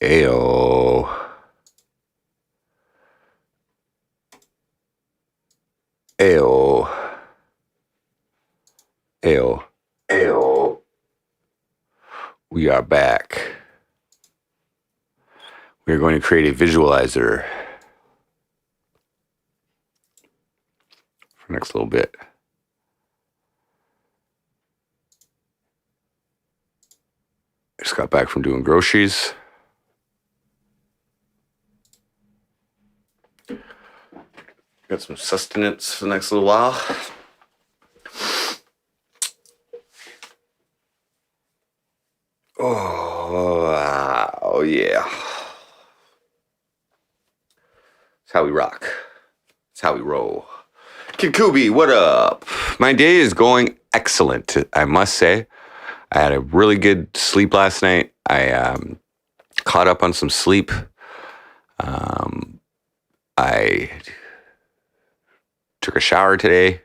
Ayo. Ayo. Ayo. Ayo. We are back. We are going to create a visualizer for the next little bit. I just got back from doing groceries. Got some sustenance for the next little while. Oh yeah. That's how we rock. That's how we roll. Kid Kubi, what up? My day is going excellent, I must say. I had a really good sleep last night. I caught up on some sleep. I took a shower today.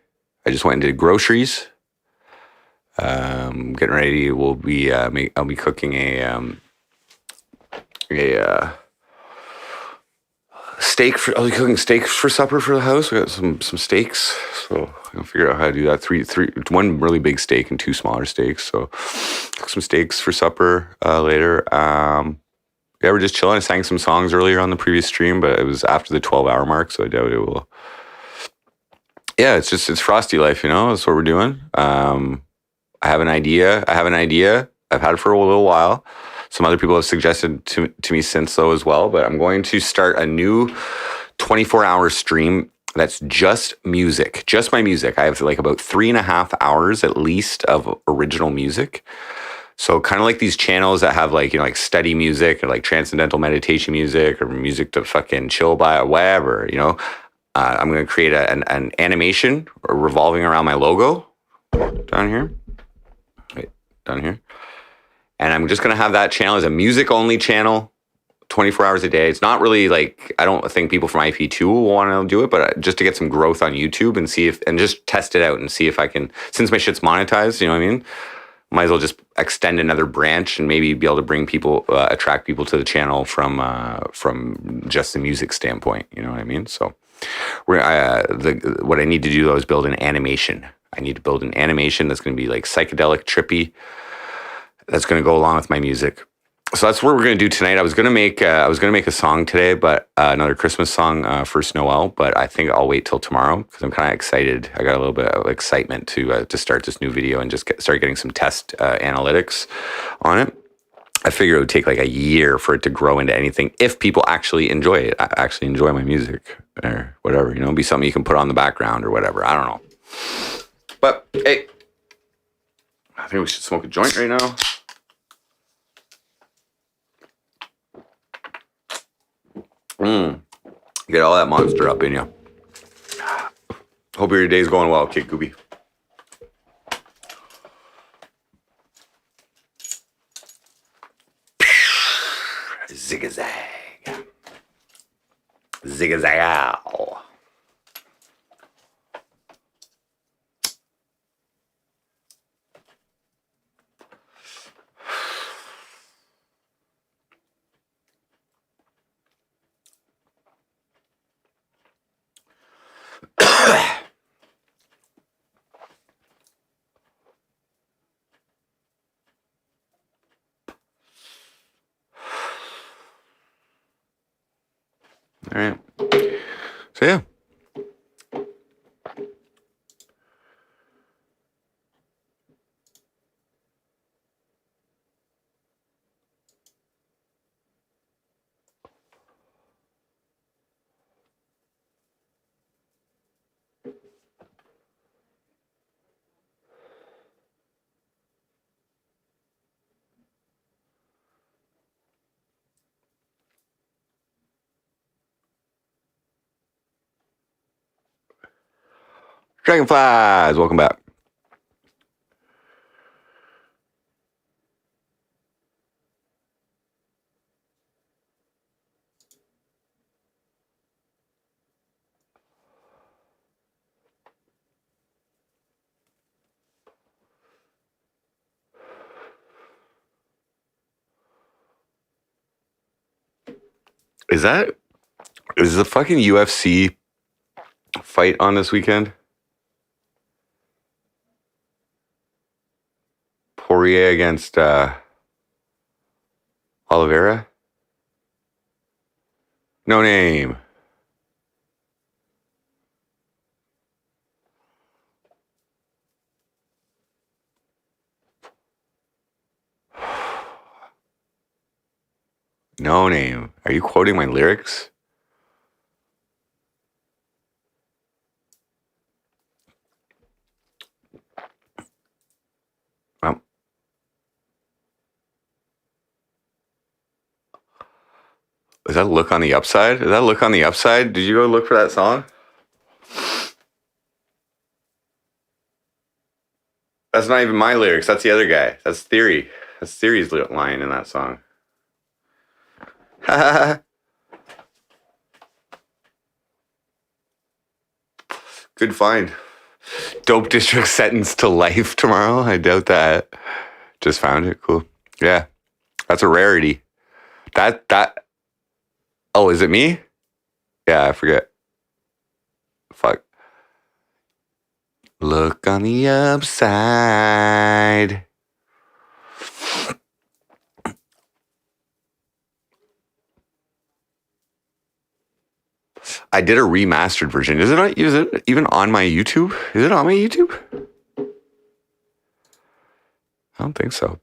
I just went and did groceries. Getting ready. I'll be cooking a steak. I'll be cooking steaks for supper for the house. We got some steaks, so I'll figure out how to do that. One really big steak and 2 smaller steaks. So cook some steaks for supper later. Yeah, we're just chilling. I sang some songs earlier on the previous stream, but it was after the 12-hour mark, so I doubt it will. Yeah, it's Frosty life, you know. That's what we're doing. I have an idea. I've had it for a little while. Some other people have suggested to me since though as well, but I'm going to start a new 24-hour stream that's just music, just my music. I have like about 3.5 hours at least of original music. So kind of like these channels that have like, you know, like study music or like transcendental meditation music or music to fucking chill by or whatever, you know. I'm going to create an animation revolving around my logo down here. Wait, down here. And I'm just going to have that channel as a music only channel, 24 hours a day. It's not really like, I don't think people from IP2 will want to do it, but just to get some growth on YouTube and see if, and just test it out and see if I can, since my shit's monetized, you know what I mean? Might as well just extend another branch and maybe be able to bring people, attract people to the channel from just the music standpoint. You know what I mean? So what I need to do though is build an animation. I need to build an animation that's going to be like psychedelic, trippy. That's going to go along with my music. So that's what we're going to do tonight. I was going to make a song today, but another Christmas song, First Noel. But I think I'll wait till tomorrow because I'm kind of excited. I got a little bit of excitement to start this new video and just start getting some test analytics on it. I figure it would take like a year for it to grow into anything if people actually enjoy it, actually enjoy my music or whatever. You know, it'd be something you can put on the background or whatever. I don't know. But hey, I think we should smoke a joint right now. Get all that monster up in you. Hope your day's going well, Kid Gooby. Zig-a-zag. Zig-a-zag-ow. All right. So yeah. Dragonflies, welcome back. Is the fucking UFC fight on this weekend? Poirier against Oliveira? No name. No name. Are you quoting my lyrics? Is that Look on the Upside? Is that Look on the Upside? Did you go look for that song? That's not even my lyrics. That's the other guy. That's Theory. That's Theory's line in that song. Good find. Dope District sentenced to life tomorrow. I doubt that. Just found it. Cool. Yeah. That's a rarity. Oh, is it me? Yeah, I forget. Fuck. Look on the upside. I did a remastered version. Is it even on my YouTube? Is it on my YouTube? I don't think so.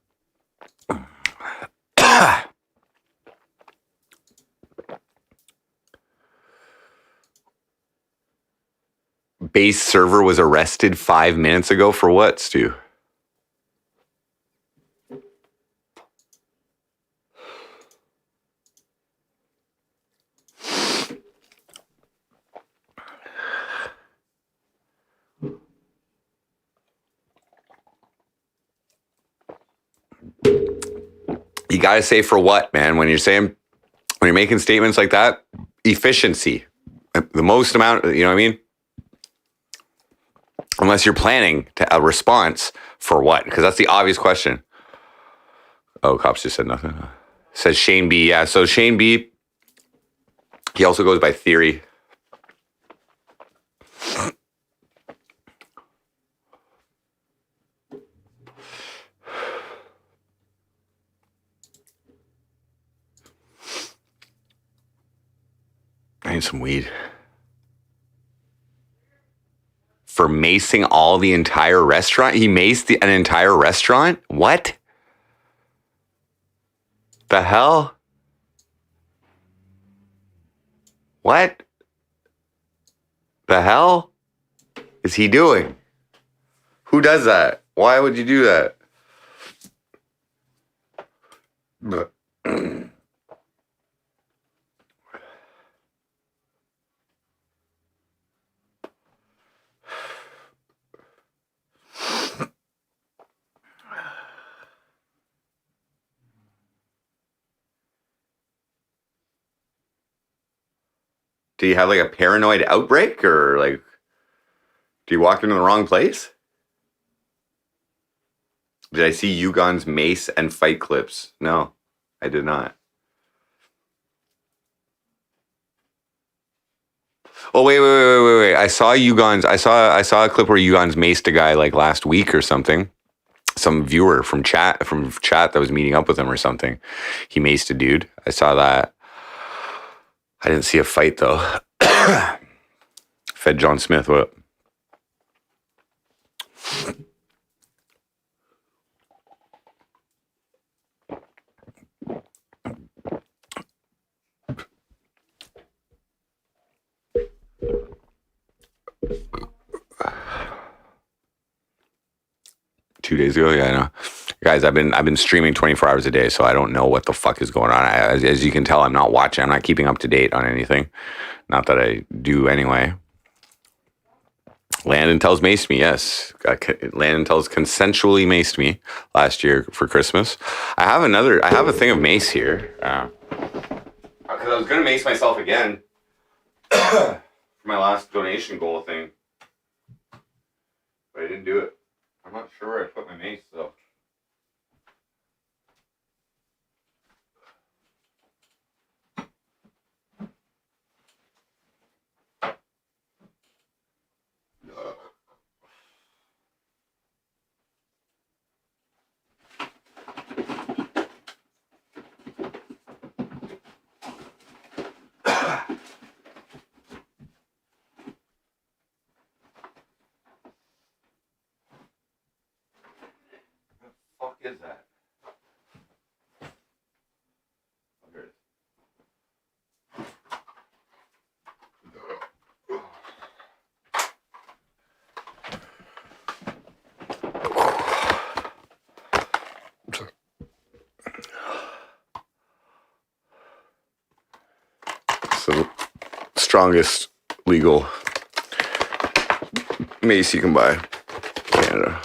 Base server was arrested 5 minutes ago for what, Stu? You gotta say for what, man? When you're making statements like that, efficiency, the most amount. You know what I mean? Unless you're planning to a response for what? Because that's the obvious question. Oh, cops just said nothing. Says Shane B. Yeah, so Shane B. He also goes by Theory. I need some weed. For macing the entire restaurant? He maced an entire restaurant? What? The hell? What the hell is he doing? Who does that? Why would you do that? Do you have like a paranoid outbreak, or like, do you walk into the wrong place? Did I see Yugon's mace and fight clips? No, I did not. Oh, wait. I saw a clip where Yugon's maced a guy like last week or something. Some viewer from chat that was meeting up with him or something. He maced a dude. I saw that. I didn't see a fight though. Fed John Smith, what? 2 days ago. Yeah, I know. Guys, I've been streaming 24 hours a day, so I don't know what the fuck is going on. As you can tell, I'm not watching. I'm not keeping up to date on anything. Not that I do anyway. Landon Tells maced me, yes. Landon Tells consensually maced me last year for Christmas. I have a thing of mace here. Because I was going to mace myself again for my last donation goal thing. But I didn't do it. I'm not sure where I put my mace, though. is that? Here it is. So, strongest legal mace you can buy in Canada.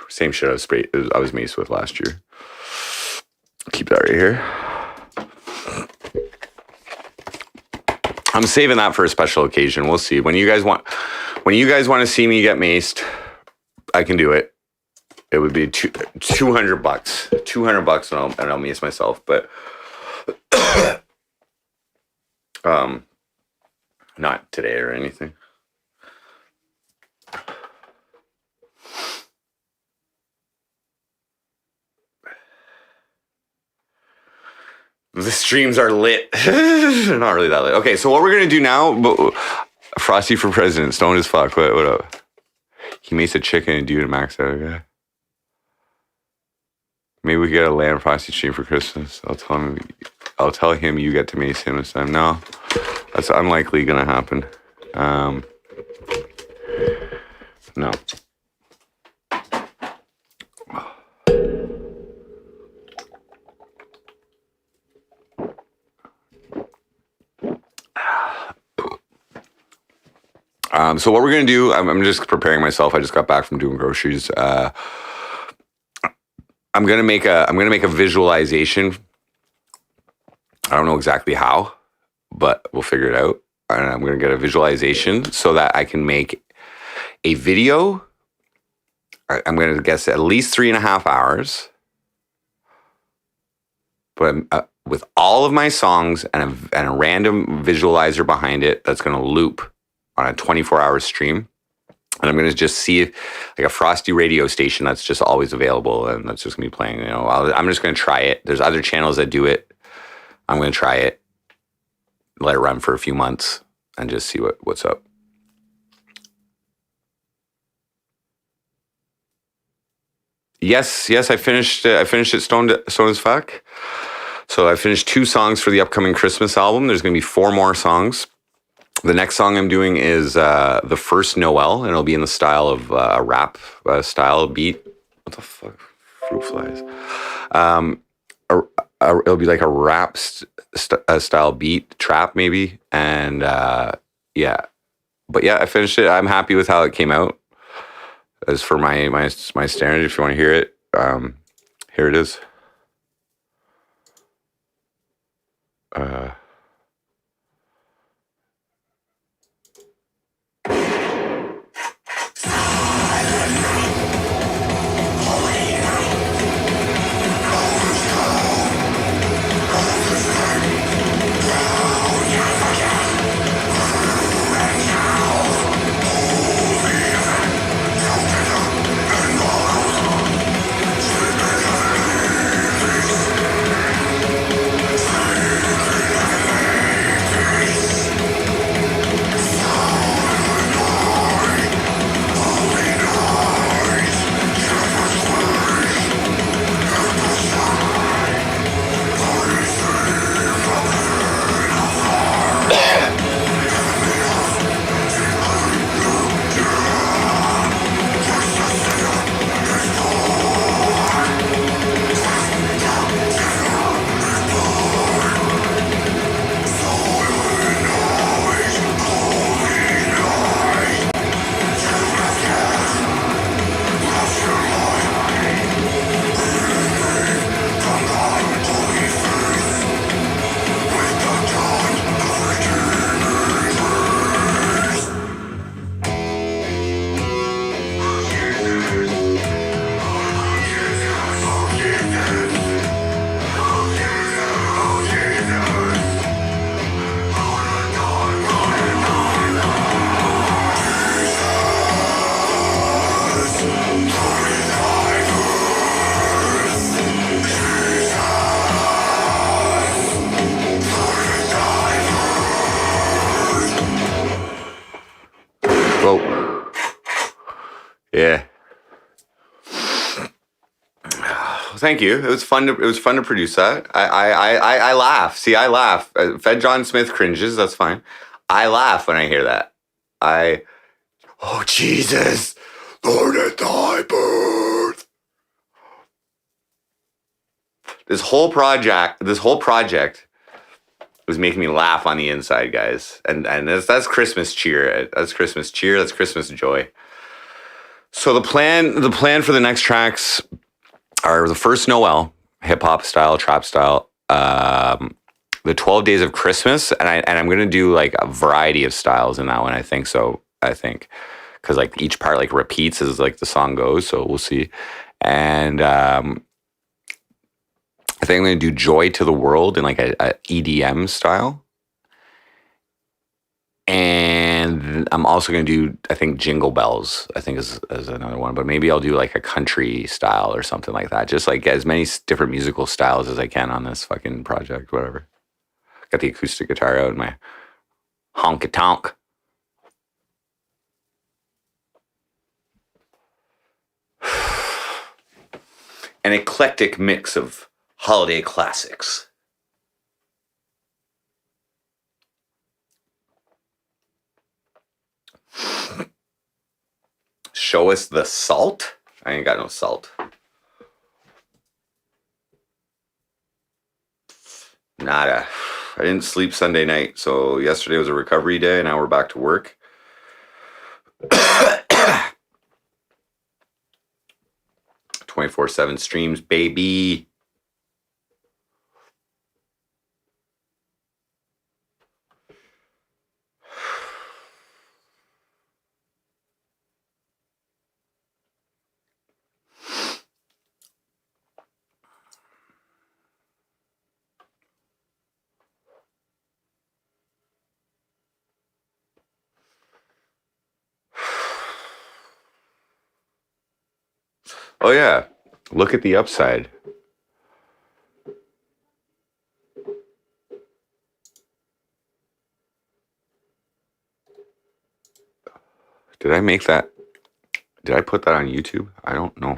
Same shit I was maced with last year. Keep that right here. I'm saving that for a special occasion. We'll see. When you guys want to see me get maced, I can do it. It would be $200. $200 and I'll mace myself. But not today or anything. The streams are lit. They're not really that lit. Okay, so what we're gonna do now? Frosty for president, stoned as fuck. What up? He makes a chicken and do to max out. Okay. Maybe we get a lamb Frosty stream for Christmas. I'll tell him you get to mace him this time. No, that's unlikely gonna happen. No. So what we're gonna do? I'm just preparing myself. I just got back from doing groceries. I'm gonna make a visualization. I don't know exactly how, but we'll figure it out. And I'm gonna get a visualization so that I can make a video. I'm gonna guess at least 3.5 hours, but with all of my songs and a random visualizer behind it that's gonna loop on a 24-hour stream. And I'm going to just see like a Frosty radio station that's just always available and that's just going to be playing. You know, I'm just going to try it. There's other channels that do it. I'm going to try it, let it run for a few months and just see what's up. Yes, I finished it stoned as fuck. So I finished 2 songs for the upcoming Christmas album. There's going to be 4 more songs. The next song I'm doing is The First Noel, and it'll be in the style of a rap style beat. What the fuck? Fruit flies. It'll be like a rap style beat, trap maybe. And yeah. But yeah, I finished it. I'm happy with how it came out. As for my standard, if you want to hear it, here it is. Yeah. thank you. It was fun to produce that. I laugh. See, I laugh. Fed John Smith cringes. That's fine. I laugh when I hear that. Oh Jesus, Lord at thy birth. This whole project was making me laugh on the inside, guys. And that's Christmas cheer. That's Christmas cheer. That's Christmas joy. So the plan for the next tracks are the first Noel, hip hop style, trap style, the 12 Days of Christmas, and I'm gonna do like a variety of styles in that one. I think because like each part like repeats as like the song goes. So we'll see. And I think I'm gonna do Joy to the World in like a EDM style. And I'm also going to do, I think, Jingle Bells, I think is another one. But maybe I'll do like a country style or something like that. Just like as many different musical styles as I can on this fucking project, whatever. Got the acoustic guitar out and my honky-tonk. An eclectic mix of holiday classics. Show us the salt? I ain't got no salt. Nada. I didn't sleep Sunday night, so yesterday was a recovery day, and now we're back to work. 24/7 streams, baby. Oh yeah, look at the upside. Did I make that? Did I put that on YouTube? I don't know.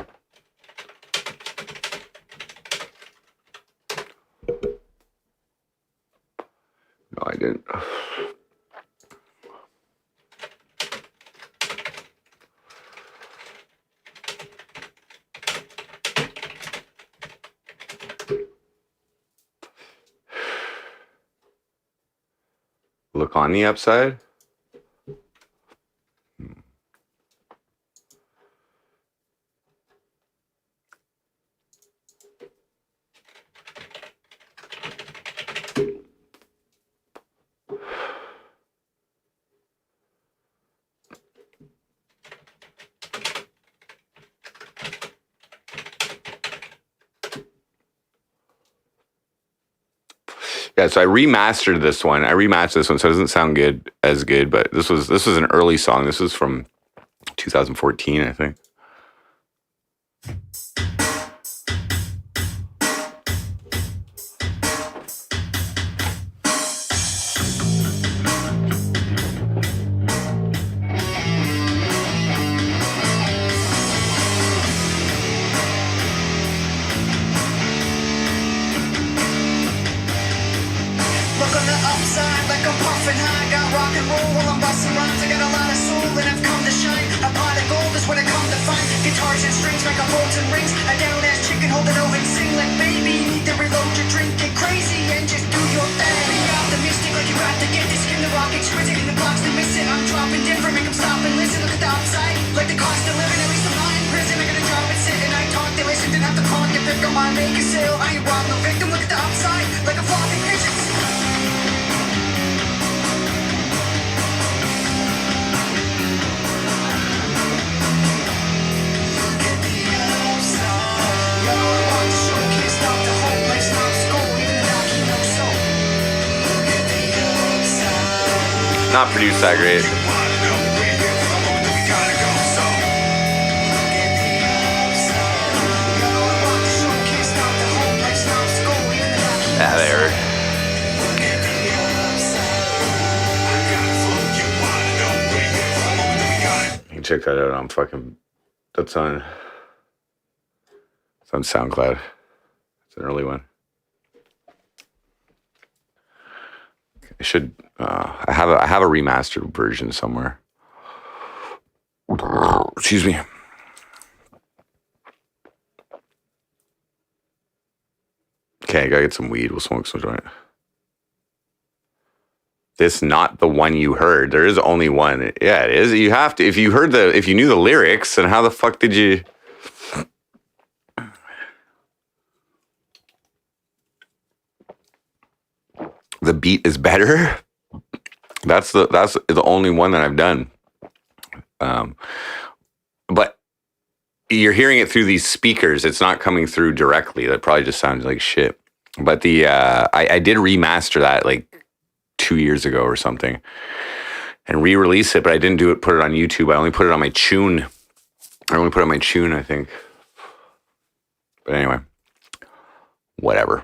No, I didn't. Look on the upside. Yeah, so I remastered this one. So it doesn't sound as good, but this was an early song. This was from 2014, I think. Not produced that great. Yeah, there. You can check that out on fucking. That's on It's on SoundCloud. It's an early one. I should. I have a remastered version somewhere. Excuse me. Okay, I gotta get some weed. We'll smoke some joint. This not the one you heard. There is only one. Yeah, it is. You have to. If you knew the lyrics, then how the fuck did you? The beat is better. That's the only one that I've done. But you're hearing it through these speakers. It's not coming through directly. That probably just sounds like shit. But I did remaster that like 2 years ago or something, and re-release it. But I didn't put it on YouTube. I only put it on my tune. I think. But anyway, whatever.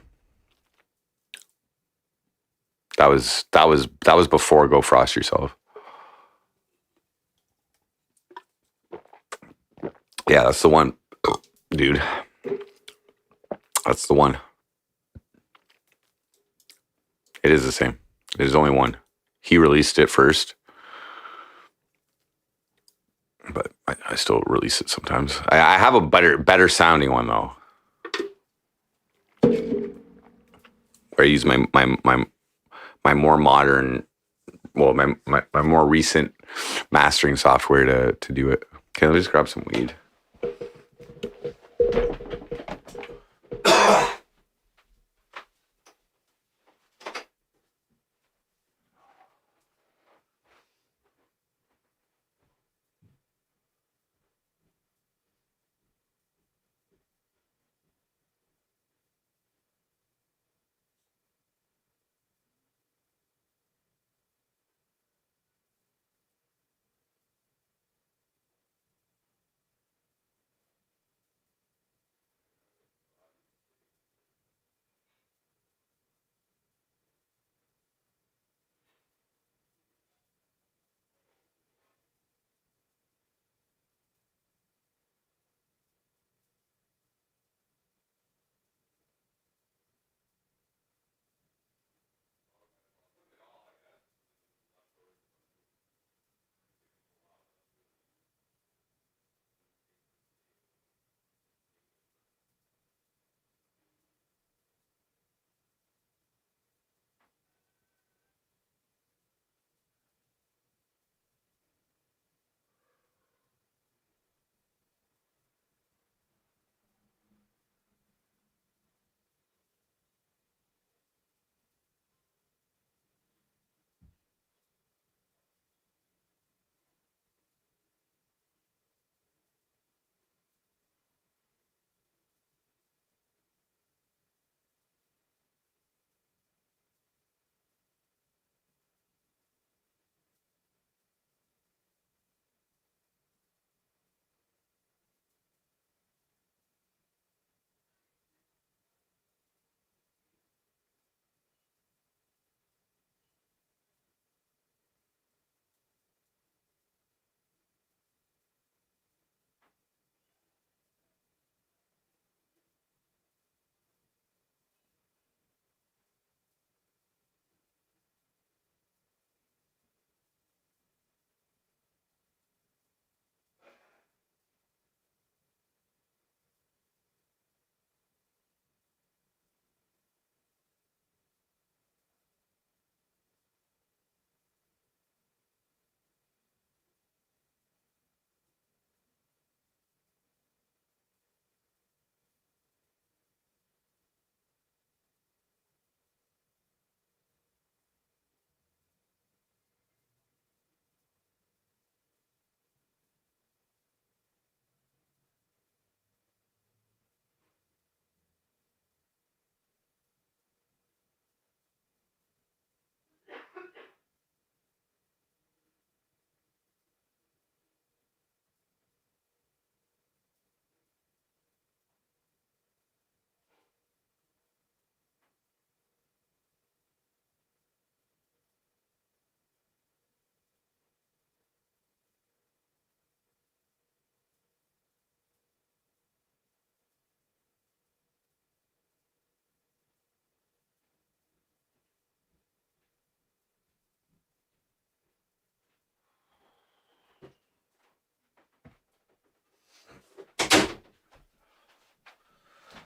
That was before Go Frost Yourself. Yeah, that's the one, dude. That's the one. It is the same. There's only one. He released it first, but I still release it sometimes. I have a better sounding one though, where I use my more modern, well, my more recent mastering software to do it. Okay, let me just grab some weed.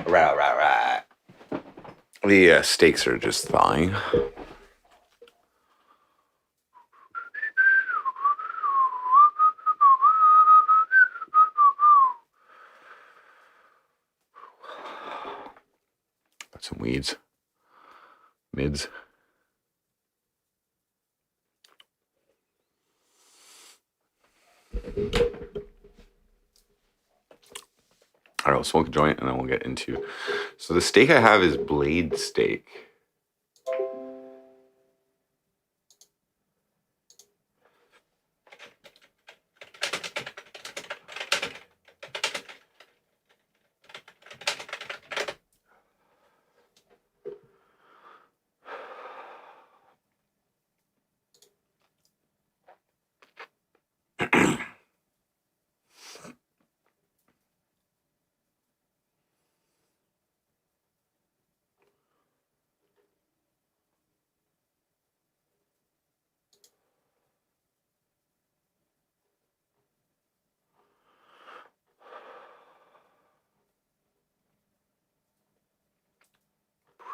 Right. The steaks are just thawing. Got some weeds. Mids. All right, we'll smoke a joint and then we'll get into. So the steak I have is blade steak.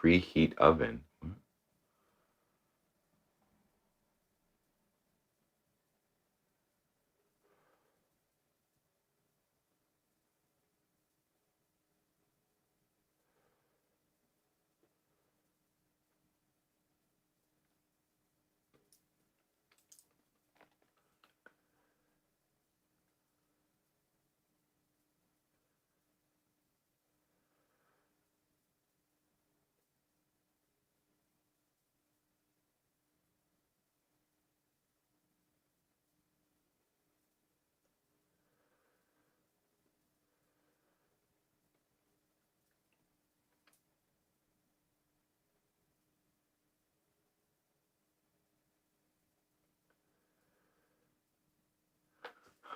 Preheat oven.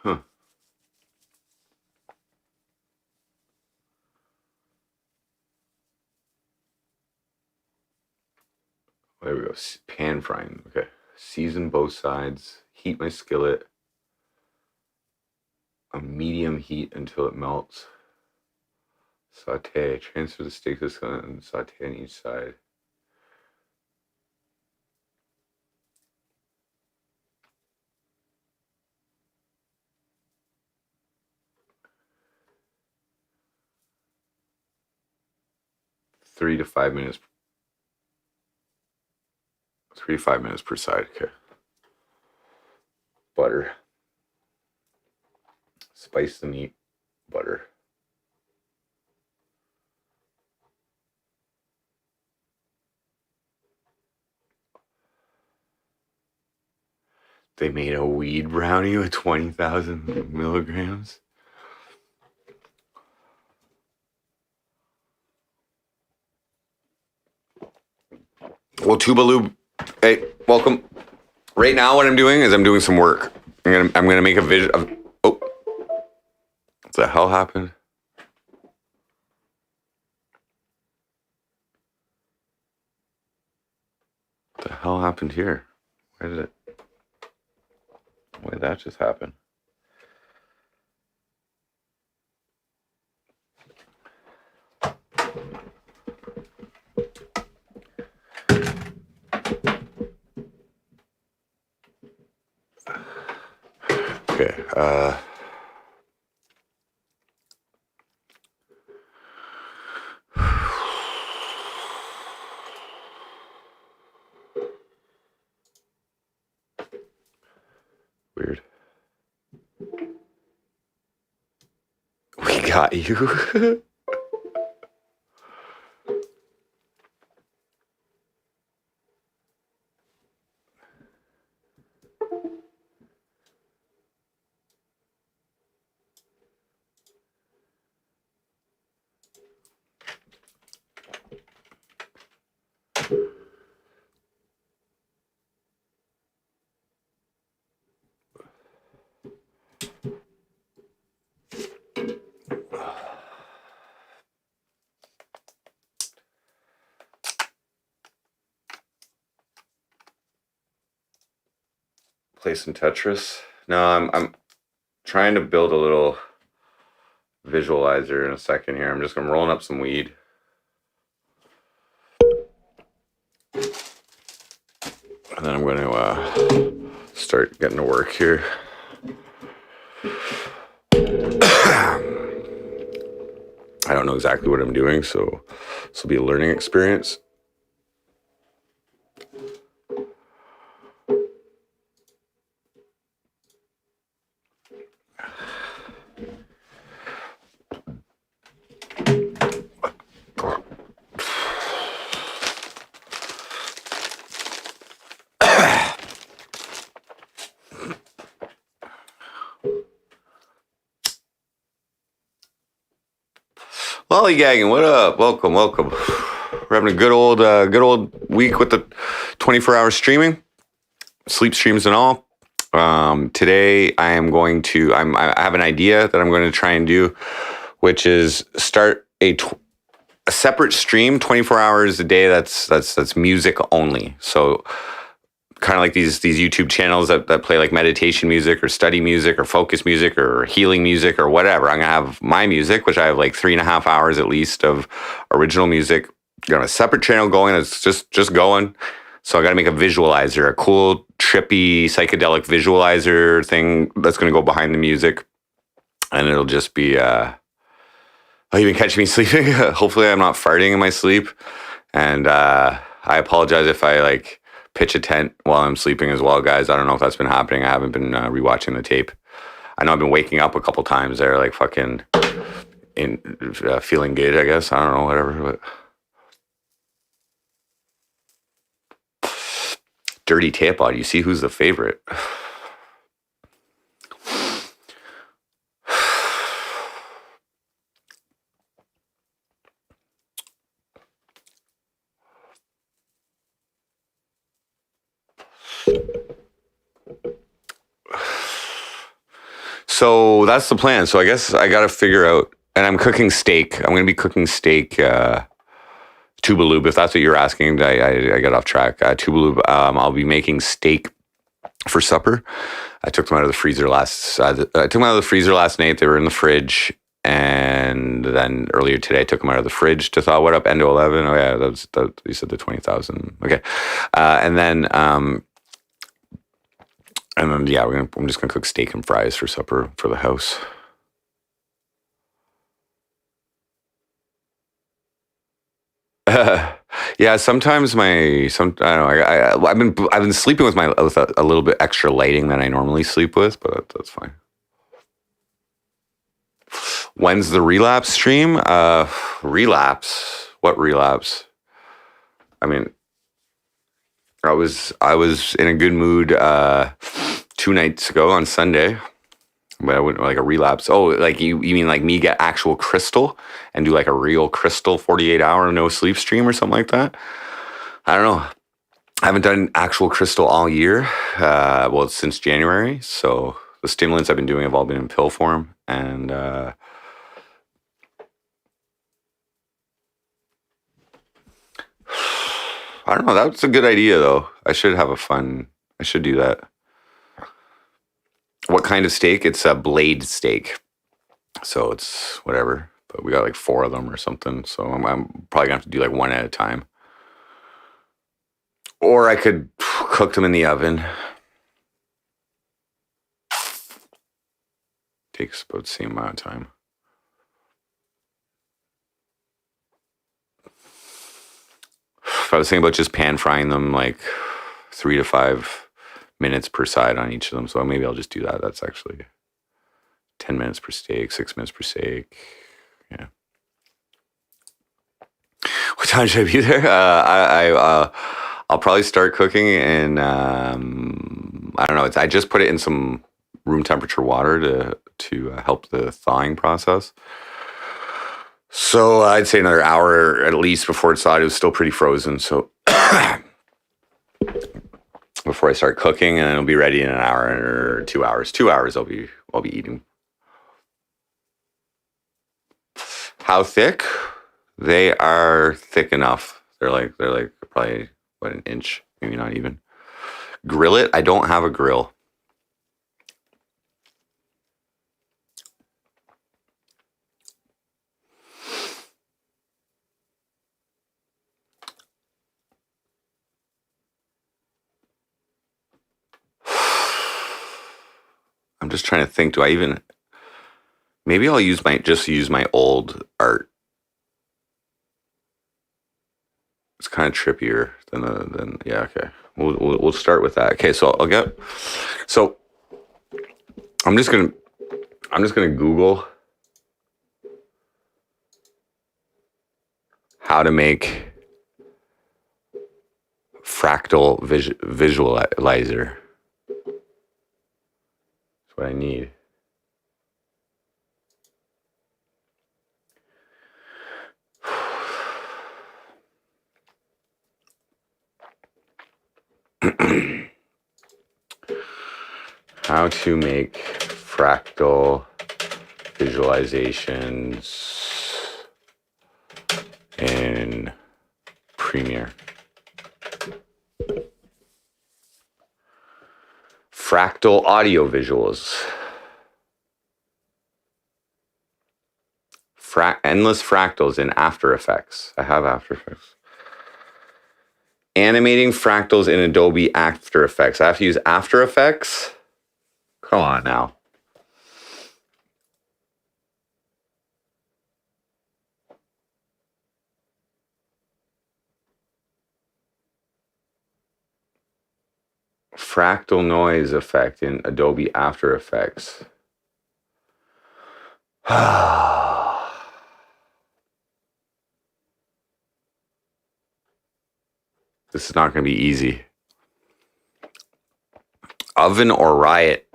1. There we go. Pan frying. Okay. Season both sides. Heat my skillet on medium heat until it melts. Saute. Transfer the steak to the skillet and saute on each side. Three to 5 minutes per side. Okay. Butter. Spice the meat. Butter. They made a weed brownie with 20,000 milligrams. Well, Tubaloo, hey, welcome. Right now, what I'm doing is I'm doing some work. I'm gonna make a vision of. Oh, what the hell happened? What the hell happened here? Why did that just happen? Okay. Weird. We got you. Play some Tetris. No, I'm trying to build a little visualizer in a second here. I'm rolling up some weed. And then I'm going to start getting to work here. I don't know exactly what I'm doing, so this will be a learning experience. Lollygagging, what up? Welcome. We're having a good old week with the 24-hour streaming, sleep streams and all. Today I have an idea that I'm going to try and do, which is start a separate stream 24 hours a day that's music only. So kind of like these YouTube channels that play like meditation music or study music or focus music or healing music or whatever. I'm gonna have my music, which I have like 3.5 hours at least of original music. Got a separate channel going that's just going. So I got to make a visualizer, a cool, trippy, psychedelic visualizer thing that's going to go behind the music, and it'll just be. Oh, you've been catching me sleeping. Hopefully, I'm not farting in my sleep, and I apologize if I like pitch a tent while I'm sleeping as well, guys. I don't know if that's been happening. I haven't been rewatching the tape. I know I've been waking up a couple times there, like fucking feeling good, I guess. I don't know, whatever. But dirty tape on. You see who's the favorite. So that's the plan. So I guess I got to figure out, and I'm cooking steak. I'm going to be cooking steak, tubalube, if that's what you're asking. I got off track. Tubalube. I'll be making steak for supper. I took them out of the freezer last night. They were in the fridge. And then earlier today, I took them out of the fridge to thaw. What up, Endo 11? Oh yeah, you said the 20,000. Okay. And then yeah, I'm just gonna cook steak and fries for supper for the house. Yeah, sometimes I don't know. I've been sleeping with a little bit extra lighting than I normally sleep with, but that's fine. When's the relapse stream? Relapse? What relapse? I mean, I was in a good mood 2 nights ago on Sunday, but I wouldn't like a relapse. Oh, like you mean like me get actual crystal and do like a real crystal 48-hour no sleep stream or something like that? I don't know. I haven't done actual crystal all year. Well, since January. So the stimulants I've been doing have all been in pill form, and I don't know. That's a good idea, though. I should do that. What kind of steak? It's a blade steak. So it's whatever. But we got like 4 of them or something. So I'm probably going to have to do like one at a time. Or I could cook them in the oven. Takes about the same amount of time. I was thinking about just pan frying them like 3 to 5 minutes per side on each of them. So maybe I'll just do that. That's actually 10 minutes per steak, 6 minutes per steak. Yeah. What time should I be there? I'll probably start cooking in, I don't know. I just put it in some room temperature water to help the thawing process. So I'd say another hour at least before it's thawed. It was still pretty frozen. So before I start cooking, and it'll be ready in an hour or 2 hours. 2 hours I'll be eating. How thick? They are thick enough. They're like probably what, an inch, maybe not even. Grill it? I don't have a grill. I'm just trying to think. Do I even? Maybe I'll use my old art. It's kind of trippier than yeah. Okay, we'll start with that. Okay, so So I'm just gonna Google how to make fractal visualizer. That's what I need. How to make fractal visualizations in Premiere. Fractal audio visuals. Endless fractals in After Effects. I have After Effects. Animating fractals in Adobe After Effects. I have to use After Effects? Come on now. Fractal noise effect in Adobe After Effects. This is not going to be easy. Oven or Riot?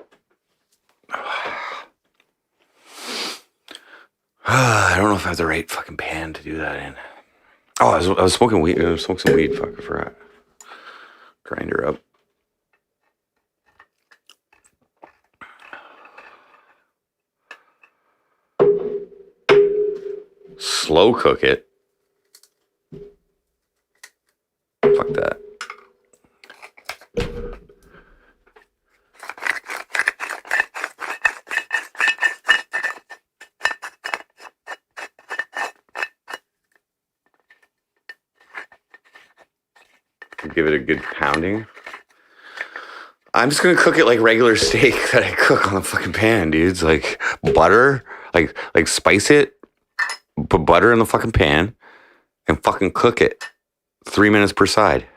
I don't know if I have the right fucking pan to do that in. Oh, I was smoking weed. I was smoking some weed. Fuck, I forgot. Grinder up. Slow cook it. Fuck that. Give it a good pounding. I'm just gonna cook it like regular steak that I cook on the fucking pan, dudes. Like butter, like spice it, put butter in the fucking pan, and fucking cook it 3 minutes per side.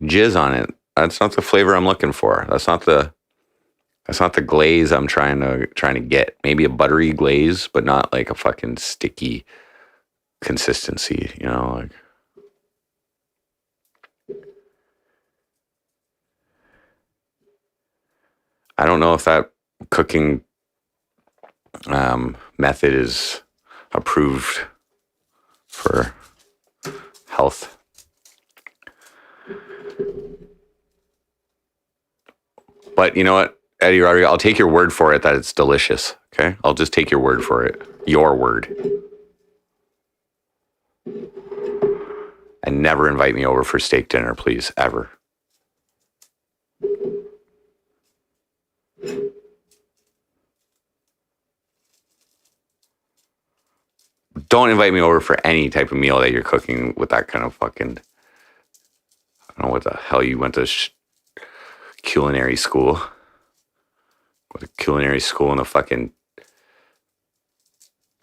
Jizz on it. That's not the flavor I'm looking for. That's not the glaze I'm trying to get. Maybe a buttery glaze, but not like a fucking sticky consistency, you know, like. I don't know if that cooking method is approved for health. But you know what, Eddie Rodriguez, I'll take your word for it that it's delicious. Okay, I'll just take your word for it. Your word. And never invite me over for steak dinner, please, ever. Don't invite me over for any type of meal that you're cooking with that kind of fucking. I don't know what the hell you went to culinary school. What a culinary school in a fucking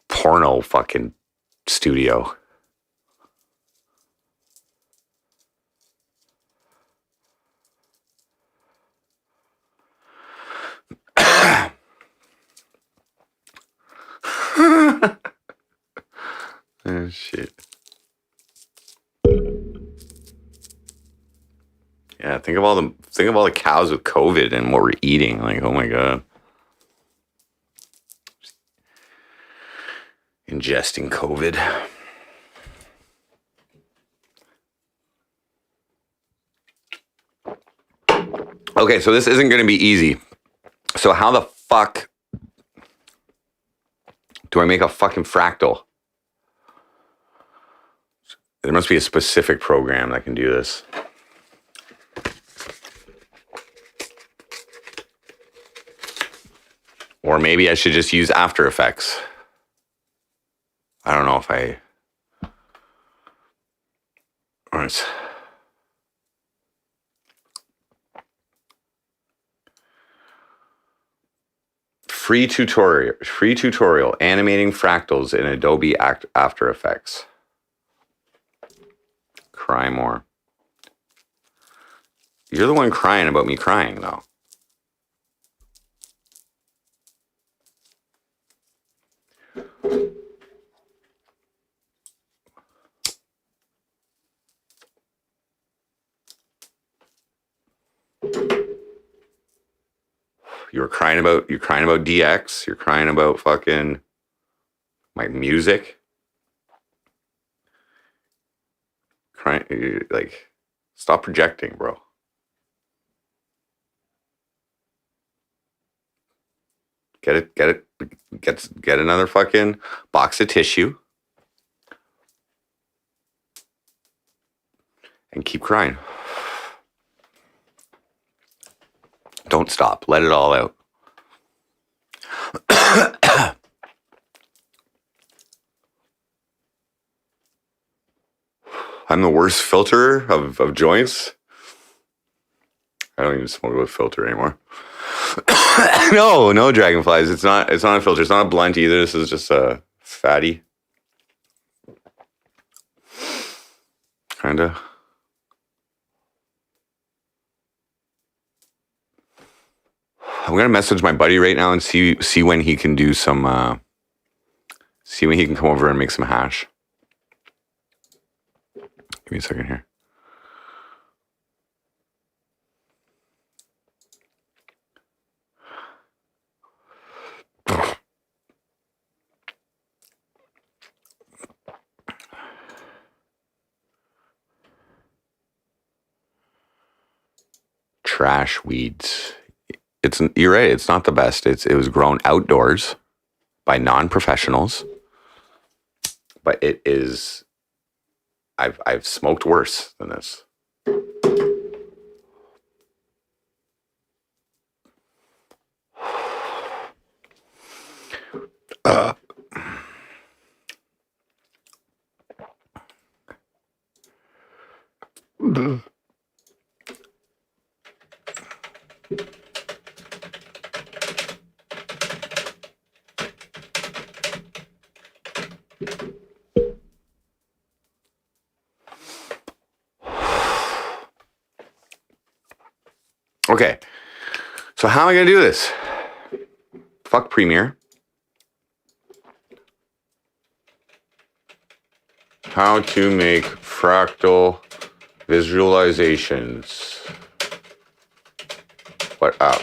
porno fucking studio. Oh, shit. Yeah, think of all the cows with COVID and what we're eating. Like, oh my god. Ingesting COVID. Okay, so this isn't going to be easy. So how the fuck do I make a fucking fractal? There must be a specific program that can do this. Or maybe I should just use After Effects. I don't know if I... All right. Free tutorial, animating fractals in Adobe After Effects. Cry more. You're the one crying about me crying, though. You're crying about DX. You're crying about fucking my music. Crying, like, stop projecting, bro. Get another fucking box of tissue and keep crying. Don't stop. Let it all out. I'm the worst filter of joints. I don't even smoke with filter anymore. No dragonflies. It's not a filter. It's not a blunt either. This is just a fatty. Kinda. I'm gonna message my buddy right now and see when he can do some. See when he can come over and make some hash. Give me a second here. Trash weeds. You're right. It's not the best. It was grown outdoors by non-professionals, but it is. I've smoked worse than this. Okay, so how am I going to do this? Fuck Premiere. How to make fractal visualizations. What up?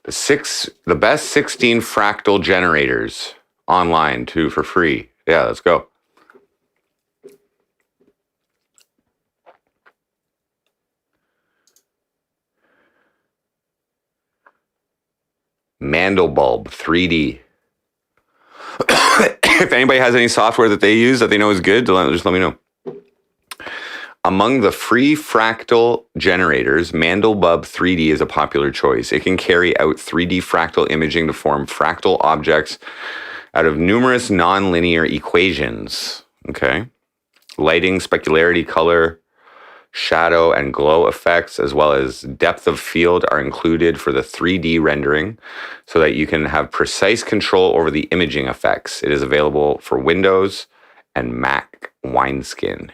The best 16 fractal generators online too for free. Yeah, let's go. Mandelbulb 3D. If anybody has any software that they use that they know is good, just let me know. Among the free fractal generators, Mandelbulb 3D is a popular choice. It can carry out 3D fractal imaging to form fractal objects out of numerous nonlinear equations. Okay. Lighting, specularity, color, shadow, and glow effects, as well as depth of field, are included for the 3D rendering so that you can have precise control over the imaging effects. It is available for Windows and Mac wineskin.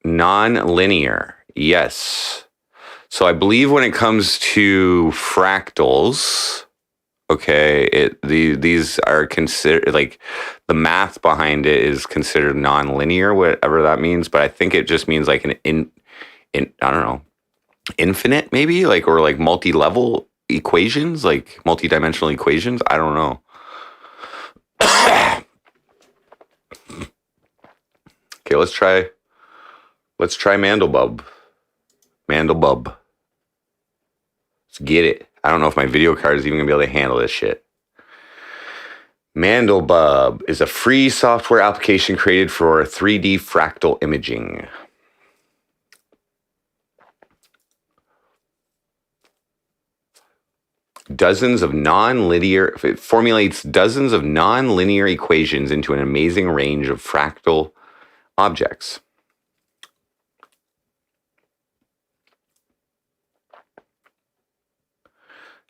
Non-linear, yes. So I believe when it comes to fractals, okay, these are considered, like, the math behind it is considered non-linear, whatever that means. But I think it just means like I don't know, infinite maybe, like, or like multi-level equations, like multi-dimensional equations. I don't know. Okay, let's try Mandelbulb. Let's get it. I don't know if my video card is even going to be able to handle this shit. Mandelbub is a free software application created for 3D fractal imaging. It formulates dozens of non-linear equations into an amazing range of fractal objects.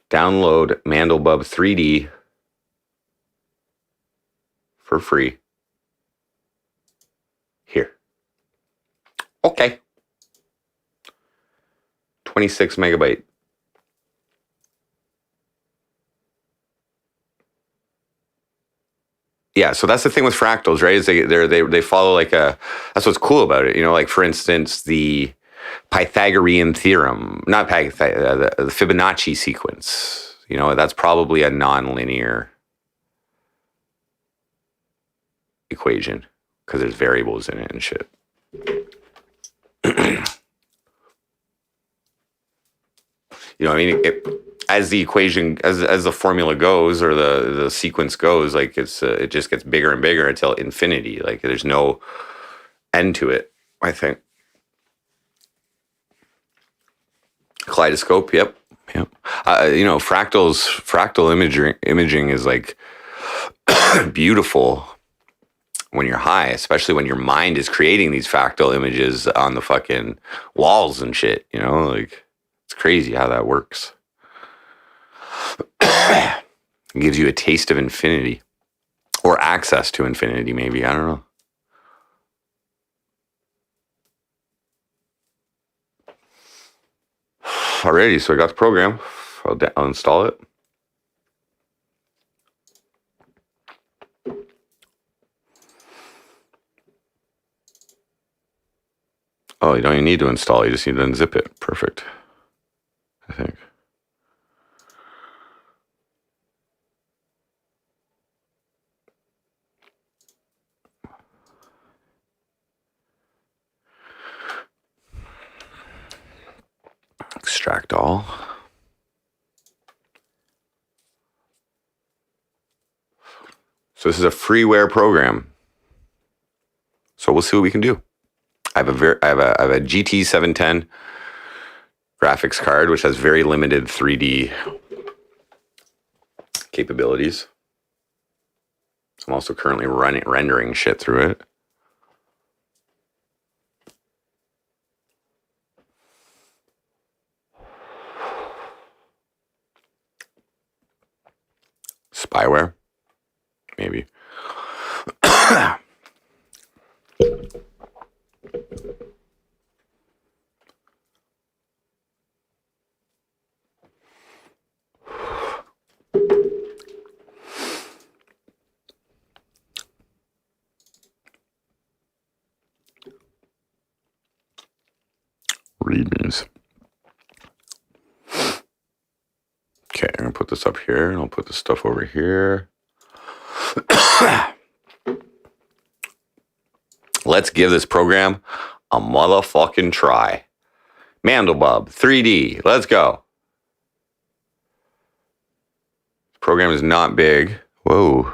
Download Mandelbub 3D for free. Here. Okay. 26 megabyte. Yeah, so that's the thing with fractals, right? Is they follow like a. That's what's cool about it. You know, like for instance, the Pythagorean theorem, not the Fibonacci sequence. You know, that's probably a nonlinear equation because there's variables in it and shit. You know, I mean, as the equation, as the formula goes or the sequence goes, like it just gets bigger and bigger until infinity. Like there's no end to it, I think. Kaleidoscope, yep. You know, fractal imaging is like beautiful when you're high, especially when your mind is creating these fractal images on the fucking walls and shit. You know, like it's crazy how that works. It gives you a taste of infinity or access to infinity, maybe. I don't know. Alrighty, so I got the program. I'll install it. Oh, you don't even need to install. You just need to unzip it. Perfect. I think. Extract all. So this is a freeware program. So we'll see what we can do. I have a GT 710 graphics card, which has very limited 3D capabilities. I'm also currently rendering shit through it. Spyware, maybe. Readmes. Okay, I'm gonna put this up here, and I'll put this stuff over here. Let's give this program a motherfucking try. Mandelbub 3D. Let's go. The program is not big. Whoa.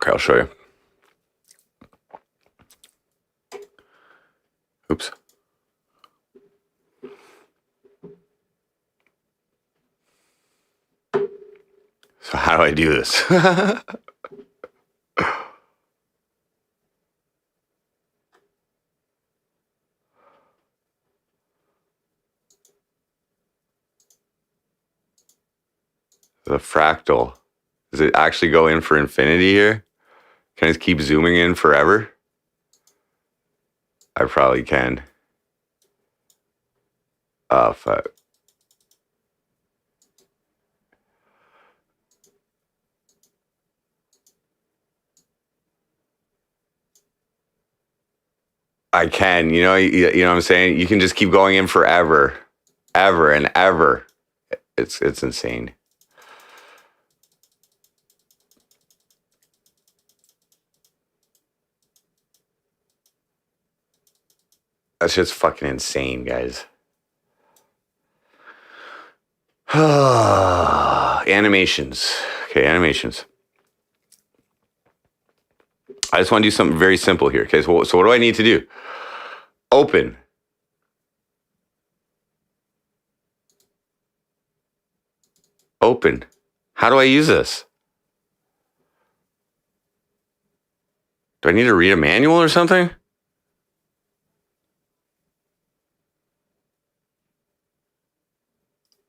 Okay, I'll show you. Oops. So how do I do this? The fractal. Does it actually go in for infinity here? Can I just keep zooming in forever? I probably can. Oh, fuck. I can. You know what I'm saying? You can just keep going in forever. Ever and ever. It's insane. That's just fucking insane, guys. Animations. Okay, animations. I just want to do something very simple here. Okay, so what do I need to do? Open. Open. How do I use this? Do I need to read a manual or something?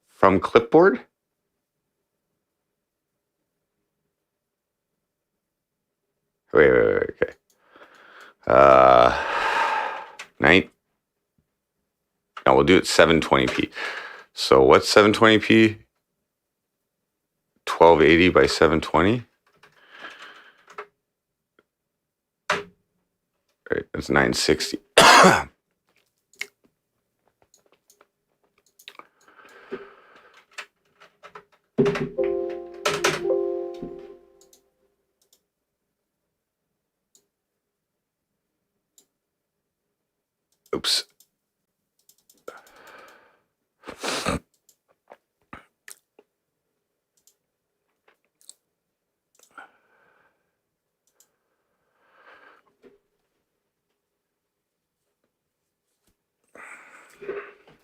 From clipboard? Wait, okay. Night. No, we'll do it 720p. So what's 720p? 1280 by 720. Right, that's 960. Oops.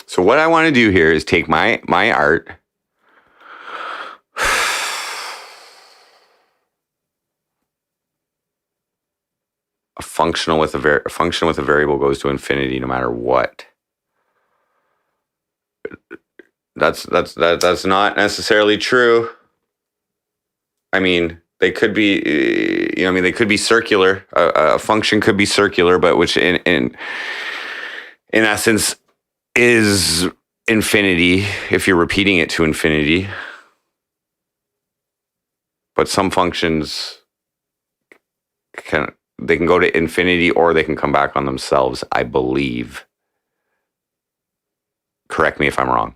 So what I want to do here is take my art, a function with a variable goes to infinity no matter what. That's not necessarily true. I mean, they could be, they could be circular. A function could be circular, but which in essence is infinity if you're repeating it to infinity. But some functions can go to infinity or they can come back on themselves, I believe. Correct me if I'm wrong.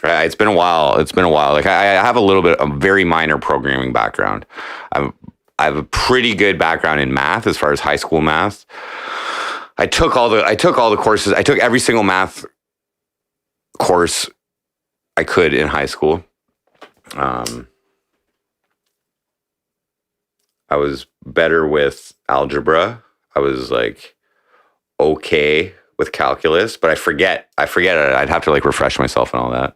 It's been a while. Like I have a very minor programming background. I have a pretty good background in math as far as high school math. I took all the courses. I took every single math course I could in high school. I was better with algebra. I was like okay with calculus, but I forget it. I'd have to like refresh myself and all that.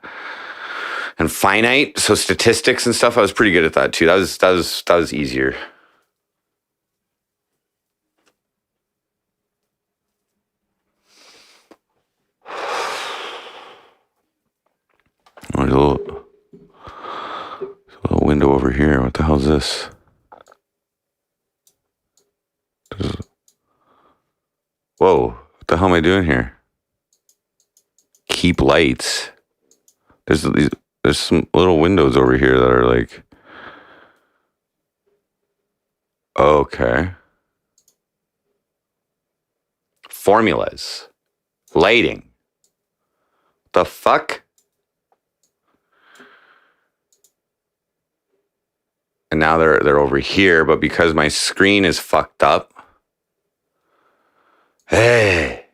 And finite, so statistics and stuff, I was pretty good at that too. That was easier. There's a little window over here. What the hell is this? Whoa, what the hell am I doing here? Keep lights. There's some little windows over here that are like, okay. Formulas. Lighting. The fuck? And now they're over here, but because my screen is fucked up. Hey.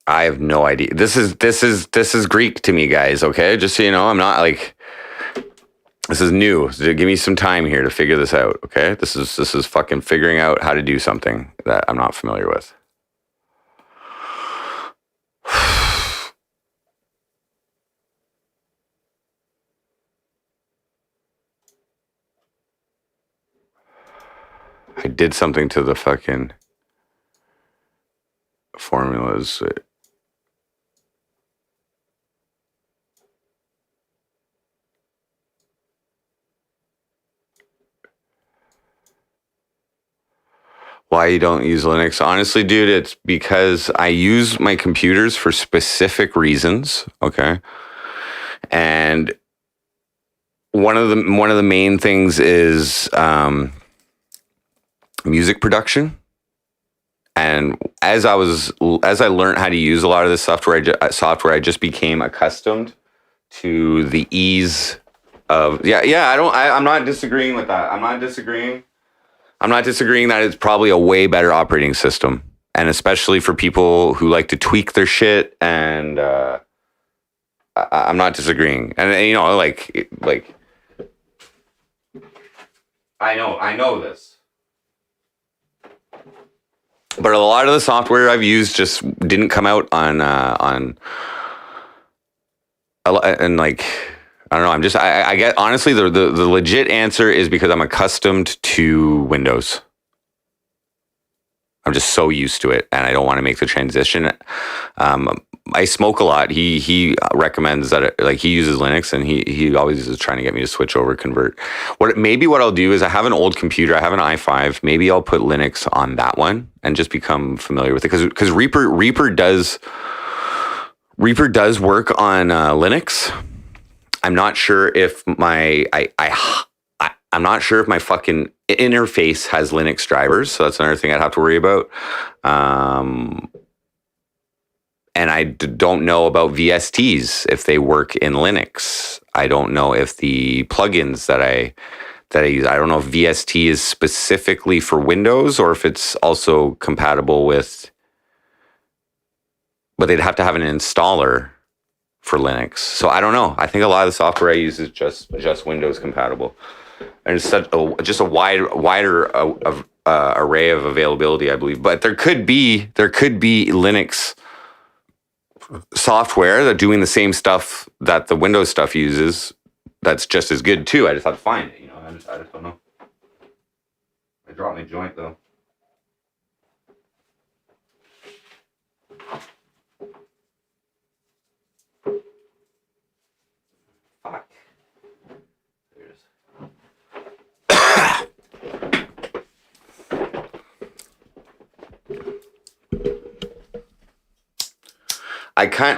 I have no idea. This is Greek to me, guys, okay? Just so you know, I'm not like, this is new. So give me some time here to figure this out, okay? This is fucking figuring out how to do something that I'm not familiar with. I did something to the fucking formulas. Why you don't use Linux? Honestly, dude, it's because I use my computers for specific reasons, okay? And one of the main things is music production. And as I learned how to use a lot of this software, I just became accustomed to the ease I'm not disagreeing with that. I'm not disagreeing that it's probably a way better operating system, and especially for people who like to tweak their shit. And I'm not disagreeing. And like I know this, but a lot of the software I've used just didn't come out on and like. I don't know. I get, honestly, the legit answer is because I'm accustomed to Windows. I'm just so used to it, and I don't want to make the transition. I smoke a lot. He recommends that he uses Linux, and he always is trying to get me to switch over, convert. What I'll do is I have an old computer. I have an i5. Maybe I'll put Linux on that one and just become familiar with it, because Reaper does work on Linux. I'm not sure if I'm not sure if my fucking interface has Linux drivers, so that's another thing I'd have to worry about. And I don't know about VSTs if they work in Linux. I don't know if the plugins that I use, I don't know if VST is specifically for Windows or if it's also compatible with. But they'd have to have an installer for Linux. So I don't know. I think a lot of the software I use is just Windows compatible, and it's just a wider array of availability, I believe. But there could be Linux software that doing the same stuff that the Windows stuff uses. That's just as good too. I just have to find it. I just don't know. I dropped my joint though. Fuck. There it is.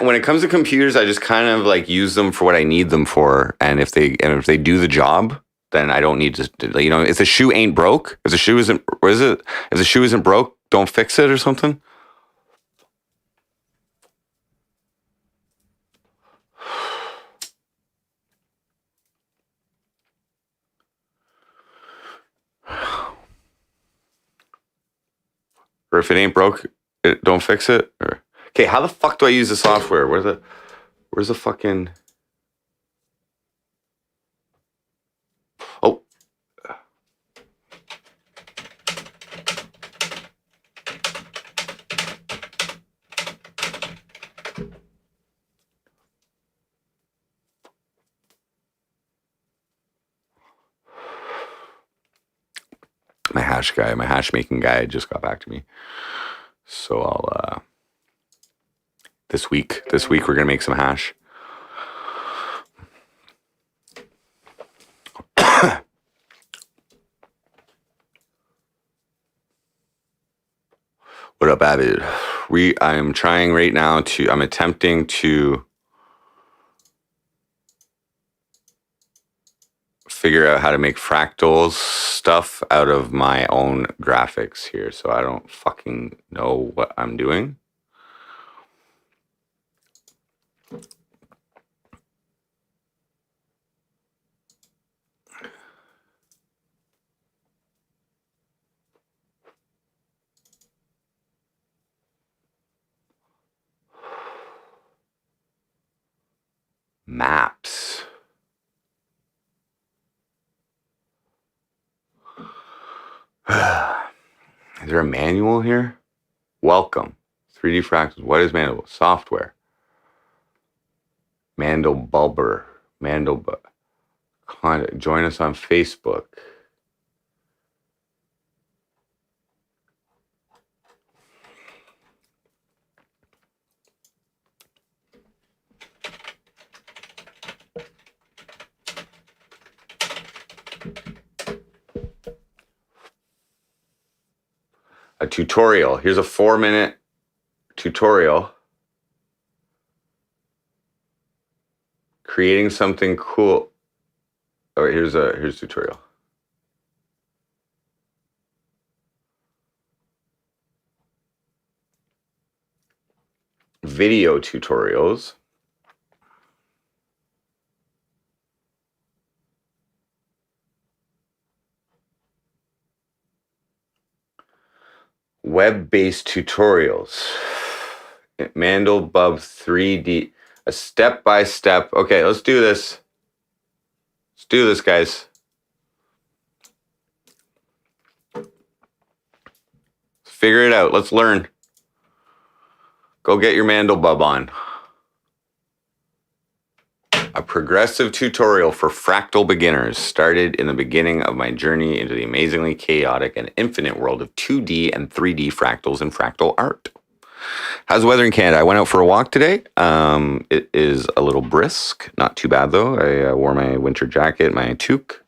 When it comes to computers, I just kind of like use them for what I need them for, and if they do the job, then I don't need to. If the shoe ain't broke, if the shoe isn't broke, don't fix it or something. Or if it ain't broke, don't fix it. Okay, how the fuck do I use the software? Where's the fucking? Oh. My hash making guy just got back to me. So I'll this week we're gonna make some hash. What up, Avid? I'm trying right now I'm attempting to figure out how to make fractals stuff out of my own graphics here, so I don't fucking know what I'm doing. Maps. Is there a manual here? Welcome. 3D Fractals. What is manual? Software. Mandelbulber. Join us on Facebook. A tutorial. Here's a 4-minute tutorial. Creating something cool. Oh, here's tutorial. Video tutorials. web-based tutorials. Mandelbub 3D, a step-by-step. Okay, let's do this. Let's do this, guys. Figure it out. Let's learn. Go get your Mandelbub on. A progressive tutorial for fractal beginners started in the beginning of my journey into the amazingly chaotic and infinite world of 2D and 3D fractals and fractal art. How's the weather in Canada? I went out for a walk today. It is a little brisk. Not too bad, though. I wore my winter jacket, my toque.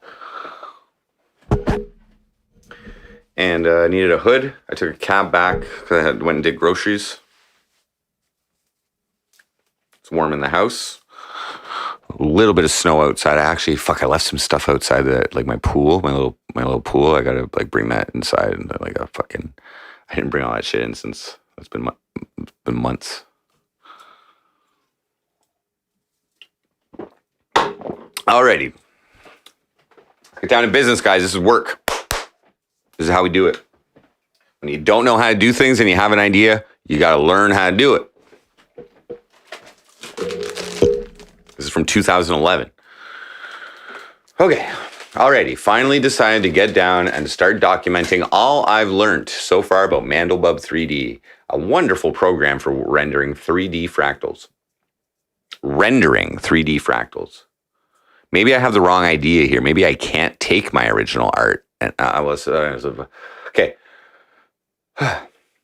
And I needed a hood. I took a cab back because I went and did groceries. It's warm in the house. A little bit of snow outside. I left some stuff outside that, like my pool, my little pool. I gotta like bring that inside, and I didn't bring all that shit in since it's been months. Alrighty, get down to business, guys. This is work. This is how we do it. When you don't know how to do things and you have an idea, you gotta learn how to do it. This is from 2011. Okay, alrighty. Finally decided to get down and start documenting all I've learned so far about Mandelbub 3D, a wonderful program for rendering 3D fractals. Rendering 3D fractals. Maybe I have the wrong idea here. Maybe I can't take my original art. And okay.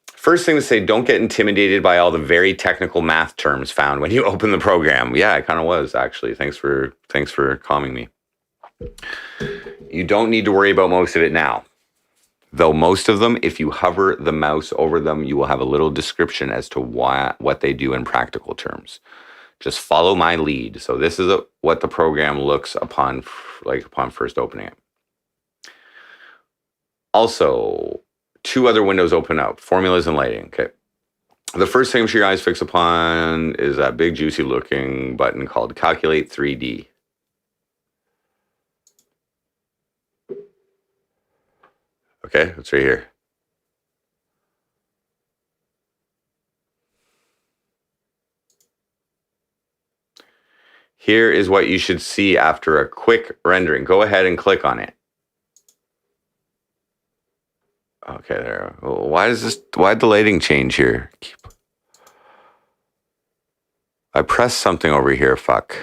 First thing to say, don't get intimidated by all the very technical math terms found when you open the program. Yeah, I kind of was, actually. Thanks for calming me. You don't need to worry about most of it now. Though most of them, if you hover the mouse over them, you will have a little description as to what they do in practical terms. Just follow my lead. So this is what the program looks upon first opening it. Also, two other windows open up, formulas and lighting. Okay. The first thing your eyes fix upon is that big juicy looking button called Calculate 3D. Okay, it's right here. Here is what you should see after a quick rendering. Go ahead and click on it. Okay, there. Why'd the lighting change here? I pressed something over here, fuck.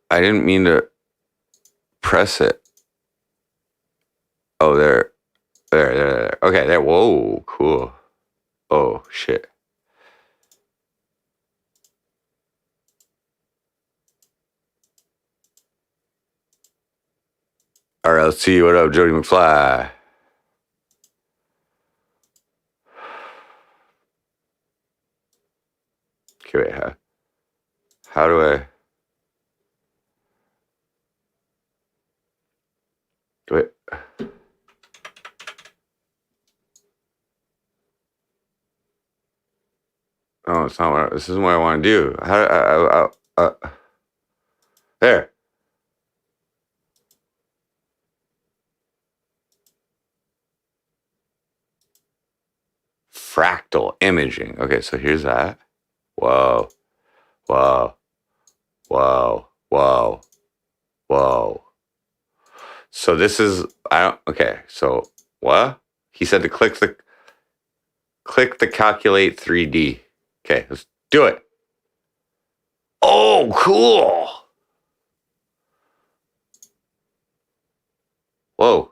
I didn't mean to press it. Oh, there. Okay, there. Whoa, cool. Oh, shit. All right, let's see. What up, Jody McFly? Okay, wait. How do I... Wait. Oh, it's not this isn't what I want to do. There. Fractal imaging. Okay, so here's that. Whoa. So this is, okay, so what? He said to click the Calculate 3D. Okay, let's do it. Oh, cool. Whoa.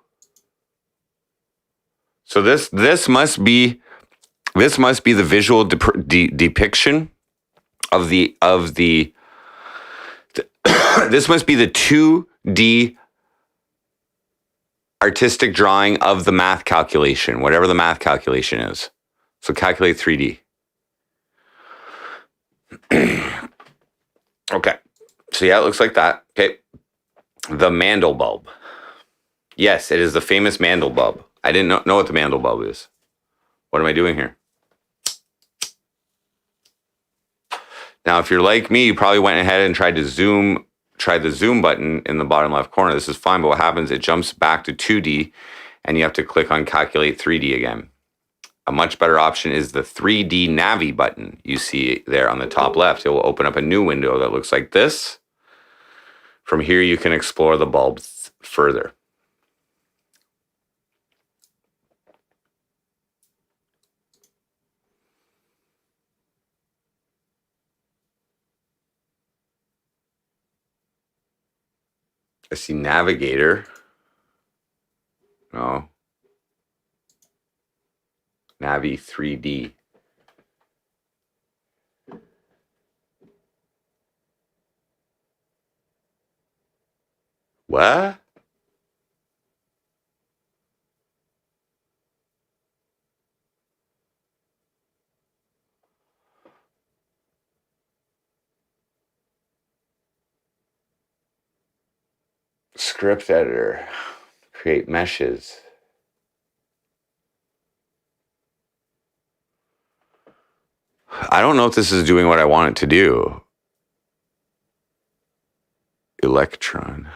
So this must be the visual depiction of the this must be the 2D artistic drawing of the math calculation, whatever the math calculation is. So Calculate 3D. Okay. So yeah, it looks like that. Okay. The Mandelbub. Yes, it is the famous Mandelbub. I didn't know what the Mandelbub is. What am I doing here? Now, if you're like me, you probably went ahead and tried to zoom try the zoom button in the bottom left corner. This is fine, but what happens, it jumps back to 2D and you have to click on calculate 3D again. A much better option is the 3D Navi button you see there on the top left. It will open up a new window that looks like this. From here, you can explore the bulbs further. I see navigator. No. Navi 3D. What? Script editor. Create meshes. I don't know if this is doing what I want it to do. Electron.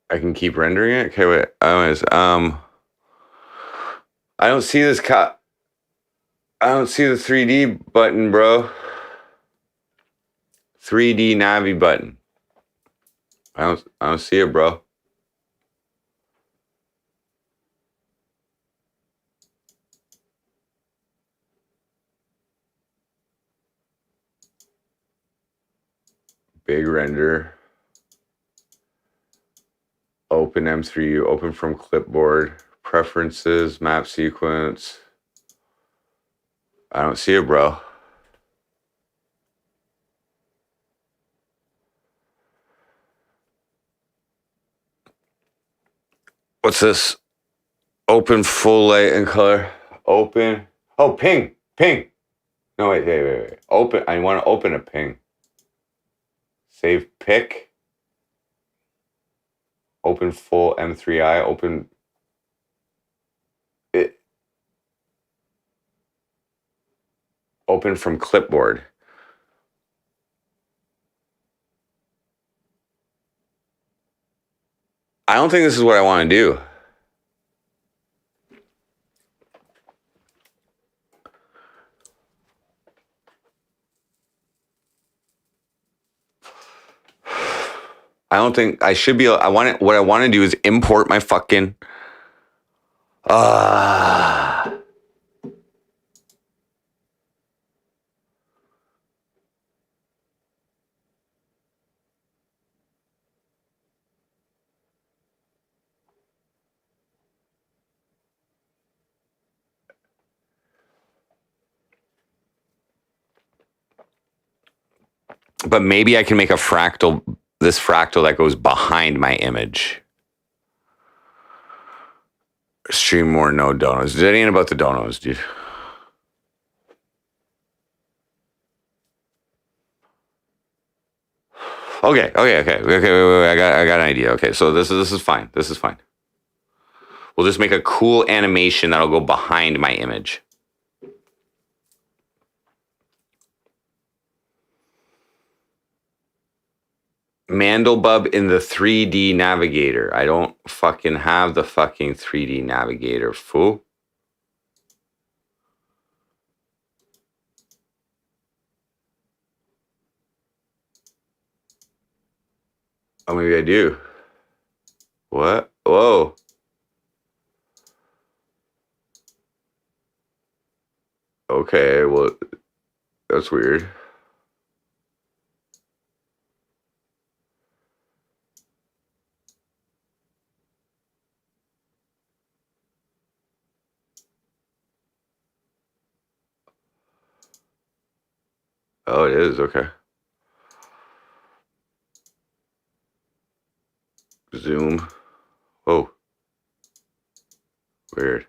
I can keep rendering it? Okay, wait. Anyways, I don't see this I don't see the 3D button, bro. 3D Navi button. I don't see it, bro. Big render. Open M3, open from clipboard, preferences, map sequence. I don't see it, bro. What's this? Open full light and color. Open. Oh, ping. No, wait. Open. I want to open a ping. Save pick. Open full M3i. Open it. Open from clipboard. I don't think this is what I want to do. I don't think I should be. What I want to do is import my fucking. But maybe I can make a fractal. This fractal that goes behind my image. Stream more, no donos. That ain't about the donos, dude. Okay. Wait. I got an idea. Okay, so this is fine. This is fine. We'll just make a cool animation that'll go behind my image. Mandelbub in the 3D navigator. I don't fucking have the fucking 3D navigator, fool. Oh, maybe I do. What? Whoa. Okay, well, that's weird. Oh, it is. Okay. Zoom. Oh. Weird.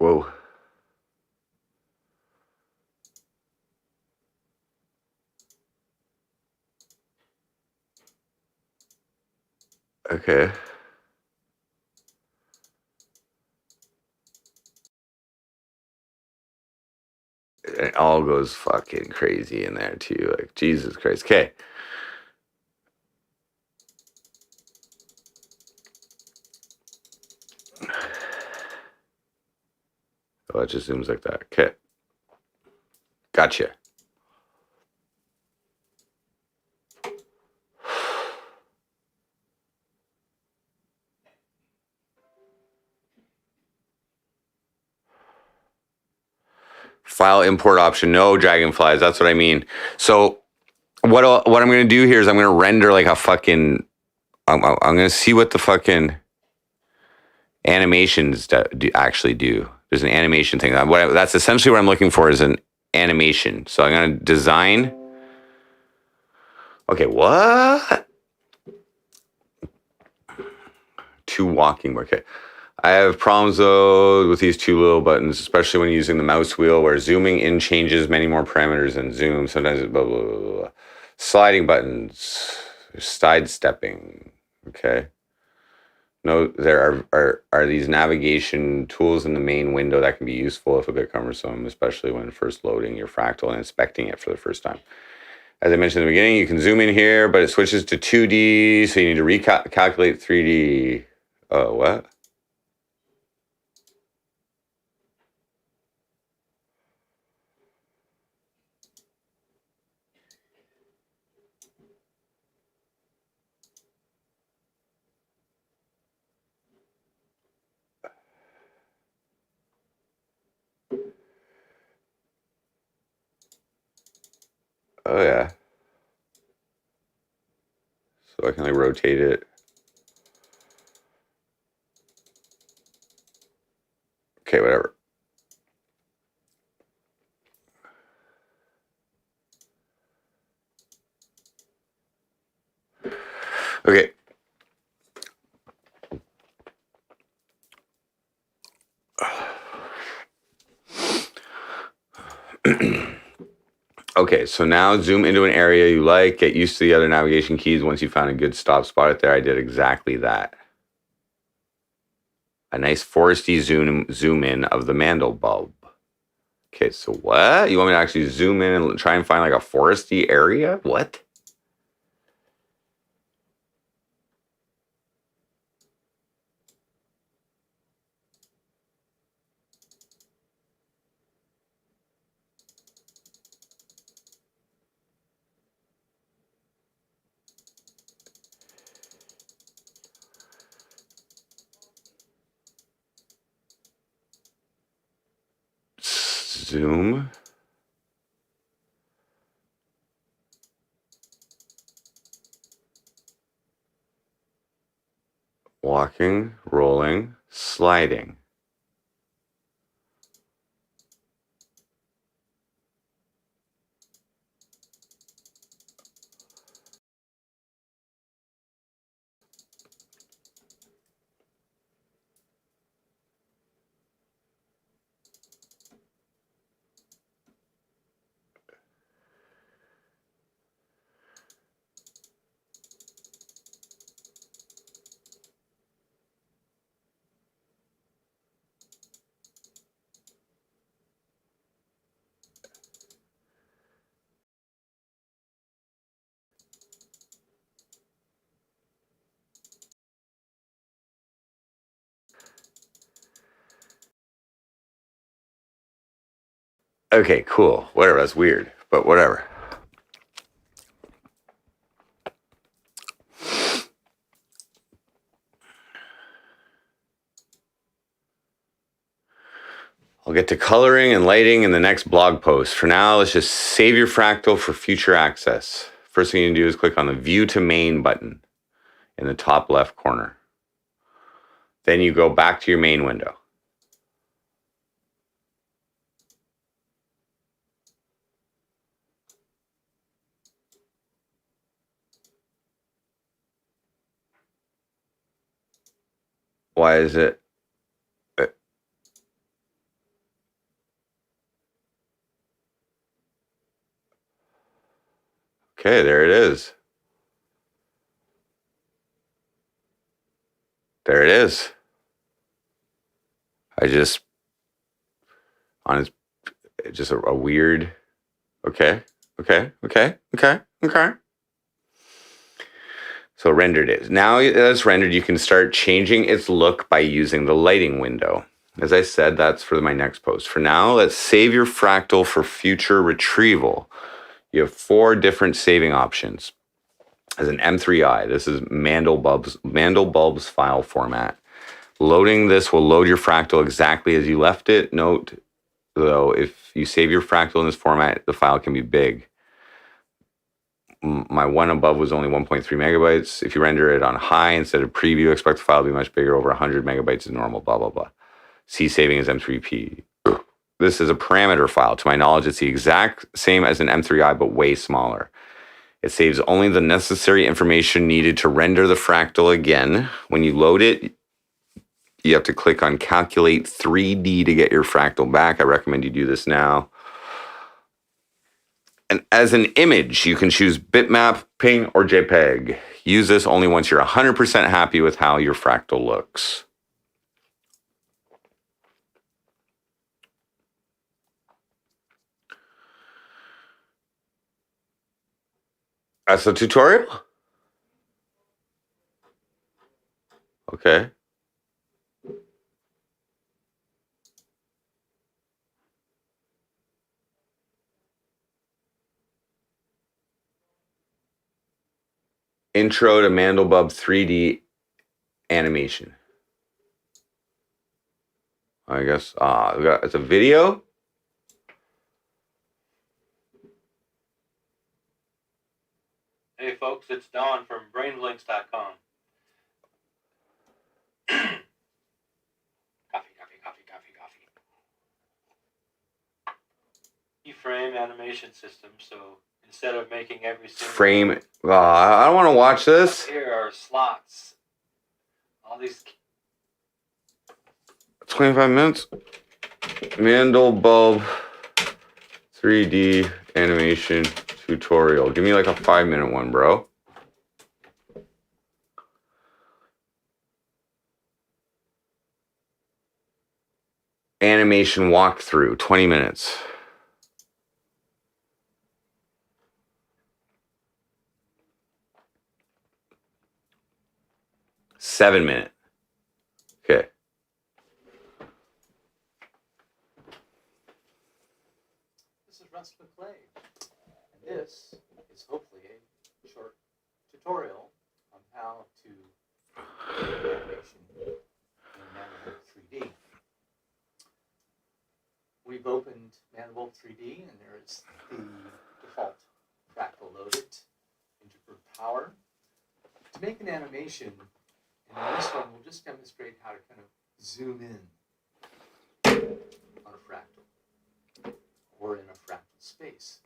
Whoa. Okay. It all goes fucking crazy in there too. Like, Jesus Christ. Okay. Oh, it just zooms like that. Okay. Gotcha. File import option. No dragonflies. That's what I mean. So what I'm going to do here is I'm going to render like a fucking... I'm going to see what the fucking animations actually do. There's an animation thing. That's essentially what I'm looking for is an animation. So I'm going to design... Okay, what? Two walking. Okay. I have problems though with these two little buttons, especially when using the mouse wheel where zooming in changes many more parameters than zoom. Sometimes it's blah, blah, blah, blah. Sliding buttons, sidestepping. Okay. No, there are these navigation tools in the main window that can be useful if a bit cumbersome, especially when first loading your Fractal and inspecting it for the first time. As I mentioned in the beginning, you can zoom in here, but it switches to 2D, so you need to recalculate 3D. Oh, what? Oh, yeah. So I can like rotate it. Okay, whatever. Okay. Okay, so now zoom into an area you like. Get used to the other navigation keys. Once you found a good stop spot it there, I did exactly that. A nice foresty zoom in of the mandel bulb. Okay, so what? You want me to actually zoom in and try and find like a foresty area? What? Zoom. Walking, rolling, sliding. Okay, cool. Whatever, that's weird, but whatever. I'll get to coloring and lighting in the next blog post. For now, let's just save your Fractal for future access. First thing you do is click on the View to Main button in the top left corner. Then you go back to your main window. Why is it? Okay, there it is. There it is. I just on his just a weird. Okay. So rendered it. Now it's rendered, you can start changing its look by using the lighting window. As I said, that's for my next post. For now, let's save your fractal for future retrieval. You have 4 different saving options. As an M3I, this is Mandelbulb's file format. Loading this will load your fractal exactly as you left it. Note, though, if you save your fractal in this format, the file can be big. My one above was only 1.3 megabytes. If you render it on high instead of preview, expect the file to be much bigger. Over 100 megabytes is normal, blah, blah, blah. C saving is M3P. This is a parameter file. To my knowledge, it's the exact same as an M3I, but way smaller. It saves only the necessary information needed to render the fractal again. When you load it, you have to click on Calculate 3D to get your fractal back. I recommend you do this now. And as an image, you can choose bitmap, PNG, or JPEG. Use this only once you're 100% happy with how your fractal looks. That's the tutorial? Okay. Intro to Mandelbulb 3D animation. I guess it's a video. Hey folks, it's Don from brainblinks.com. Coffee. Keyframe animation system, so instead of making every single Frame. I don't want to watch this. Here are slots. All these 25 minutes. Mandelbulb 3D animation tutorial. Give me like a 5-minute one, bro. Animation walkthrough, 20 minutes. $7-minute. Okay. This is Russ McClay, and this is hopefully a short tutorial on how to make animation in Mandelbulb 3D. We've opened Mandelbulb 3D, and there's the default fractal loaded into Group Power. To make an animation, and in this one, we'll just demonstrate how to kind of zoom in on a fractal or in a fractal space.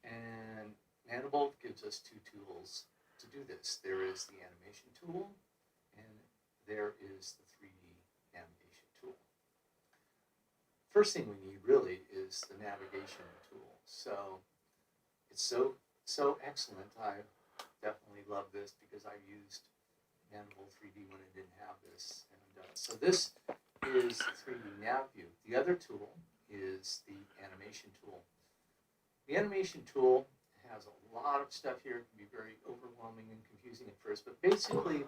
And Mandelbulb gives us 2 tools to do this. There is the animation tool, and there is the 3D navigation tool. First thing we need really is the navigation tool. So it's so excellent. I definitely love this because I used Mandelbulb 3D when it didn't have this. And so this is the 3D nav view. The other tool is the animation tool. The animation tool has a lot of stuff here. It can be very overwhelming and confusing at first, but basically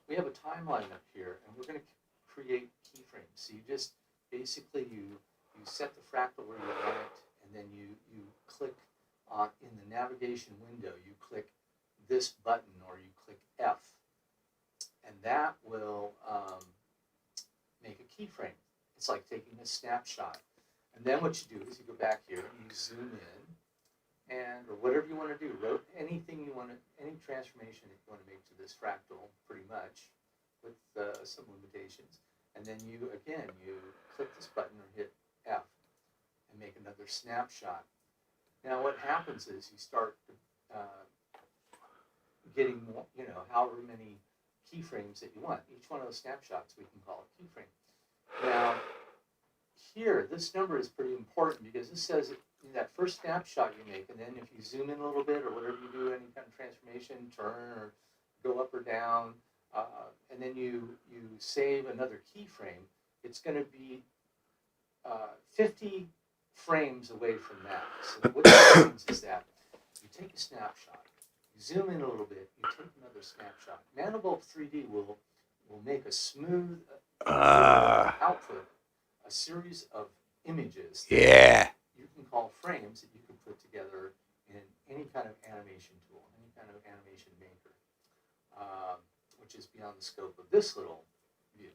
we have a timeline up here, and we're going to create keyframes. So you just basically you set the fractal where you want it, and then you click on in the navigation window. You click this button or you click F, and that will make a keyframe. It's like taking a snapshot. And then what you do is you go back here and you zoom in, and or whatever you want to do, anything you want to, any transformation that you want to make to this fractal, pretty much, with some limitations. And then you click this button or hit F and make another snapshot. Now what happens is you start getting more, however many keyframes that you want. Each one of those snapshots we can call a keyframe. Now here, this number is pretty important because this says that first snapshot you make, and then if you zoom in a little bit or whatever you do, any kind of transformation, turn or go up or down, and then you save another keyframe, it's going to be 50 frames away from that. So what that means is that you take a snapshot, you zoom in a little bit, you take another snapshot. Mandelbrot 3D will make a smooth output, a series of images that you can call frames that you can put together in any kind of animation tool, any kind of animation maker, which is beyond the scope of this little view.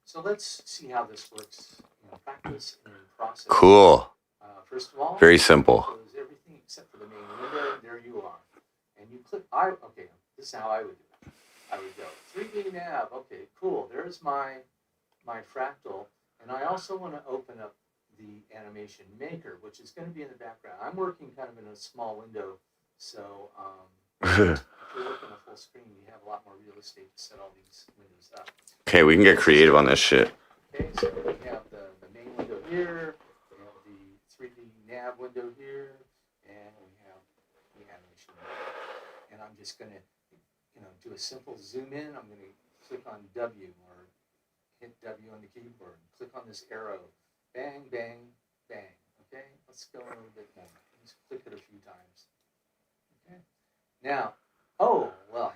So let's see how this works in practice and in process. Cool. First of all, very simple. Close everything except for the main window. There you are, and you click. Okay. This is how I would do it. I would go 3D nav. Okay, cool. There's my fractal, and I also want to open up the animation maker, which is going to be in the background. I'm working kind of in a small window, so if you're working a full screen, you have a lot more real estate to set all these windows up. Okay, we can get creative on this shit. Okay, so we have the main window here, we have the 3D nav window here, and we have the animation window. And I'm just going to, do a simple zoom in. I'm going to click on W or hit W on the keyboard. Click on this arrow. Bang, bang, bang. Okay, let's go a little bit more. Let's click it a few times. Okay, now,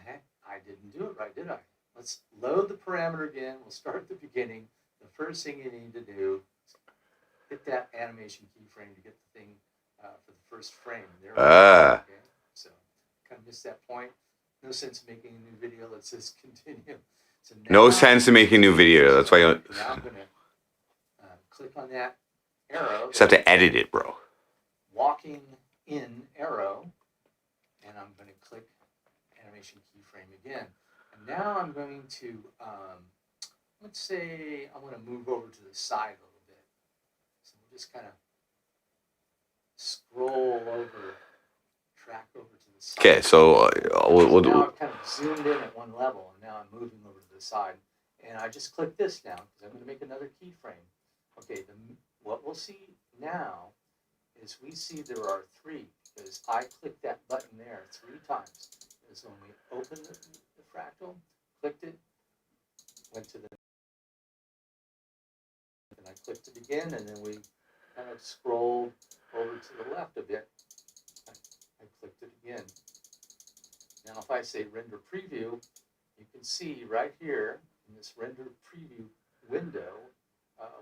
heck, I didn't do it right, did I? Let's load the parameter again. We'll start at the beginning. The first thing you need to do is hit that animation keyframe to get the thing for the first frame. There we go. Okay, so kind of missed that point. No sense in making a new video. Let's just continue. So no sense in making a new video. That's why now I'm going to click on that arrow. You just have to edit it, bro. Walking in arrow, and I'm going to click animation keyframe again. And now I'm going to, let's say I want to move over to the side a little bit. So we'll just kind of scroll over, track over to the side. Okay, so we'll now I've kind of zoomed in at one level, and now I'm moving over to the side. And I just click this now, because I'm going to make another keyframe. Okay, what we'll see now is we see there are three, because I clicked that button there 3 times. So when we open the fractal, clicked it, went to the, and I clicked it again, and then we kind of scrolled over to the left a bit. I clicked it again. Now if I say render preview, you can see right here in this render preview window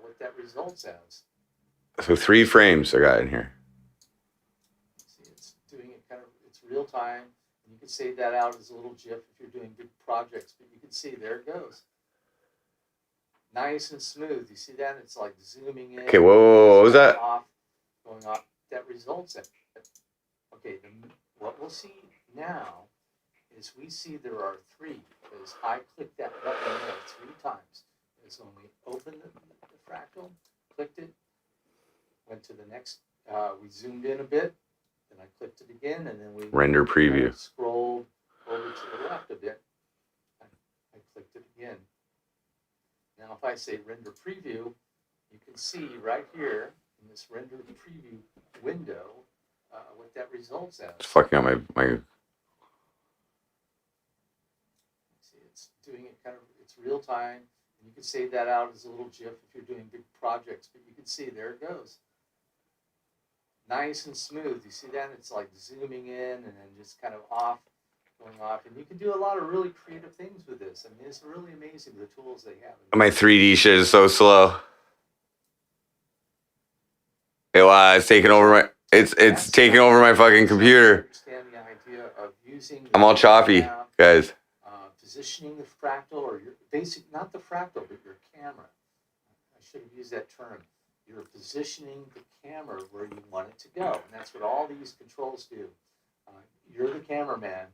what that results as. So 3 frames I got in here. See, it's doing it kind of, it's real time. And you can save that out as a little GIF if you're doing big projects, but you can see there it goes. Nice and smooth. You see that? It's like zooming in. Okay, whoa, what was that? Going off. That results in. Okay, what we'll see now is we see there are 3, because I clicked that button there 3 times. Is when we open the fractal, clicked it, went to the next, we zoomed in a bit, then I clicked it again, and then we render preview. Scrolled over to the left a bit. I clicked it again. Now if I say render preview, you can see right here in this render preview window what that results as. It's fucking up my See, it's doing it kind of, it's real time. You can save that out as a little GIF if you're doing big projects, but you can see there it goes. Nice and smooth. You see that? It's like zooming in and then just kind of off, going off. And you can do a lot of really creative things with this. I mean, it's really amazing the tools they have. My 3D shit is so slow. It's taking over my it's taking over my fucking computer. Understand the idea of using I'm all choppy, guys. Positioning the fractal, or your basic, not the fractal, but your camera. I should have used that term. You're positioning the camera where you want it to go, and that's what all these controls do. You're the cameraman,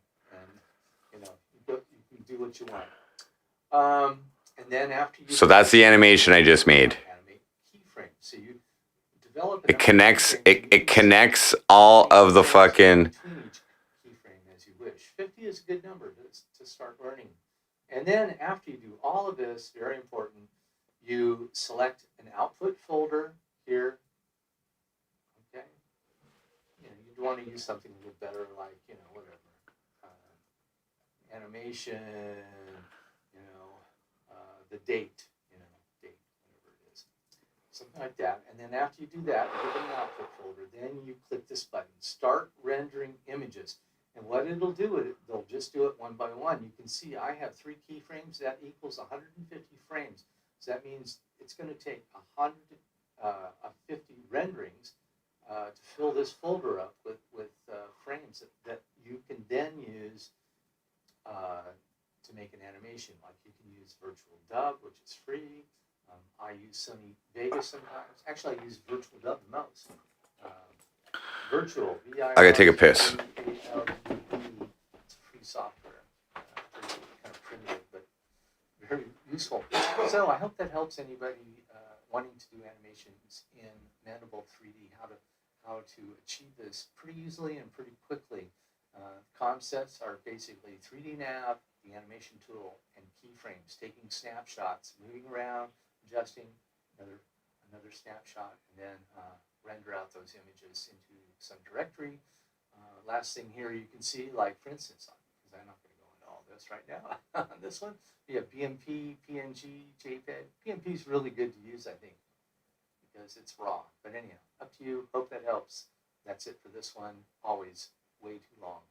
and you can do what you want. And then after you. So that's the animation I just made. Animate keyframe. So you develop. It connects. It connects all of the fucking. Keyframe as you wish. 50 is a good number to start learning. And then after you do all of this, very important, you select an output folder here. Okay. you want to use something a little better, like, whatever. Animation, the date, date, whatever it is. Something like that. And then after you do that, you give it an output folder, then you click this button, Start Rendering Images. And what it'll do, they'll just do it one by one. You can see I have 3 keyframes. That equals 150 frames. So that means it's going to take 150 renderings to fill this folder up with frames that you can then use to make an animation. Like you can use Virtual Dub, which is free. I use Sony Vegas sometimes. Actually, I use Virtual Dub the most. Virtual, I gotta take a piss. It's free software. Pretty kind of primitive, but very useful. So I hope that helps anybody wanting to do animations in Mandible 3D, how to achieve this pretty easily and pretty quickly. Concepts are basically 3D nav, the animation tool, and keyframes, taking snapshots, moving around, adjusting, another snapshot, and then render out those images into some directory. Last thing here you can see, like for instance, because I'm not going to go into all this right now, on this one, you have BMP, PNG, JPEG. BMP is really good to use, I think, because it's raw. But anyhow, up to you. Hope that helps. That's it for this one. Always way too long.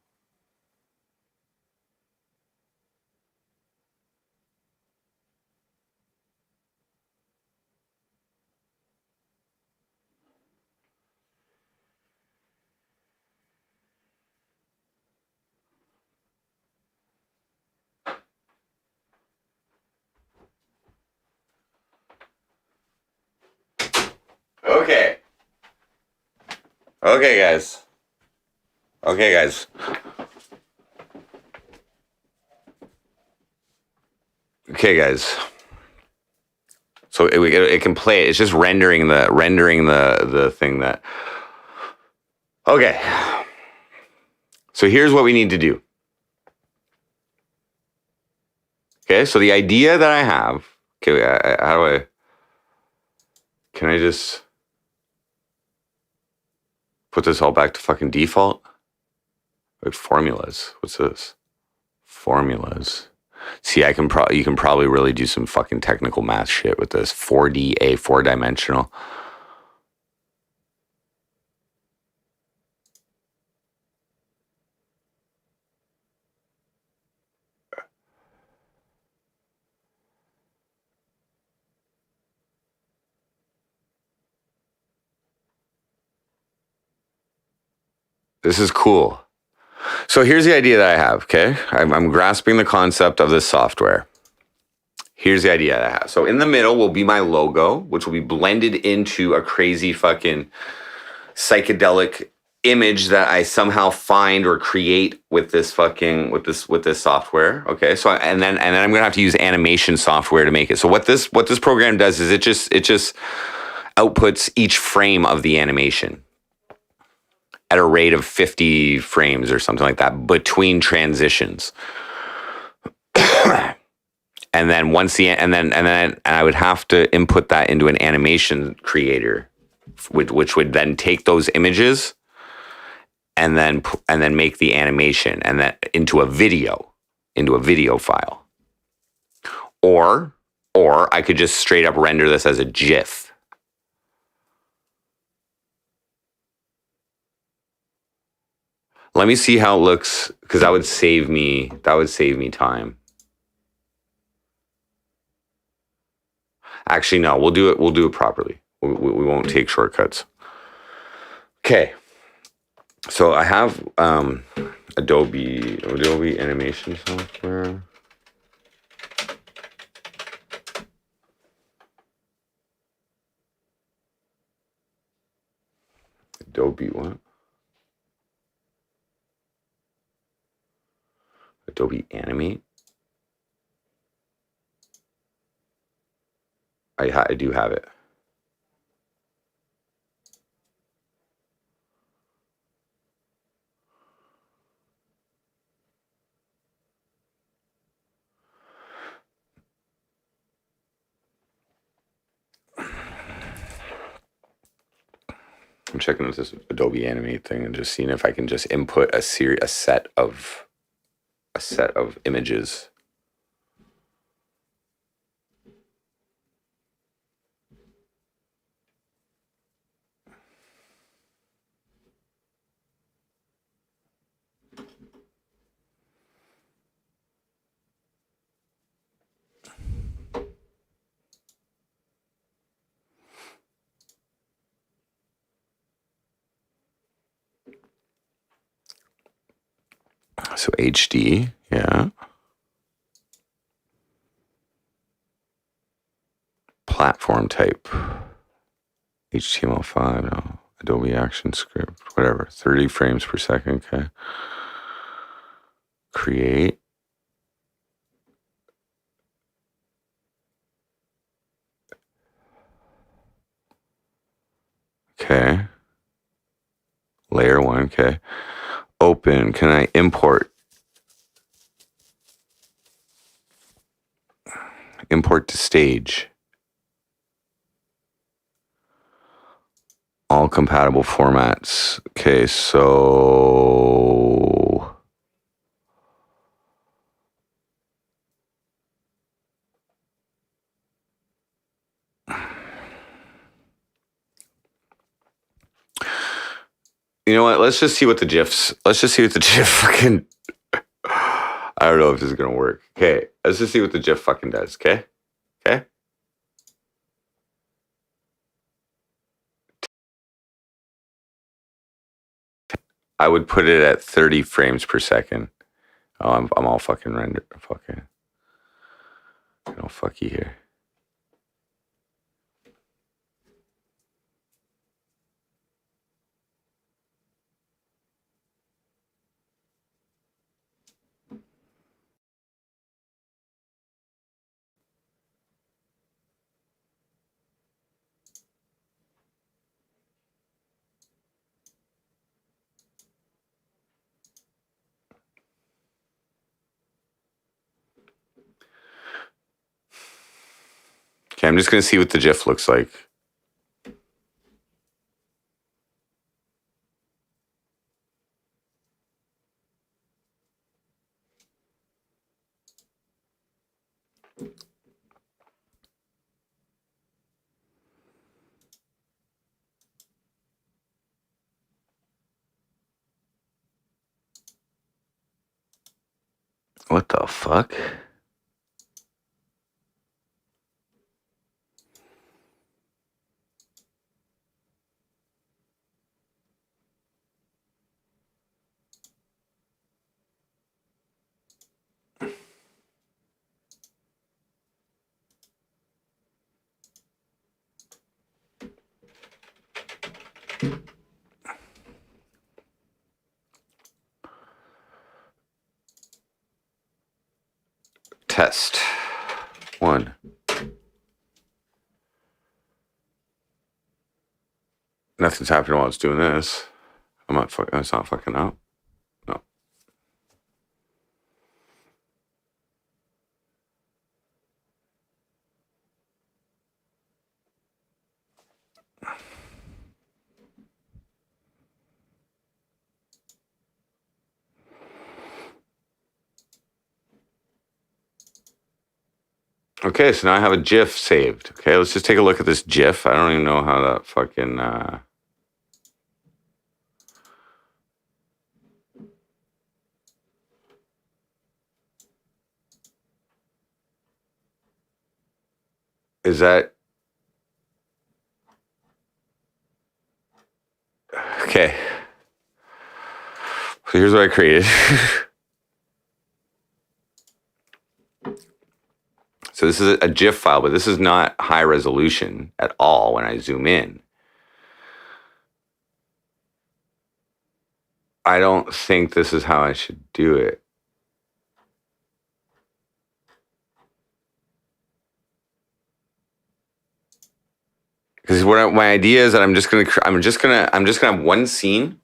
Okay. Okay, guys. Okay, guys. Okay, guys. So it can play. It's just rendering the thing that. Okay. So here's what we need to do. Okay. So the idea that I have. Okay. How do I? Can I just put this all back to fucking default? Wait, formulas. What's this? Formulas. See, you can probably really do some fucking technical math shit with this 4D, 4-dimensional. This is cool. So here's the idea that I have, okay? I'm grasping the concept of this software. Here's the idea that I have. So in the middle will be my logo, which will be blended into a crazy fucking psychedelic image that I somehow find or create with this fucking with this software. Okay. So and then I'm gonna have to use animation software to make it. So what this program does is it just outputs each frame of the animation at a rate of 50 frames or something like that between transitions. And then and I would have to input that into an animation creator, which would then take those images and then make the animation and that into a video file. Or I could just straight up render this as a GIF. Let me see how it looks, because that would save me time. Actually, no, we'll do it properly. We won't take shortcuts. Okay. So I have Adobe animation software. Adobe what? Adobe Animate. I do have it. I'm checking with this Adobe Animate thing and just seeing if I can just input a set of images. So HD, yeah. Platform type. HTML5, no. Adobe Action Script, whatever. 30 frames per second, okay. Create. Okay. Layer 1, okay. Open. Can I import? Import to stage. All compatible formats. Okay, so you know what? Let's just see what the GIFs. Let's just see what the GIF fucking. I don't know if this is gonna work. Okay, let's just see what the GIF fucking does. Okay, okay. I would put it at 30 frames per second. Oh, I'm all fucking rendered. Fucking. No fuck you here. Okay, I'm just gonna see what the GIF looks like. What the fuck? Test 1. Nothing's happening while it's doing this. It's not fucking out. No. Okay, so now I have a GIF saved. Okay, let's just take a look at this GIF. I don't even know how that fucking. Is that. Okay. So here's what I created. So this is a GIF file, but this is not high resolution at all when I zoom in. I don't think this is how I should do it. Because my idea is that I'm just gonna have one scene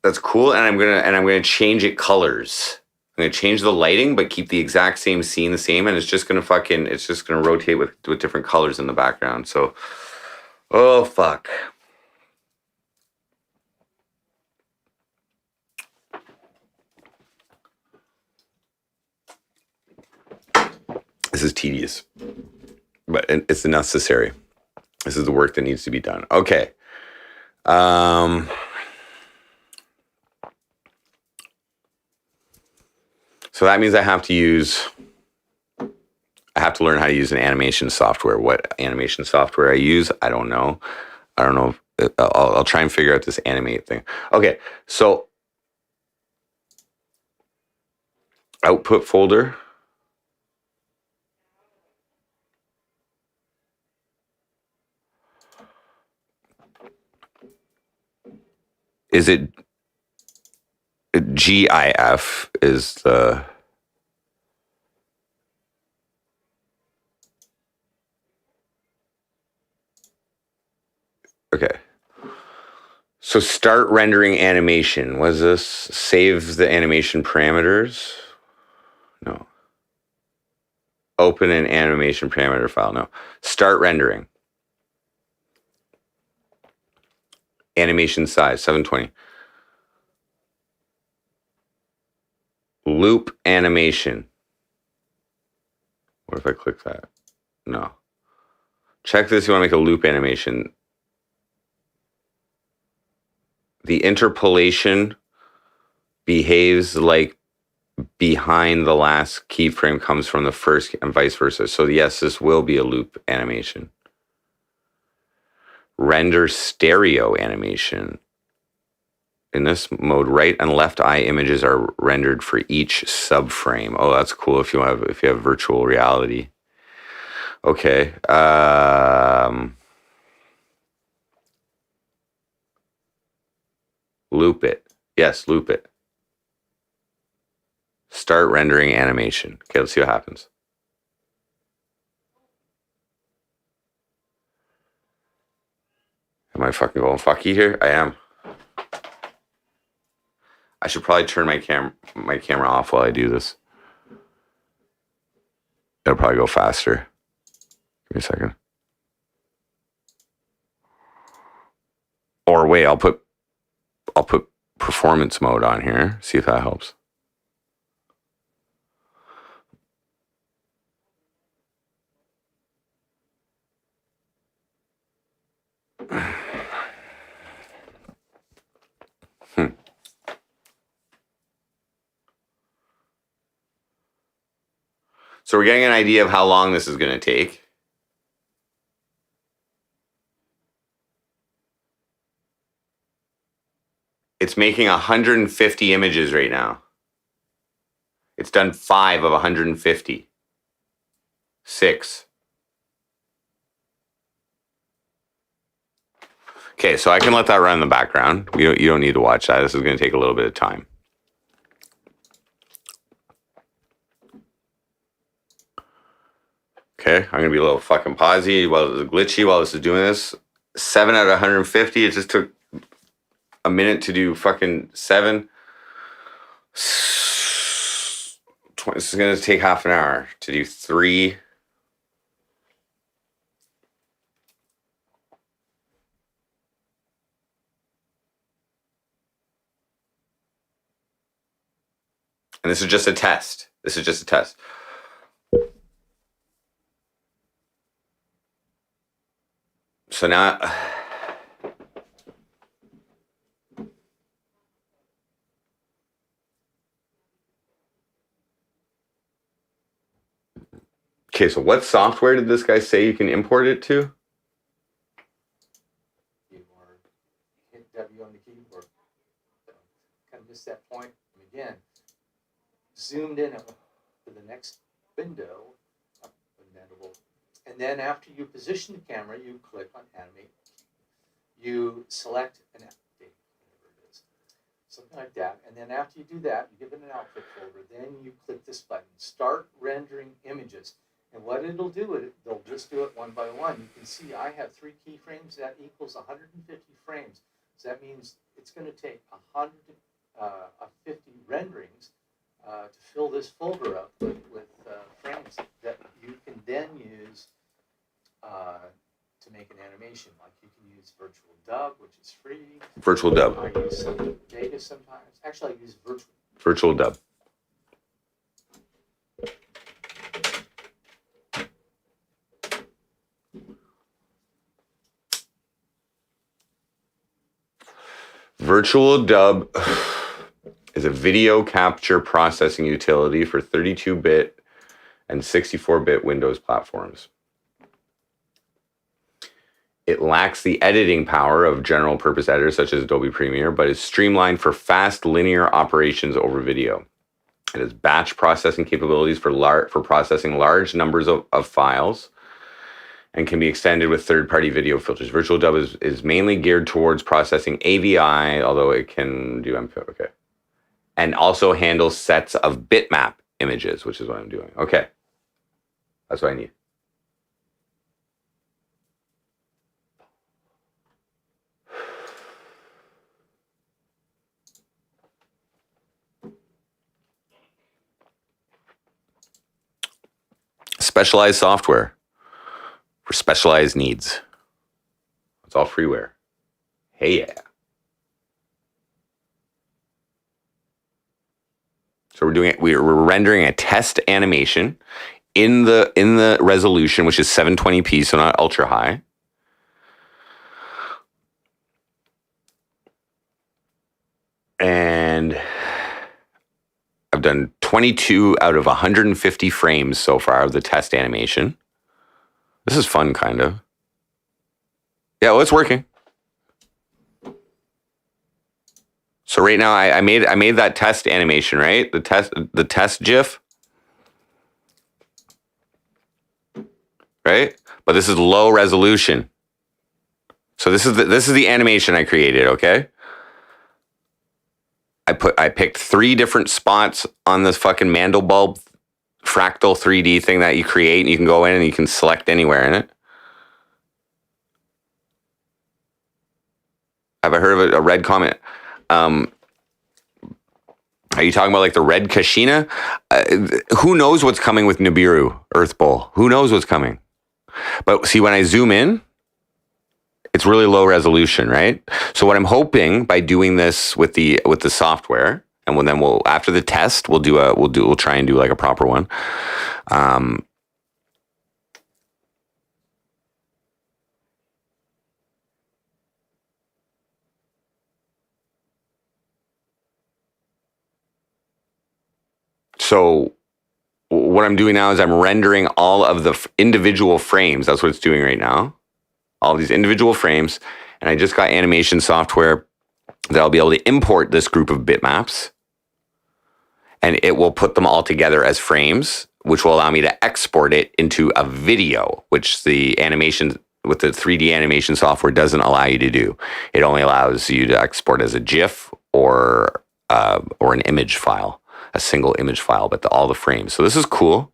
that's cool, and I'm gonna change it colors. I'm gonna change the lighting, but keep the exact same scene the same, and it's just gonna rotate with different colors in the background. So, oh fuck. This is tedious, but it's necessary. This is the work that needs to be done. Okay. So that means I have to learn how to use an animation software. What animation software I use, I don't know. I don't know. I'll try and figure out this animate thing. Okay, so output folder. Is it GIF is the... Okay. So start rendering animation. Was this save the animation parameters? No. Open an animation parameter file. No. Start rendering. Animation size 720. Loop animation. What if I click that? No. Check this. You want to make a loop animation. The interpolation behaves like behind the last keyframe comes from the first and vice versa. So yes, this will be a loop animation. Render stereo animation. In this mode, right and left eye images are rendered for each subframe. Oh, that's cool if you have virtual reality. Okay. Loop it. Yes, loop it. Start rendering animation. Okay, let's see what happens. Am I fucking going fucky here? I am. I should probably turn my camera off while I do this. It'll probably go faster. Give me a second. Or wait, I'll put performance mode on here. See if that helps. So we're getting an idea of how long this is going to take. It's making 150 images right now. It's done 5 of 150. 6. Okay, so I can let that run in the background. You don't need to watch that. This is going to take a little bit of time. Okay, I'm going to be a little fucking pausey glitchy while this is doing this. 7 out of 150. It just took a minute to do fucking 7. This is going to take half an hour to do 3. And this is just a test. This is just a test. So now... Okay, so what software did this guy say you can import it to? Keyboard. Hit W on the keyboard. So, kind of missed that point. And again, zoomed in to the next window, and then after you position the camera, you click on animate. You select an update, whatever it is, something like that. And then after you do that, you give it an output folder. Then you click this button, start rendering images. And what it'll do, they'll just do it one by one. You can see I have 3 keyframes. That equals 150 frames. So that means it's going to take 150 renderings to fill this folder up with frames that you can then use to make an animation. Like you can use Virtual Dub, which is free. Virtual Dub. I use some data sometimes. Actually, I use Virtual Dub. Virtual Dub is a video capture processing utility for 32-bit and 64-bit Windows platforms. It lacks the editing power of general-purpose editors such as Adobe Premiere, but is streamlined for fast linear operations over video. It has batch processing capabilities for processing large numbers of files and can be extended with third-party video filters. Virtual Dub is mainly geared towards processing AVI, although it can do MPEG. Okay. And also handles sets of bitmap images, which is what I'm doing. Okay. That's what I need. Specialized software for specialized needs. It's all freeware. Hey, yeah. So we're rendering a test animation in the resolution, which is 720p, so not ultra high. And I've done 22 out of 150 frames so far of the test animation. This is fun, kind of. Yeah, well, it's working. So right now I made that test animation, right? The test GIF. Right? But this is low resolution. So this is the animation I created, okay? I picked 3 different spots on this fucking Mandelbulb Fractal 3D thing that you create, and you can go in and you can select anywhere in it. Have I heard of a red comment? Are you talking about like the red Kashina? Who knows what's coming with Nibiru Earth Bowl? Who knows what's coming? But see, when I zoom in, it's really low resolution, right? So what I'm hoping by doing this with the software, and then we'll after the test we'll try and do like a proper one. So what I'm doing now is I'm rendering all of the individual frames. That's what it's doing right now. All these individual frames. And I just got animation software that I'll be able to import this group of bitmaps. And it will put them all together as frames, which will allow me to export it into a video, which the animation with the 3D animation software doesn't allow you to do. It only allows you to export as a GIF or an image file. A single image file, but all the frames. So this is cool.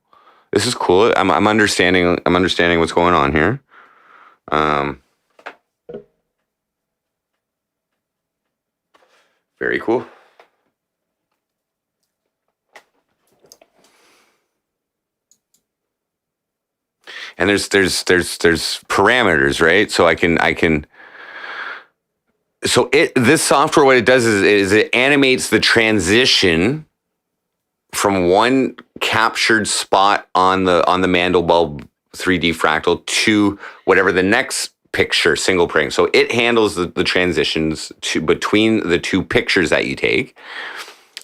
This is cool. I'm understanding what's going on here. Very cool. And there's parameters, right? So I can. So this software, what it does is it animates the transition from one captured spot on the Mandelbulb 3D fractal to whatever the next picture single frame. So it handles the transitions between the 2 pictures that you take,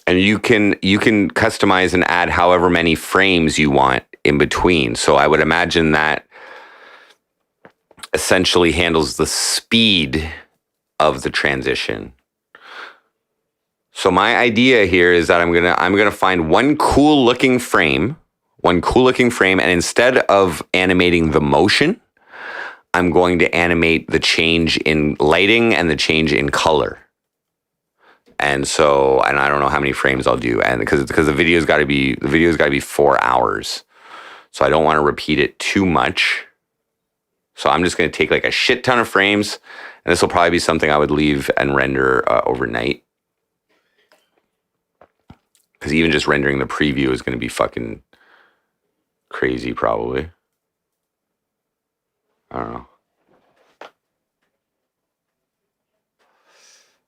and you can customize and add however many frames you want in between. So I would imagine that essentially handles the speed of the transition. So my idea here is that I'm gonna find one cool looking frame, and instead of animating the motion, I'm going to animate the change in lighting and the change in color. And I don't know how many frames I'll do, and because the video's got to be 4 hours, so I don't want to repeat it too much. So I'm just going to take like a shit ton of frames, and this will probably be something I would leave and render overnight. Because even just rendering the preview is going to be fucking crazy, probably. I don't know.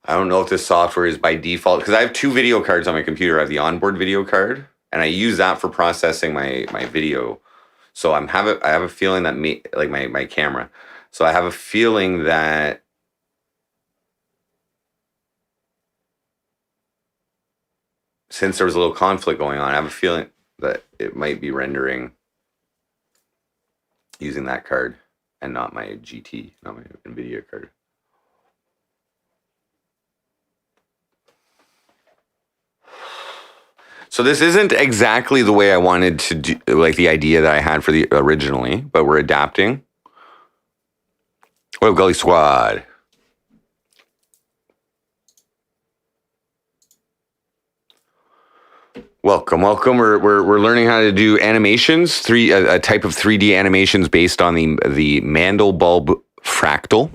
I don't know if this software is by default, because I have 2 video cards on my computer. I have the onboard video card, and I use that for processing my video. So I have a feeling that my camera. So I have a feeling that since there was a little conflict going on, I have a feeling that it might be rendering using that card and not my GT, not my NVIDIA card. So this isn't exactly the way I wanted to do, like the idea that I had for the originally, but we're adapting. What up, Gully Squad? Welcome. We're learning how to do animations, a type of 3D animations based on the Mandelbulb fractal,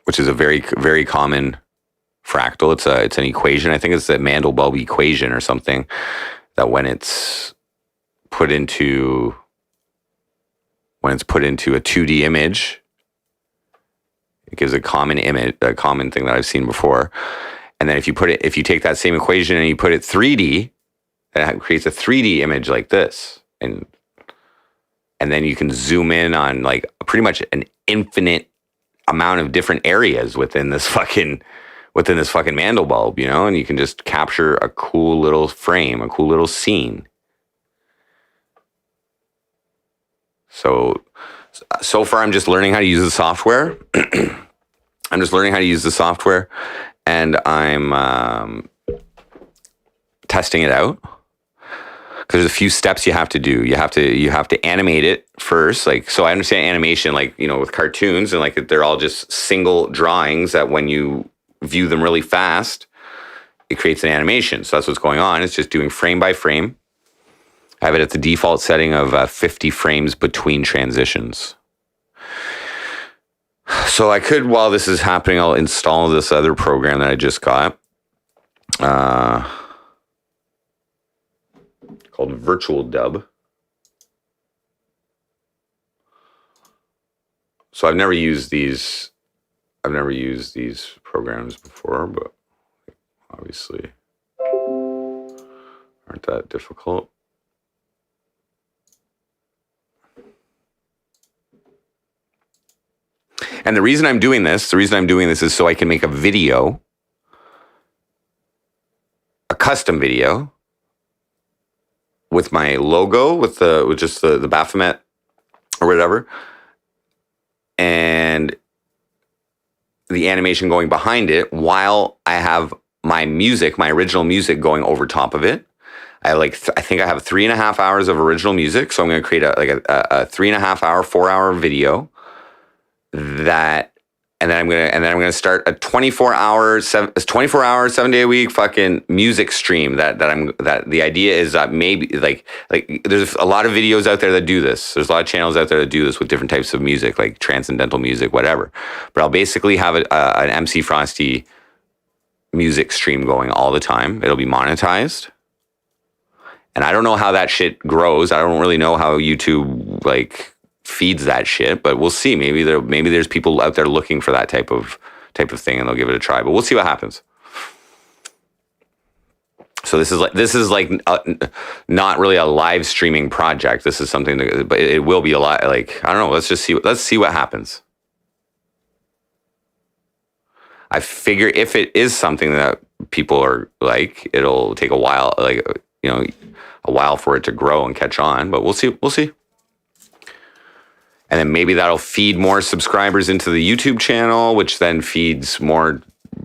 which is a very common fractal. It's an equation. I think it's the Mandelbulb equation or something, that when it's put into a 2D image, it gives a common image, a common thing that I've seen before. And then if you take that same equation and you put it 3D, that creates a 3D image like this. And then you can zoom in on like pretty much an infinite amount of different areas within this fucking Mandelbulb, you know, and you can just capture a cool little frame, a cool little scene. So far I'm just learning how to use the software. And I'm testing it out. Because there's a few steps you have to do. You have to animate it first. Like, so I understand animation, like, you know, with cartoons, and like they're all just single drawings that when you view them really fast, it creates an animation. So that's what's going on. It's just doing frame by frame. I have it at the default setting of 50 frames between transitions. So I could, while this is happening, I'll install this other program that I just got. Called Virtual Dub. So I've never used these programs before, but obviously aren't that difficult. And the reason I'm doing this is so I can make a video, a custom video, with my logo, with just the Baphomet or whatever, and the animation going behind it, while I have my music, my original music, going over top of it. I think I have 3.5 hours of original music, so I'm going to create a 3.5 hour, 4 hour video that. And then I'm gonna start a 24 hour, 7 day a week fucking music stream. That the idea is that maybe like there's a lot of videos out there that do this. There's a lot of channels out there that do this with different types of music, like transcendental music, whatever. But I'll basically have an MC Frosty music stream going all the time. It'll be monetized, and I don't know how that shit grows. I don't really know how YouTube feeds that shit, but we'll see. Maybe there's people out there looking for that type of thing, and they'll give it a try. But we'll see what happens. So this is not really a live streaming project. This is something that, but it will be a lot. Like, I don't know. Let's see what happens. I figure if it is something that people are like, it'll take a while, a while for it to grow and catch on. But we'll see. And then maybe that'll feed more subscribers into the YouTube channel, which then feeds more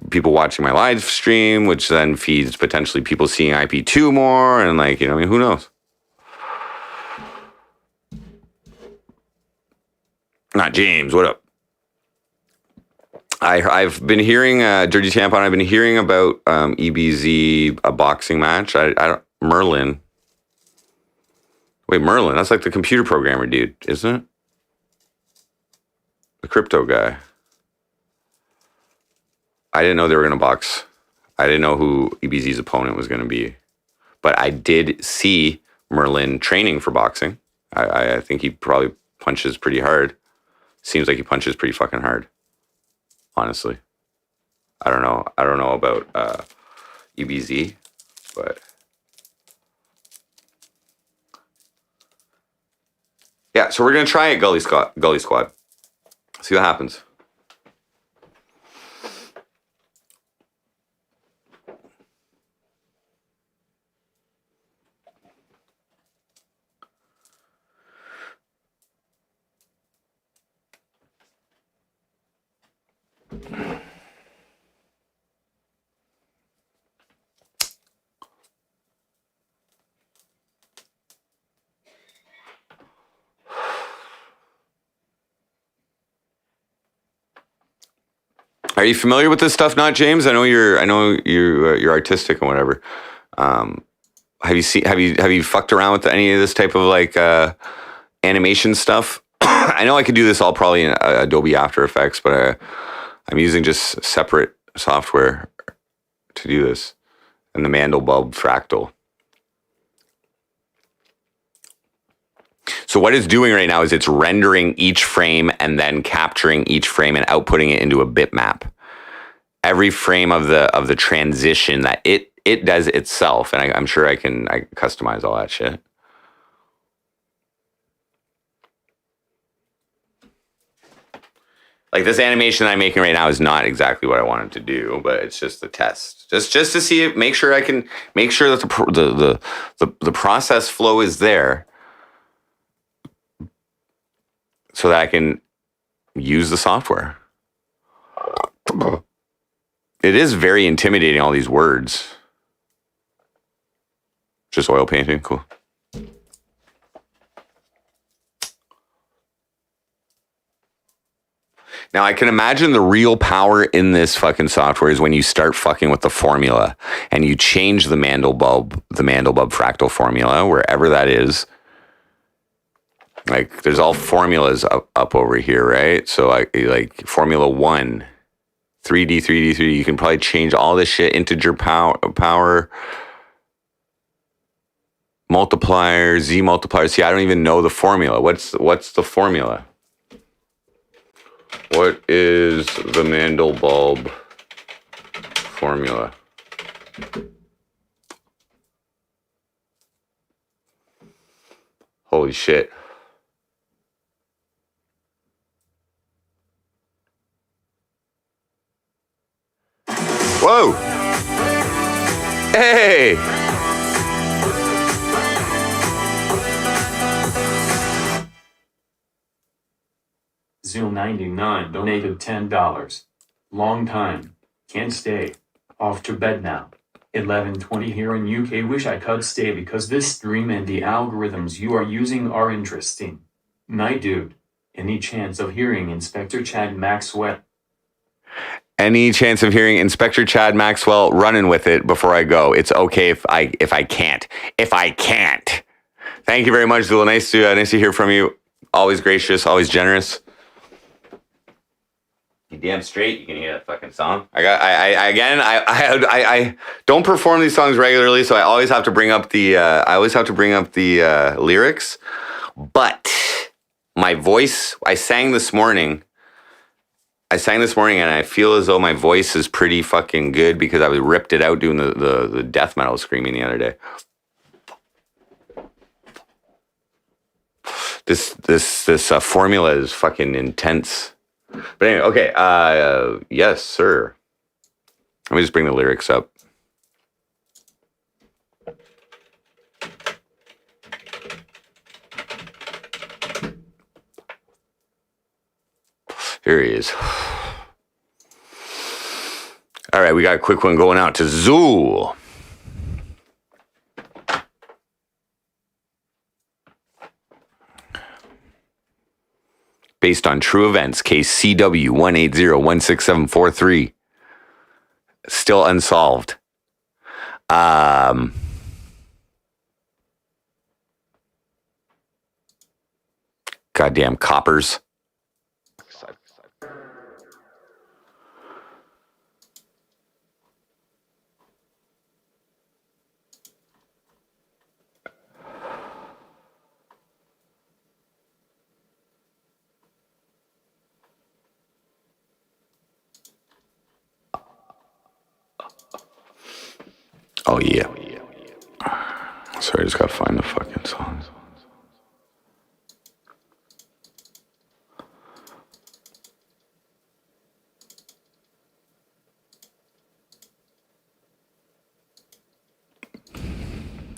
people watching my live stream, which then feeds potentially people seeing IP2 more. And who knows? Not James, what up? I've been hearing, Dirty Tampon, I've been hearing about EBZ, a boxing match. Merlin. Wait, Merlin, that's like the computer programmer dude, isn't it? The crypto guy. I didn't know they were going to box. I didn't know who EBZ's opponent was going to be. But I did see Merlin training for boxing. I think he probably punches pretty hard. Seems like he punches pretty fucking hard. Honestly. I don't know about EBZ, but yeah, so we're going to try it, Gully Squad. See what happens. Are you familiar with this stuff, not James? I know you're artistic and whatever. Have you fucked around with any of this type of like animation stuff? I know I could do this all probably in Adobe After Effects, but I'm using just separate software to do this, and the Mandelbulb Fractal. So what it's doing right now is it's rendering each frame and then capturing each frame and outputting it into a bitmap. Every frame of the transition that it does itself, and I'm sure I can customize all that shit. Like this animation that I'm making right now is not exactly what I wanted to do, but it's just a test, just to see it, make sure that the process flow is there, so that I can use the software. It is very intimidating, all these words. Just oil painting, cool. Now I can imagine the real power in this fucking software is when you start fucking with the formula and you change the Mandelbulb fractal formula, wherever that is. Like there's all formulas up over here, right? So like Formula 1, 3D, you can probably change all this shit, integer power, multiplier, Z multiplier. See, I don't even know the formula. What's the formula? What is the Mandelbulb formula? Holy shit. Whoa! Hey! Zoom99 donated $10. Long time. Can't stay. Off to bed now. 11:20 here in UK. Wish I could stay because this stream and the algorithms you are using are interesting. Night dude. Any chance of hearing Inspector Chad Maxwell? Any chance of hearing Inspector Chad Maxwell running with it before I go? It's okay if I can't. If I can't. Thank you very much, Zula. Nice to hear from you. Always gracious, always generous. You damn straight. You can hear that fucking song. I don't perform these songs regularly, so I always have to bring up the lyrics. But my voice, I sang this morning, and I feel as though my voice is pretty fucking good because I ripped it out doing the death metal screaming the other day. This formula is fucking intense. But anyway, okay. Yes, sir. Let me just bring the lyrics up. Here he is. All right, we got a quick one going out to Zool. Based on true events, case CW 180-16743. Still unsolved. Goddamn coppers. Oh, yeah. Sorry, I just gotta find the fucking songs.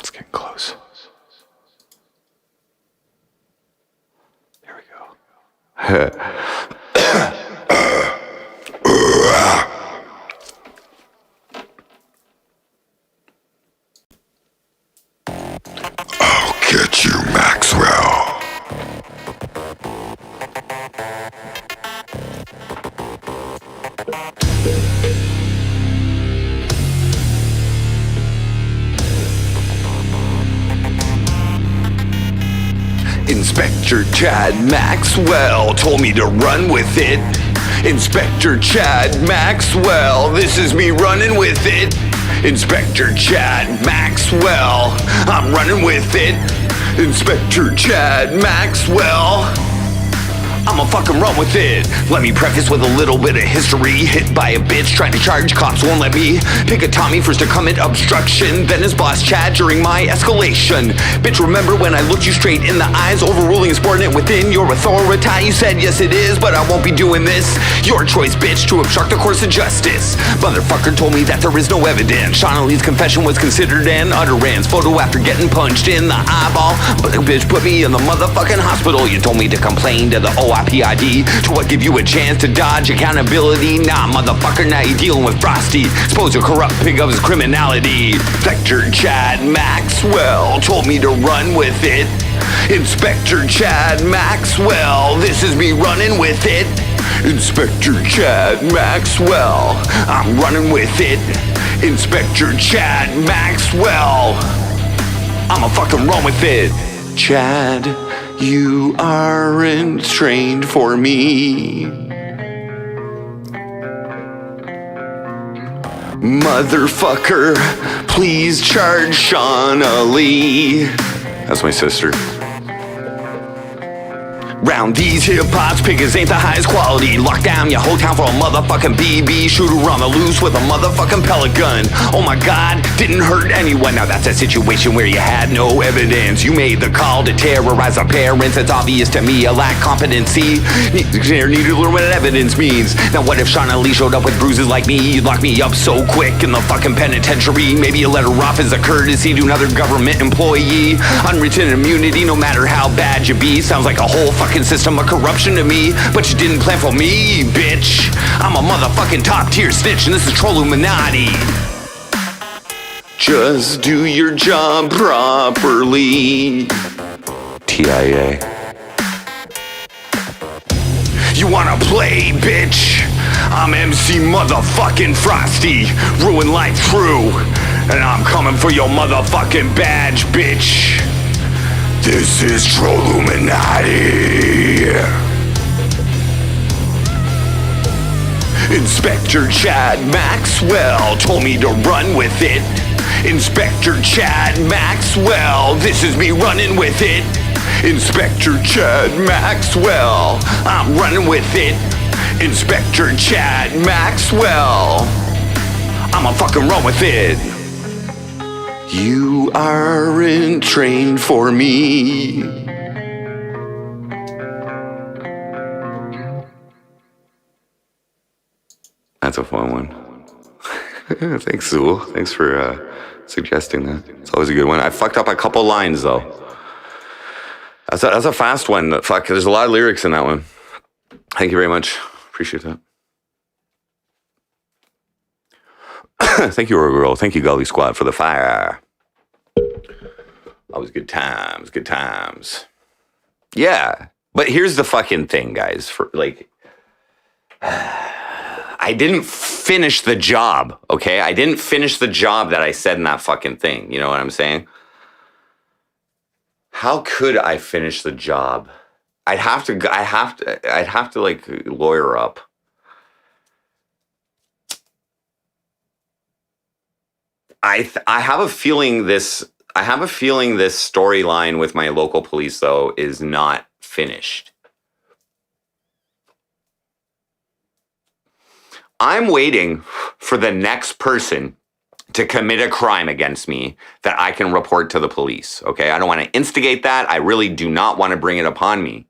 It's getting close. There we go. Get you, Maxwell. Inspector Chad Maxwell told me to run with it. Inspector Chad Maxwell, this is me running with it. Inspector Chad Maxwell, I'm running with it. Inspector Chad Maxwell, I'ma fucking run with it. Let me preface with a little bit of history. Hit by a bitch trying to charge, cops won't let me. Pick a Tommy first to commit obstruction, then his boss Chad during my escalation. Bitch, remember when I looked you straight in the eyes, overruling subordinate within your authority? You said yes it is, but I won't be doing this. Your choice, bitch, to obstruct the course of justice. Motherfucker told me that there is no evidence. Shauna Lee's confession was considered an utterance. Photo after getting punched in the eyeball, but the bitch put me in the motherfucking hospital. You told me to complain to the OIPID. To what, give you a chance to dodge accountability? Nah, motherfucker, now you dealing with Frosty, exposed to corrupt pig of his criminality. Inspector Chad Maxwell told me to run with it. Inspector Chad Maxwell, this is me running with it. Inspector Chad Maxwell, I'm running with it. Inspector Chad Maxwell, I'ma fucking run with it. Chad, you aren't trained for me. Motherfucker, please charge Shauna Lee. That's my sister. Round these hip-hops, pickers ain't the highest quality. Lock down your whole town for a motherfucking BB shooter on the loose with a motherfucking pellet gun. Oh my god, didn't hurt anyone. Now that's a situation where you had no evidence. You made the call to terrorize our parents. It's obvious to me you lack competency. Need to learn what evidence means. Now what if Shauna Lee showed up with bruises like me? You'd lock me up so quick in the fucking penitentiary. Maybe you let her off as a courtesy to another government employee. Unwritten immunity no matter how bad you be. Sounds like a whole fucking system of corruption to me, but you didn't plan for me, bitch. I'm a motherfucking top tier snitch and this is Trolluminati. Just do your job properly. TIA. You wanna play, bitch? I'm MC motherfucking Frosty, ruin life true, and I'm coming for your motherfucking badge, bitch. This is Trolluminati. Inspector Chad Maxwell told me to run with it. Inspector Chad Maxwell, this is me running with it. Inspector Chad Maxwell, I'm running with it. Inspector Chad Maxwell, I'ma fucking run with it. You aren't trained for me. That's a fun one. Thanks, Zool. Thanks for suggesting that. It's always a good one. I fucked up a couple lines, though. That's a fast one. Fuck, there's a lot of lyrics in that one. Thank you very much. Appreciate that. Thank you, Girl. Thank you, Gully Squad, for the fire. Always good times, good times. Yeah, but here's the fucking thing, guys. For like, I didn't finish the job, okay? I didn't finish the job that I said in that fucking thing. You know what I'm saying? How could I finish the job? I'd have to like lawyer up. I have a feeling this storyline with my local police, though, is not finished. I'm waiting for the next person to commit a crime against me that I can report to the police, okay? I don't want to instigate that. I really do not want to bring it upon me.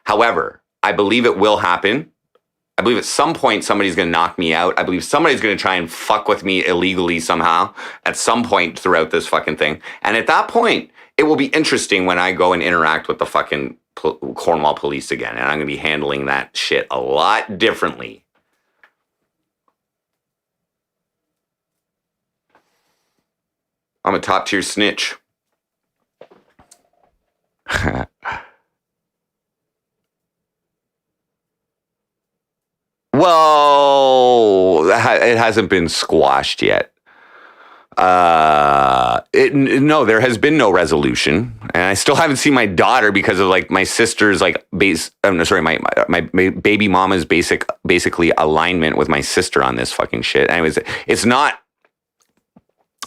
However, I believe it will happen. I believe at some point somebody's going to knock me out. I believe somebody's going to try and fuck with me illegally somehow at some point throughout this fucking thing. And at that point, it will be interesting when I go and interact with the fucking Cornwall police again. And I'm going to be handling that shit a lot differently. I'm a top tier snitch. Well, it hasn't been squashed yet. No, there has been no resolution, and I still haven't seen my daughter because of like my sister's like my baby mama's basically alignment with my sister on this fucking shit. Anyways, it's not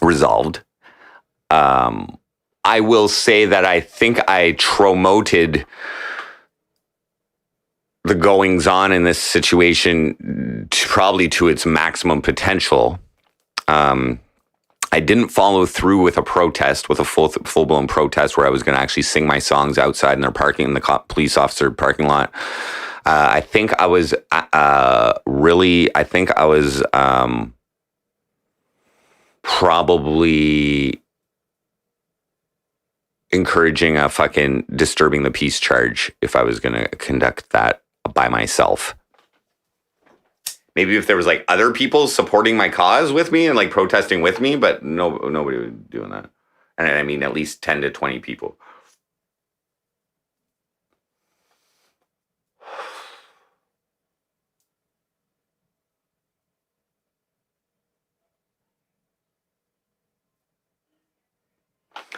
resolved. I will say that I think I promoted the goings on in this situation probably to its maximum potential. I didn't follow through with a protest, with a full blown protest where I was going to actually sing my songs outside in the police officer parking lot. I think I was probably encouraging a fucking disturbing the peace charge if I was going to conduct that by myself. Maybe if there was like other people supporting my cause with me and like protesting with me, but nobody was doing that. And I mean, at least 10 to 20 people.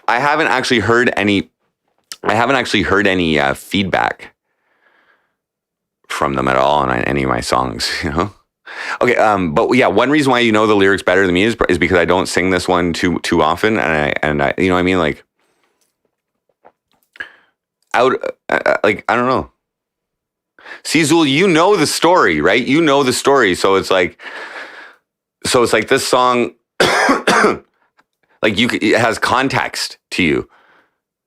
I haven't actually heard any feedback from them at all on any of my songs, you know? Okay, but yeah, one reason why you know the lyrics better than me is because I don't sing this one too often, and I you know what I mean, like like I don't know. See, Zul, you know the story, right? You know the story, so it's like this song, like it has context to you.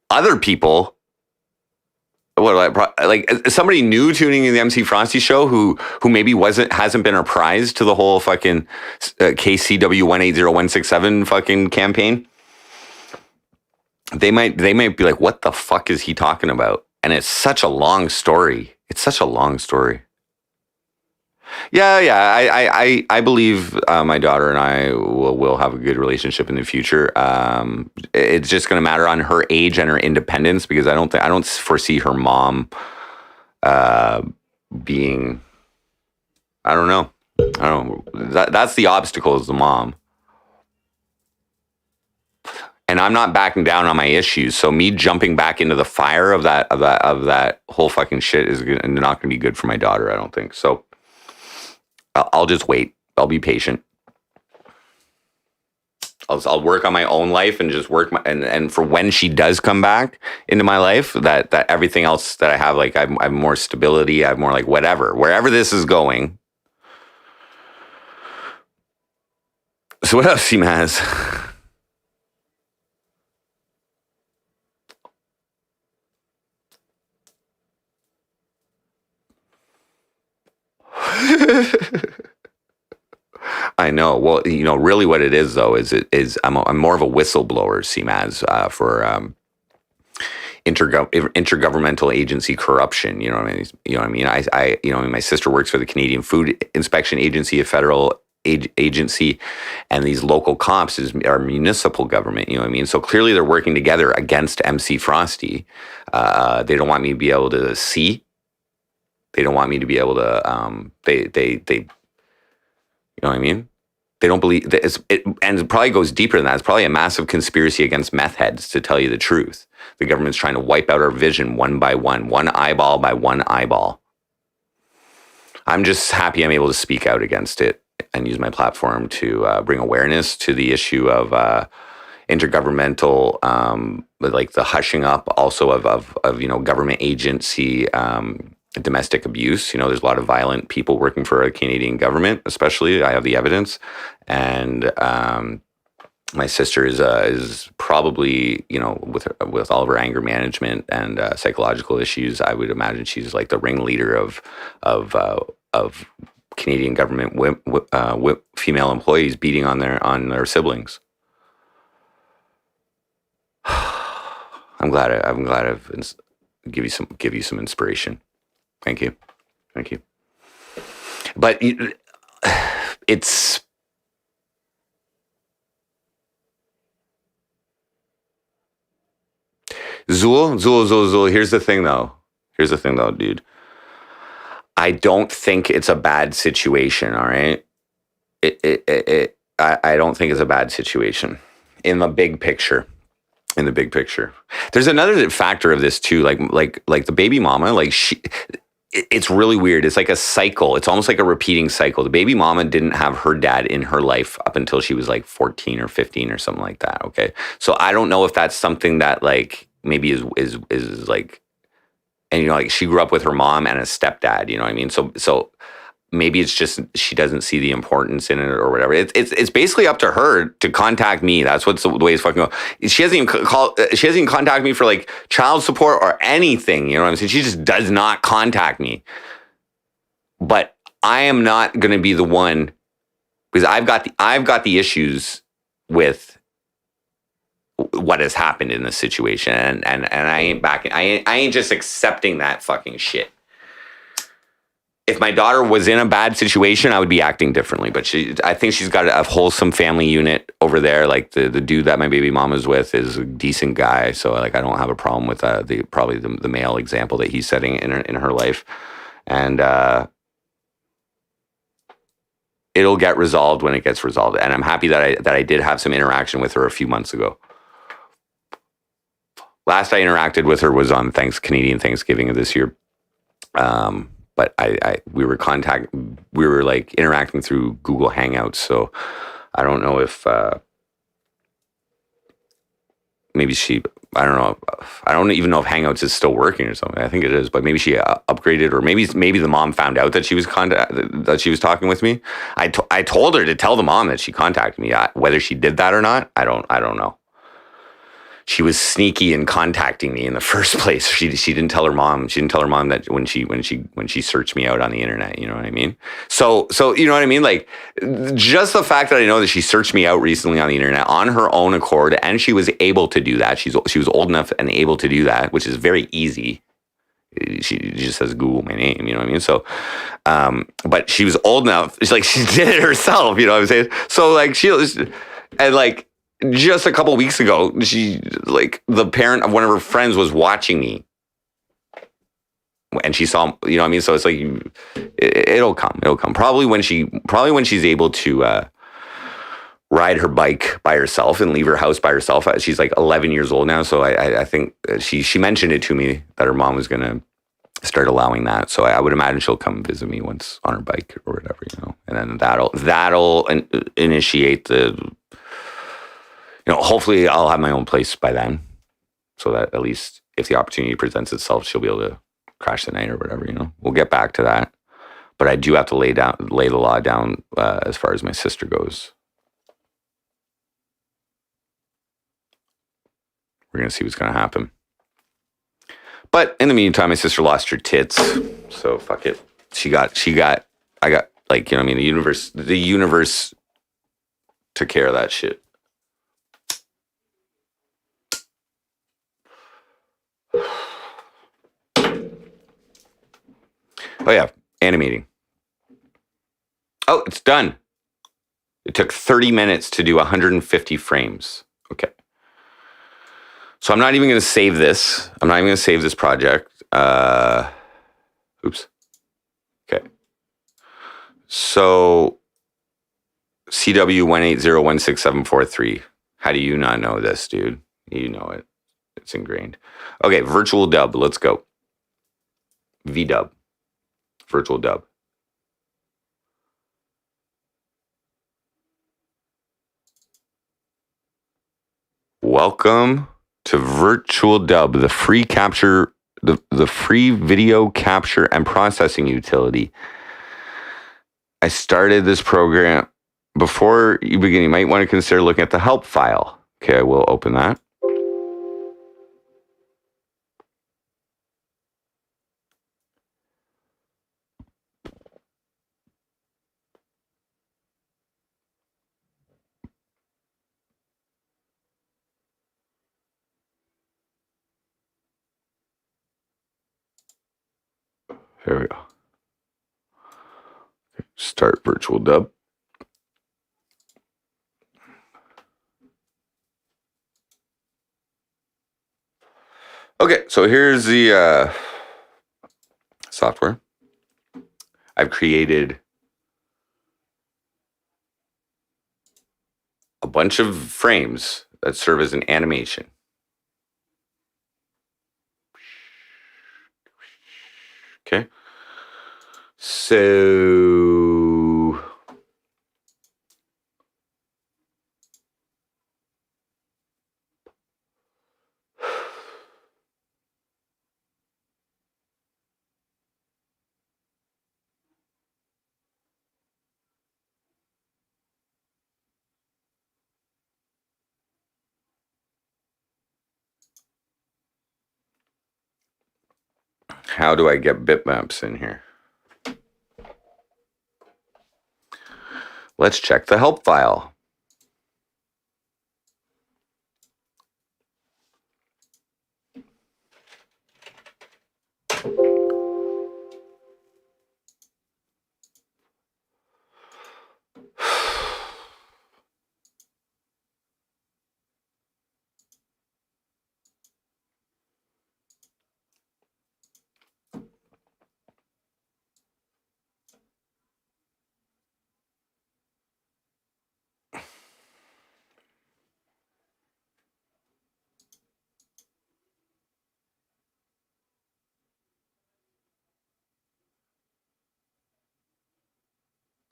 Other people. Like somebody new tuning in the MC Frosty show who maybe hasn't been apprised to the whole fucking KCW 180167 fucking campaign. They might be like, what the fuck is he talking about? And it's such a long story. Yeah. I believe my daughter and I will have a good relationship in the future. It's just going to matter on her age and her independence, because I don't foresee her mom being. I don't know. That's the obstacle, is the mom. And I'm not backing down on my issues. So me jumping back into the fire of that whole fucking shit is not going to be good for my daughter, I don't think. So I'll just wait. I'll be patient. I'll work on my own life and just work and for when she does come back into my life, that everything else that I have, like I have more stability. I have more like wherever this is going. So what else, Maz? I know. Well, you know, really what it is though is I'm more of a whistleblower, CMAS, for intergovernmental agency corruption. You know what I mean? My sister works for the Canadian Food Inspection Agency, a federal agency, and these local cops are municipal government. You know what I mean? So clearly they're working together against MC Frosty. They don't want me to be able to see. They don't want me to be able to. They you know what I mean? They don't believe that and it probably goes deeper than that. It's probably a massive conspiracy against meth heads, to tell you the truth. The government's trying to wipe out our vision one by one eyeball by one eyeball. I'm just happy I'm able to speak out against it and use my platform to bring awareness to the issue of intergovernmental, like the hushing up also of government agency. Domestic abuse. You know, there's a lot of violent people working for a Canadian government, especially. I have the evidence, and my sister is probably, you know, with all of her anger management and psychological issues, I would imagine she's like the ringleader of Canadian government female employees beating on their siblings. I'm glad I've give you some inspiration. Thank you. But it's Zul. Here's the thing though, dude. I don't think it's a bad situation. All right. I don't think it's a bad situation. in the big picture. In the big picture, there's another factor of this too. Like the baby mama, like it's really weird. It's like a cycle. It's almost like a repeating cycle. The baby mama didn't have her dad in her life up until she was like 14 or 15 or something like that. Okay, so I don't know if that's something that like maybe is like, and like she grew up with her mom and a stepdad. You know what I mean? So maybe it's just she doesn't see the importance in it or whatever. It's basically up to her to contact me. That's what's the way it's fucking going. She hasn't even she hasn't even contacted me for like child support or anything. You know what I'm saying? She just does not contact me. But I am not going to be the one, because I've got the issues with what has happened in this situation, and I ain't backing. I ain't just accepting that fucking shit. If my daughter was in a bad situation, I would be acting differently. But I think she's got a wholesome family unit over there. Like the dude that my baby mama's with is a decent guy, so like I don't have a problem with the male example that he's setting in her life, and it'll get resolved when it gets resolved. And I'm happy that I did have some interaction with her a few months ago. Last I interacted with her was on Canadian Thanksgiving of this year. But we were like interacting through Google Hangouts. So I don't know if maybe I don't know. I don't even know if Hangouts is still working or something. I think it is, but maybe she upgraded, or maybe the mom found out that she was talking with me. I told her to tell the mom that she contacted me. Whether she did that or not, I don't know. She was sneaky in contacting me in the first place. She didn't tell her mom. She didn't tell her mom that when she searched me out on the internet. You know what I mean? So you know what I mean? Like, just the fact that I know that she searched me out recently on the internet on her own accord, and she was able to do that. She was old enough and able to do that, which is very easy. She just says Google my name. You know what I mean? So, but she was old enough. It's like she did it herself. You know what I'm saying? So like just a couple weeks ago, she, like, the parent of one of her friends was watching me, and she saw, you know what I mean? So it's like, it'll come. Probably when she's able to ride her bike by herself and leave her house by herself. She's like 11 years old now. So I think she mentioned it to me that her mom was going to start allowing that. So I would imagine she'll come visit me once on her bike or whatever, you know, and then that'll initiate the, you know, hopefully I'll have my own place by then, so that at least if the opportunity presents itself, she'll be able to crash the night or whatever, you know. We'll get back to that. But I do have to lay the law down as far as my sister goes. We're going to see what's going to happen. But in the meantime, my sister lost her tits. So fuck it. I got, like, you know what I mean? The universe took care of that shit. Oh yeah, animating. Oh, it's done. It took 30 minutes to do 150 frames. Okay. So I'm not even going to save this. I'm not even going to save this project. Oops. Okay. So CW180167743. How do you not know this, dude? You know it. It's ingrained. Okay, virtual dub. Let's go. VDub. Virtual dub. Welcome to Virtual Dub, the free capture, the free video capture and processing utility. I started this program. Before you begin, you might want to consider looking at the help file. Okay, I will open that. There we go. Start virtual dub. Okay, so here's the software. I've created a bunch of frames that serve as an animation. Okay. So how do I get bitmaps in here? Let's check the help file.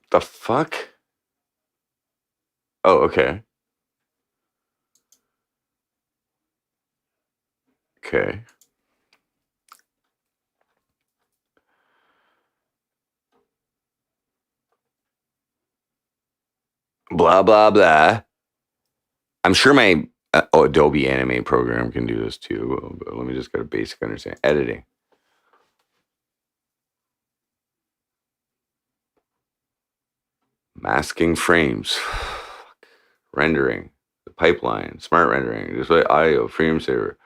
The fuck? Oh, okay. Okay. Blah, blah, blah. I'm sure my Adobe Animate program can do this too. But let me just get a basic understanding. Editing. Masking frames. Rendering. The pipeline. Smart rendering. Display audio. Frame saver.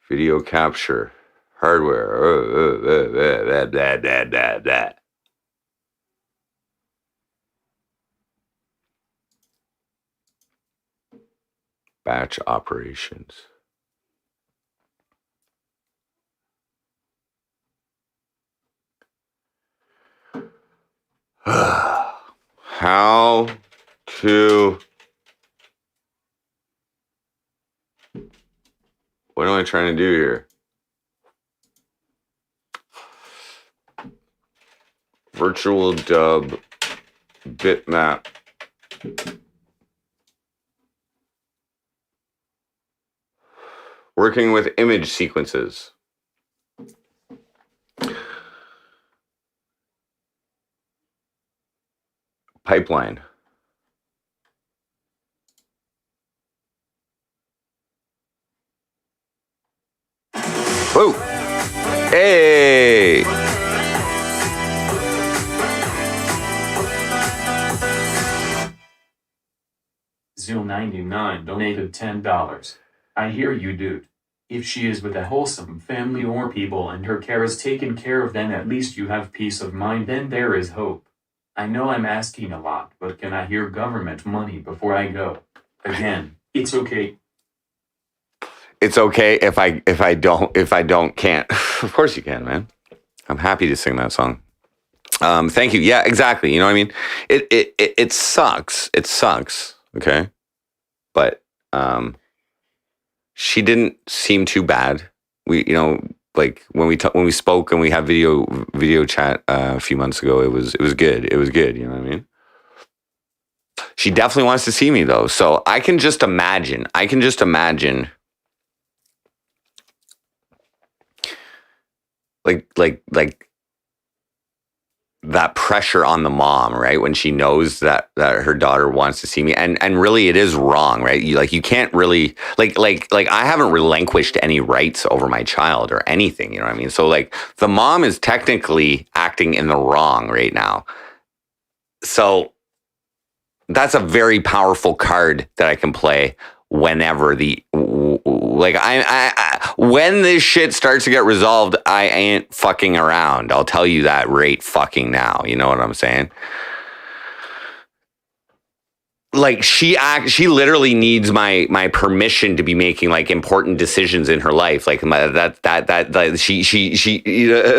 Video capture. Hardware. Blah, blah, blah, blah, blah. Batch operations. How to... What am I trying to do here? Virtual dub bitmap. Working with image sequences. Pipeline. Whoa. Hey. Zeal99 donated $10. I hear you, dude. If she is with a wholesome family or people and her care is taken care of, then at least you have peace of mind, then there is hope. I know I'm asking a lot, but can I hear government money before I go? Again, it's okay. It's okay if I can't. Of course you can, man. I'm happy to sing that song. Thank you. Yeah, exactly. You know what I mean? It sucks. It sucks. Okay. But she didn't seem too bad. We, like when we spoke and we had video chat a few months ago, it was good. It was good. You know what I mean? She definitely wants to see me though. So I can just imagine. Like that pressure on the mom, right? When she knows that her daughter wants to see me, and really it is wrong, right? You can't really like I haven't relinquished any rights over my child or anything, you know what I mean? So like the mom is technically acting in the wrong right now. So that's a very powerful card that I can play whenever when this shit starts to get resolved, I ain't fucking around. I'll tell you that right fucking now. You know what I'm saying? Like she literally needs my permission to be making like important decisions in her life. Like she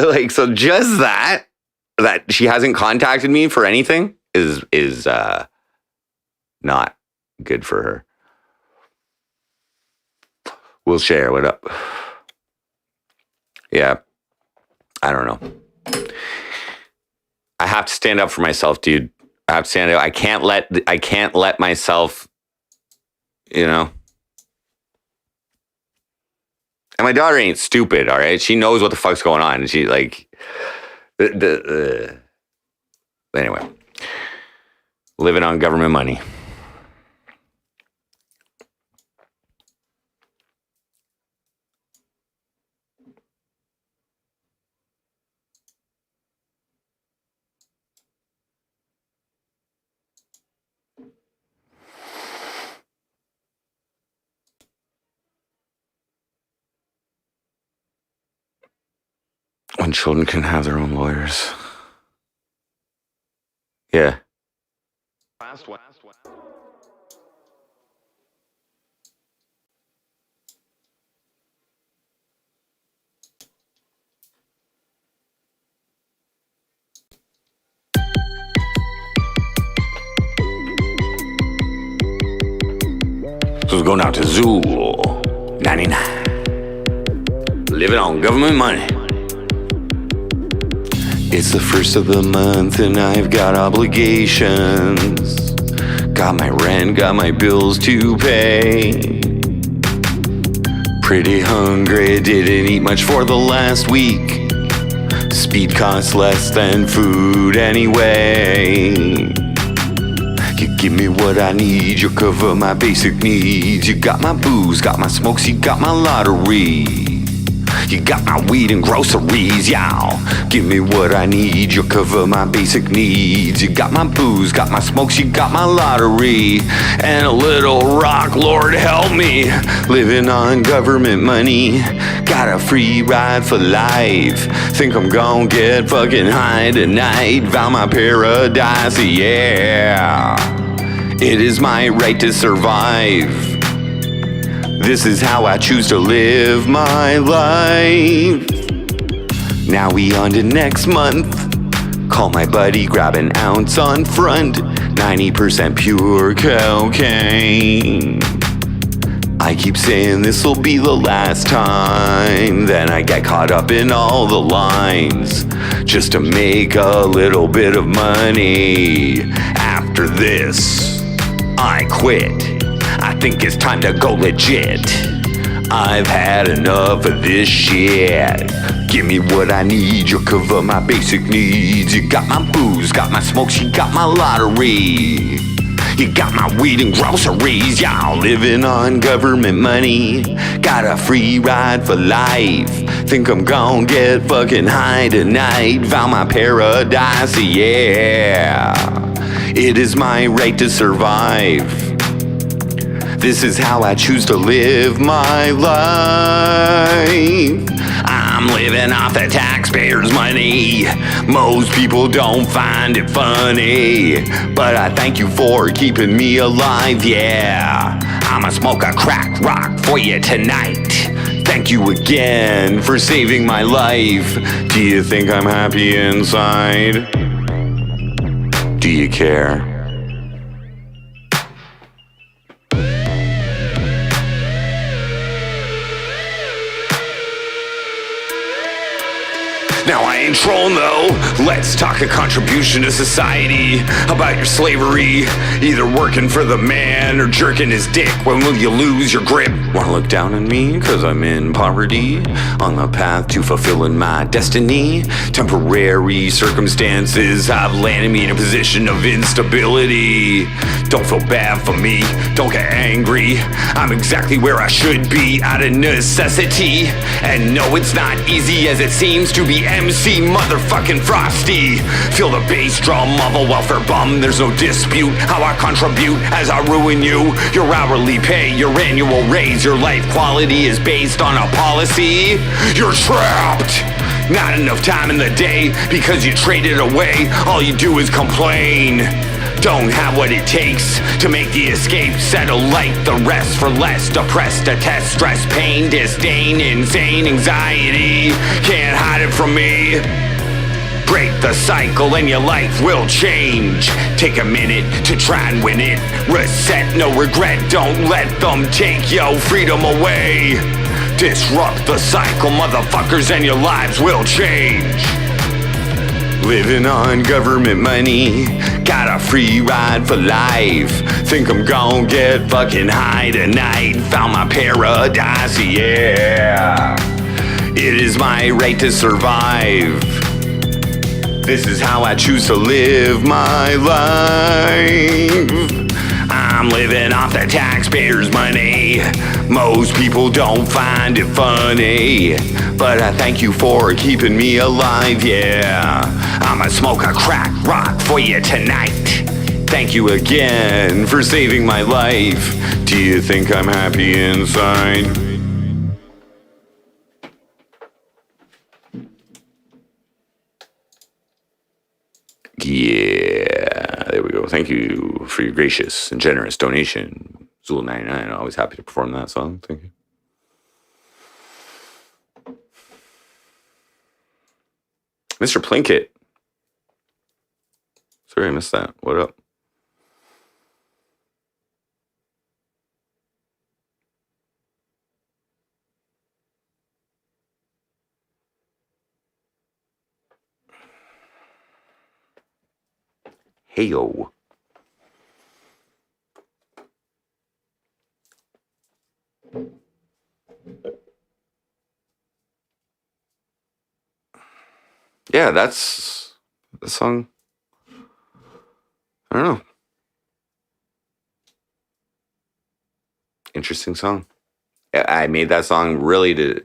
like, so just that she hasn't contacted me for anything is not good for her. We'll share. What up? Yeah. I don't know. I have to stand up for myself, dude. I have to stand up. I can't let myself, you know. And my daughter ain't stupid, all right? She knows what the fuck's going on. And she like anyway. Living on government money. When children can have their own lawyers. Yeah. Last one. So it's going out to Zool 99. Living on government money. It's the first of the month and I've got obligations. Got my rent, got my bills to pay. Pretty hungry, didn't eat much for the last week. Speed costs less than food anyway. You give me what I need, you cover my basic needs. You got my booze, got my smokes, you got my lottery. You got my weed and groceries, y'all. Give me what I need, you cover my basic needs. You got my booze, got my smokes, you got my lottery. And a little rock, Lord help me. Living on government money. Got a free ride for life. Think I'm gon' get fucking high tonight. Found my paradise, yeah. It is my right to survive. This is how I choose to live my life. Now we on to next month. Call my buddy, grab an ounce on front. 90% pure cocaine. I keep saying this'll be the last time. Then I get caught up in all the lines. Just to make a little bit of money. After this, I quit. I think it's time to go legit. I've had enough of this shit. Give me what I need, you cover my basic needs. You got my booze, got my smokes, you got my lottery. You got my weed and groceries, y'all. Living on government money. Got a free ride for life. Think I'm gon' get fucking high tonight. Found my paradise, yeah. It is my right to survive. This is how I choose to live my life. I'm living off the taxpayers' money. Most people don't find it funny, but I thank you for keeping me alive, yeah. I'ma smoke a crack rock for you tonight. Thank you again for saving my life. Do you think I'm happy inside? Do you care? Now I ain't trolling though, let's talk a contribution to society. About your slavery, either working for the man or jerking his dick. When will you lose your grip? Wanna look down on me cause I'm in poverty, on the path to fulfilling my destiny. Temporary circumstances have landed me in a position of instability. Don't feel bad for me, don't get angry. I'm exactly where I should be out of necessity. And no, it's not easy as it seems to be MC motherfucking Frosty. Feel the bass drum of a welfare bum. There's no dispute how I contribute as I ruin you. Your hourly pay, your annual raise, your life quality is based on a policy. You're trapped. Not enough time in the day because you traded away. All you do is complain. Don't have what it takes to make the escape. Settle like the rest for less. Depressed, attest, stress, pain, disdain, insane, anxiety. Can't hide it from me. break the cycle and your life will change. Take a minute to try and win it. Reset, no regret, don't let them take your freedom away. Disrupt the cycle, motherfuckers, and your lives will change. Living on government money, got a free ride for life. Think I'm gon' get fucking high tonight. Found my paradise, yeah. It is my right to survive. This is how I choose to live my life. I'm living off the taxpayers' money. Most people don't find it funny, but I thank you for keeping me alive, yeah. I'ma smoke a crack rock for you tonight. Thank you again for saving my life. Do you think I'm happy inside? Yeah, there we go. Thank you for your gracious and generous donation. Zul99, always happy to perform that song. Thank you. Mr. Plinkett. Sorry, I missed that. What up? Heyo. Yeah, that's the song. I don't know. Interesting song. I made that song really to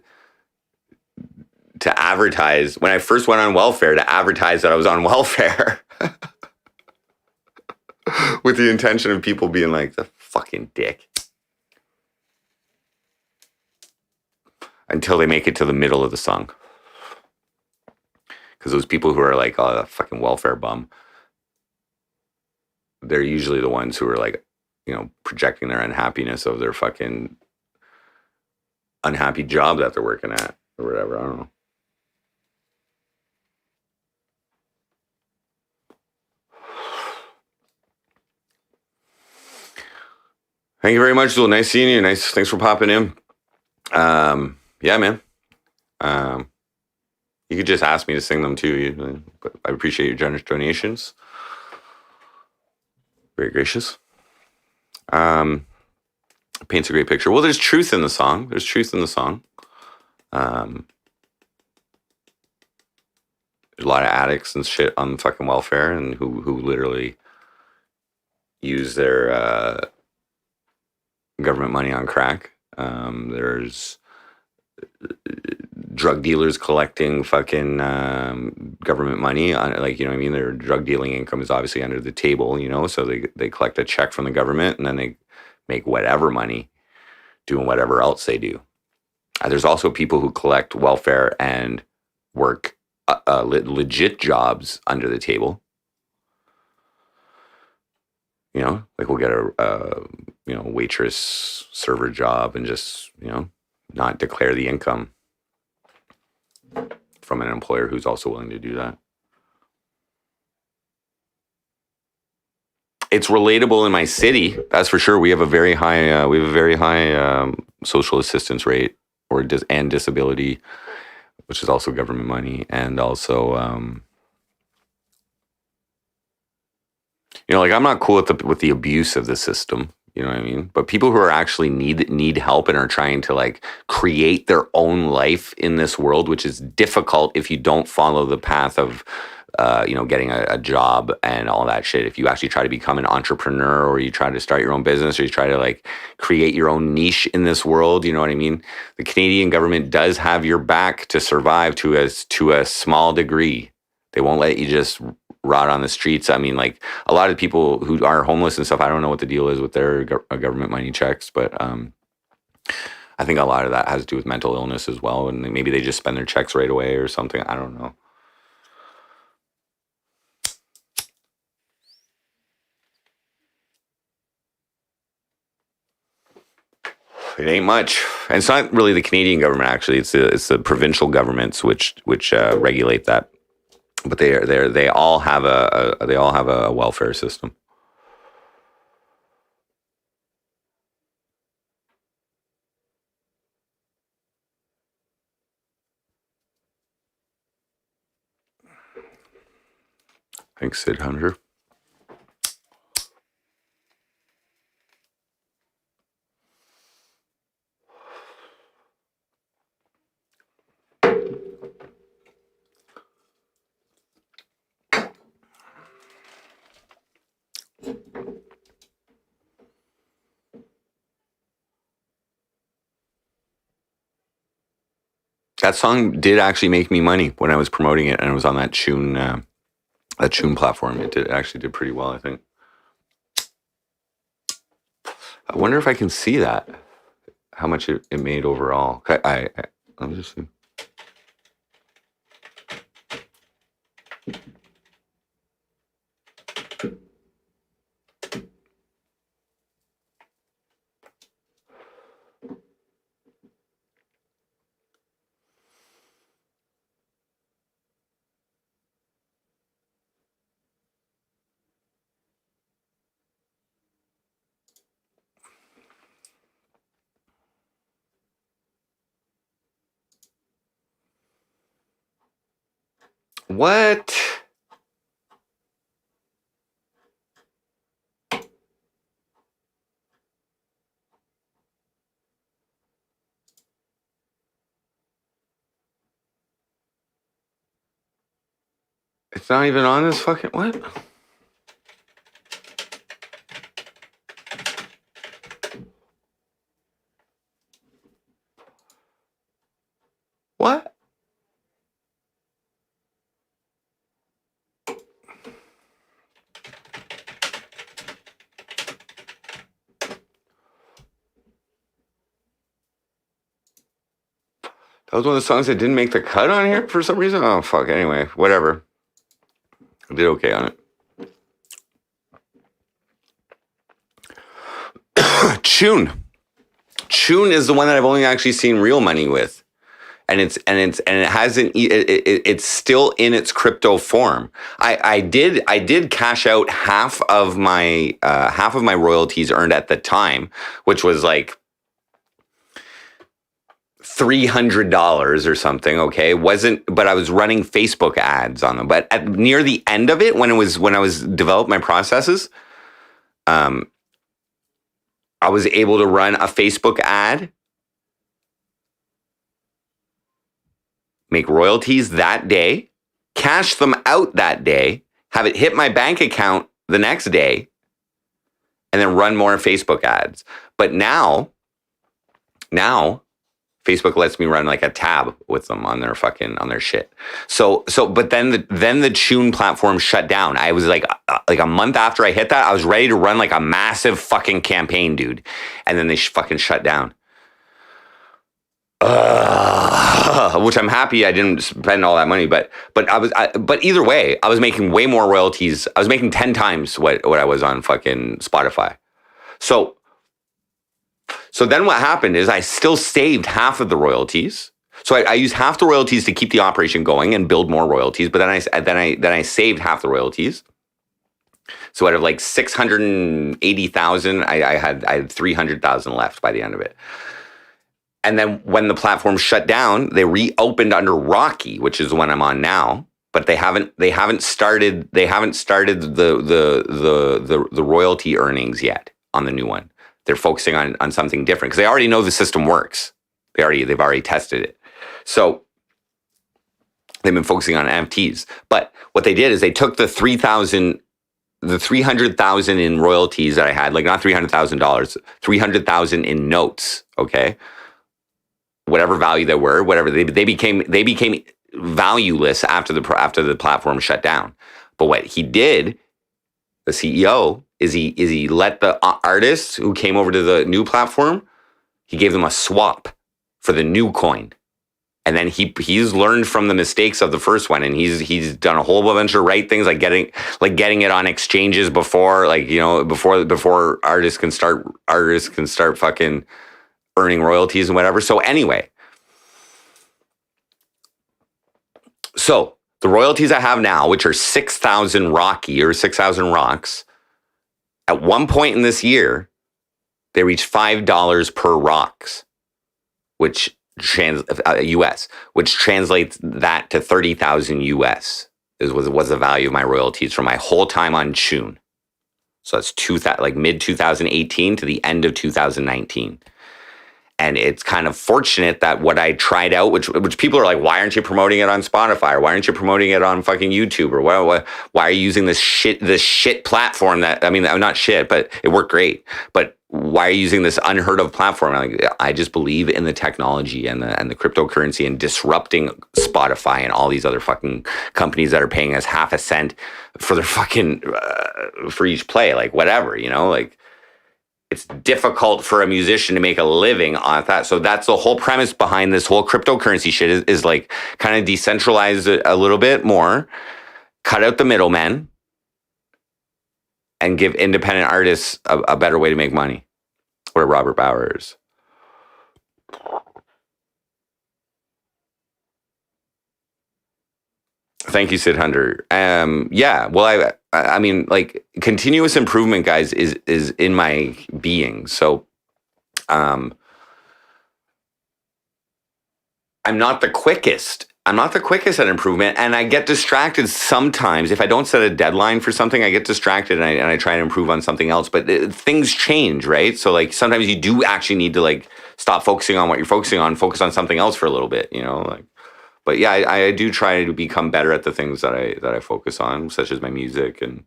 advertise. When I first went on welfare, to advertise that I was on welfare. With the intention of people being like, the fucking dick. Until they make it to the middle of the song. Because those people who are like, oh, the fucking welfare bum, they're usually the ones who are like, you know, projecting their unhappiness of their fucking unhappy job that they're working at or whatever. I don't know. Thank you very much, Zul. Nice seeing you. Thanks for popping in. Yeah, man. You could just ask me to sing them too, but I appreciate your generous donations. Very gracious. Paints a great picture. Well, there's truth in the song. There's a lot of addicts and shit on fucking welfare and who literally use their government money on crack. There's drug dealers collecting fucking government money on, like, you know what I mean? Their drug dealing income is obviously under the table, you know, so they collect a check from the government and then they make whatever money doing whatever else they do. There's also people who collect welfare and work legit jobs under the table. You know, like we'll get a waitress server job and just, you know, not declare the income from an employer who's also willing to do that. It's relatable in my city, that's for sure. We have a very high social assistance rate and disability, which is also government money, and also you know, like I'm not cool with the abuse of the system. You know what I mean? But people who are actually need help and are trying to like create their own life in this world, which is difficult if you don't follow the path of, you know, getting a job and all that shit. If you actually try to become an entrepreneur or you try to start your own business or you try to like create your own niche in this world, you know what I mean? The Canadian government does have your back to survive to a small degree. They won't let you just rot on the streets. I mean, like a lot of people who are homeless and stuff, I don't know what the deal is with their government money checks, but I think a lot of that has to do with mental illness as well. And maybe they just spend their checks right away or something. I don't know. It ain't much. And it's not really the Canadian government, actually. It's the provincial governments which regulate that but they all have a welfare system. Thanks, Sid Hunter. That song did actually make me money when I was promoting it, and it was on that Tune platform. It actually did pretty well, I think. I wonder if I can see that, how much it made overall. Let me just see. What? It's not even on this fucking what? What? That was one of the songs that didn't make the cut on here for some reason. Oh fuck. Anyway, whatever. I did okay on it. Tune is the one that I've only actually seen real money with, and it hasn't. It's still in its crypto form. I did cash out half of my royalties earned at the time, which was like $300 or something. Okay, but I was running Facebook ads on them. But near the end of it, when I was developing my processes, I was able to run a Facebook ad, make royalties that day, cash them out that day, have it hit my bank account the next day, and then run more Facebook ads. But now Facebook lets me run like a tab with them on their shit. But then the Tune platform shut down. I was like a month after I hit that, I was ready to run like a massive fucking campaign, dude. And then they fucking shut down. Which I'm happy I didn't spend all that money, but either way, I was making way more royalties. I was making 10 times what I was on fucking Spotify. So then what happened is I still saved half of the royalties. So I used half the royalties to keep the operation going and build more royalties. But then I saved half the royalties. So out of like 680,000, I had 300,000 left by the end of it. And then when the platform shut down, they reopened under Rocky, which is the one I'm on now. But they haven't started the royalty earnings yet on the new one. They're focusing on something different because they already know the system works. They've already tested it. So they've been focusing on NFTs. But what they did is they took the 300,000 in royalties that I had, like not $300,000, 300,000 in notes. Okay, whatever value they were, whatever they became valueless after the platform shut down. But what he did, the CEO, is he let the artists who came over to the new platform, he gave them a swap for the new coin. And then he's learned from the mistakes of the first one, and he's done a whole bunch of right things, like getting it on exchanges before artists can start fucking earning royalties and whatever. So anyway, so The royalties I have now, which are 6,000 Rocky or 6,000 rocks, at one point in this year, they reached $5 per rocks, which US, which translates that to 30,000 US was the value of my royalties from my whole time on Tune. So that's mid 2018 to the end of 2019. And it's kind of fortunate that what I tried out, which people are like, why aren't you promoting it on Spotify, or why aren't you promoting it on fucking YouTube, or why are you using this shit platform that, I mean, not shit, but it worked great. But why are you using this unheard of platform? I just believe in the technology and the cryptocurrency and disrupting Spotify and all these other fucking companies that are paying us half a cent for their fucking for each play, like whatever, you know, like. It's difficult for a musician to make a living on that. So that's the whole premise behind this whole cryptocurrency shit is like kind of decentralize it a little bit more, cut out the middlemen, and give independent artists a better way to make money. Or Robert Bowers. Thank you, Sid Hunter. Yeah, well, I mean, like, continuous improvement, guys, is in my being. So, I'm not the quickest. I'm not the quickest at improvement, and I get distracted sometimes. If I don't set a deadline for something, I get distracted and I try to improve on something else. But things change, right? So, like, sometimes you do actually need to, like, stop focusing on what you're focusing on, focus on something else for a little bit, you know, like. But yeah, I do try to become better at the things that I focus on, such as my music and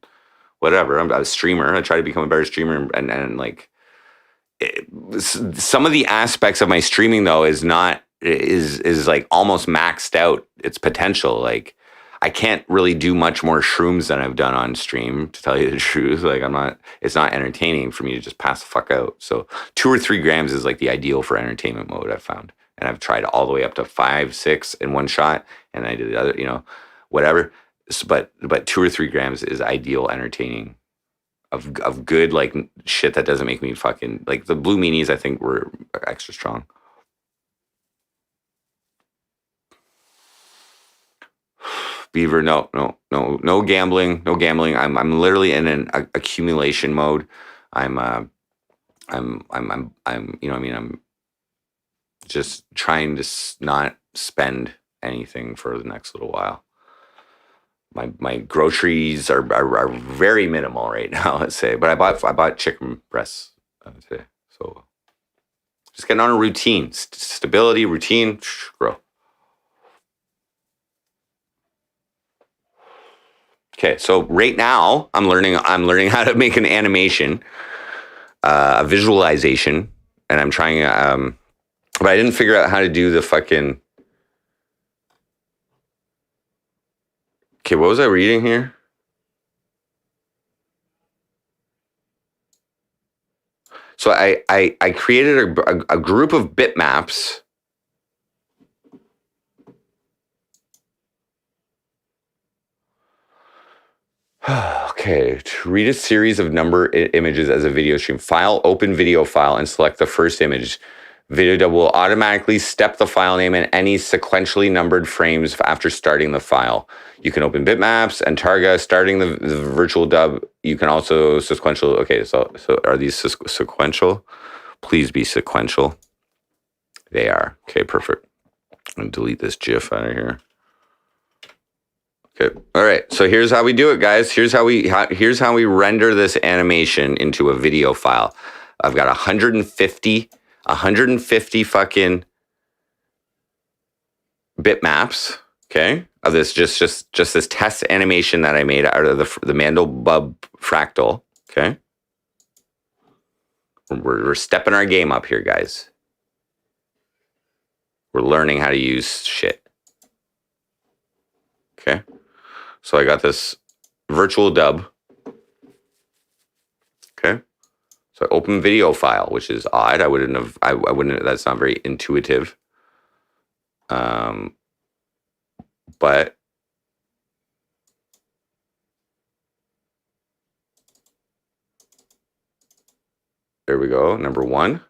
whatever. I'm a streamer. I try to become a better streamer, and like some of the aspects of my streaming though is like almost maxed out its potential. Like I can't really do much more shrooms than I've done on stream, to tell you the truth. Like it's not entertaining for me to just pass the fuck out. So 2 or 3 grams is like the ideal for entertainment mode, I've found. And I've tried all the way up to 5, 6 in one shot, and I did the other, you know, whatever. But 2 or 3 grams is ideal entertaining of good, like, shit that doesn't make me fucking, like, the blue meanies I think were extra strong. Beaver, no gambling, no gambling. I'm literally in an accumulation mode. I'm you know what I mean, I'm just trying to not spend anything for the next little while. My groceries are very minimal right now, let's say. But I bought chicken breasts today, so just getting on a routine, stability, routine, grow. Okay, so right now I'm learning how to make an animation, a visualization, and I'm trying. But I didn't figure out how to do the fucking. Okay, what was I reading here? So I created a group of bitmaps. Okay, to read a series of number images as a video stream. File, open video file, and select the first image. Video Dub will automatically step the file name and any sequentially numbered frames after starting the file. You can open bitmaps and Targa, starting the virtual dub. You can also sequential. Okay, so are these sequential? Please be sequential. They are. Okay, perfect. I'm gonna delete this GIF out of here. Okay. All right. So here's how we do it, guys. Here's how we render this animation into a video file. I've got 150 fucking bitmaps, okay, of this just this test animation that I made out of the Mandelbub Fractal, okay. We're stepping our game up here, guys. We're learning how to use shit. Okay. So I got this virtual dub. Okay. So I open video file, which is odd. I wouldn't, that's not very intuitive. But there we go. Number 1,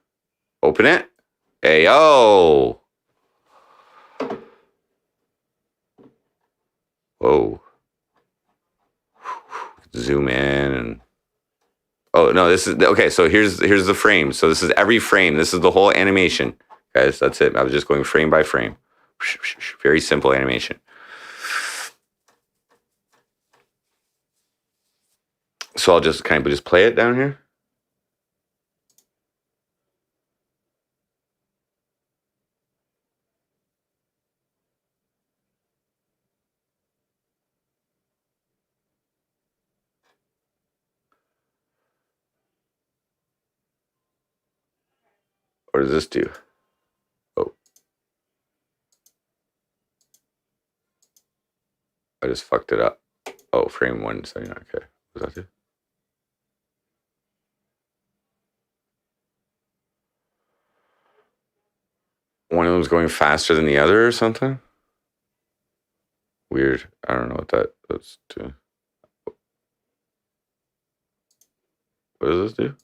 open it. Hey, yo. Whoa. Whoa. Zoom in and oh no, this is okay. So here's the frame. So this is every frame. This is the whole animation, guys. That's it. I was just going frame by frame. Very simple animation. So I'll just kind of just play it down here. What does this do? Oh. I just fucked it up. Oh, frame 179. Okay. What does that do? One of them's going faster than the other or something? Weird. I don't know what that's doing. What does this do?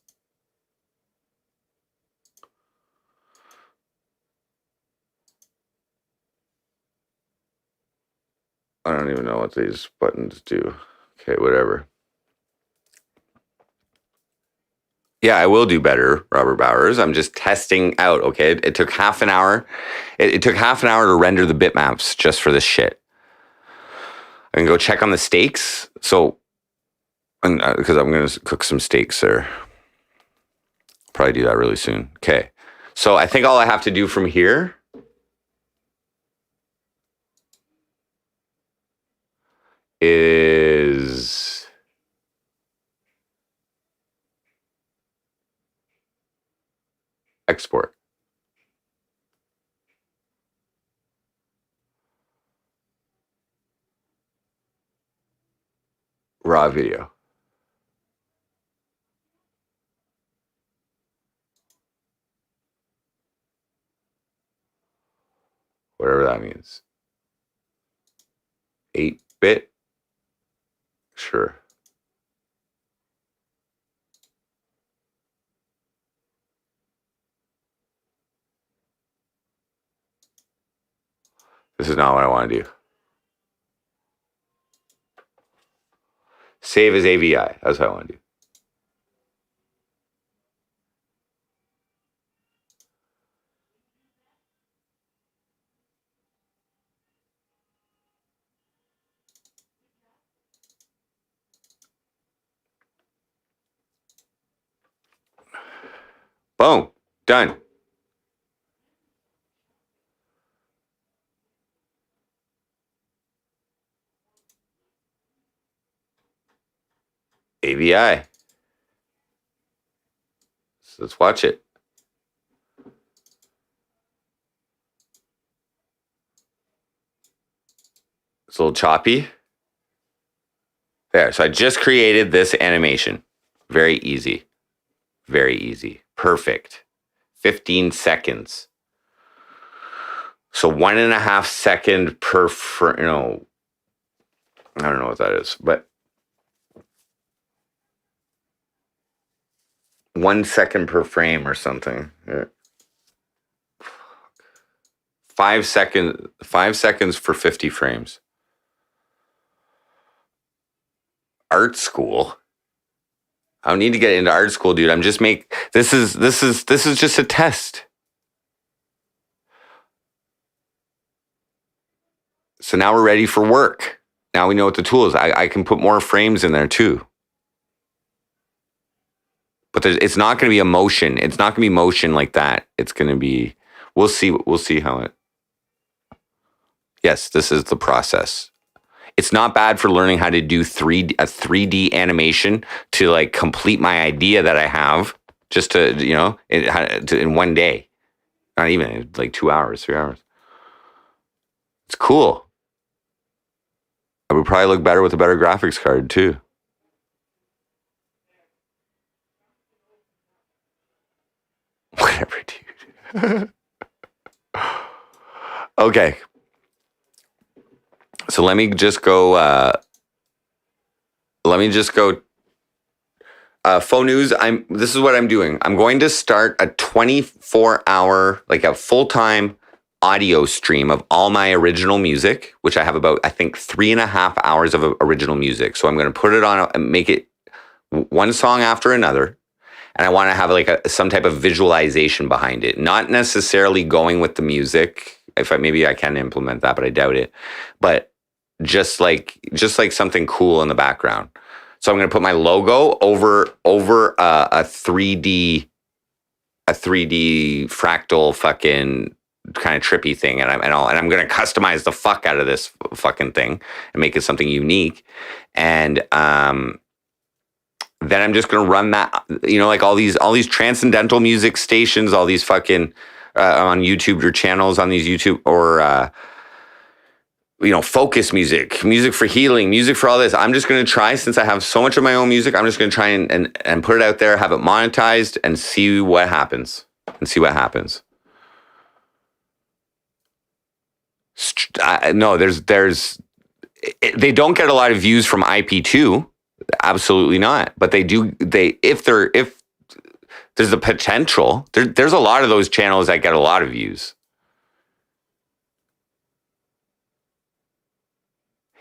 I don't even know what these buttons do. Okay, whatever. Yeah, I will do better, Robert Bowers. I'm just testing out, okay? It took half an hour. It took half an hour to render the bitmaps just for this shit. I can go check on the steaks. So, because I'm going to cook some steaks there. Probably do that really soon. Okay. So I think all I have to do from here is export. Raw video. Whatever that means. 8-bit? Sure. This is not what I want to do. Save as AVI. That's what I want to do. Boom. Done. AVI. So let's watch it. It's a little choppy. There. So I just created this animation. Very easy. Very easy. Perfect. 15 seconds. So 1.5 second per, I don't know what that is, but 1 second per frame or something. Yeah. 5 seconds for 50 frames. Art school. I don't need to get into art school, dude. This is just a test. So now we're ready for work. Now we know what the tool is. I can put more frames in there too. But it's not going to be a motion. It's not going to be motion like that. It's going to be, we'll see how it. Yes, this is the process. It's not bad for learning how to do a 3D animation to like complete my idea that I have just to, in one day. Not even like 2 hours, 3 hours. It's cool. I would probably look better with a better graphics card too. Whatever, dude. Okay. So let me just go faux news. This is what I'm doing. I'm going to start a 24-hour, like a full-time audio stream of all my original music, which I have about, I think, 3.5 hours of original music. So I'm going to put it on and make it one song after another. And I want to have like some type of visualization behind it, not necessarily going with the music. Maybe I can implement that, but I doubt it. But just like something cool in the background. So I'm going to put my logo over a 3D fractal fucking kind of trippy thing, and I'm going to customize the fuck out of this fucking thing and make it something unique. And then I'm just going to run that, like all these transcendental music stations, all these fucking on YouTube or channels on these YouTube or focus music for healing, music for all this. I'm just going to try, since I have so much of my own music, I'm just going to try and put it out there, have it monetized, and see what happens. No, they don't get a lot of views from IP2. Absolutely not. But they do. If there's a potential, there's a lot of those channels that get a lot of views.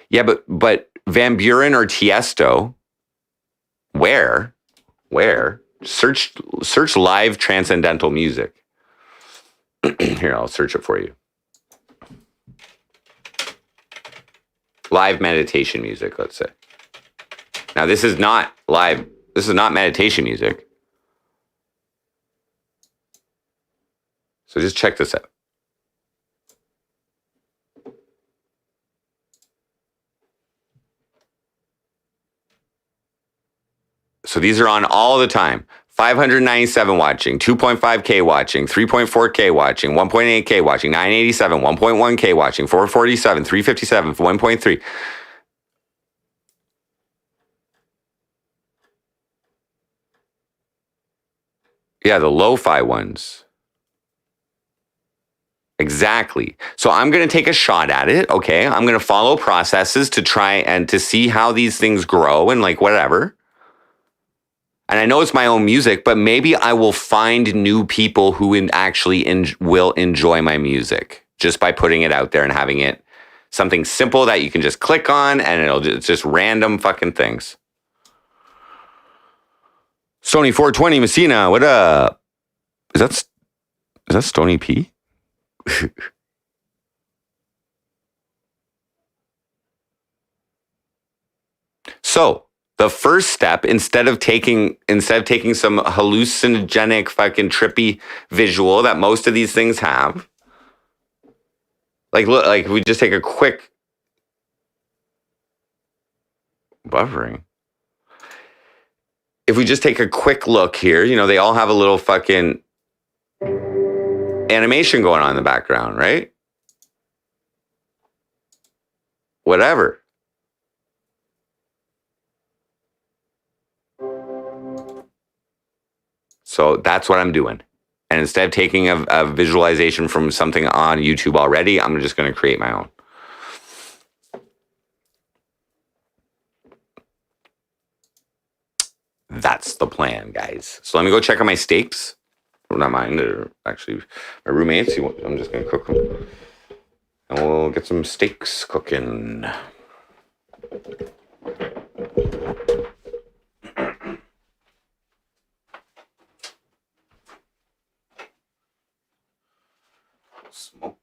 Yeah, but Van Buren or Tiesto, where search live transcendental music. Here, I'll search it for you. Live meditation music, let's say. Now, this is not live. This is not meditation music. So just check this out. So these are on all the time. 597 watching, 2.5K watching, 3.4K watching, 1.8K watching, 987, 1.1K watching, 447, 357, 1.3. Yeah, the lo-fi ones. Exactly. So I'm going to take a shot at it. Okay. I'm going to follow processes to try and to see how these things grow and like whatever. And I know it's my own music, but maybe I will find new people who actually will enjoy my music just by putting it out there and having it something simple that you can just click on, and it's just random fucking things. Stony 420 Messina, what up? Is that Stony P? So the first step, instead of taking some hallucinogenic fucking trippy visual that most of these things have, look, if we just take a quick buffering. If we just take a quick look here, they all have a little fucking animation going on in the background, right? Whatever. So that's what I'm doing. And instead of taking a visualization from something on YouTube already, I'm just going to create my own. That's the plan, guys. So let me go check on my steaks. Well, not mine. They're actually my roommates. I'm just going to cook them. And we'll get some steaks cooking. Smoke.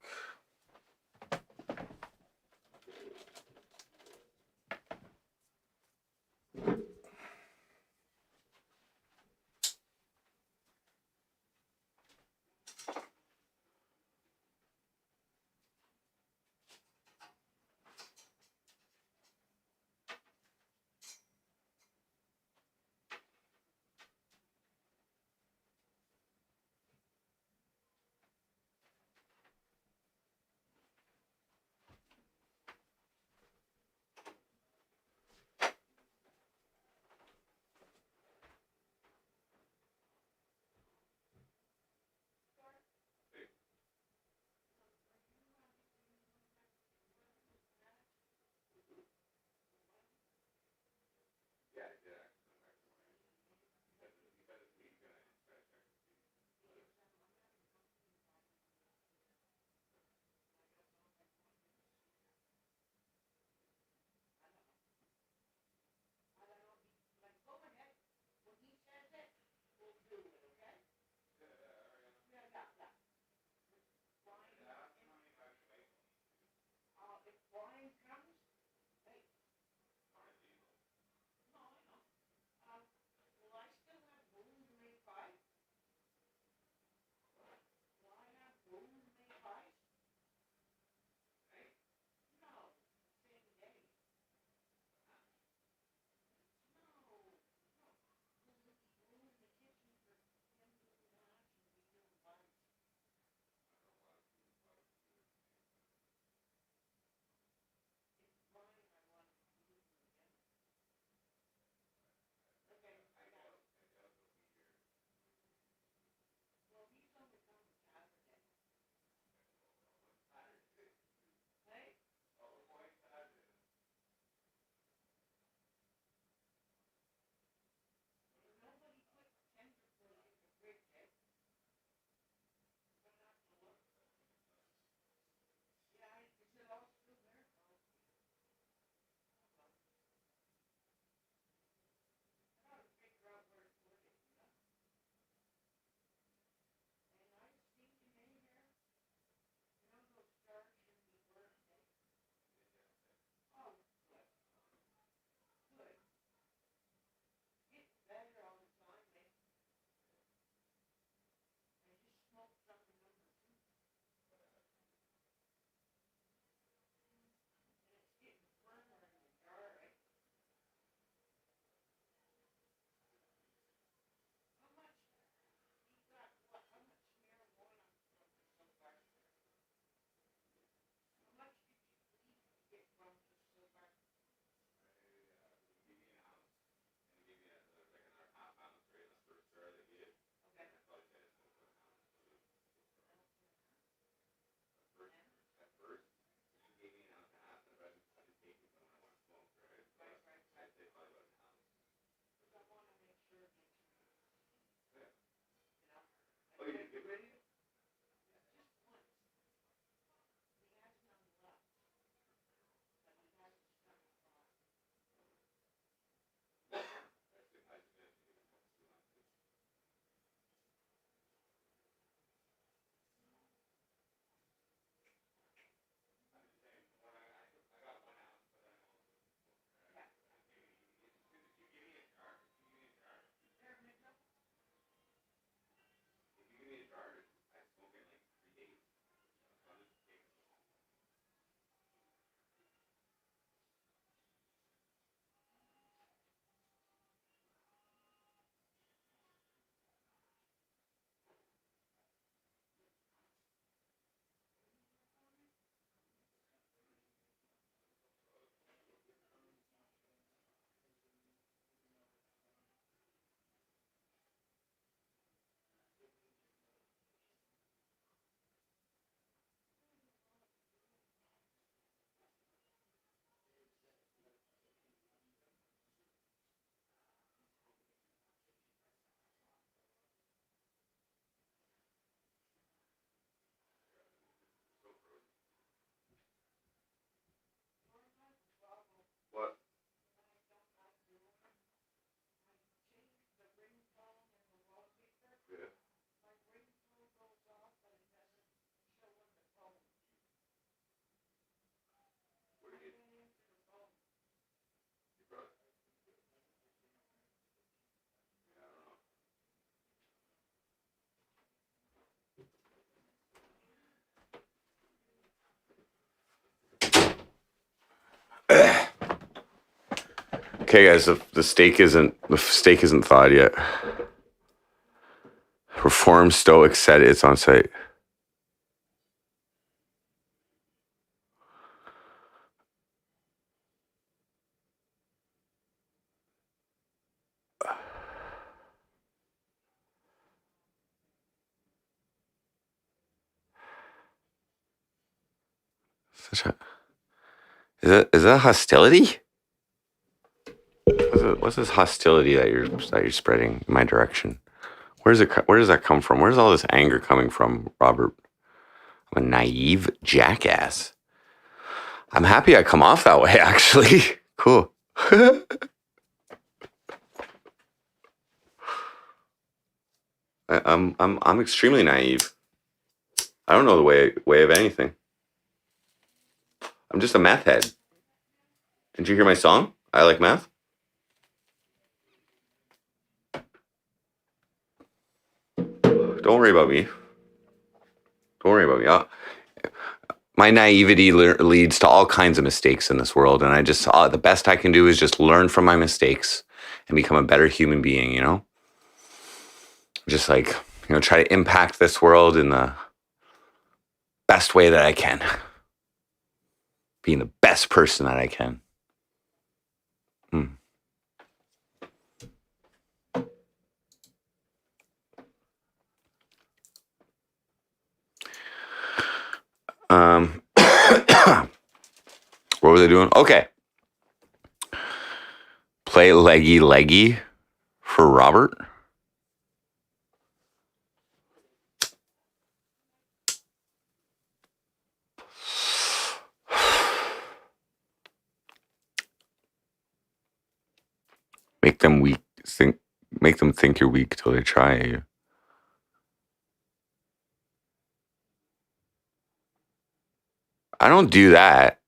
What? Yeah. What do you brought? Okay, guys, the steak isn't thawed yet. Reform Stoic said it's on site. Such a, is that hostility? What's this hostility that you're spreading in my direction? Where does that come from? Where's all this anger coming from, Robert? I'm a naive jackass. I'm happy I come off that way, actually. Cool. I'm extremely naive. I don't know the way of anything. I'm just a meth head. Didn't you hear my song? I like meth. Don't worry about me. Don't worry about me. My naivety leads to all kinds of mistakes in this world, and I just the best I can do is just learn from my mistakes and become a better human being. Just like try to impact this world in the best way that I can, being the best person that I can. What were they doing? Okay. Play leggy for Robert. Make them think you're weak till they try you. I don't do that.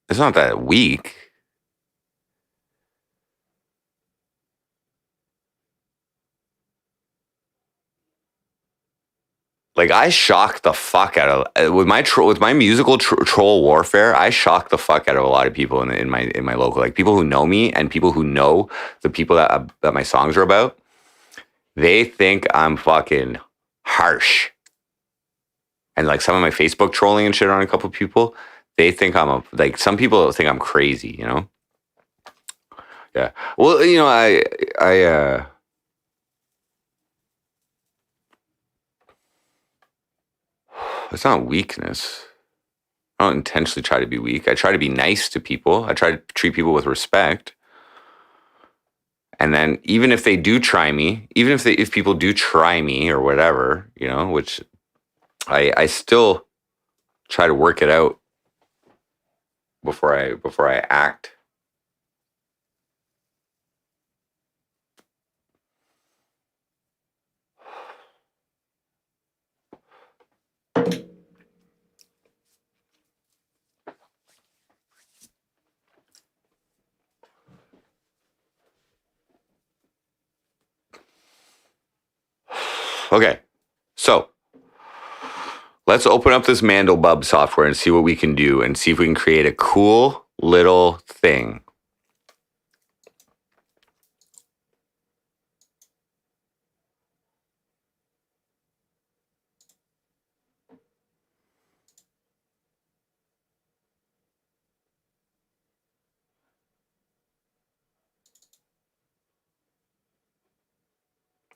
It's not that weak. Like I shock the fuck out of with my musical troll warfare. I shock the fuck out of a lot of people in my local, like people who know me and people who know the people that my songs are about. They think I'm fucking harsh, and like some of my Facebook trolling and shit on a couple of people. They think some people think I'm crazy. Yeah. Well, it's not weakness. I don't intentionally try to be weak. I try to be nice to people. I try to treat people with respect. And then even if they do try me, even if people do try me or whatever, you know, which I still try to work it out before I act. Okay, so let's open up this Mandelbub software and see what we can do and see if we can create a cool little thing.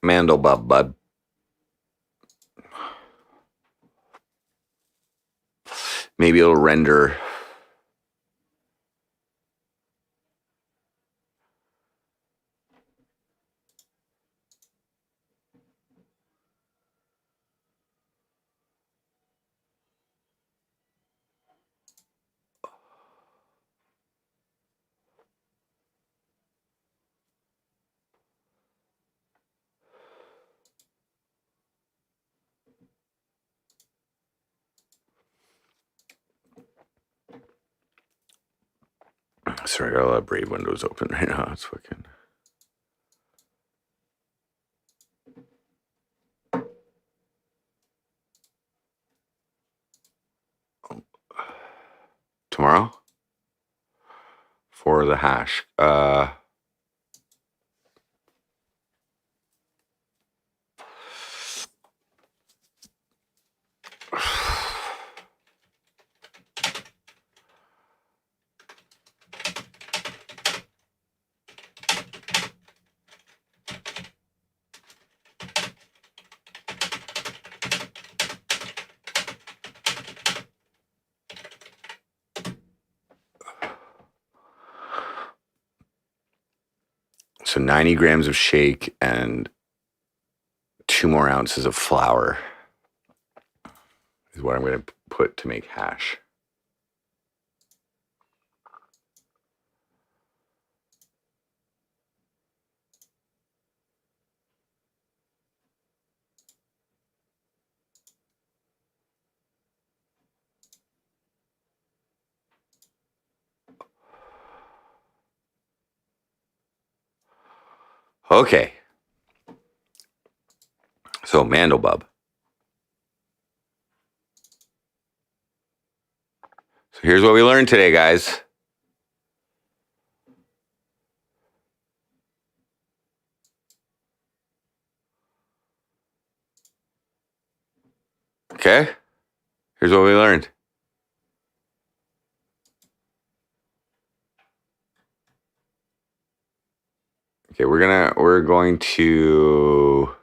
Mandelbub, bud. Maybe it'll render. Sorry, I got a lot of Brave windows open right now. It's fucking. Tomorrow for the hash. So 90 grams of shake and 2 more ounces of flour is what I'm going to put to make hash. Okay. So Mandelbub. So here's what we learned today, guys. Okay. Here's what we learned. Okay, we're going to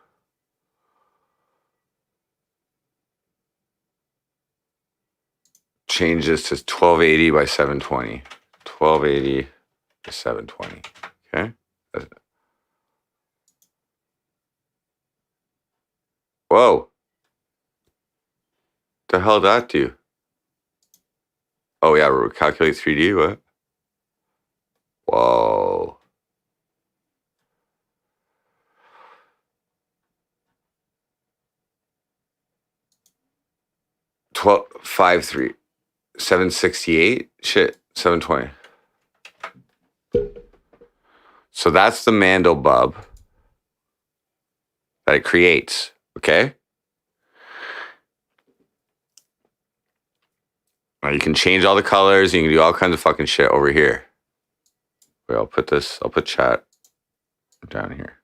change this to 1280 by 720. 1280 by 720. Okay. Whoa. The hell did that do? Oh yeah, calculate 3D. What? Whoa. 1253 768. Shit. 720. So that's the Mandelbub that it creates. Okay. Now you can change all the colors. You can do all kinds of fucking shit over here. Wait, I'll put chat down here.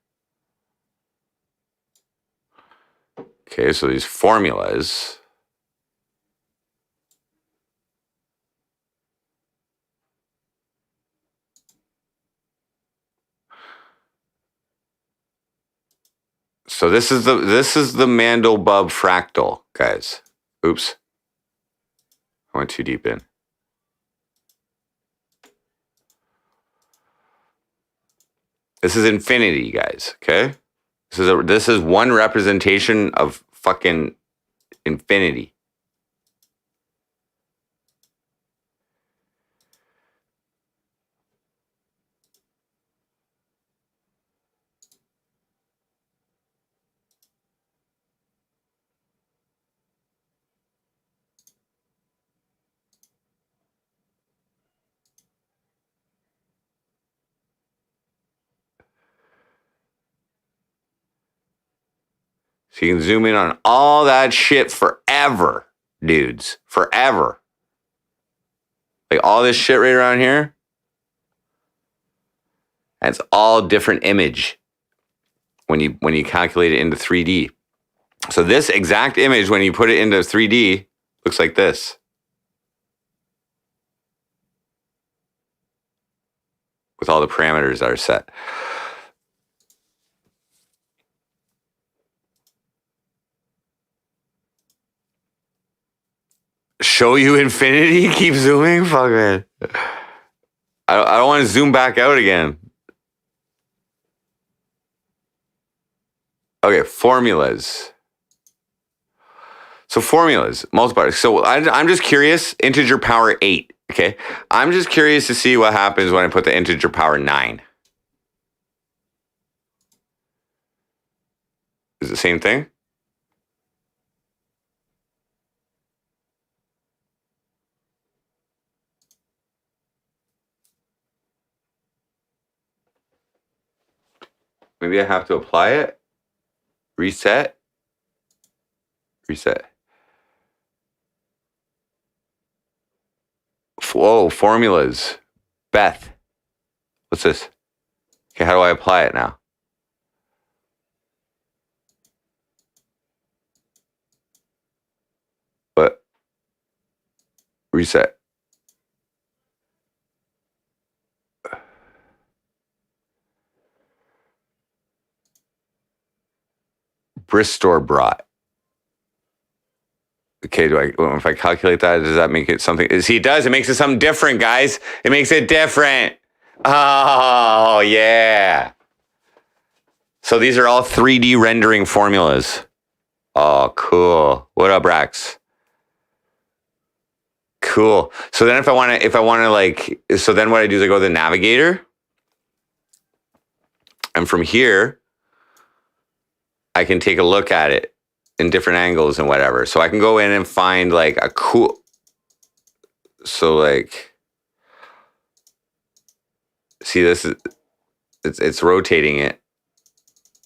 Okay, so these formulas. So this is the Mandelbub fractal, guys. Oops. I went too deep in. This is infinity, guys. Okay, this is one representation of fucking infinity. So you can zoom in on all that shit forever, dudes. Forever. Like all this shit right around here. And it's all different image when you calculate it into 3D. So this exact image, when you put it into 3D, looks like this. With all the parameters that are set. Show you infinity? Keep zooming? Fuck it. I don't want to zoom back out again. Okay, formulas. So formulas, multipliers. So I'm just curious, integer power 8, okay? I'm just curious to see what happens when I put the integer power 9. Is it the same thing? Maybe I have to apply it. Reset. Reset. Whoa, formulas. Beth. What's this? Okay, how do I apply it now? But reset. Bristol brought. Okay, if I calculate that, does that make it something? See, it does. It makes it something different, guys. It makes it different. Oh, yeah. So these are all 3D rendering formulas. Oh, cool. What up, Rax? Cool. So then if I want to like, so then what I do is I go to the navigator. And from here, I can take a look at it in different angles and whatever. So I can go in and find like a cool, so like, see this is, it's rotating it.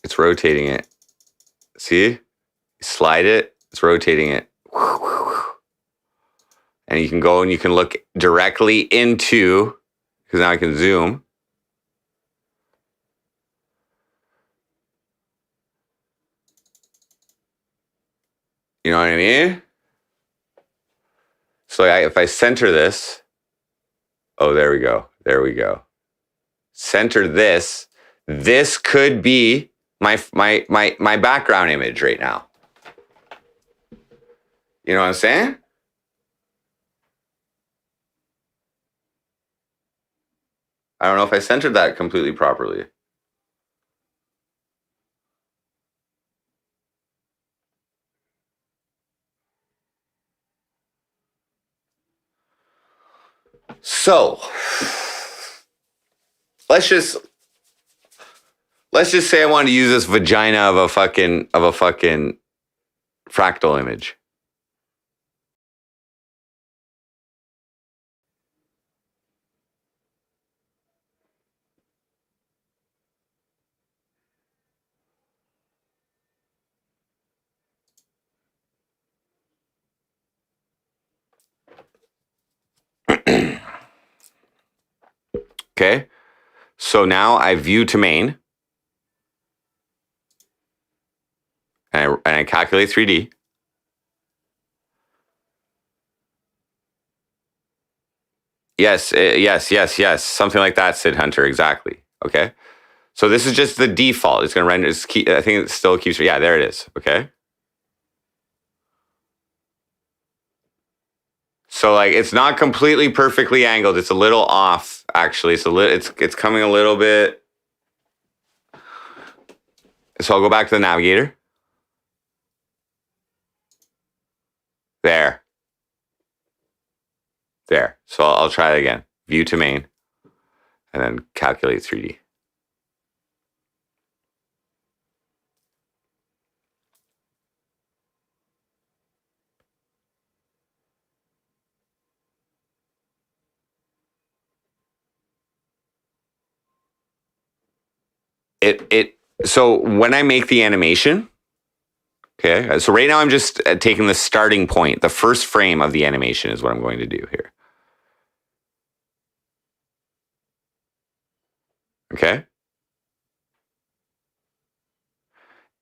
It's rotating it. See? Slide it, it's rotating it. And you can go and you can look directly into, because now I can zoom. You know what I mean? So if I center this, oh, there we go. There we go. Center this. This could be my background image right now. You know what I'm saying? I don't know if I centered that completely properly. So let's just say I wanted to use this vagina of a fucking fractal image. Okay. So now I view to main. And I calculate 3D. Yes, yes. Something like that, Sid Hunter. Exactly. Okay. So this is just the default. It's going to render. I think it still keeps. Yeah, there it is. Okay. So like it's not completely perfectly angled. It's a little off. Actually, it's coming a little bit. So I'll go back to the navigator. There. There. So I'll try it again. View to main. And then calculate 3D. So when I make the animation, okay, so right now I'm just taking the starting point. The first frame of the animation is what I'm going to do here. Okay.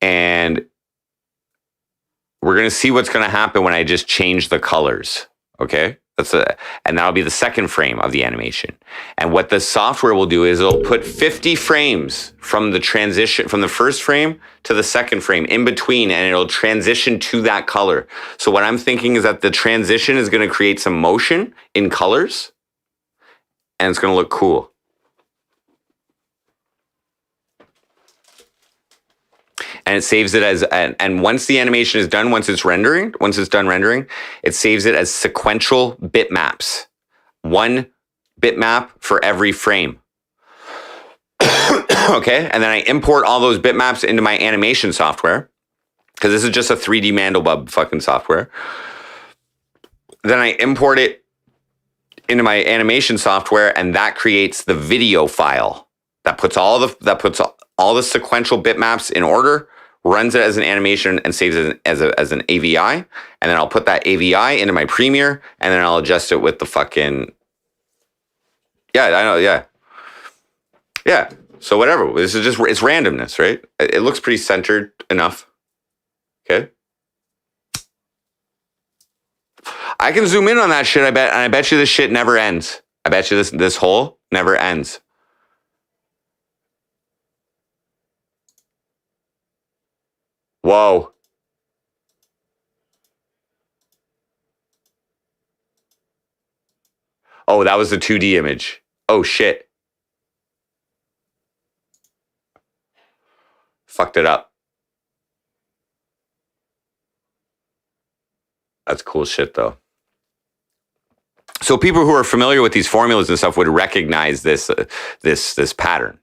And we're going to see what's going to happen when I just change the colors. Okay. And that'll be the second frame of the animation. And what the software will do is it'll put 50 frames from the transition, from the first frame to the second frame in between, and it'll transition to that color. So what I'm thinking is that the transition is going to create some motion in colors, and it's going to look cool. And it saves it as, and once the animation is done, once it's done rendering, it saves it as sequential bitmaps. One bitmap for every frame. Okay, and then I import all those bitmaps into my animation software, because this is just a 3D Mandelbub fucking software. Then I import it into my animation software, and that creates the video file that puts all the sequential bitmaps in order, runs it as an animation, and saves it as an AVI. And then I'll put that AVI into my Premiere, and then I'll adjust it with the fucking... Yeah, I know, yeah. Yeah, so whatever. This is just, it's randomness, right? It looks pretty centered enough. Okay? I can zoom in on that shit, I bet, and I bet you this shit never ends. I bet you this hole never ends. Whoa. Oh, that was the 2D image. Oh, shit. Fucked it up. That's cool shit, though. So people who are familiar with these formulas and stuff would recognize this pattern.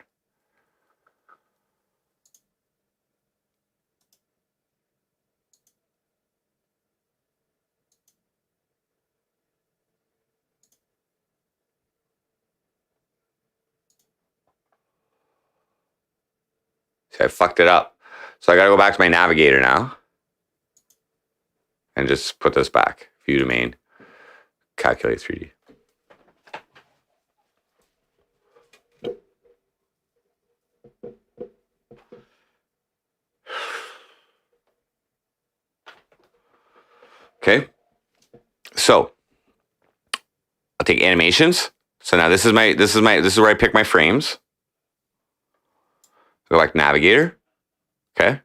See, I fucked it up. So I got to go back to my navigator now and just put this back. View to main, calculate 3D. Okay. So I'll take animations. So now this is where I pick my frames. Go back to navigator. Okay.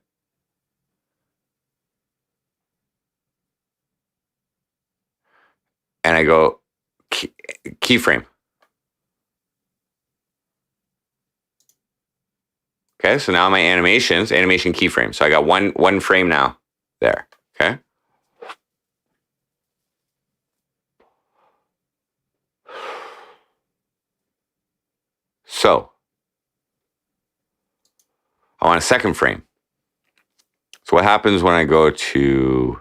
And I go keyframe. Okay, so now my animation keyframe. So I got one frame now there. Okay. So I want a second frame. So what happens when I go to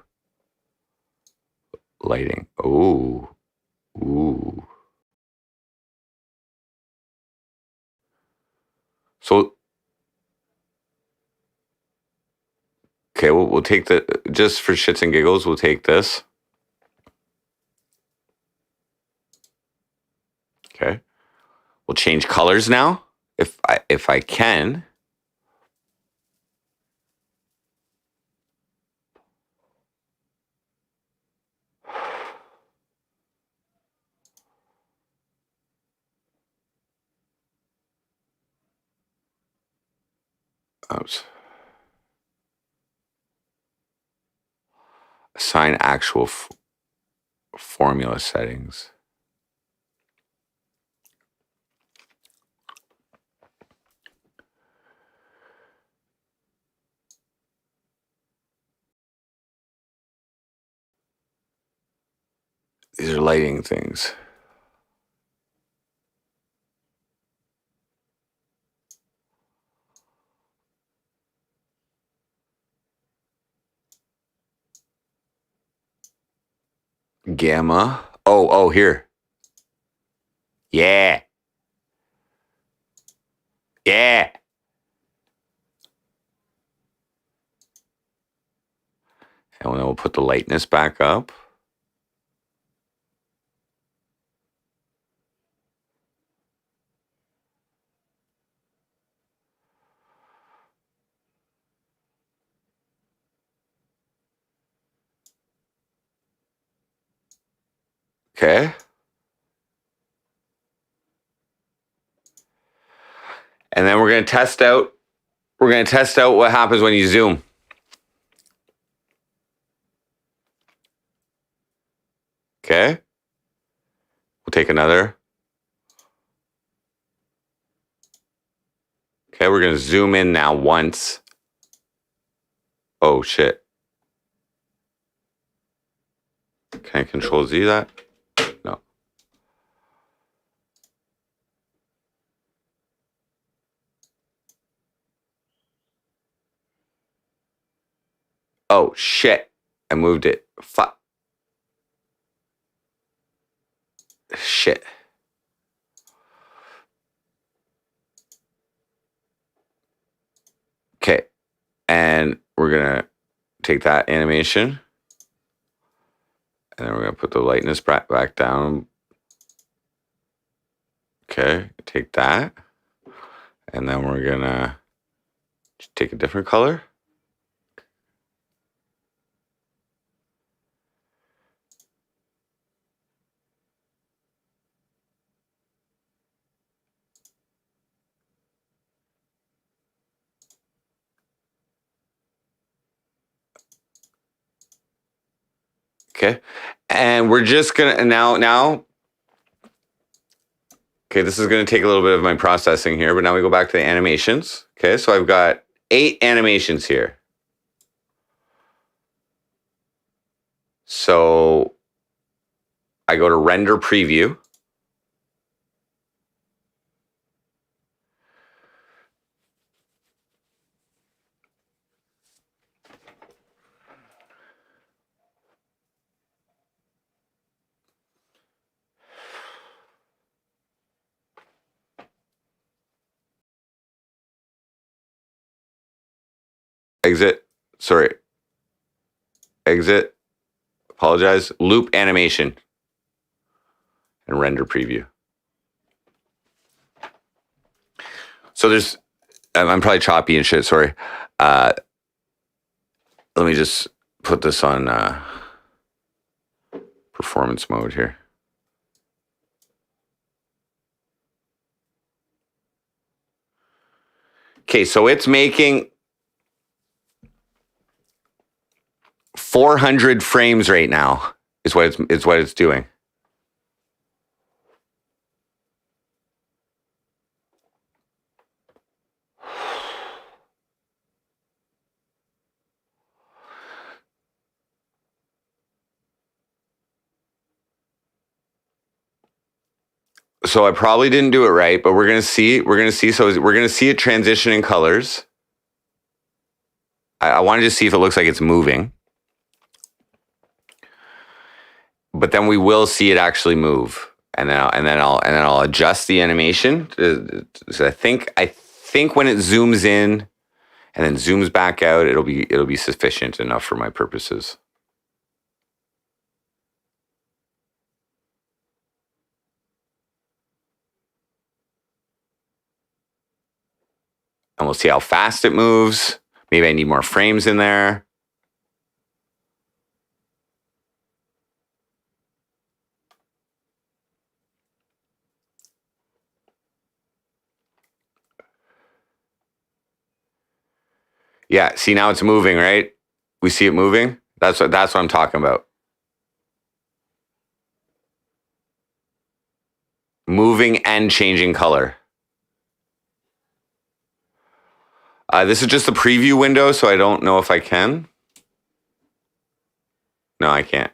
lighting? Ooh. So, okay, we'll take just for shits and giggles, we'll take this. Okay. We'll change colors now, if I can. Oops. Assign actual formula settings. These are lighting things. Gamma. Oh, here. Yeah. Yeah. And then we'll put the lightness back up. Okay. And then we're going to test out what happens when you zoom. Okay. We'll take another. Okay, we're going to zoom in now once. Oh, shit. Can I Control Z that? No. Oh, shit. I moved it. Fuck. Shit. Okay. And we're going to take that animation. And then we're going to put the lightness back down. Okay. Take that. And then we're going to take a different color. Okay. And we're just going to now. Okay, this is going to take a little bit of my processing here, but now we go back to the animations. Okay, so I've got 8 animations here. So I go to render preview. Exit. Sorry. Exit. Apologize. Loop animation. And render preview. So there's, I'm probably choppy and shit, sorry. Let me just put this on performance mode here. Okay, so it's making 400 frames right now is what it's doing. So I probably didn't do it right, but we're gonna see. So we're gonna see it transition in colors. I wanted to see if it looks like it's moving, but then we will see it actually move, and then I'll adjust the animation. So I think when it zooms in and then zooms back out, it'll be sufficient enough for my purposes. And we'll see how fast it moves. Maybe I need more frames in there. Yeah, see now it's moving, right? We see it moving. That's what I'm talking about. Moving and changing color. This is just a preview window, so I don't know if I can. No, I can't.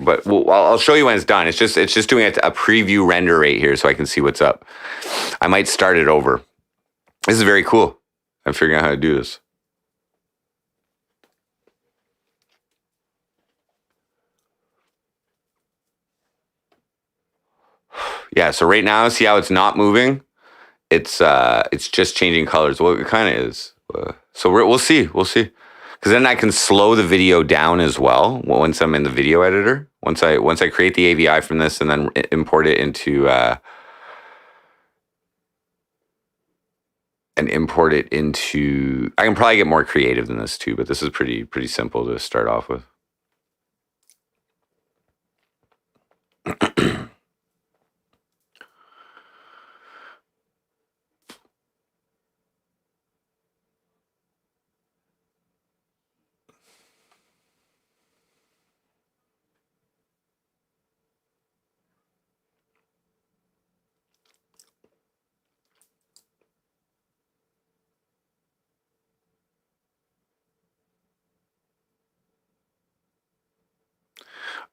but I'll show you when it's done. It's just doing a preview render right here so I can see what's up. I might start it over. This is very cool. I'm figuring out how to do this. Yeah, so right now, see how it's not moving? It's just changing colors. Well, it kind of is. So we'll see. Because then I can slow the video down as well once I'm in the video editor. Once I create the AVI from this and then import it into I can probably get more creative than this too, but this is pretty simple to start off with.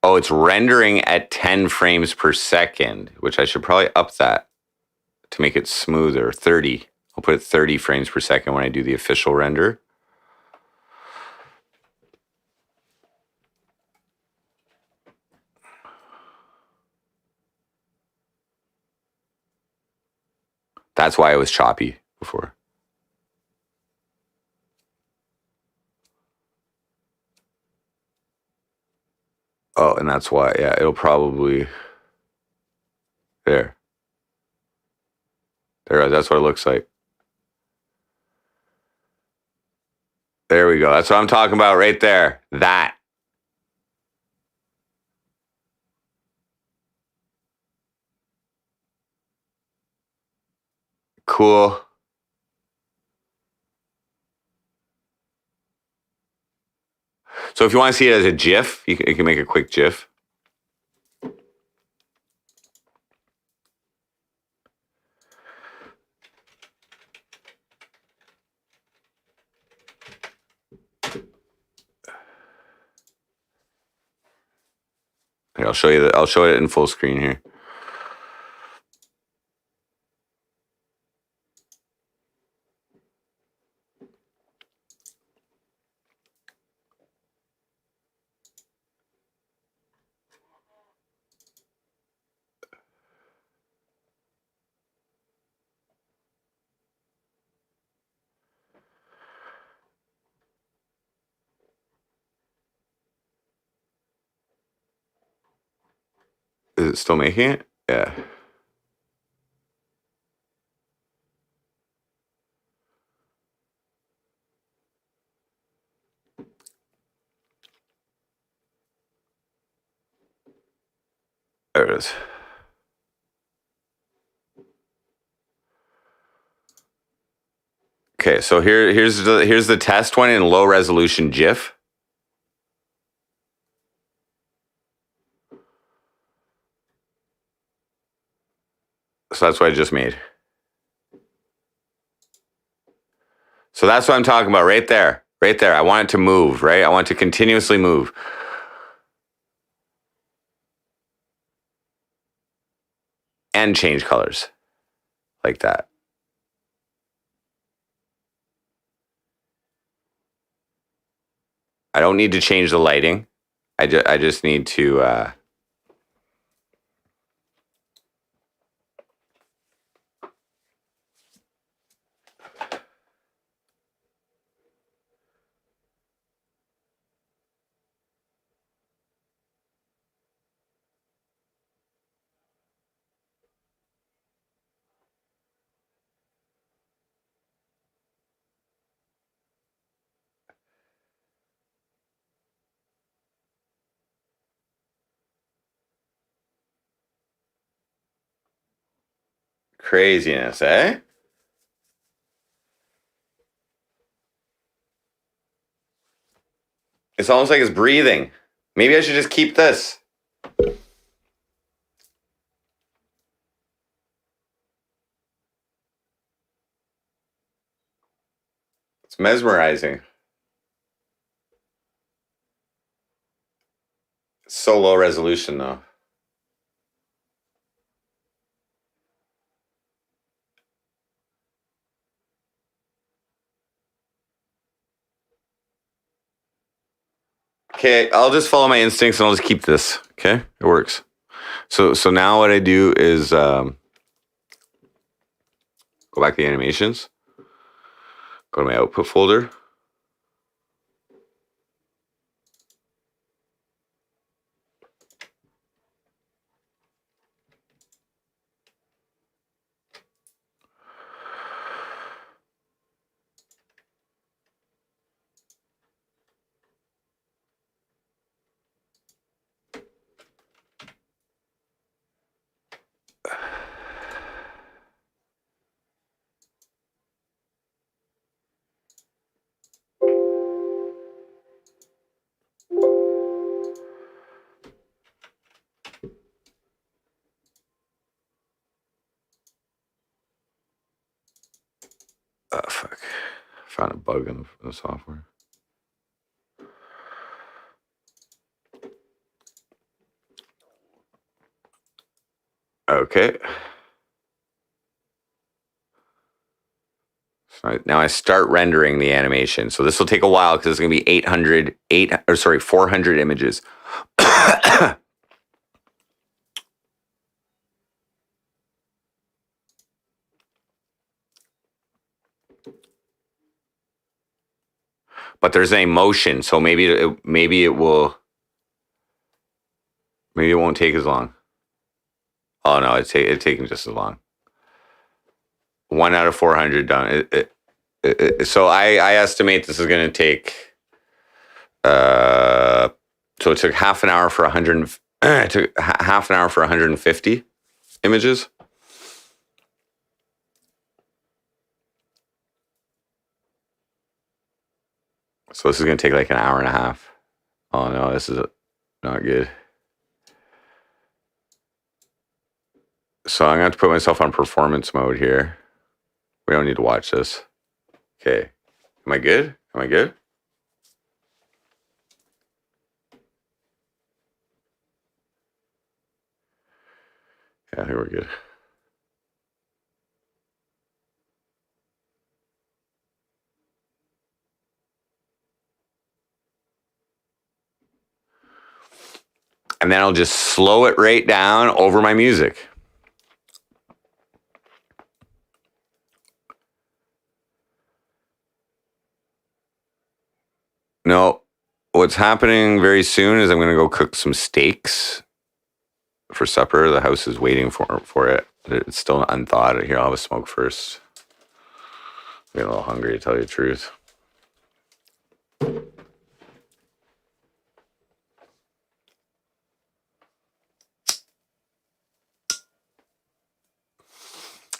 Oh, it's rendering at 10 frames per second, which I should probably up that to make it smoother. 30. I'll put it 30 frames per second when I do the official render. That's why it was choppy before. Oh, and that's why, yeah, it'll probably, there, that's what it looks like. There we go. That's what I'm talking about right there. That. Cool. So if you want to see it as a GIF, you can make a quick GIF. Here, I'll show it in full screen here. Is it still making it? Yeah. There it is. Okay, so here's the test one in low resolution GIF. So that's what I just made. So that's what I'm talking about right there. Right there. I want it to move, right? I want it to continuously move. And change colors. Like that. I don't need to change the lighting. I just need to craziness, eh? It's almost like it's breathing. Maybe I should just keep this. It's mesmerizing. So low resolution though. Okay, I'll just follow my instincts and I'll just keep this. Okay, it works. So now what I do is go back to the animations, go to my output folder. Oh, fuck. Found a bug in the software. Okay. So now I start rendering the animation. So this will take a while because it's going to be 400 images. But there's a motion, so maybe it will. Maybe it won't take as long. Oh no, it's taking just as long. 1 out of 400 done. So I estimate this is going to take. So it took half an hour for 100. It took half an hour for 150 images. So this is going to take like an hour and a half. Oh no, this is not good. So I'm going to have to put myself on performance mode here. We don't need to watch this. Okay. Am I good? Am I good? Yeah, I think we're good. And then I'll just slow it right down over my music. No, what's happening very soon is I'm going to go cook some steaks for supper. The house is waiting for it. It's still unthawed. Here, I'll have a smoke first. I'm getting a little hungry, to tell you the truth.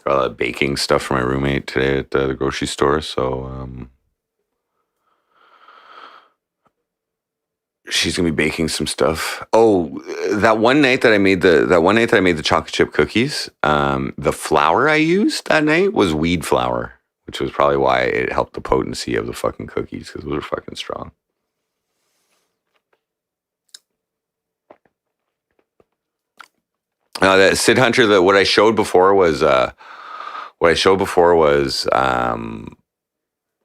Got a lot of baking stuff for my roommate today at the grocery store, so she's gonna be baking some stuff. Oh, that one night that I made the chocolate chip cookies, the flour I used that night was wheat flour, which was probably why it helped the potency of the fucking cookies because those are fucking strong. That Sid Hunter, what I showed before was a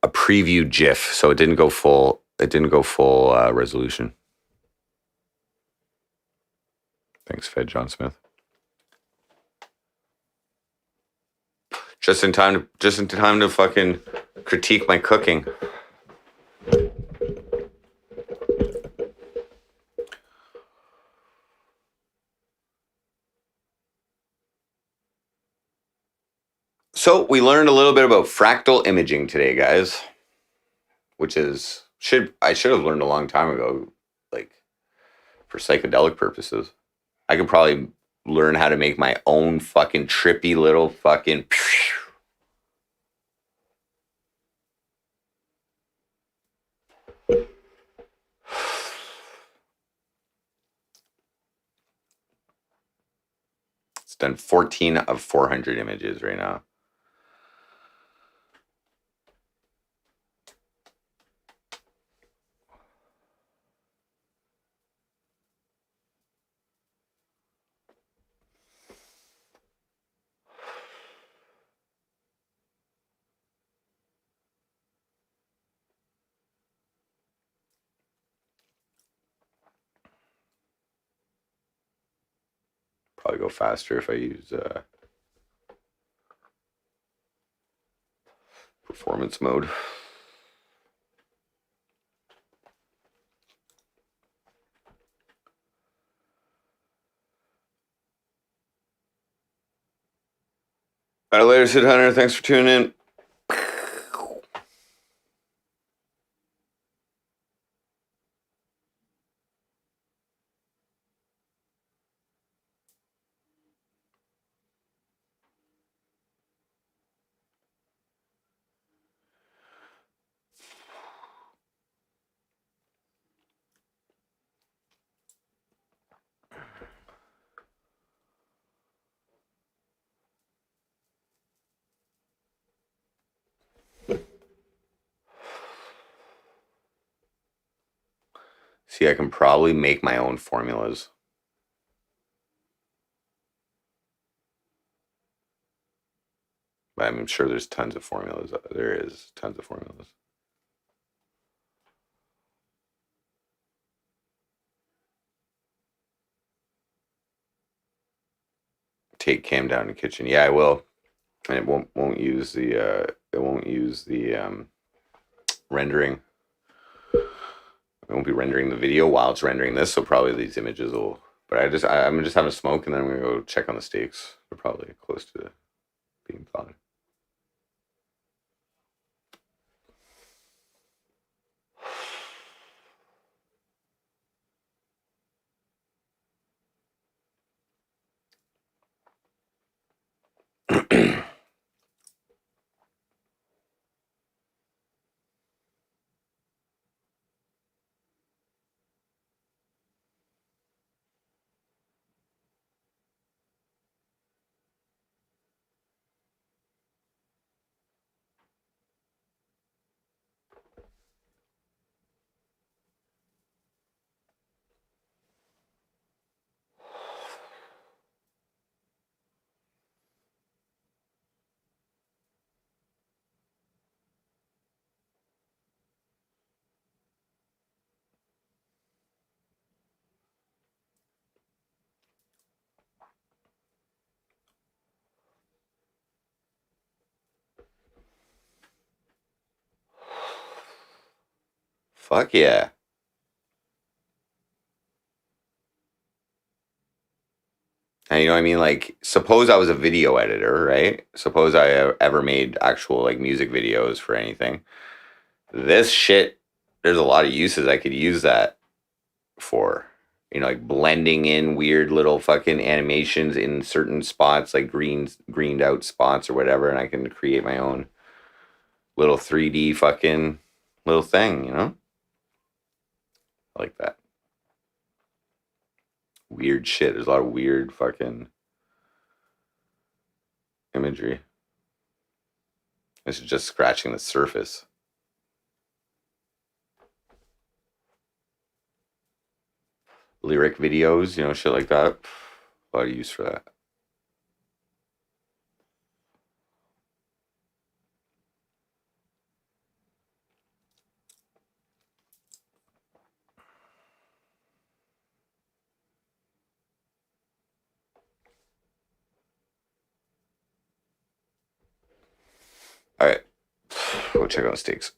preview GIF, so it didn't go full. It didn't go full resolution. Thanks, Fed John Smith. Just in time to fucking critique my cooking. So we learned a little bit about fractal imaging today, guys, which is I should have learned a long time ago, like for psychedelic purposes. I could probably learn how to make my own fucking trippy little fucking. It's done 14 of 400 images right now. probably go faster if I use performance mode. All right, later, Sid Hunter. Thanks for tuning in. See, I can probably make my own formulas. But I'm sure there's tons of formulas. There is tons of formulas. Take Cam down to the kitchen. Yeah, I will. And it won't use the rendering. I won't be rendering the video while it's rendering this, so probably these images will. But I'm just having a smoke, and then I'm gonna go check on the steaks. They're probably close to being thawed. Fuck yeah. And you know what I mean? Like, suppose I was a video editor, right? Suppose I ever made actual like music videos for anything. This shit, there's a lot of uses I could use that for. You know, like blending in weird little fucking animations in certain spots, like greened out spots or whatever, and I can create my own little 3D fucking little thing, you know? I like that. Weird shit. There's a lot of weird fucking imagery. This is just scratching the surface. Lyric videos, you know, shit like that. A lot of use for that. All right. Go check out the steaks.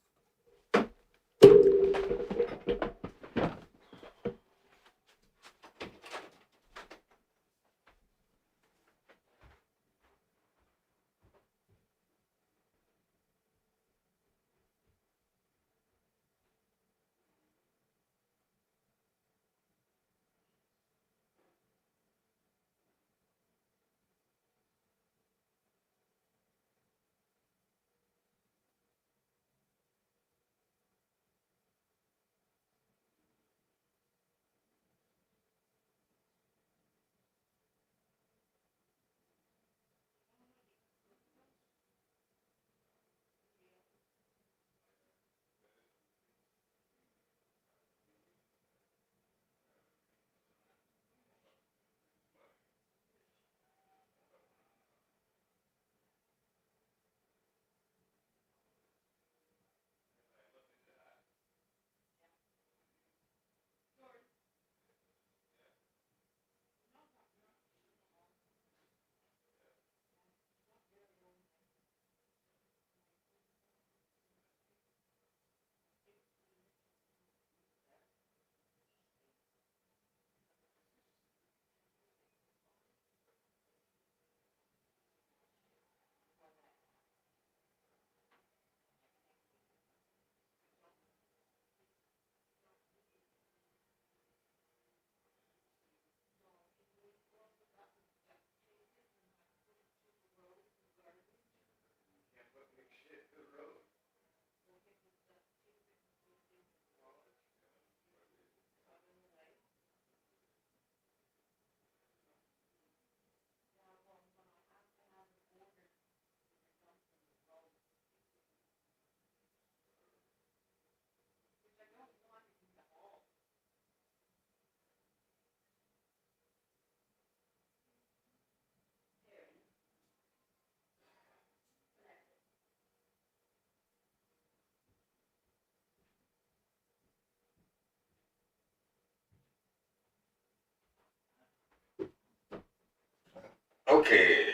Okay.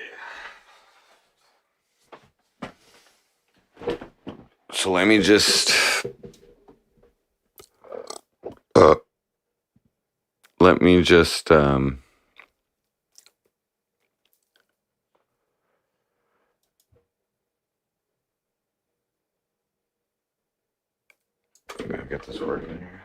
So let me just let me just I'm gonna get this working here.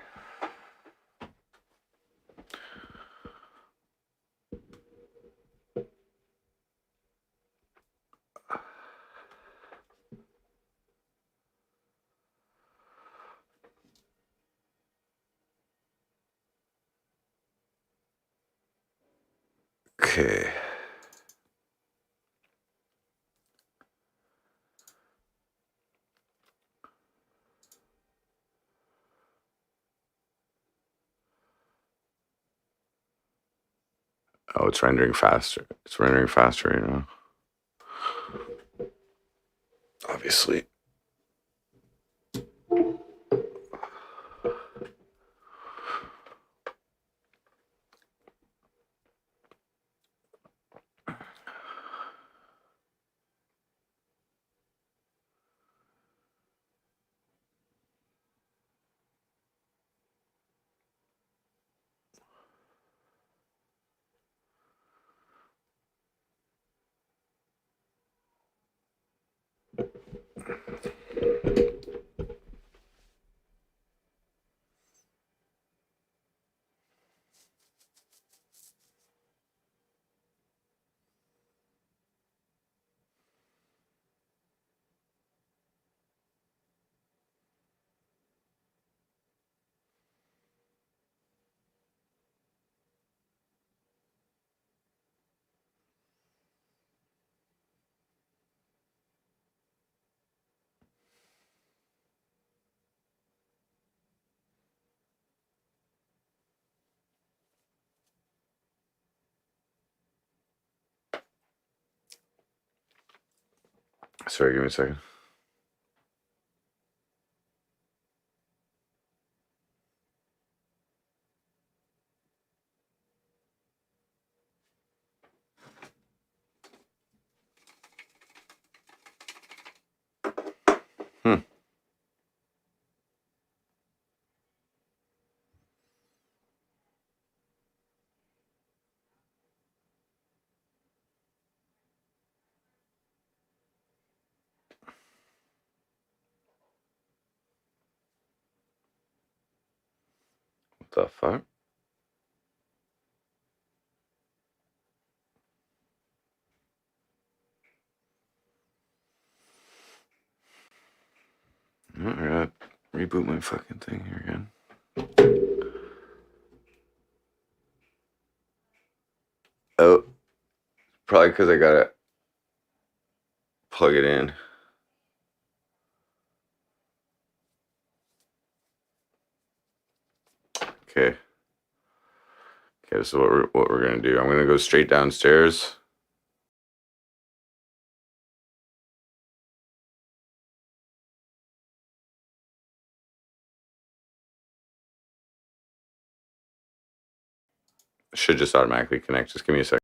Okay. Oh, it's rendering faster. It's rendering faster right now. Obviously. Sorry, give me a second. Hmm. What the fuck? Oh, I gotta reboot my fucking thing here again. Oh, probably because I gotta plug it in. Okay. Okay, so what we're gonna do? I'm gonna go straight downstairs. It should just automatically connect. Just give me a second.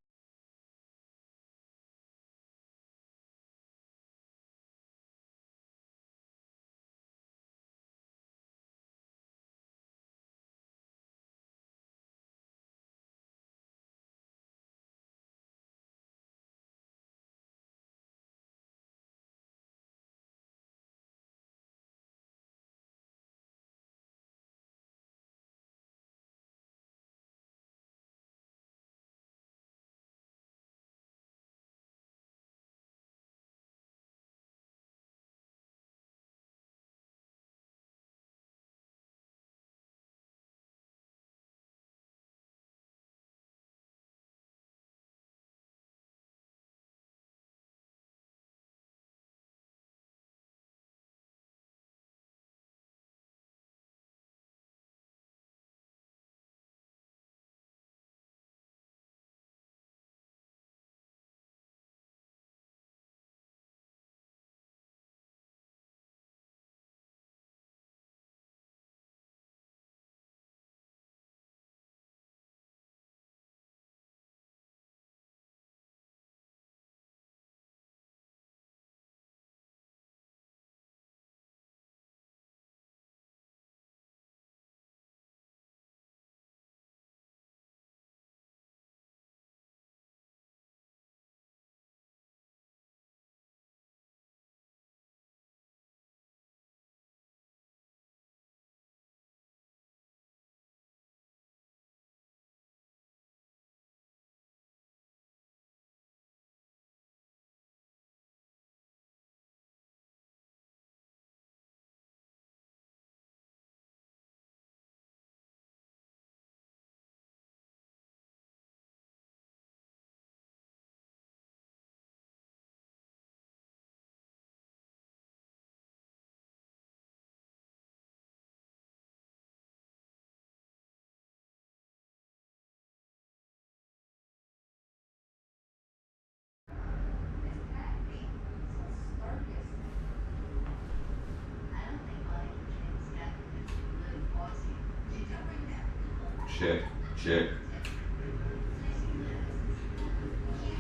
Check, check.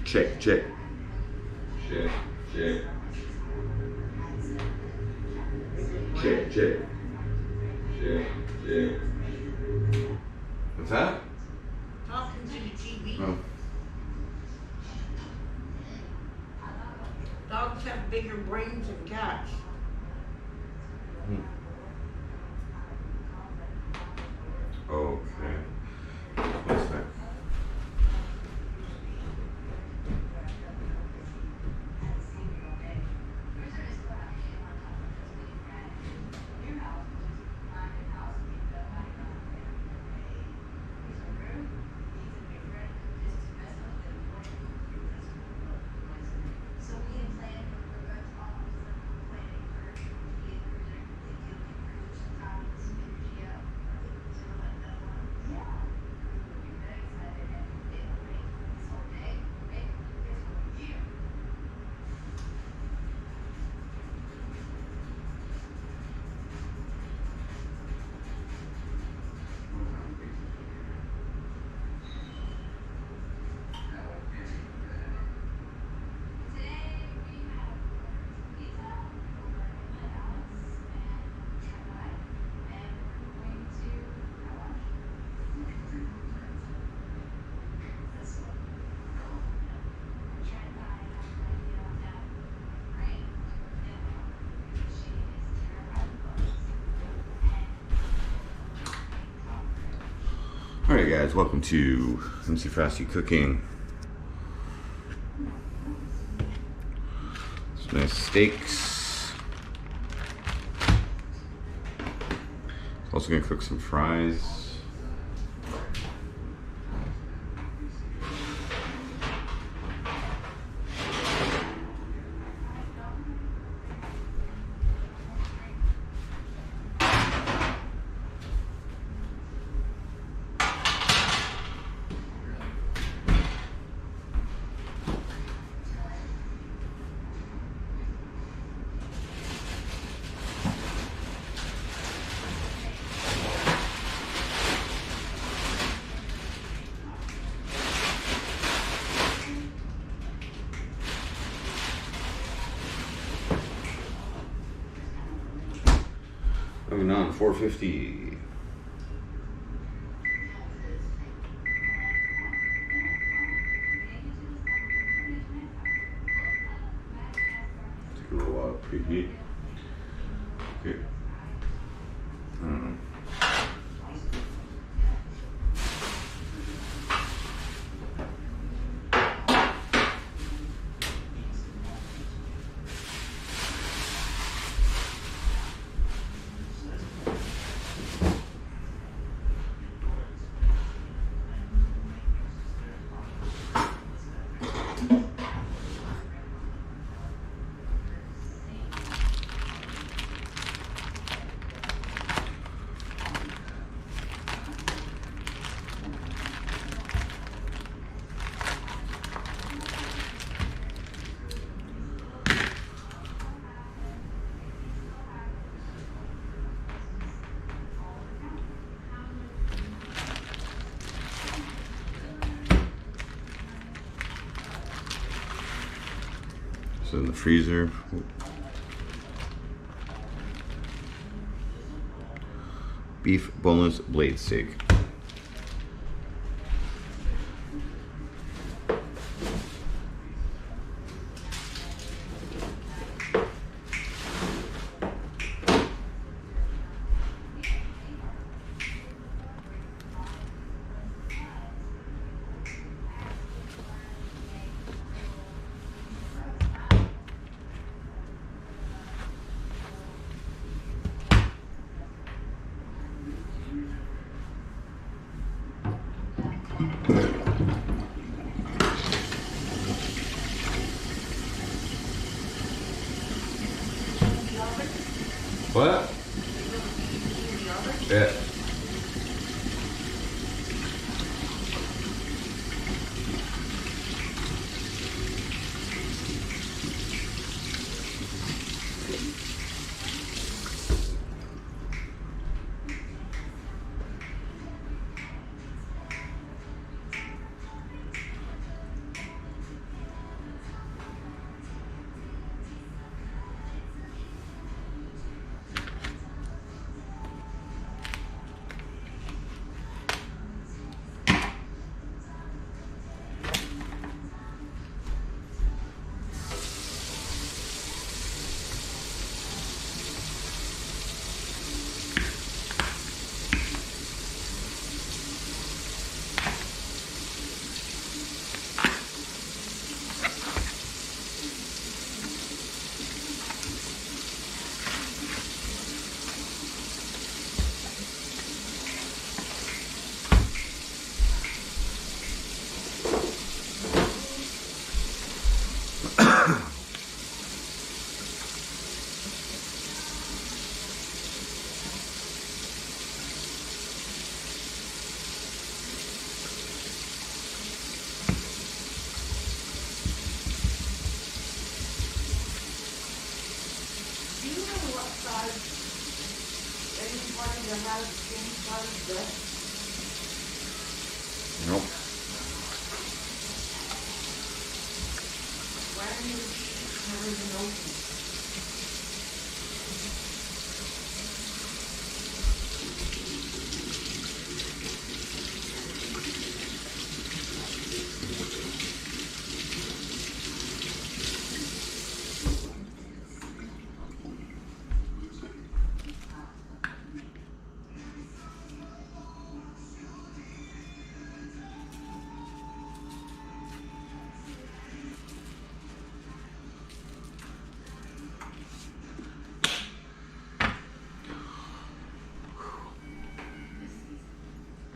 Check, check. Check, check. Check, check. Check, check. What's that? Talking to the TV. Oh. Dogs have bigger brains than cats. Okay. One sec. Alright guys, welcome to MC Frosty Cooking. Some nice steaks. Also gonna cook some fries. Moving on, 450. Take a little while to preheat. Okay. So in the freezer. Beef boneless blade steak. What? Yeah. out of bed? Nope. Why are you never even open?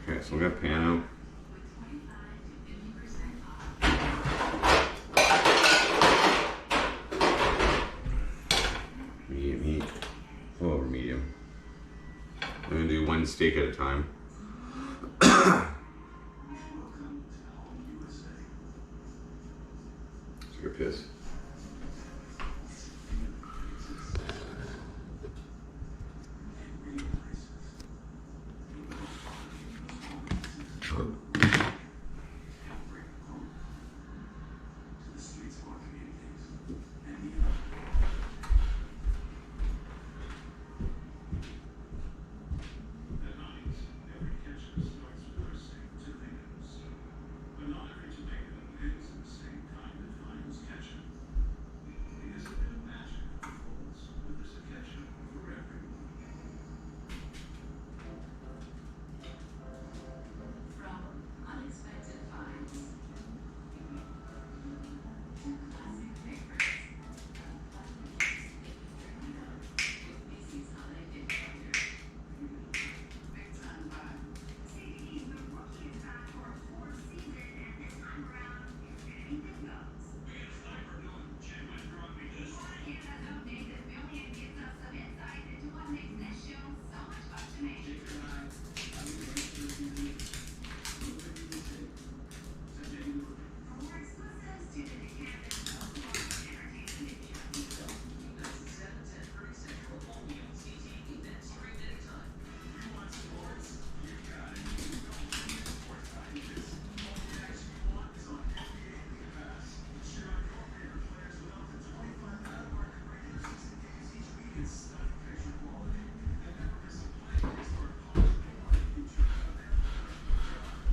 Okay, so we got pan out. Medium heat. Over medium. I'm gonna do one steak at a time. Take a piss.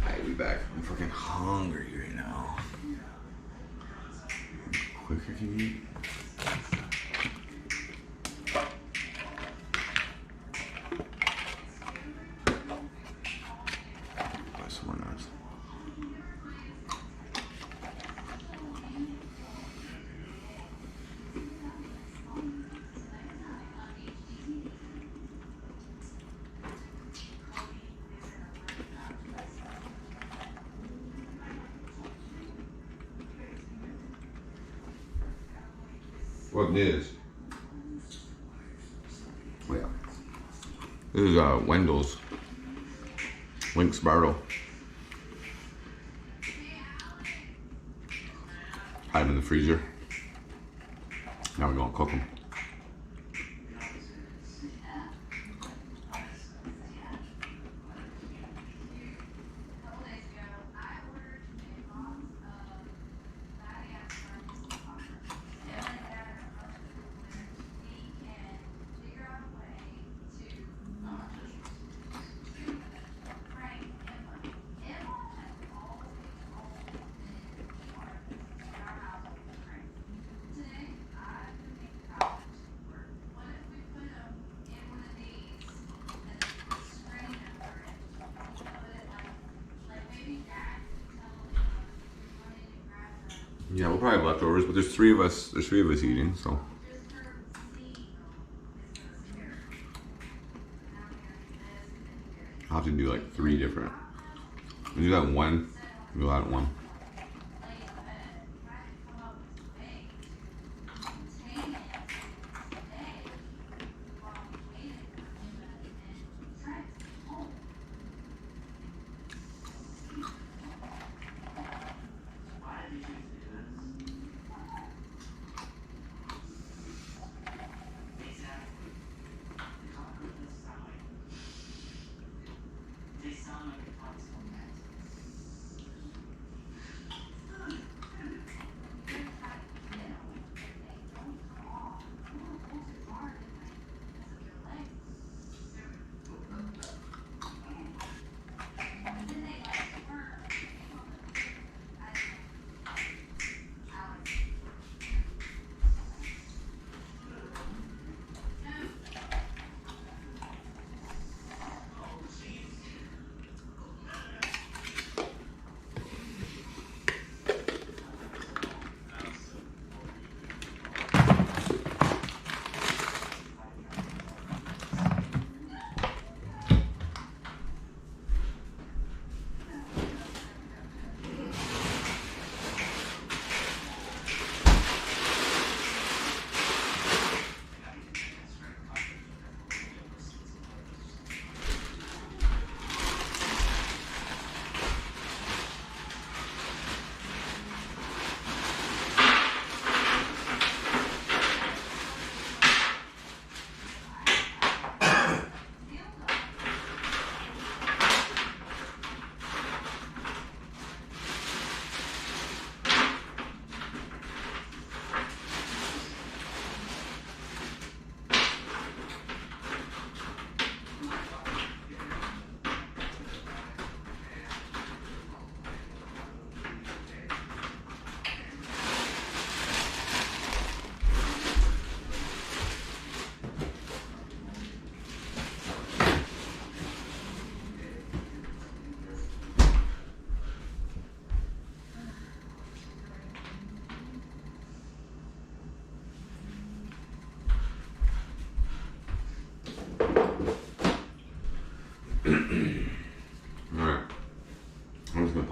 I'll be back. I'm fucking hungry right now. Quicker can you eat? Buy some more nuts. What this? Oh yeah. This is Wendell's Lynx Bartle. Hide them in the freezer. Now we're gonna cook them. Yeah, we'll probably have leftovers, but there's three of us eating, so. I'll have to do like 3 different. We'll do that in one, we'll do that in one.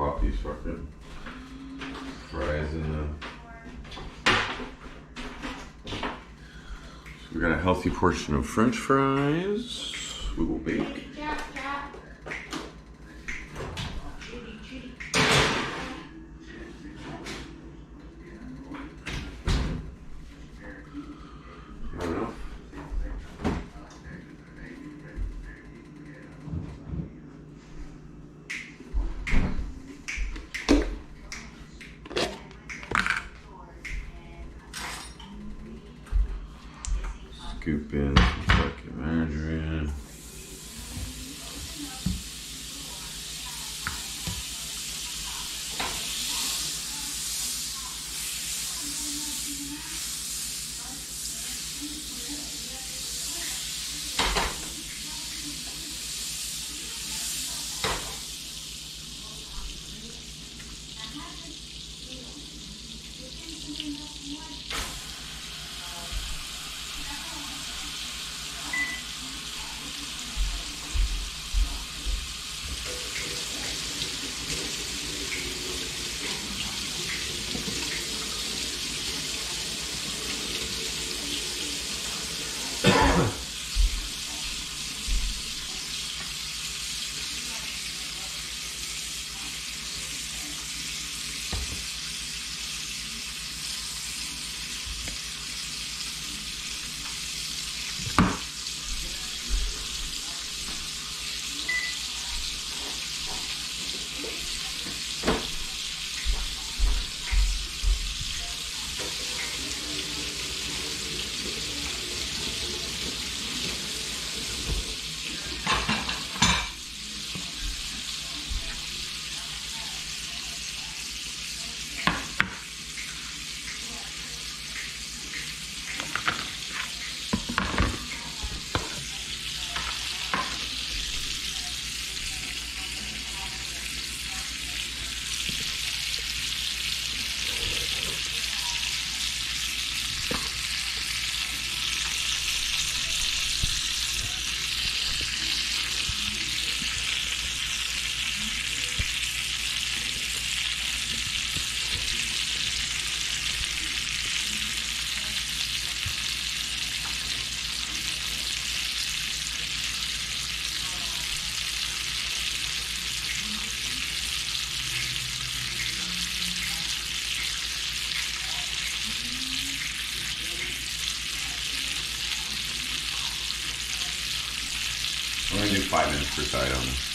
pop these fucking fries in the. So we got a healthy portion of French fries. We will bake. I don't know. Scoop in some fucking margarine. We're gonna do 5 minutes per side on this.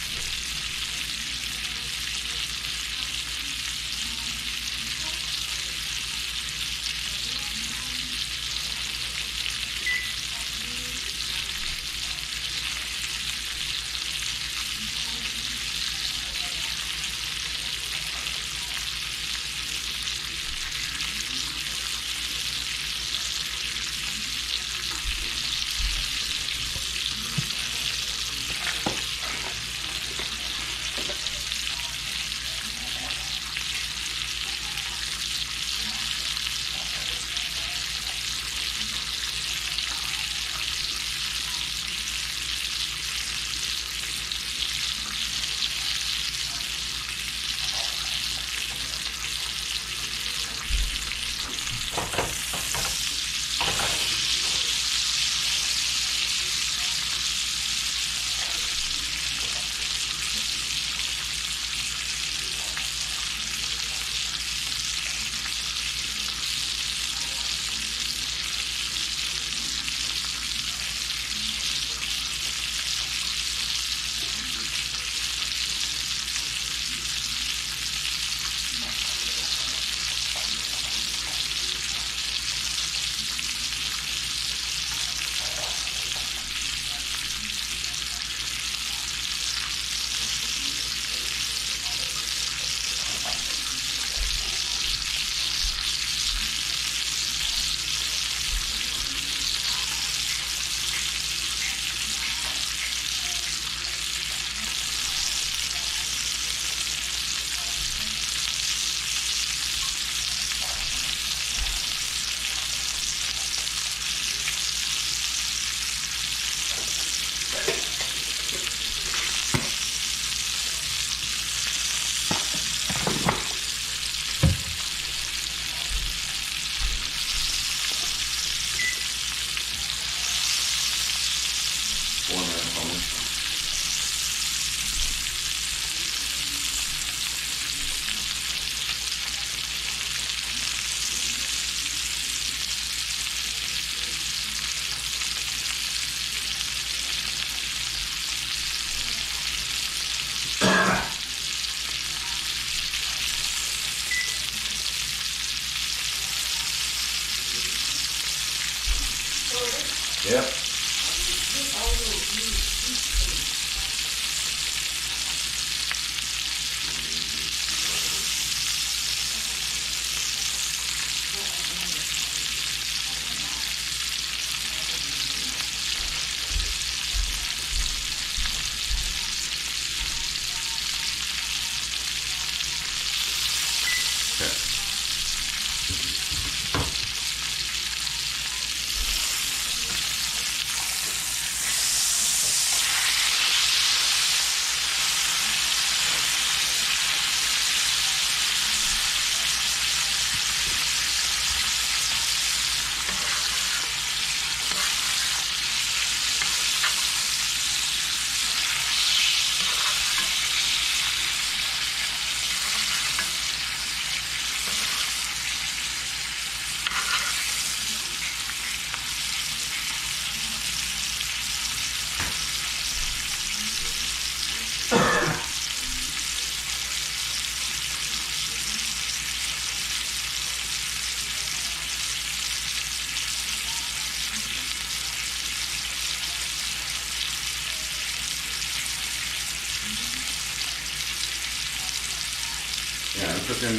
Yeah, I'm cooking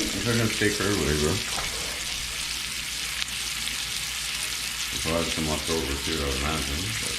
steak for everybody, bro. We'll have some left over too, I would imagine. But.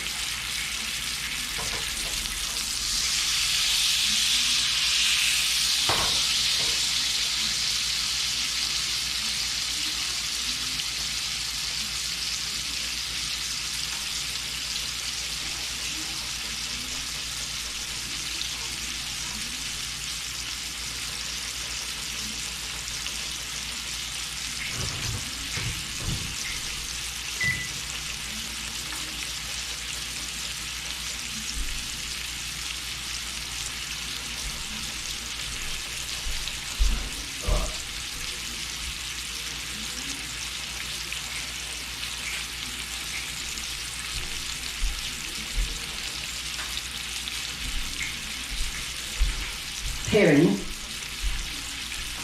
Pairing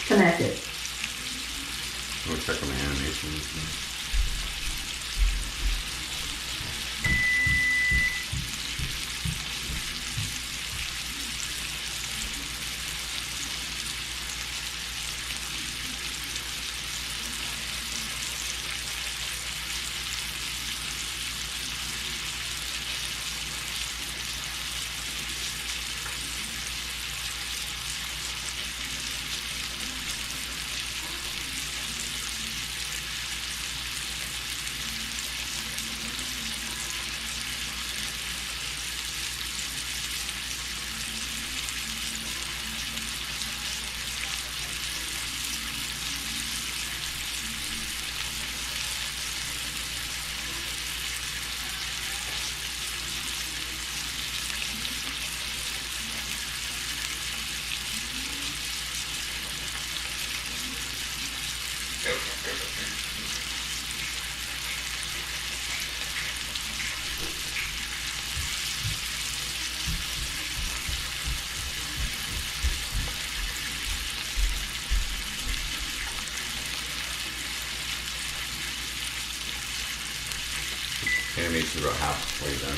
connected. We'll check on the animations. Animation's about halfway done.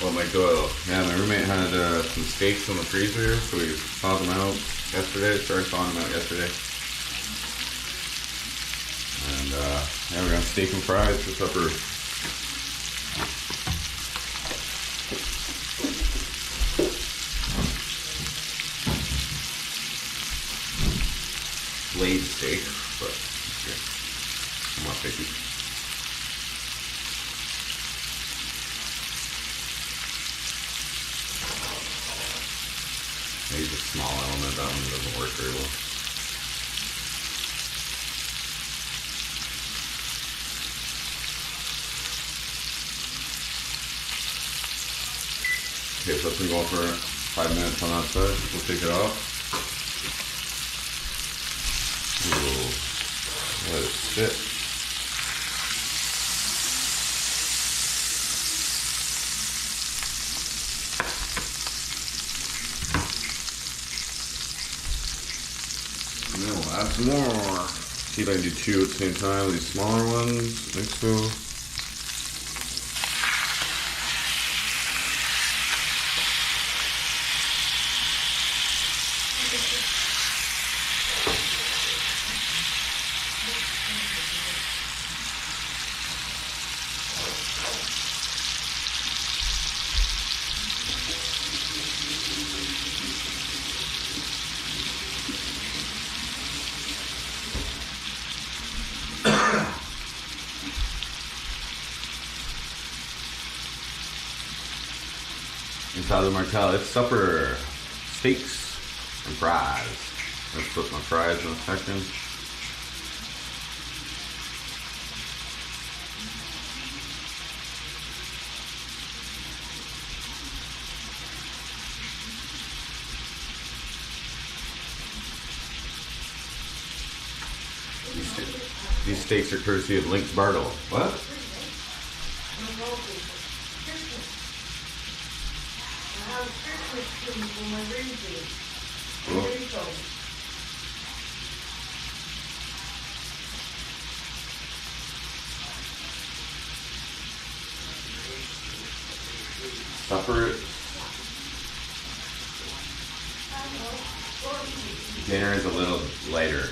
Oh, my Doyle. Yeah, my roommate had some steaks in the freezer, so we thawed them out yesterday. Started thawing them out yesterday. And yeah, we're gonna steak and fries for supper. Blade steak, but yeah, I'm not picky. Maybe a small element, that one doesn't work very well. Okay, so it's been going for 5 minutes on that side. We'll take it off. Ooh, let it sit. And then we'll add some more. See if I can do 2 at the same time. These smaller ones, I think so. Inside the Martell, it's supper, steaks and fries. Let's flip my fries in a second. These steaks are courtesy of Lynx Bartle. What? Cool. Supper. Dinner is a little lighter.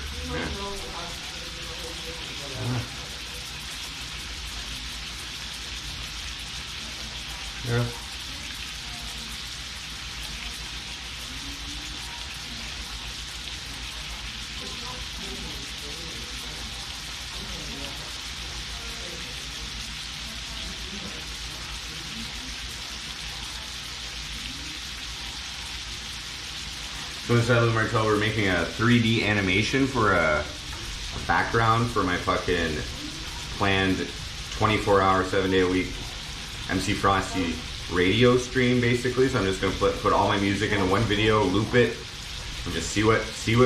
Yeah. So inside of the Martel, we're making a 3D animation for a background for my fucking planned 24-hour, 7-day-a-week MC Frosty radio stream, basically. So I'm just gonna put all my music into one video, loop it, and just see what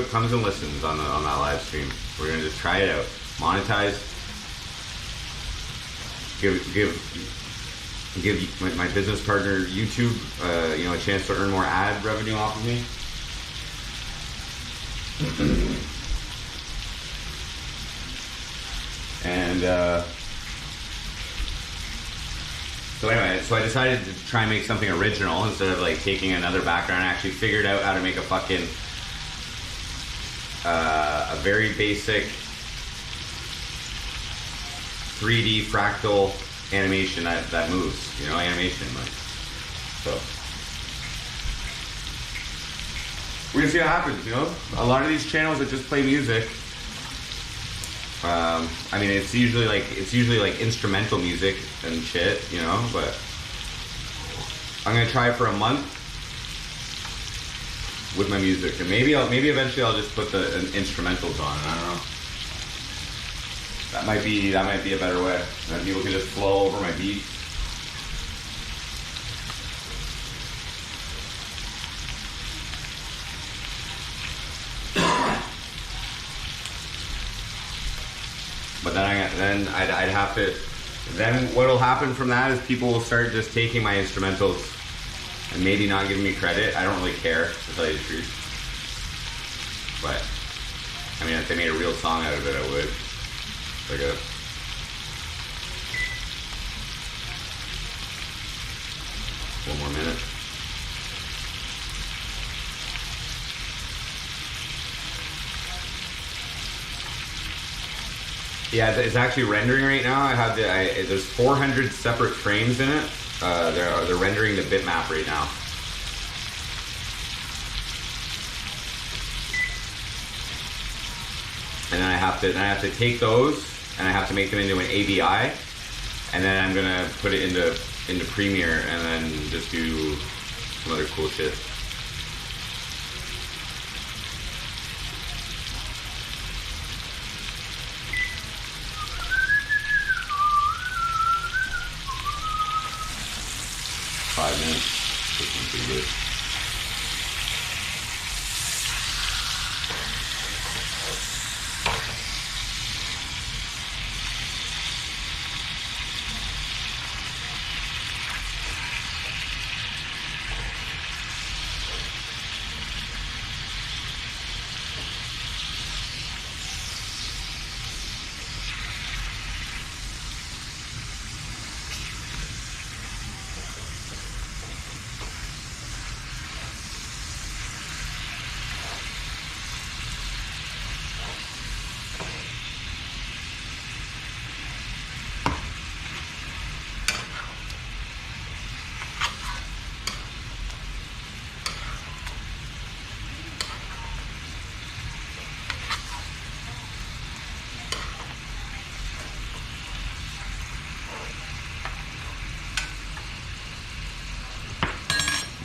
comes and listens on that live stream. We're gonna just try it out, monetize, give my business partner YouTube, a chance to earn more ad revenue off of me. And so anyway, so I decided to try and make something original instead of like taking another background. I actually figured out how to make a fucking a very basic 3D fractal animation that moves, animation, like so. We're gonna see what happens, A lot of these channels that just play music, it's usually like instrumental music and shit, but I'm gonna try it for a month with my music, and maybe eventually I'll just put the instrumentals on. I don't know. That might be a better way. Then people can just flow over my beat. But then I'd have to. Then what'll happen from that is people will start just taking my instrumentals and maybe not giving me credit. I don't really care, to tell you the truth. But if they made a real song out of it, I would. Like a. One more minute. Yeah, it's actually rendering right now. There's 400 separate frames in it. They're rendering the bitmap right now. And then I have to take those and I have to make them into an ABI, and then I'm gonna put it into Premiere and then just do some other cool shit. This one's pretty good.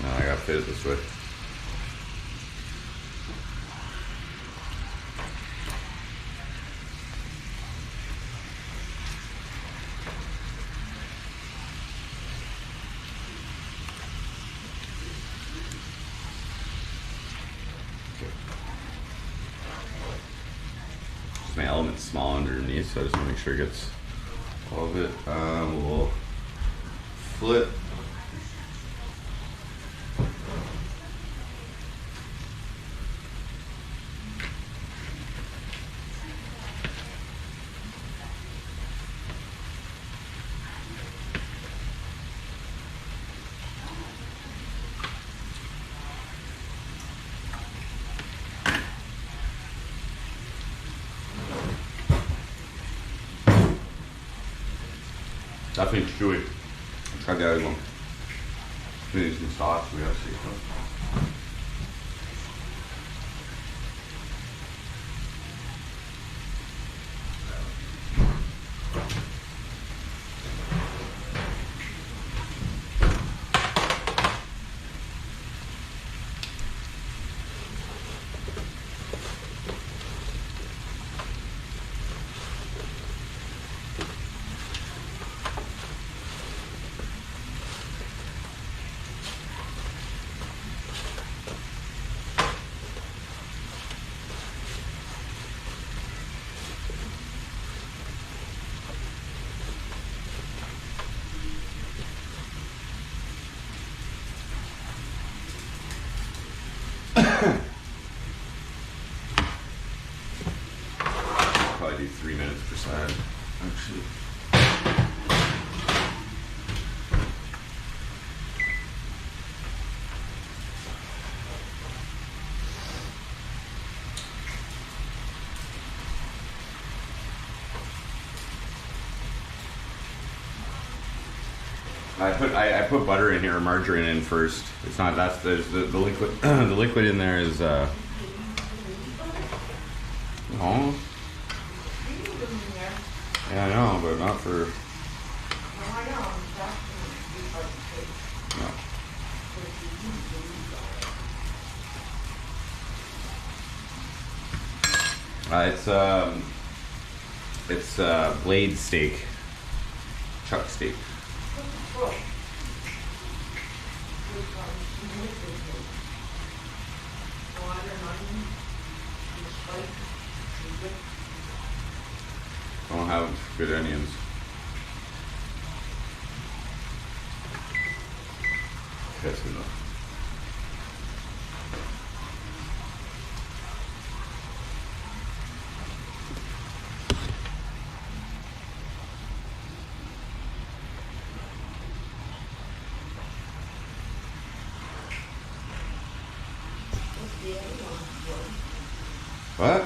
No, I gotta fit it this way. my element's small underneath, so I just want to make sure it gets all of it. We'll flip. Definitely chewy. Try the other one. We need some sauce. We have to see. Probably do 3 minutes per side, actually. I put butter in here, or margarine in first. It's not, that's the liquid. The liquid in there is oh, yeah, I know, but not for. No. It's blade steak, chuck steak. I don't have good onions. That's enough. What?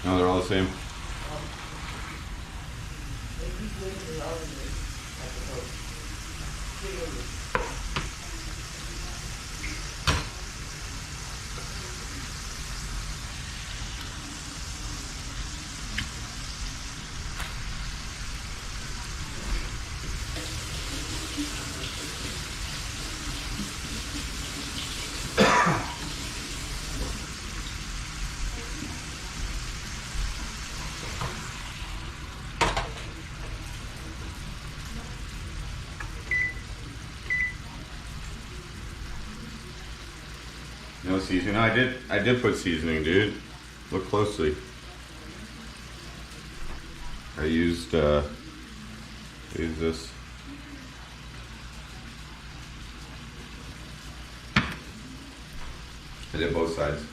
No, they're all the same. No seasoning. No, I did put seasoning, dude. Look closely. I used this. I did both sides.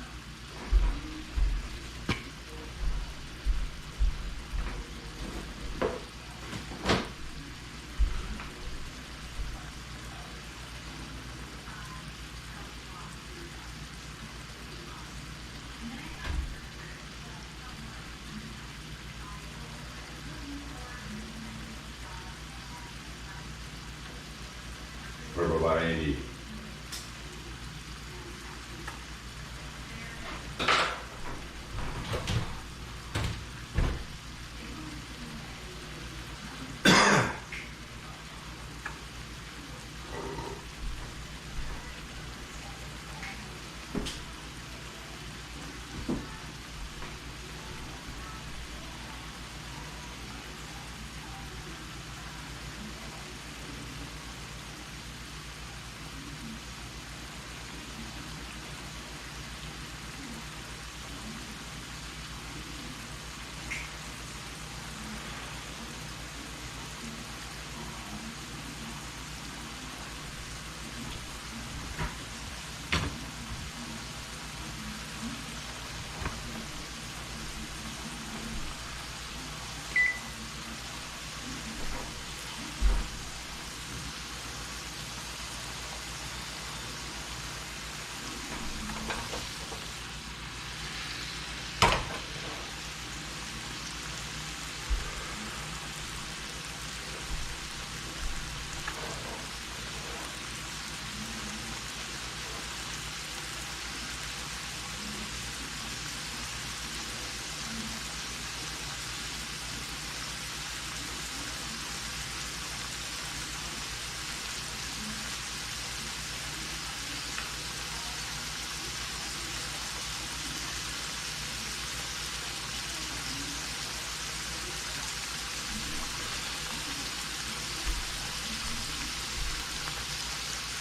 What about Andy?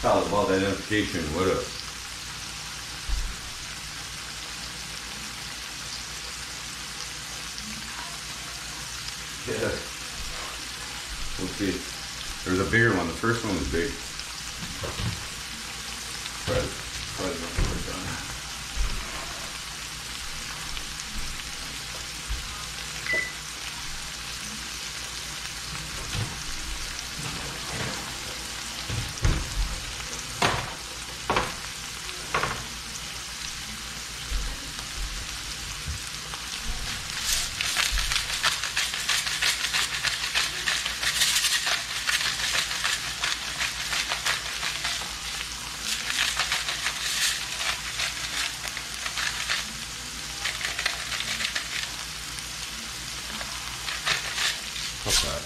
Solid weld identification, what up? Yeah. We'll see. There's a bigger one. The first one was big. Probably not work on it. What's that?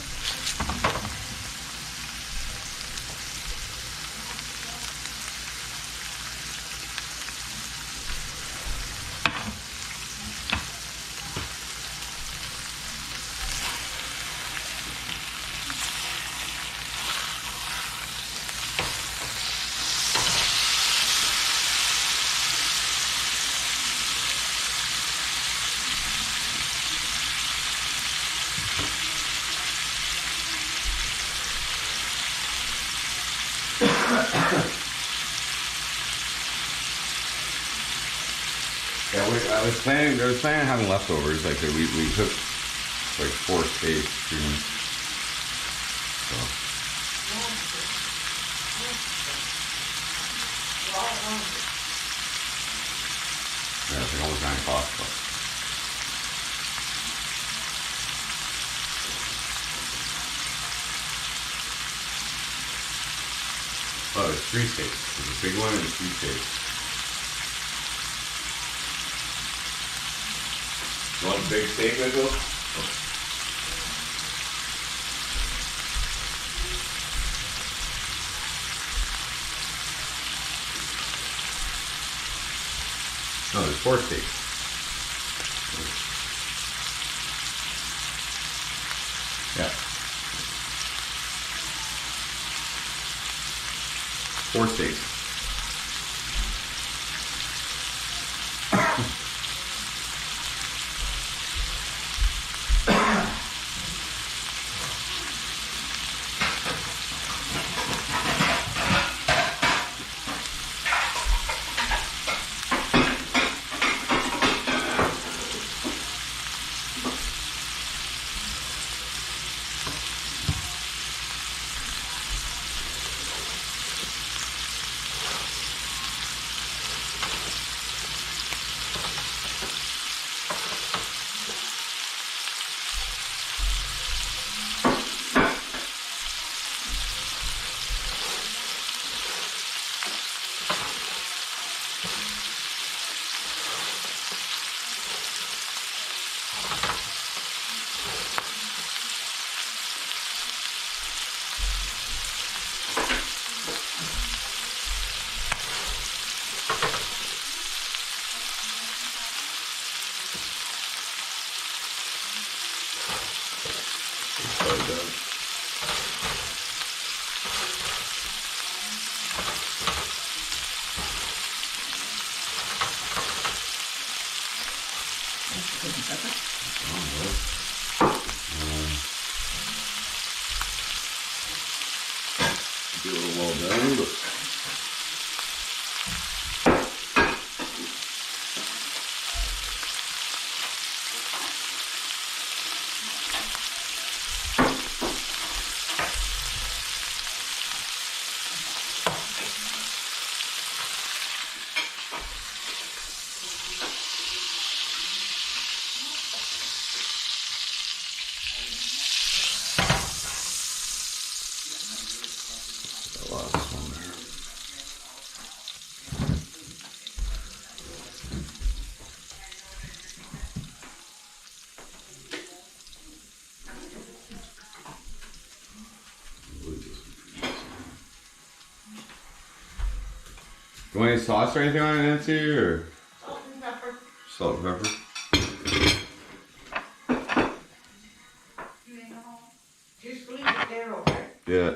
Yeah, I was planning on having leftovers. Like we cooked like 4 steaks. So yeah, it's like almost 9 o'clock. But. Oh, there's 3 steaks. There's a big one and 3 steaks. You want a big steak, Michael? No, there's 4 steaks. Yeah. 4 steaks. Do a little well done, but I lost one there. You want any sauce or anything on it, Nancy, or Salt and pepper. salt and pepper? Just leave it there, okay? Yeah.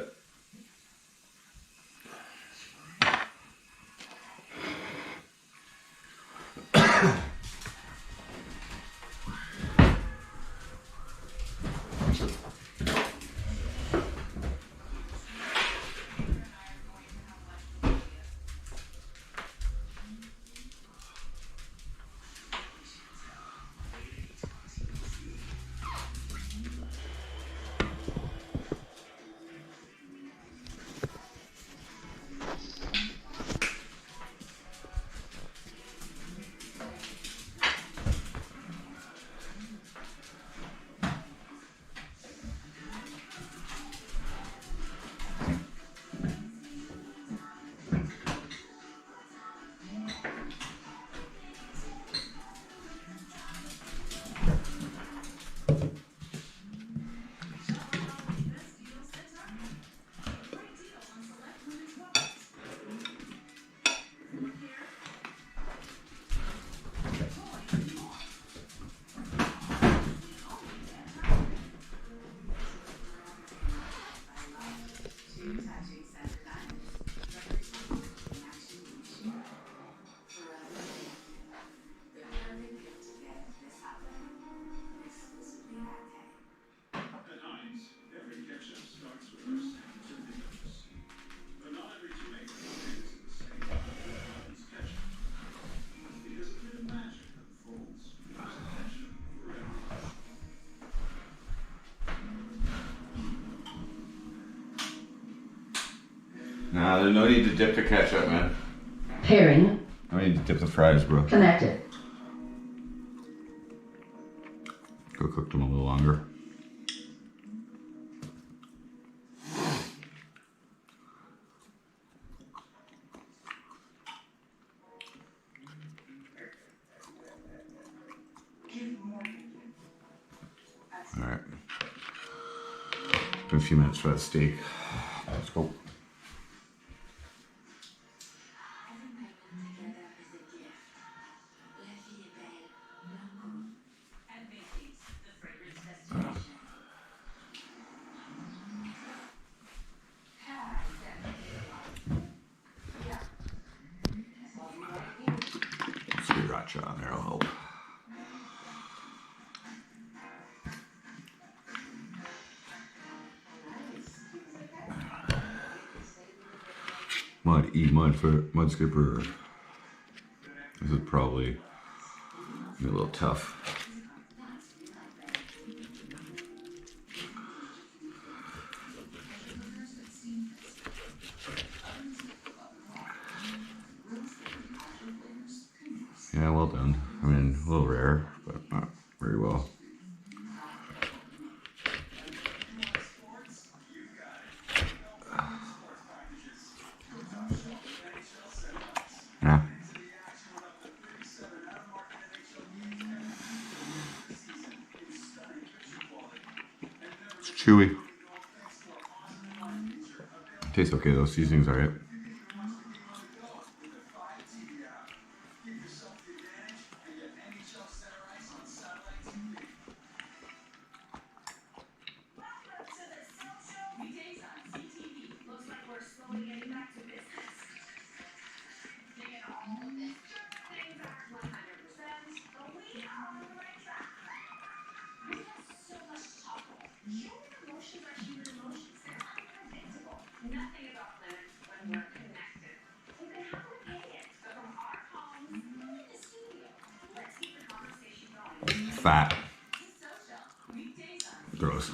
Nah, there's no need to dip the ketchup, man. Pairing I need to dip the fries, bro. connected. Go cook them a little longer. All right. Been a few minutes for that steak. Let's go. Sriracha on there will help. Mud skipper. This is probably a little tough. Yeah, well done. I mean, a little rare, but not very well. Yeah. It's chewy. Tastes okay though. Seasoning's alright. Fat. Gross.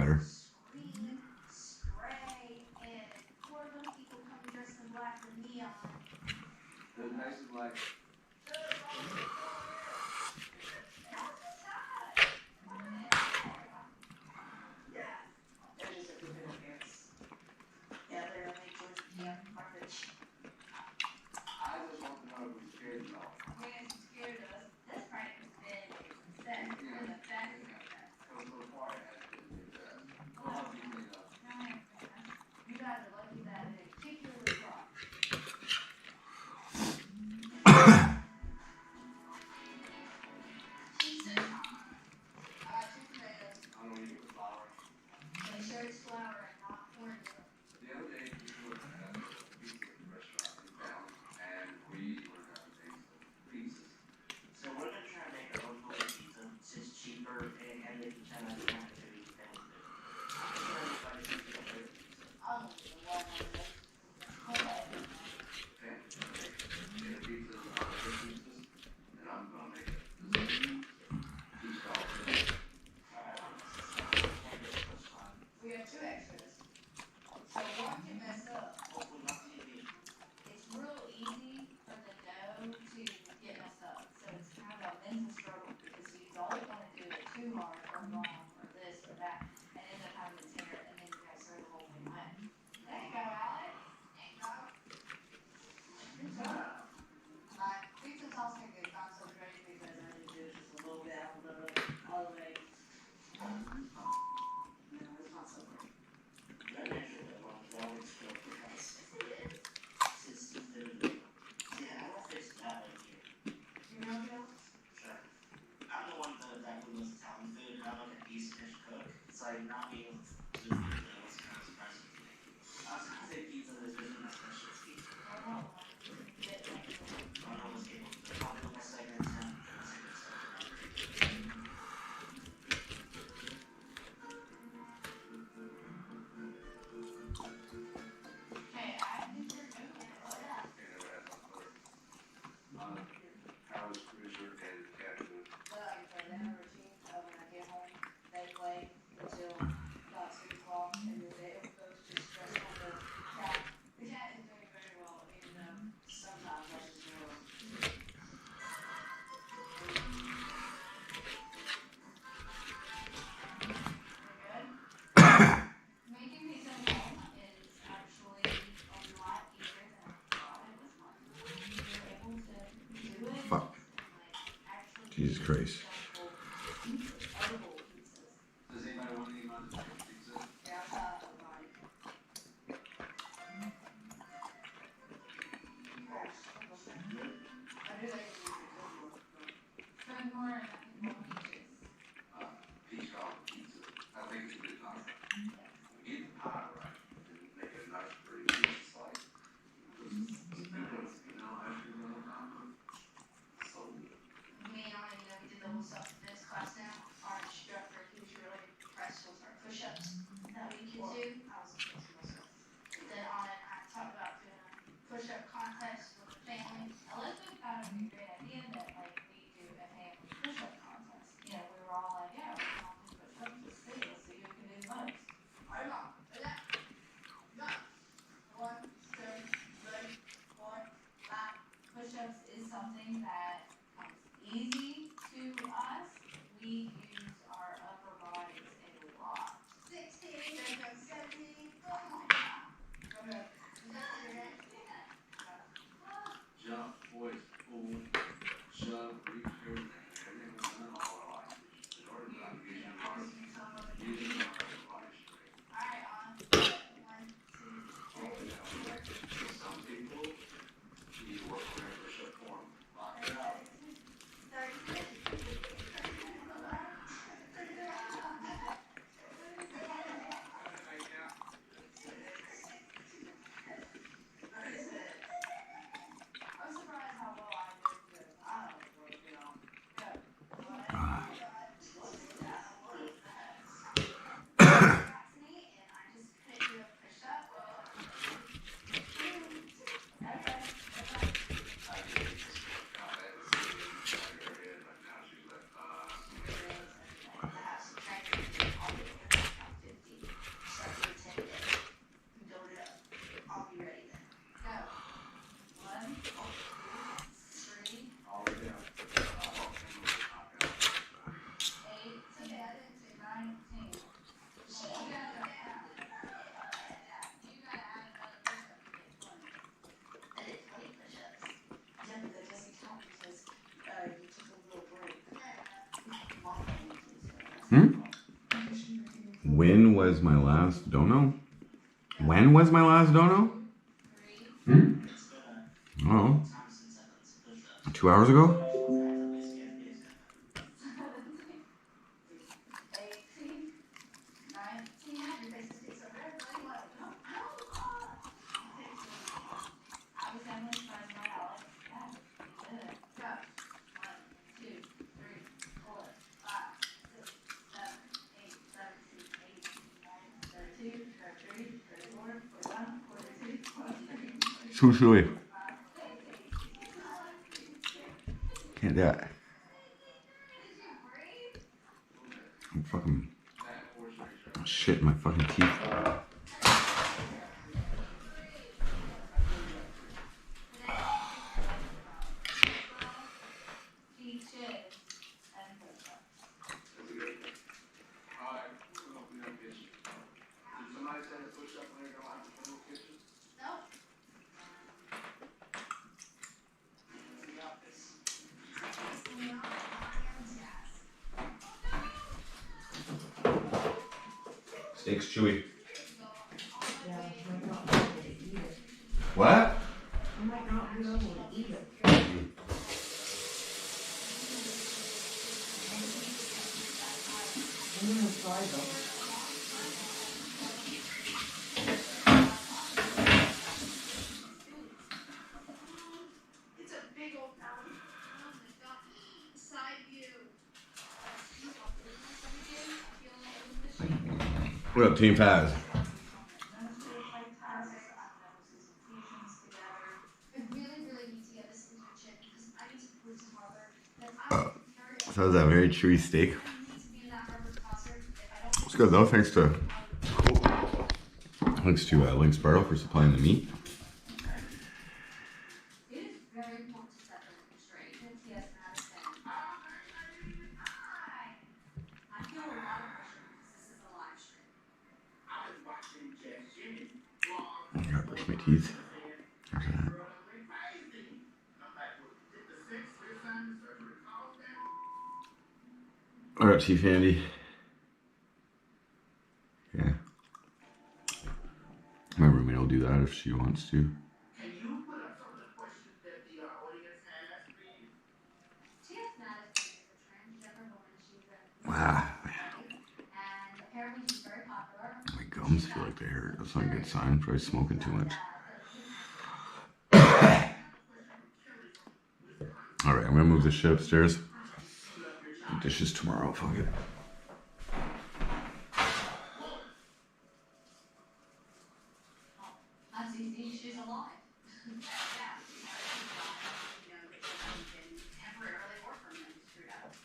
better. Scream, spray, and four of those people come dressed in black with neon. The nice and black. They're just a group of parents. Yeah, they're only garbage. I just want to know if we scared you all. We're scared of us. This prank has been set in the best of us. So far, it has been good. Well, you guys are lucky that they particularly rock. Pizza. Two tomatoes. I don't eat with flour. Make sure it's flour and not cornmeal. The other day, we were at a pizza restaurant in town, and we were having pizzas. So we're gonna try to make our own homemade pizza. It's just cheaper and they can try to make activities and things. I'm sure everybody's gonna get their pizza. I'm gonna do one of those. Okay, get a pizza, I'll make pizzas, and I'm gonna make it. Pizza all day. We have two extras. So one can mess up. Hopefully not the TV. It's real easy for the dough to get messed up. So it's kind of a mental struggle because you don't want to do it too hard or wrong or this or that and end up having to tear it and then you guys throw the whole thing away. There you go, Alex. There you go. Good job. My pizza sauce technique is not so great because I need to do it just a little bit out of all the way. No, it's not so great. That actually that one is always still for us. Yes, it is. It's just the yeah, I don't fix that right here. You know what? Sure. I'm the one that was Italian food and I look at these fish cook. It's like not being able to do it was kind of surprising to me. I was gonna say pizza is really my specialty. I don't know. Get like I almost able to probably my second attempt. My second attempt. okay, I think you're doing it. Oh, yeah. I was producer and cat food. So like I said, they have a routine of when I get home, they play until about 6 o'clock, and then they goes to stress on the cat. The cat is doing very well, even though sometimes I just know. Making pizza at home is actually a lot easier than I thought it was going to be. You're able to do it Fuck. and like actually Jesus Christ. edible pizzas. Does anybody want any of the pizza? Yeah, I thought about it. I do like spend more and I think more peaches. Peach cobbler pizza. I think it's a good concept. Get the pie right, and make it a nice pretty pizza slice. You know, after you know, so Me and I, we did the whole self-defense class now. Our instructor, he was really impressed with our push-ups that we could do. I was impressed with myself. Then on it, I talked about doing a push-up contest with the family. Elizabeth thought it would be a great idea that like we do a family push-up contest. You know, we were all like, yeah, we're gonna do push-ups. Let's see who can do the most. All right, Mom. Ready? Go. 1, 2, 3, 4, 5. Push-ups is something that comes easy to us. We use our upper bodies a lot. 16, there goes 17. Oh my God. Go ahead. Is that okay? Yeah. jump, boys, pull, shove, reach, everything we've done all our life. In order to not use your arm, using your upper body strength. All right, on. 1, 2, 3. Some people need to work on their push-up form. Lock it out. 36. I'm surprised how well I did. When was my last dono? When was my last dono? Oh, 2 hours ago? 18, 19, your face is so red, really well. I was definitely surprised by how like that. Go. 1, 2, 3, 4, 5, 6, 7, 8, 17, 18, 19, 32, 33, 34, 41, 42, 43, Too chewy. Can't do that. I'm fucking shit in my fucking teeth. Peaches and push-ups. Nope. Steak's chewy. Yeah, I might not be able to eat it. What? I might not be able to eat it. I'm gonna try though. It's a big old mountain. Oh my god. Side view. What up, Team Paz? I really need to get this internship because I need to prove to Harvard that I can carry So that was a very chewy steak. I need to be in that Harvard concert if I don't. It's good though. Thanks to Link Sparrow for supplying the meat. It is very important to set the record straight. Yes, Madison. I feel a lot of pressure because this is a live stream. I gotta brush my teeth. After that. What up, Chief Andy? Yeah. My roommate will do that if she wants to. T.S. Madison is a transgender woman. She's a Ah, and apparently she's very popular. my gums feel like they hurt. That's not a good sign. Probably smoking too much. All right, I'm gonna move this shit upstairs. Do dishes tomorrow. Fuck it. That's easy. She's alive. Yeah. Temporarily or permanently screwed up.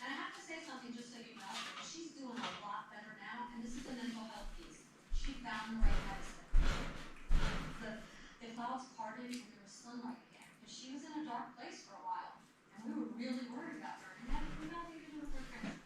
And I have to say something just so you know. She's doing a lot better now, and this is a mental health piece. She found the right medicine. The clouds parted and there was sunlight again. Because she was in a dark place for a while. And we were really worried about her. And that had nothing to do with her cancer.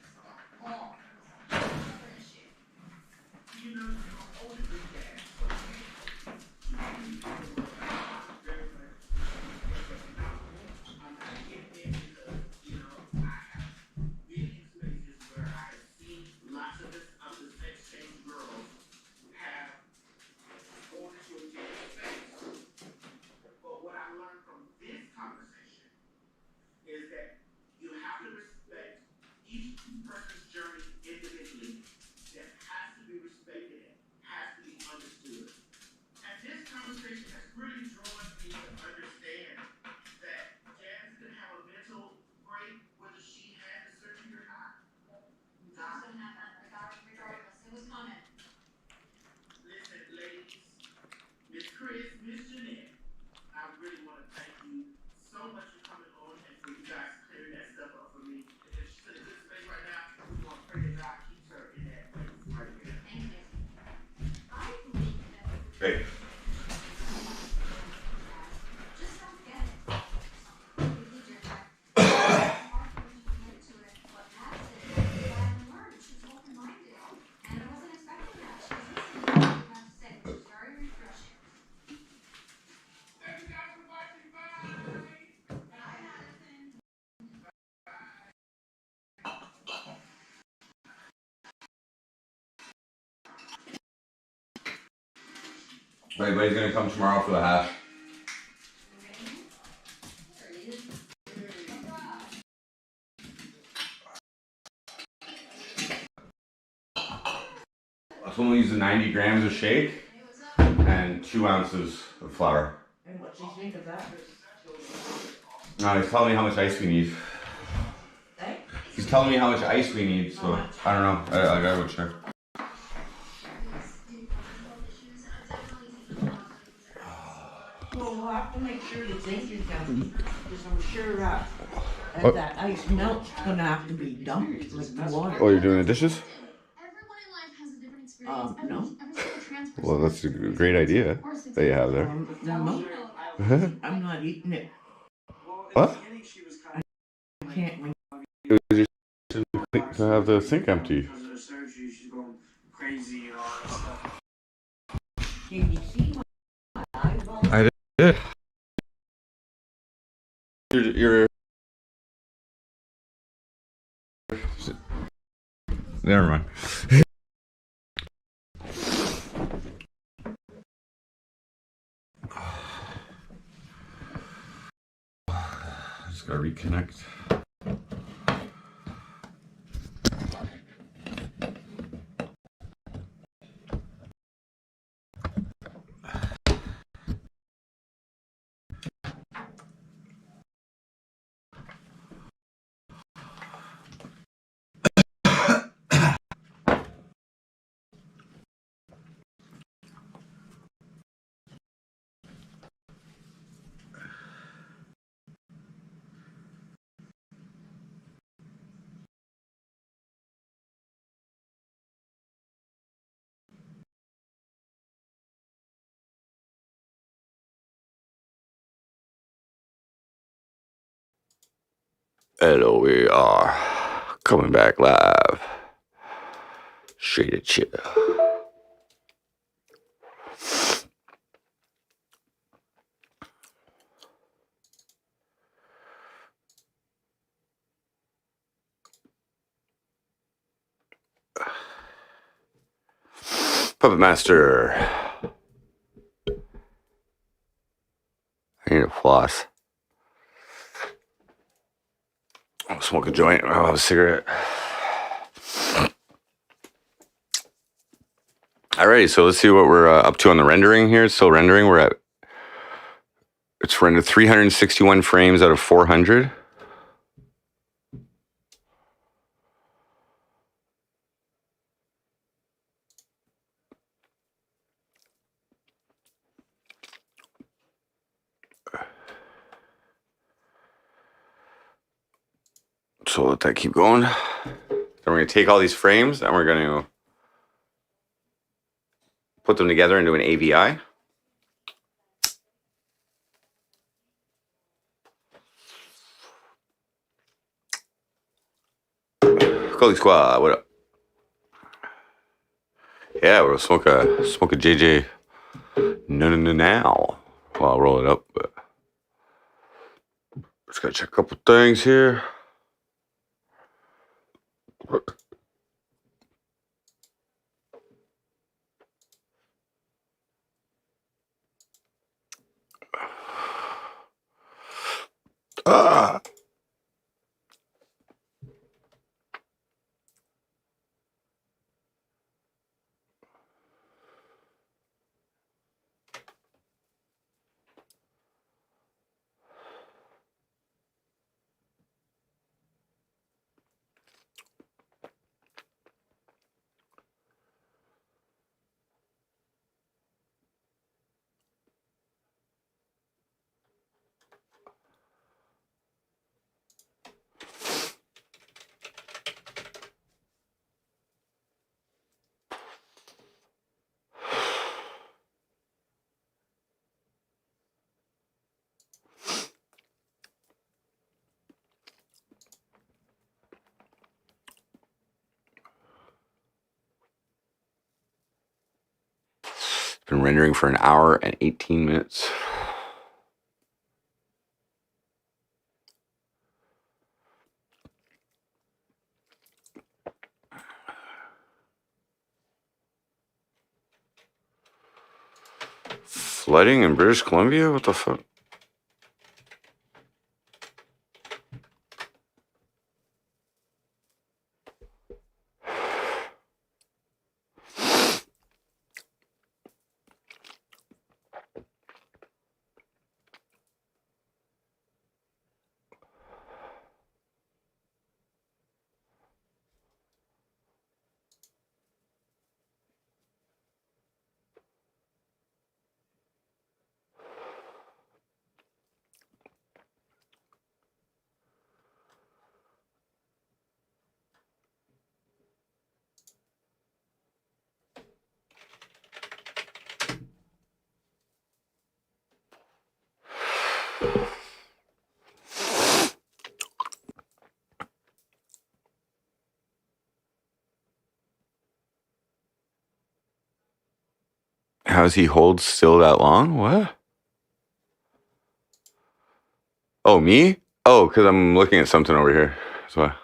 Everybody's gonna come tomorrow for the hash. Someone uses 90 grams of shake and 2 ounces of flour. And what do you think of that? No, he's telling me how much ice we need. Eh? He's telling me how much ice we need, so I don't know. I gotta go check. Well, we'll have to make sure the sink is empty, because I'm sure What? that ice melt's gonna have to be dumped, like the water. Oh, you're doing the dishes? Everyone in life has a different experience. No. Every single trans person Well, that's a has different great idea experience. that you have there. No, I'm not eating it. What? I can't wait. To have the sink empty. Because of the surgery, she's going crazy and all that stuff. Did you see my eyeball? I did. You're never mind. Just gotta reconnect. Hello, we are coming back live. Shaded chill. Puppet Master. I need a floss. I'll smoke a joint. I'll have a cigarette. Alrighty, so let's see what we're up to on the rendering here. It's still rendering. It's rendered 361 frames out of 400. So let that keep going. Then we're going to take all these frames and we're going to put them together into an AVI. Cully Squad, what up? Yeah, we'll smoke a JJ. No, now. Well, I'll roll it up, but just gotta check a couple things here. Ah. Been rendering for an hour and 18 minutes. Flooding in British Columbia? What the fuck? How does he hold still that long? What? Oh, me? Oh, because I'm looking at something over here. That's why.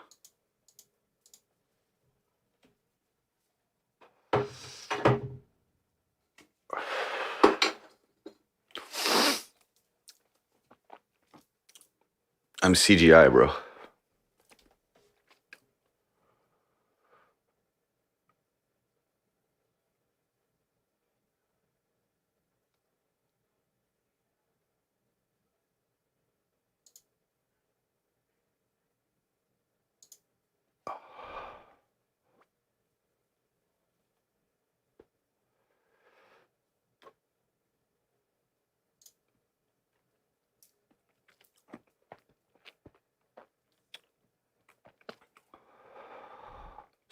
I'm CGI, bro.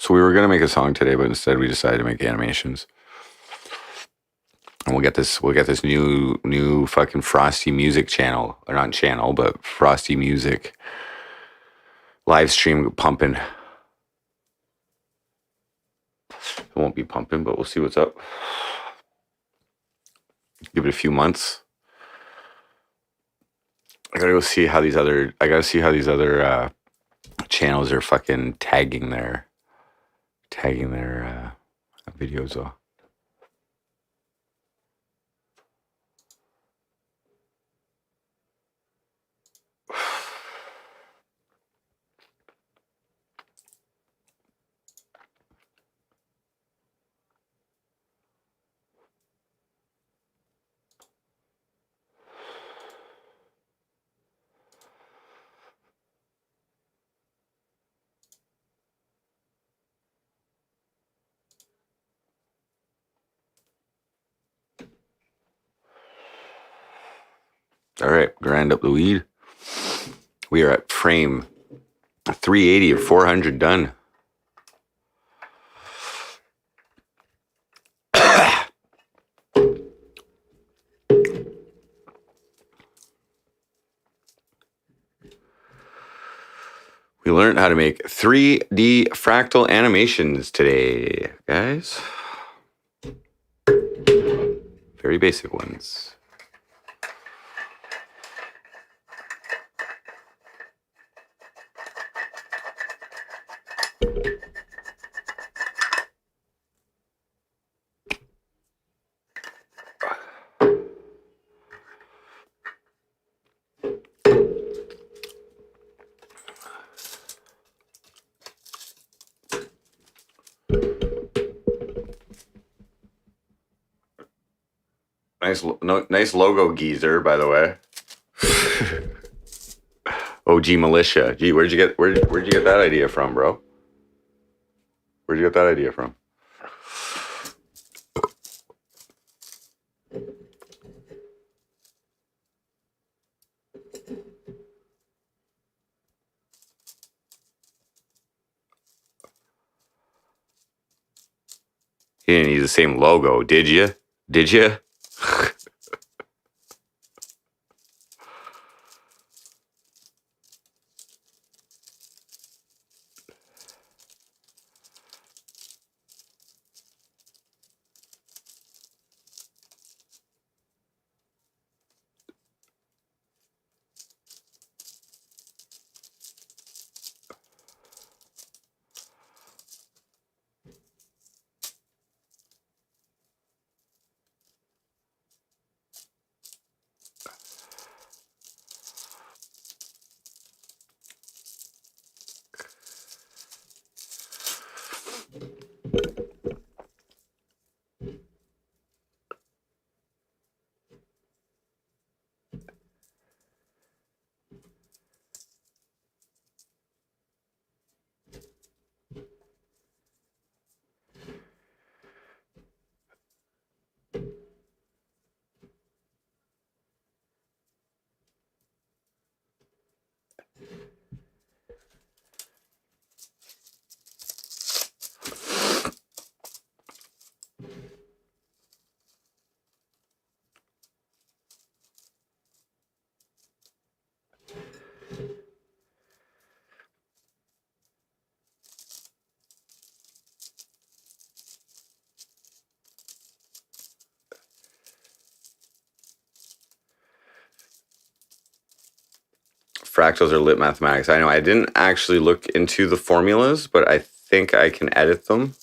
So we were gonna make a song today, but instead we decided to make animations. And we'll get this new fucking Frosty music channel, or not channel, but Frosty music live stream pumping. It won't be pumping, but we'll see what's up. Give it a few months. I gotta see how these other channels are fucking tagging their videos though. All right, grind up the weed. We are at frame 380 of 400 done. We learned how to make 3D fractal animations today, guys. Very basic ones. Nice logo, geezer. By the way, OG militia. Gee, where'd you get that idea from, bro? Where'd you get that idea from? You didn't use the same logo, did you? Did you? fractals are lit mathematics. I know I didn't actually look into the formulas, but I think I can edit them.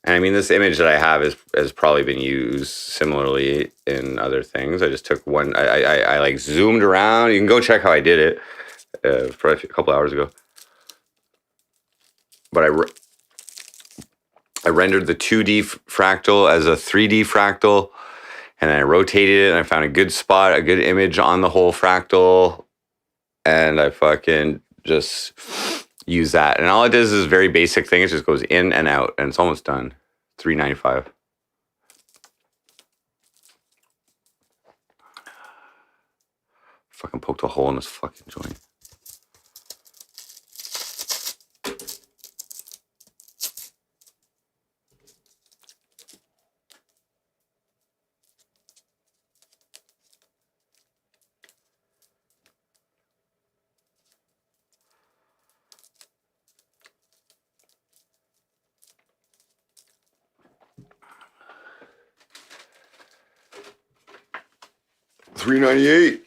And I mean, this image that I have has probably been used similarly in other things. I just took one, I like zoomed around. You can go check how I did it. Probably a couple hours ago. But I rendered the 2D fractal as a 3D fractal, and then I rotated it, and I found a good spot, a good image on the whole fractal, and I fucking just use that. And all it does is a very basic thing. It just goes in and out, and it's almost done. $3.95. Fucking poked a hole in this fucking joint. $3.98.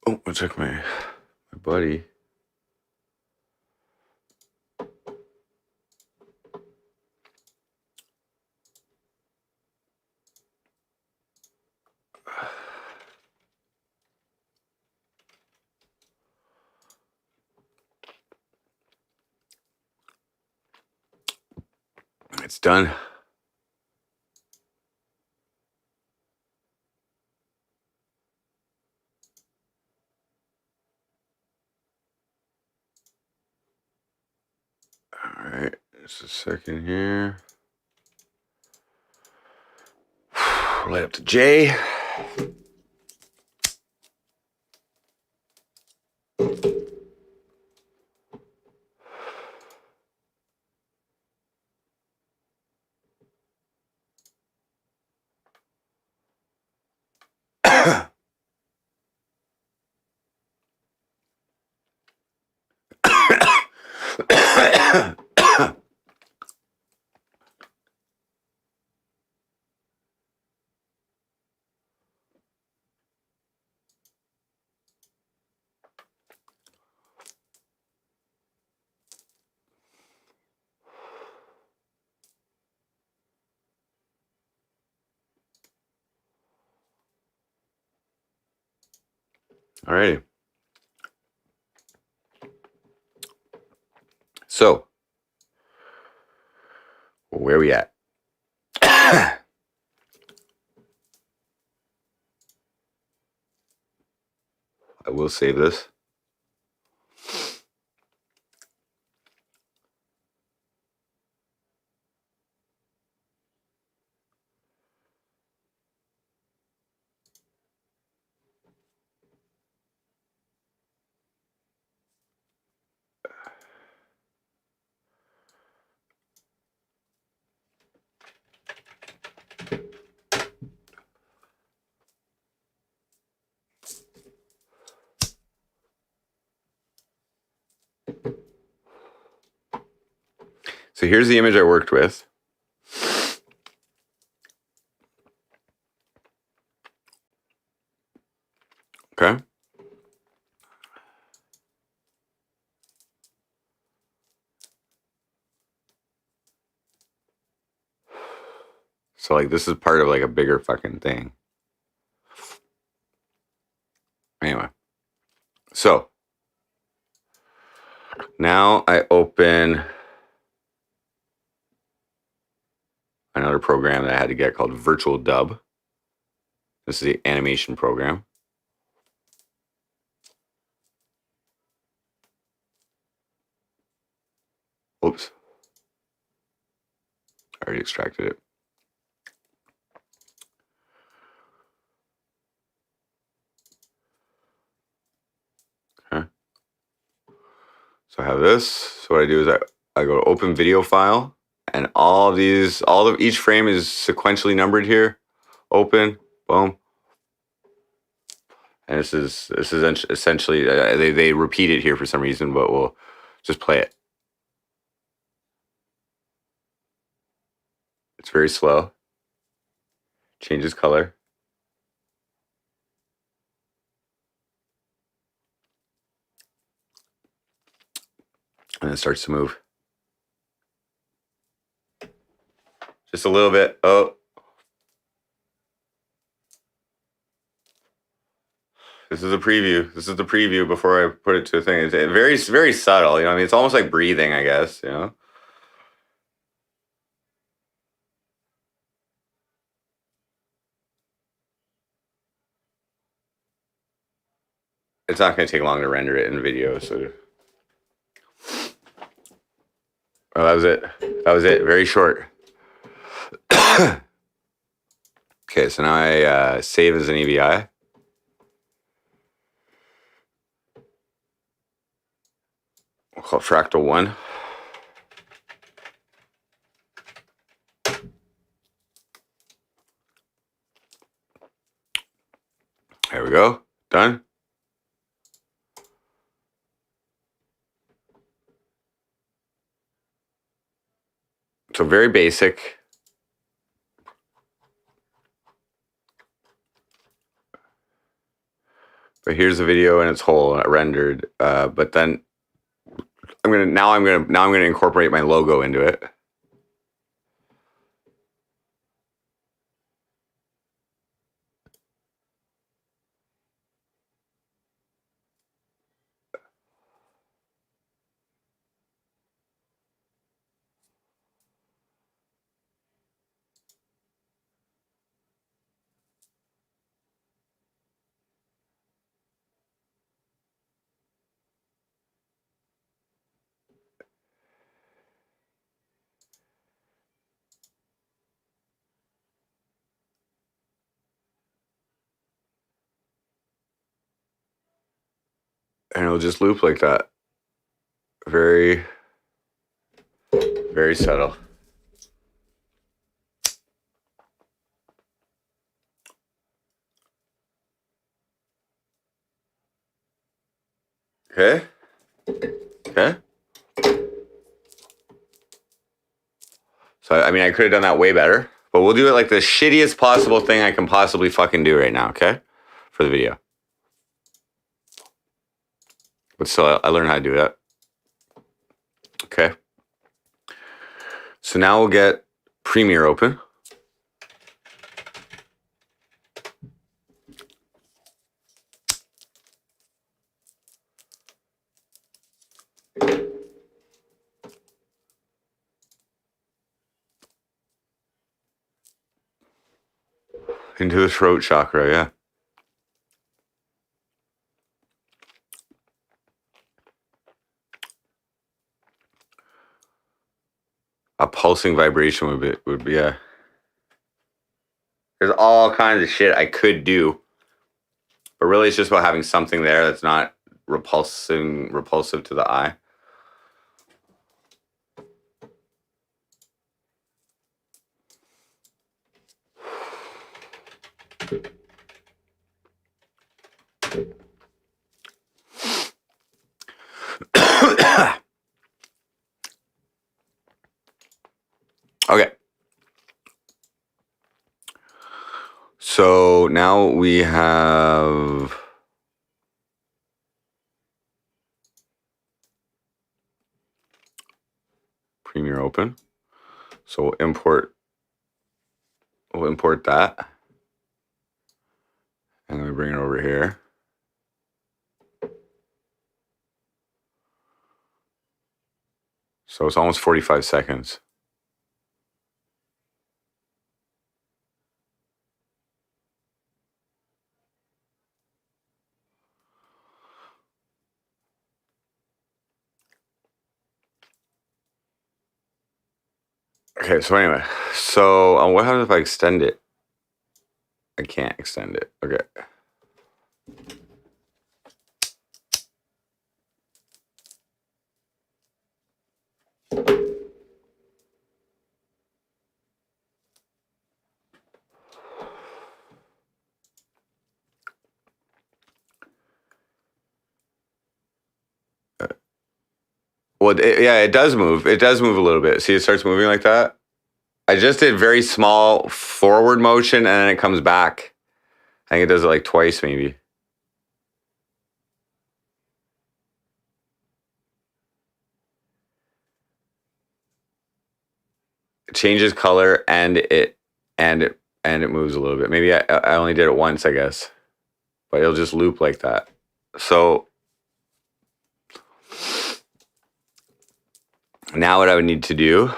Oh, I check my buddy. It's done. All right, just a second here. Light up to J. All righty. So, where are we at? I will save this. So here's the image I worked with. Okay. So like this is part of like a bigger fucking thing. Anyway. So now I open another program that I had to get called Virtual Dub. This is the animation program. Oops. I already extracted it. Okay. So I have this. So what I do is I go to open video file, and each frame is sequentially numbered here. Open, boom. And this is essentially, they repeat it here for some reason, but we'll just play it. It's very slow. Changes color. And it starts to move. Just a little bit. Oh. This is a preview. This is the preview before I put it to a thing. It's very, very subtle. You know, I mean, it's almost like breathing, I guess. You know. It's not going to take long to render it in video. So, oh, that was it. That was it. Very short. Okay, so now I save as an AVI. We'll call it Fractal 1. There we go. Done. So very basic. But here's the video in its whole rendered. But then I'm gonna incorporate my logo into it. And it'll just loop like that. Very, very subtle. Okay. Okay. So, I mean, I could have done that way better, but we'll do it like the shittiest possible thing I can possibly fucking do right now, okay? For the video. But still, I learned how to do that. Okay. So now we'll get Premiere open. Into the throat chakra, yeah. A pulsing vibration would be yeah. There's all kinds of shit I could do, but really it's just about having something there that's not repulsive to the eye. Okay. So now we have Premiere open. So we'll import that. And then we bring it over here. So it's almost 45 seconds. Okay, so anyway, so what happens if I extend it? I can't extend it. Okay. Well, yeah, it does move. It does move a little bit. See, it starts moving like that. I just did very small forward motion, and then it comes back. I think it does it like twice, maybe. It changes color, and it moves a little bit. Maybe I only did it once, I guess, but it'll just loop like that. So now what I would need to do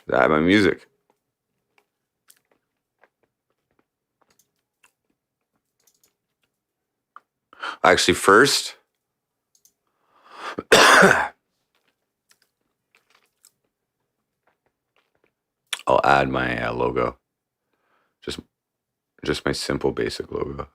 is add my music. Actually, first, I'll add my logo. Just my simple basic logo.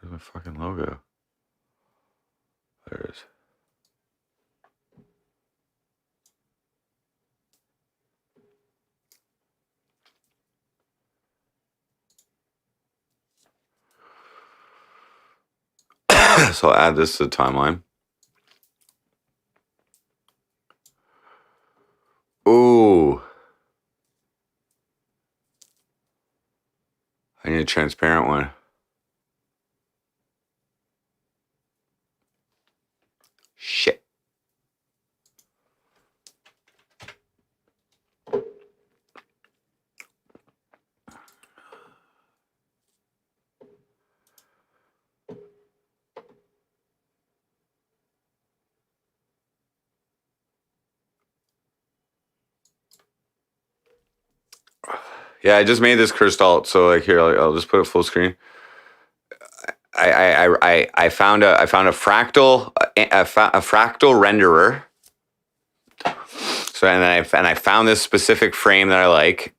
Where's my fucking logo? There it is. So I'll add this to the timeline. Ooh. I need a transparent one. Shit. Yeah, I just made this cursed alt, so like here, I'll just put it full screen. I found a fractal renderer. So and then I found this specific frame that I like,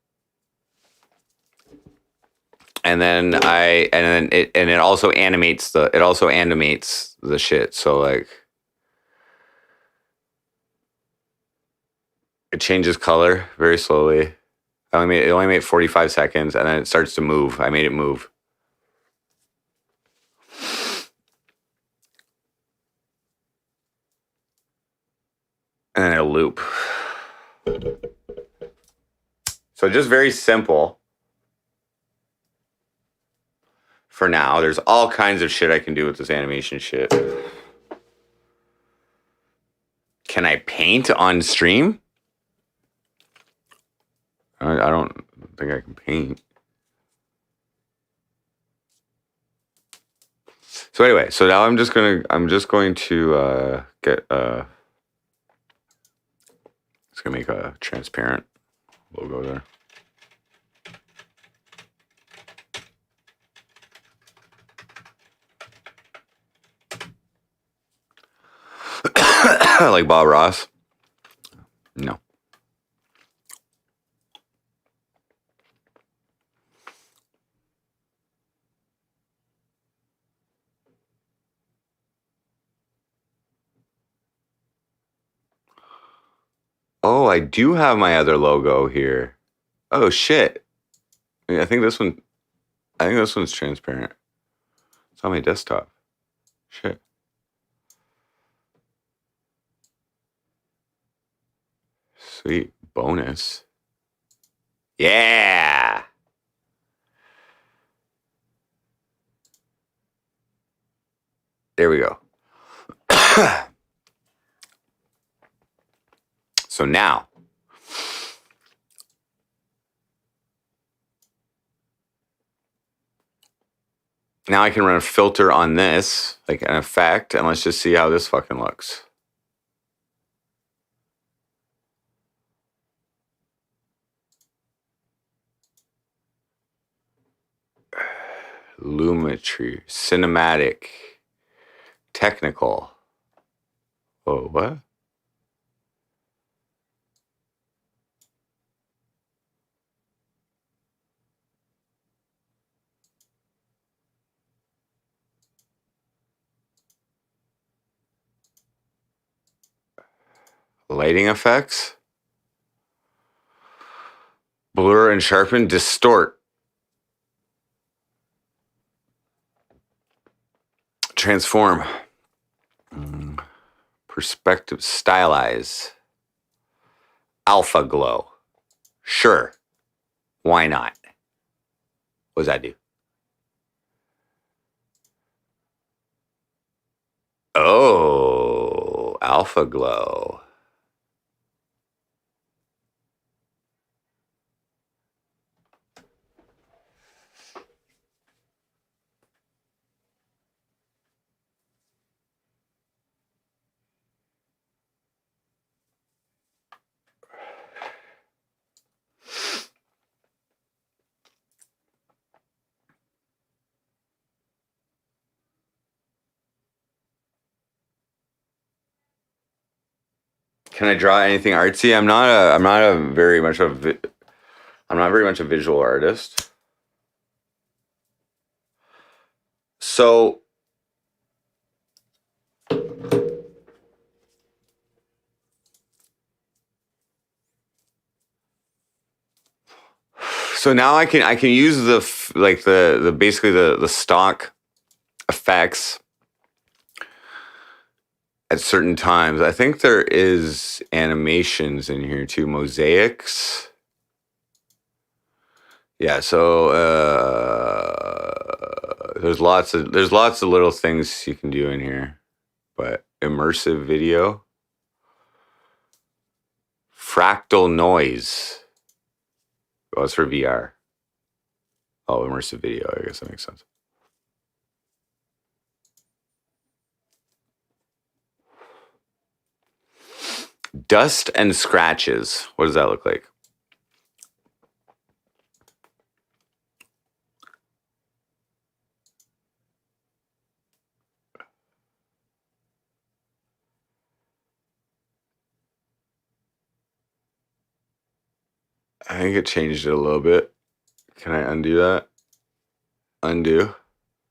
and then it also animates the shit. So like it changes color very slowly. It only made 45 seconds, and then it starts to move. I made it move. And then it'll loop. So just very simple for now. There's all kinds of shit I can do with this animation shit. Can I paint on stream? I don't think I can paint. So anyway, so now I'm just going to get it's gonna make a transparent logo there. Like Bob Ross? No. Oh, I do have my other logo here. Oh shit. I think this one's transparent. It's on my desktop. Shit. Sweet. Bonus. Yeah. There we go. So now, I can run a filter on this, like an effect, and let's just see how this fucking looks. Lumetry, cinematic, technical. Oh, what? Lighting effects. Blur and sharpen, distort. Transform. Perspective, stylize. Alpha glow. Sure. Why not? What does that do? Oh, alpha glow. Can I draw anything artsy? I'm not very much a visual artist. So now I can use the basically the stock effects at certain times. I think there is animations in here too, mosaics. Yeah, so there's lots of little things you can do in here. But immersive video, fractal noise. Oh, it's for VR. Oh, immersive video. I guess that makes sense. Dust and scratches. What does that look like? I think it changed it a little bit. Can I undo that? Undo.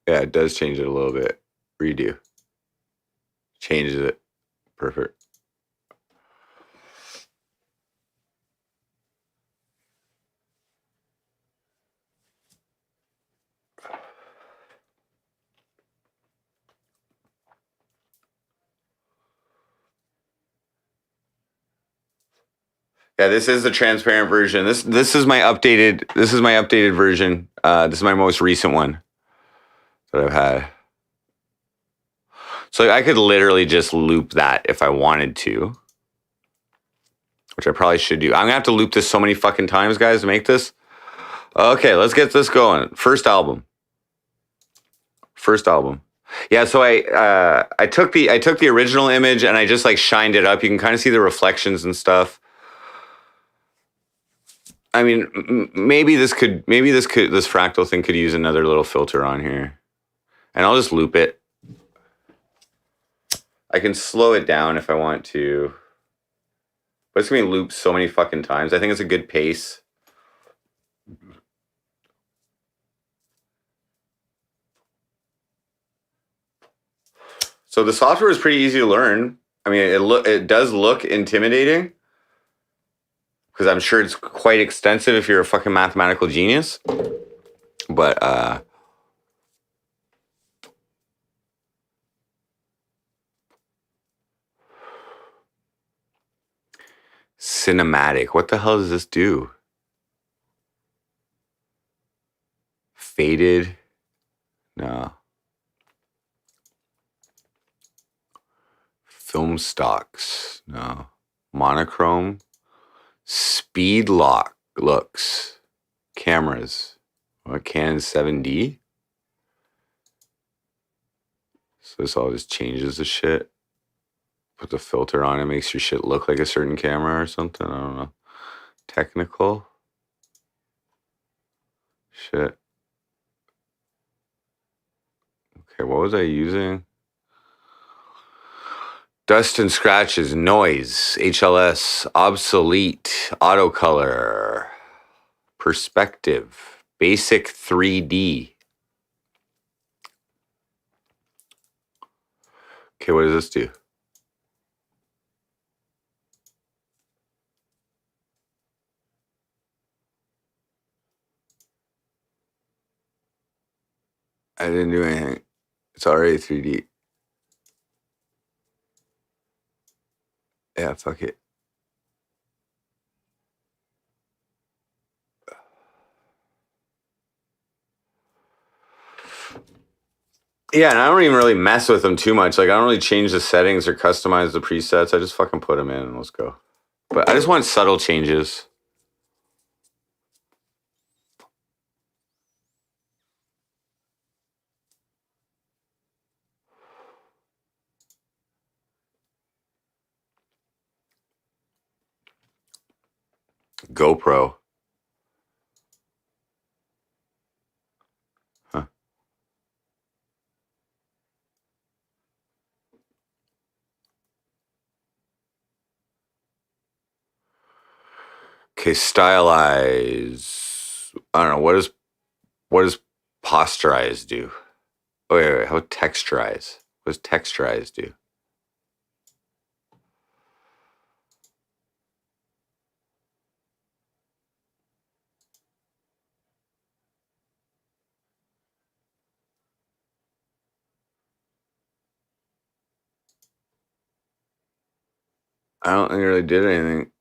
Yeah, it does change it a little bit. Redo. Changes it. Perfect. Yeah, this is the transparent version. This is my updated version. This is my most recent one that I've had. So I could literally just loop that if I wanted to, which I probably should do. I'm gonna have to loop this so many fucking times, guys, to make this. Okay, let's get this going. First album. Yeah, so I took the original image and I just like shined it up. You can kind of see the reflections and stuff. I mean, maybe this fractal thing could use another little filter on here. And I'll just loop it. I can slow it down if I want to. But it's going to be looped so many fucking times. I think it's a good pace. So the software is pretty easy to learn. I mean, it does look intimidating. because I'm sure it's quite extensive if you're a fucking mathematical genius. But cinematic. What the hell does this do? Faded? No. Film stocks? No. Monochrome? Speed lock looks. Cameras. What, Canon 7D? So this all just changes the shit. Put the filter on it, makes your shit look like a certain camera or something. I don't know. Technical. Shit. Okay, what was I using? Dust and scratches, noise, HLS, obsolete, auto color, perspective, basic 3D. Okay, what does this do? I didn't do anything. It's already 3D. Yeah, fuck it. Yeah, and I don't even really mess with them too much. Like, I don't really change the settings or customize the presets. I just fucking put them in and let's go. But I just want subtle changes. GoPro. Huh. Okay, stylize. I don't know. What does posterize do? Oh, wait. How texturize? What does texturize do? I don't think it really did anything.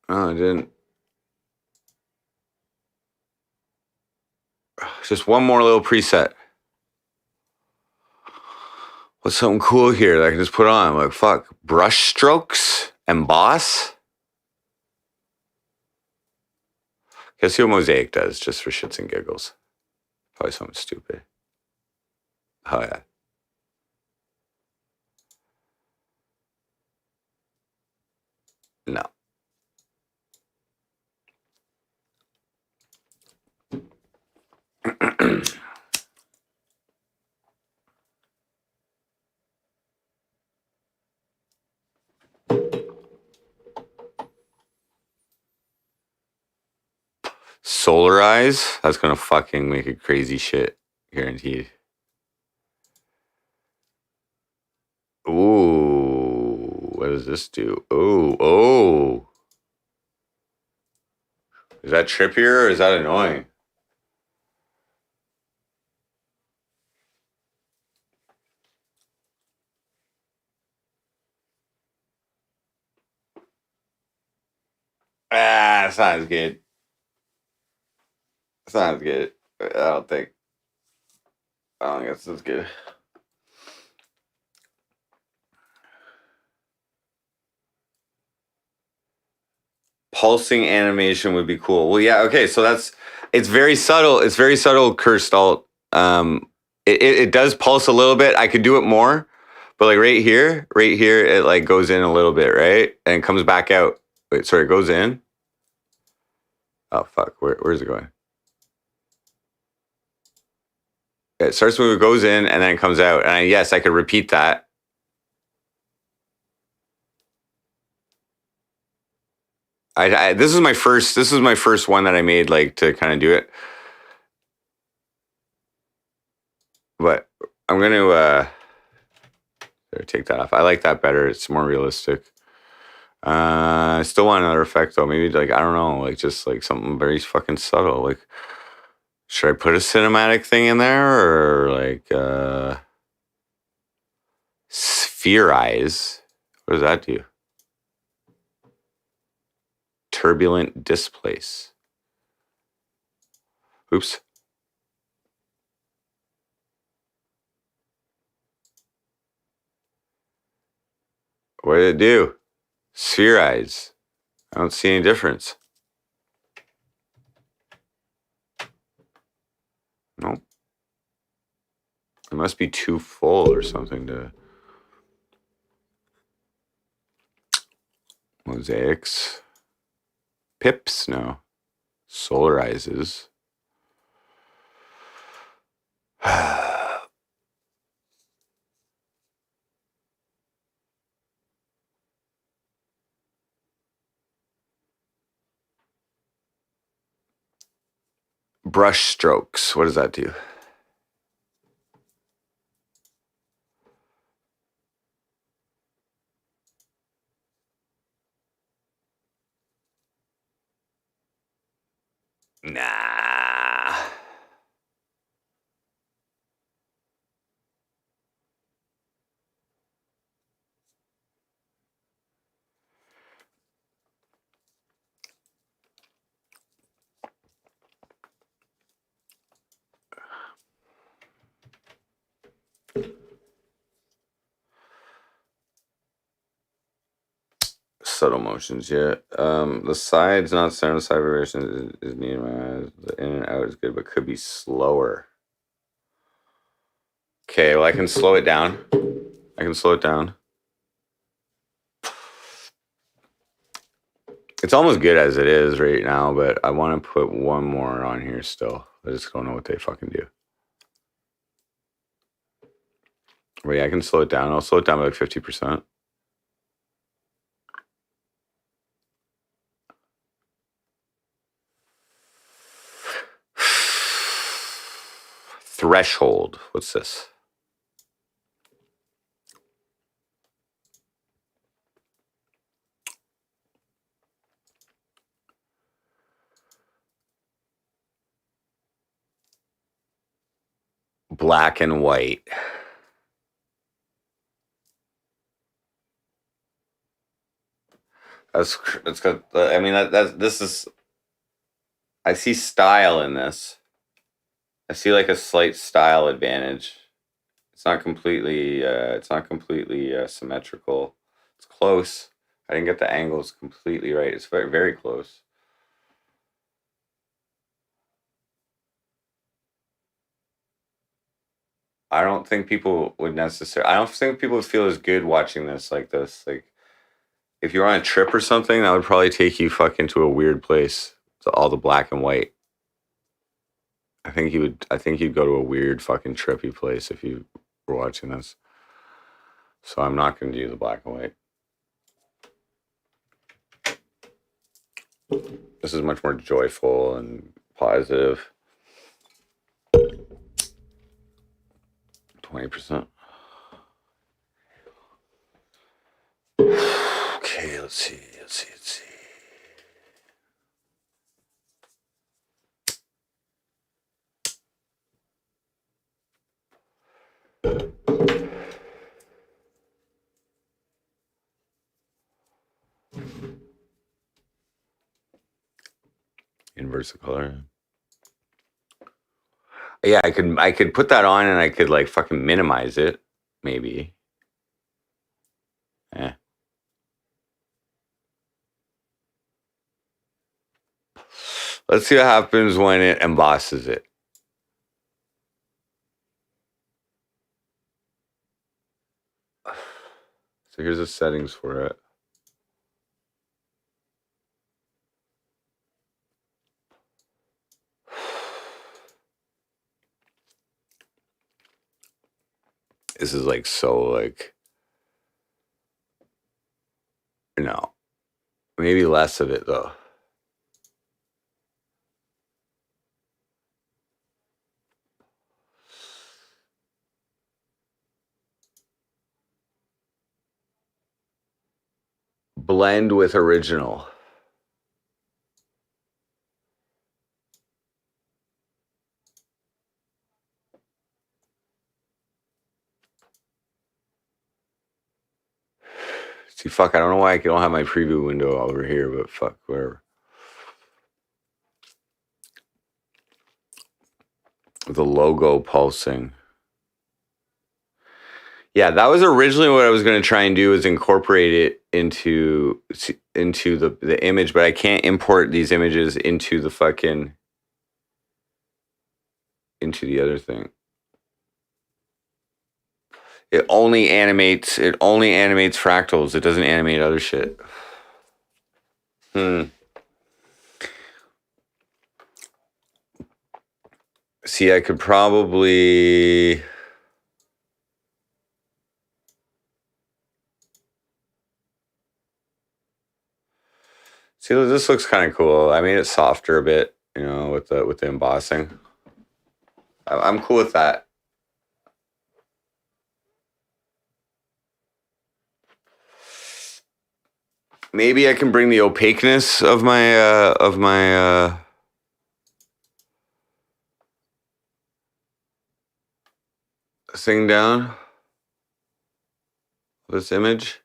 No, it didn't. Just one more little preset. What's something cool here that I can just put on? Like, fuck. Brush strokes? Emboss? Let's see what Mosaic does, just for shits and giggles. Probably something stupid. Oh, yeah. No. Solarize? That's gonna fucking make it crazy shit. Guaranteed. Ooh. What does this do? Oh. Is that trippier or is that annoying? Ah, it's not as good. It's not as good. I don't think it's as good. Pulsing animation would be cool. Well, yeah, okay, so it's very subtle. It's very subtle, cursed alt. It does pulse a little bit. I could do it more, but like right here, it like goes in a little bit, right? And it comes back out. Wait, sorry, it goes in. Oh fuck, where's it going? It starts moving, goes in, and then it comes out. And yes, I could repeat that. This is my first one that I made, like, to kind of do it. But I'm gonna take that off. I like that better. It's more realistic. I still want another effect though. Maybe like, I don't know, like just like something very fucking subtle. Like, should I put a cinematic thing in there or like spherize? What does that do? Turbulent displace. Oops. What did it do? Spherize. I don't see any difference. Nope. It must be too full or something to... Mosaics. Pips? No. Solarizes. Brush strokes. What does that do? Nah. Subtle motions, yeah. The sides, not center side variation is needed. The in and out is good, but could be slower. Okay, well, I can slow it down. It's almost good as it is right now, but I want to put one more on here still. I just don't know what they fucking do. Wait, I can slow it down. I'll slow it down by like 50%. Threshold. What's this? Black and white. That's good. I mean, this is. I see style in this. I see like a slight style advantage. It's not completely. Symmetrical. It's close. I didn't get the angles completely right. It's very, very close. I don't think people would necessarily. I don't think people would feel as good watching this like this. Like, if you're on a trip or something, that would probably take you fucking to a weird place. To all the black and white. I think you would. I think you'd go to a weird fucking trippy place if you were watching this. So I'm not going to do the black and white. This is much more joyful and positive. 20%. Okay, let's see. Inverse the color. Yeah, I could put that on and I could like fucking minimize it, maybe. Yeah. Let's see what happens when it embosses it. So here's the settings for it. This is like so like, no, maybe less of it though. blend with original. See, fuck, I don't know why I don't have my preview window over here, but fuck, whatever. The logo pulsing. Yeah, that was originally what I was going to try and do, is incorporate it into the image, but I can't import these images into the fucking into the other thing. It only animates fractals. It doesn't animate other shit. See, I could probably see, this looks kind of cool. I made it softer a bit, you know, with the embossing. I'm cool with that. Maybe I can bring the opaqueness of my thing down. This image.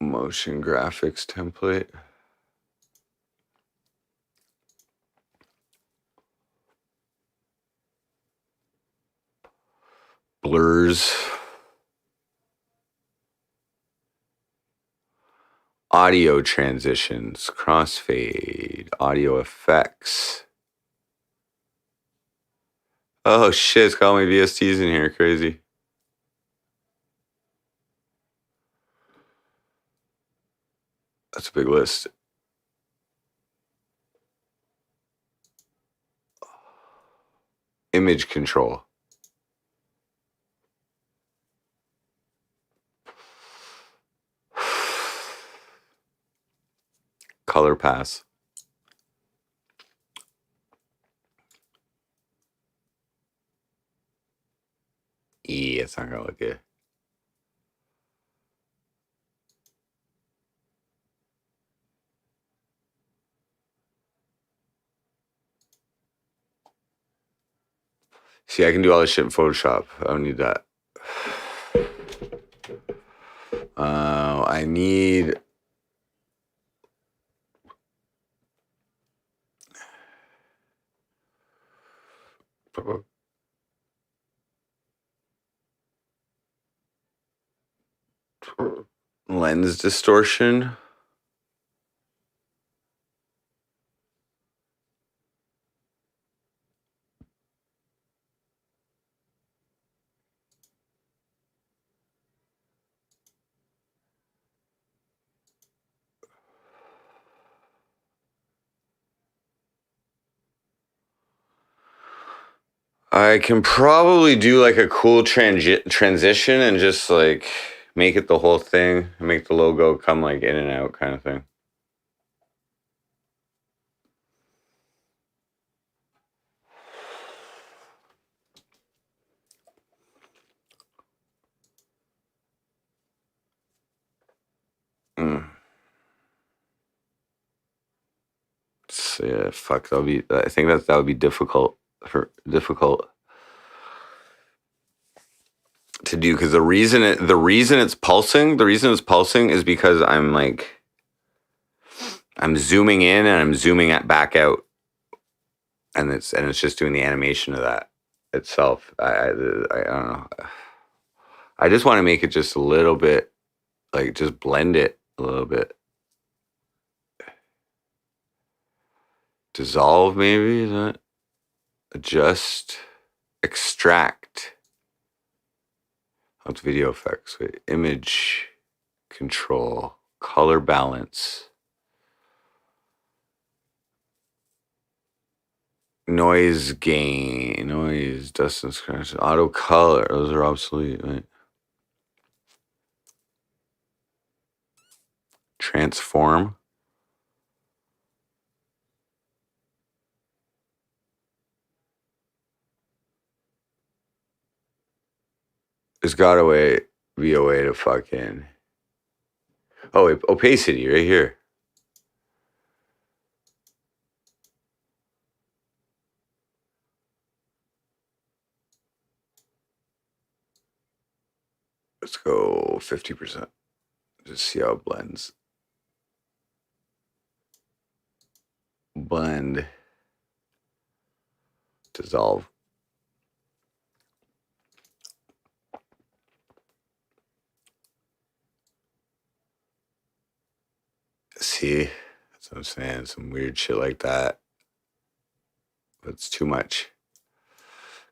Motion graphics template. Blurs. Audio transitions, crossfade, audio effects. Oh shit, it's got all my VSTs in here, crazy. That's a big list. Image control. Color pass. Yeah, it's not gonna look good. See, I can do all this shit in Photoshop. I don't need that. I need lens distortion. I can probably do like a cool transition and just like make it the whole thing and make the logo come like in and out kind of thing. So, yeah, fuck. I think that would be difficult to do, because the reason it's pulsing is because I'm zooming in and I'm zooming back out, and it's just doing the animation of that itself. I don't know. I just want to make it just a little bit, like just blend it a little bit. Dissolve, maybe, is that? Adjust, extract. That's video effects. Wait, image control, color balance. Noise gain, noise, dust and scratch, auto color. Those are obsolete, right? Transform. There's got to be a way to fucking. Oh, wait, opacity right here. Let's go 50%. Just see how it blends. Blend. Dissolve. See, that's what I'm saying. Some weird shit like that. That's too much.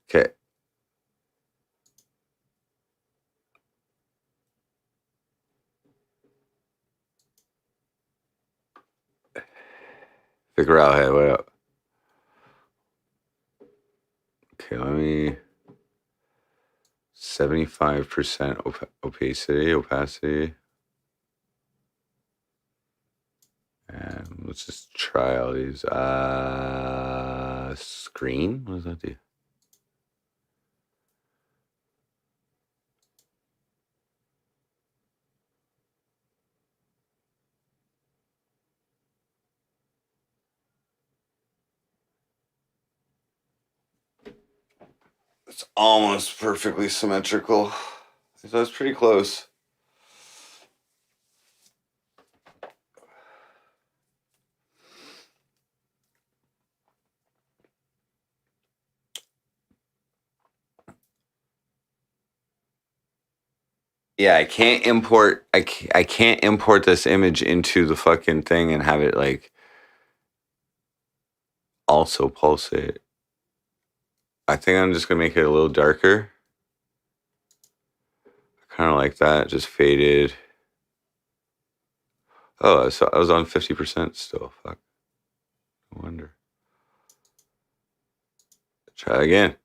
Okay. Figure out, hey, what up? Okay, let me. 75% opacity. And let's just try all these. Screen? What does that do? It's almost perfectly symmetrical. So that's pretty close. Yeah, I can't import. I can't import this image into the fucking thing and have it like also pulsate. I think I'm just gonna make it a little darker. Kind of like that, just faded. Oh, I was on 50% still. Fuck. No wonder. Try again.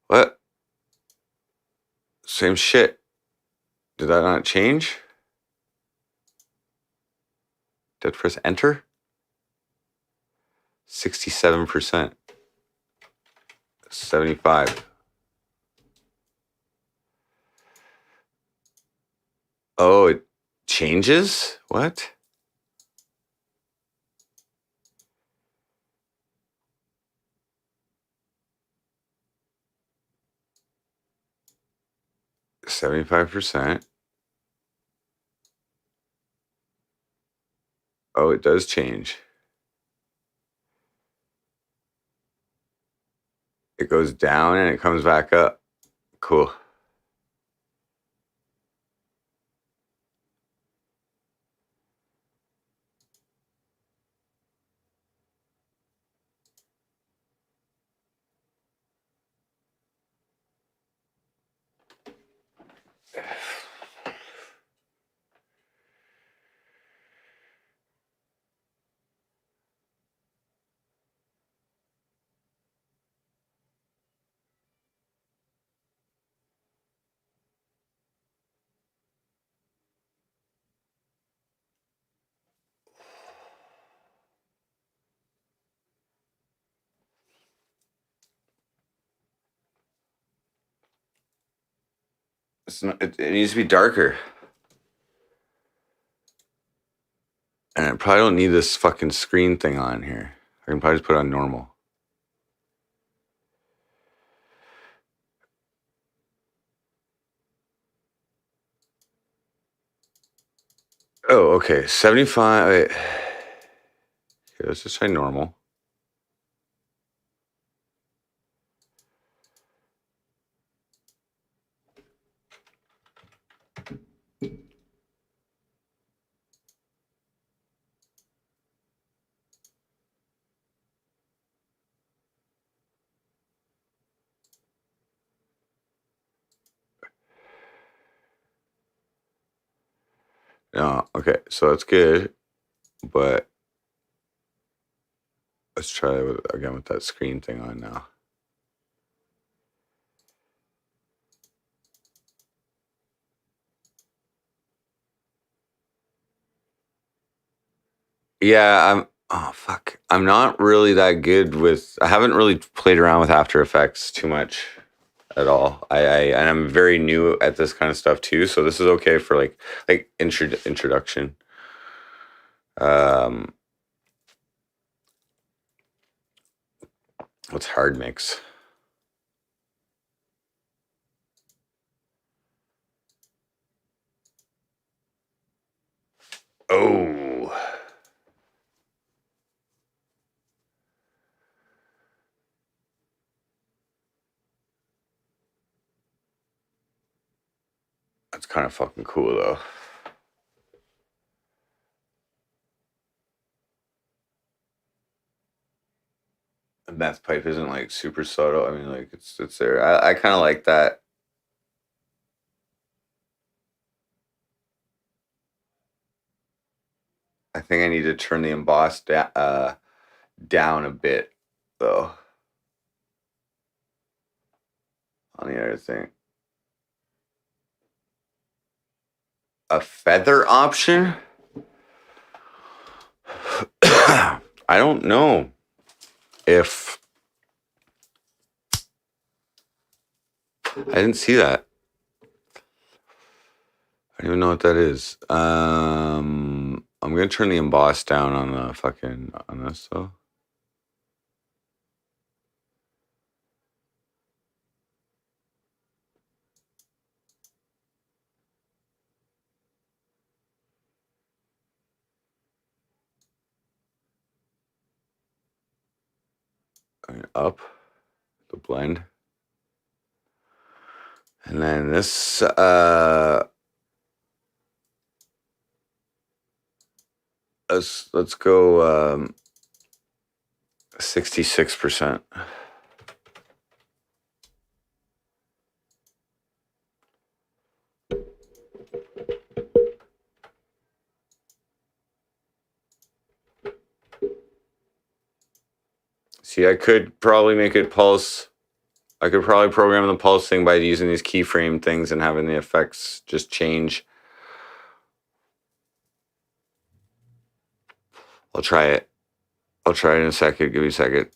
What? Same shit. Did that not change? Did I press enter? 67%. 75. Oh, it changes? What? $75%. Oh, it does change. It goes down and it comes back up. Cool. It's not, it needs to be darker. And I probably don't need this fucking screen thing on here. I can probably just put it on normal. Oh, okay. 75. Wait. Okay, let's just try normal. No, okay, so that's good, but let's try it again with that screen thing on now. Yeah, oh fuck. I'm not really that good with, I haven't really played around with After Effects too much at all. And I'm very new at this kind of stuff too, so this is okay for like introduction. What's hard mix? Oh. That's kind of fucking cool though. The meth pipe isn't like super subtle. I mean, like it's there. I kind of like that. I think I need to turn the emboss down a bit though. On the other thing, a feather option. I don't know if I didn't see that. I don't even know what that is. I'm gonna turn the emboss down on the fucking on this though. Up the blend, and then this let's go 66%. See, I could probably make it pulse. I could probably program the pulse thing by using these keyframe things and having the effects just change. I'll try it. I'll try it in a second. Give me a second.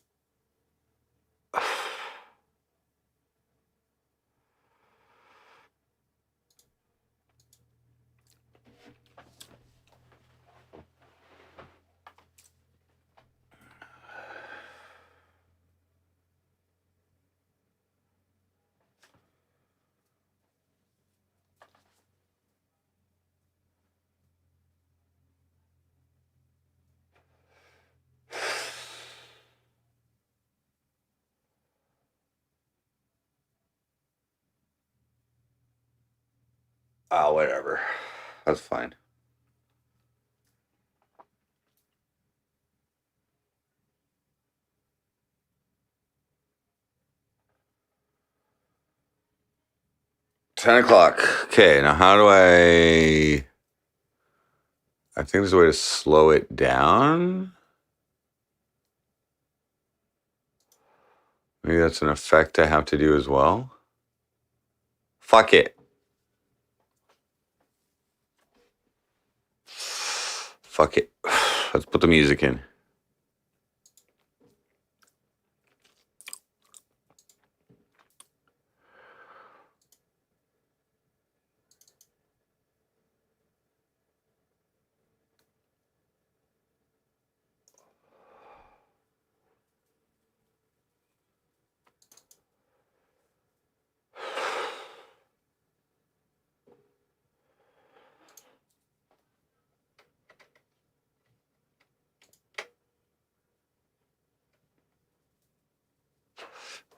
Oh, whatever. That's fine. $10. Okay, now how do I think there's a way to slow it down. Maybe that's an effect I have to do as well. Fuck it. Fuck it. Let's put the music in.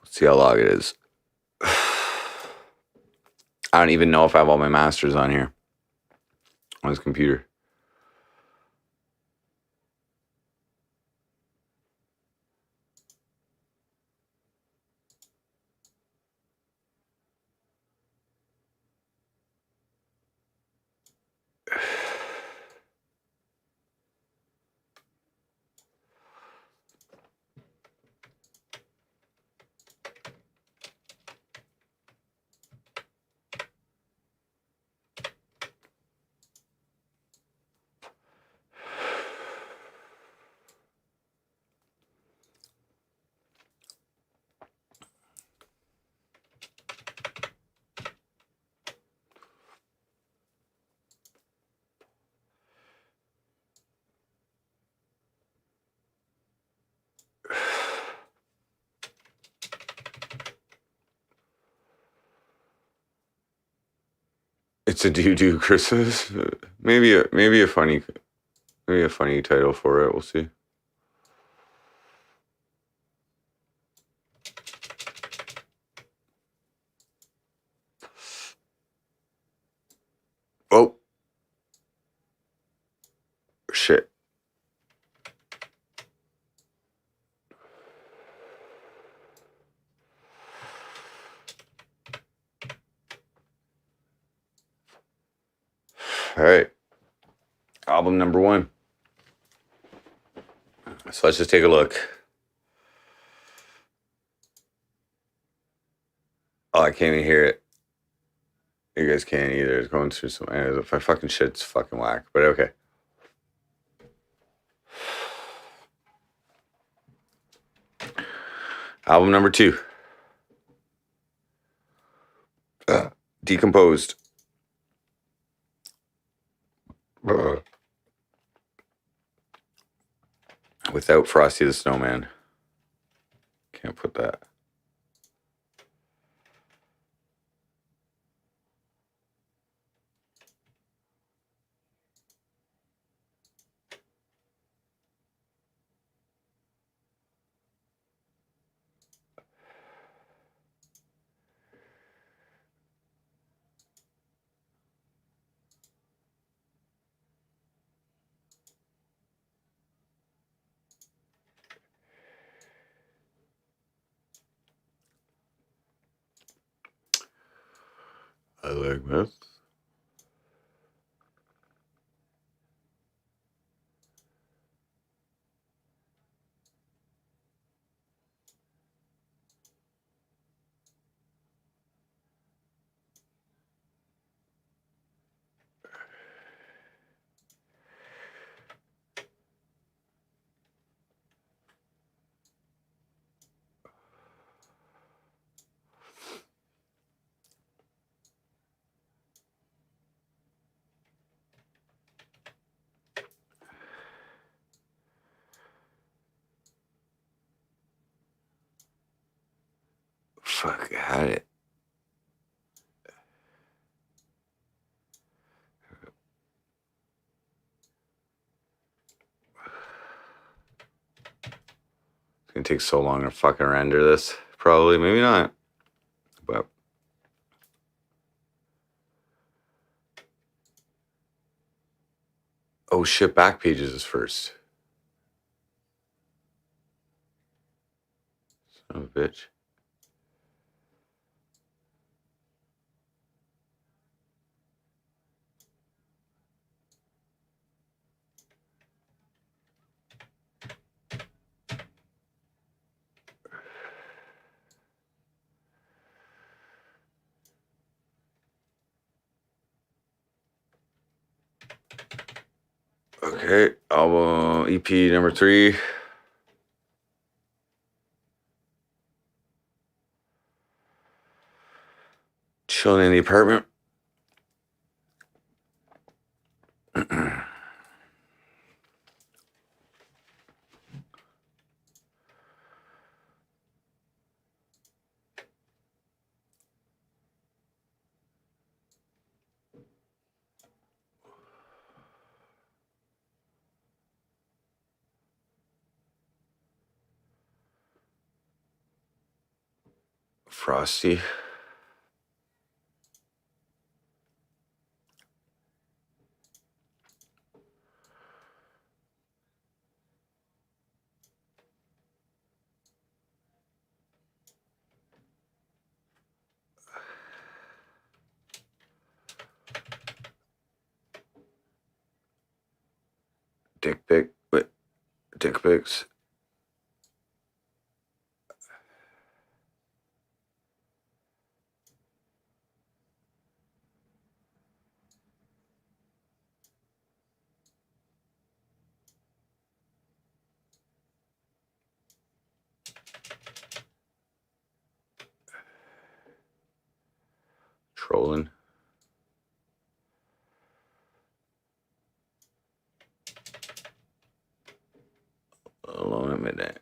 Let's see how long it is. I don't even know if I have all my masters on here on this computer. to do Christmas. Maybe a funny title for it. We'll see. Oh shit. All right. Album number 1. So let's just take a look. Oh, I can't even hear it. You guys can't either. It's going through some. If I fucking shit, it's fucking whack. But okay. Album number 2. Decomposed. Without Frosty the Snowman. Can't put that. I like this. Fuck, I had it. It's gonna take so long to fucking render this. Probably, maybe not. But oh shit, back pages is first. Son of a bitch. Okay, album EP number 3. Chilling in the apartment. Frosty. Dick pics. Trolling. Alone at midnight.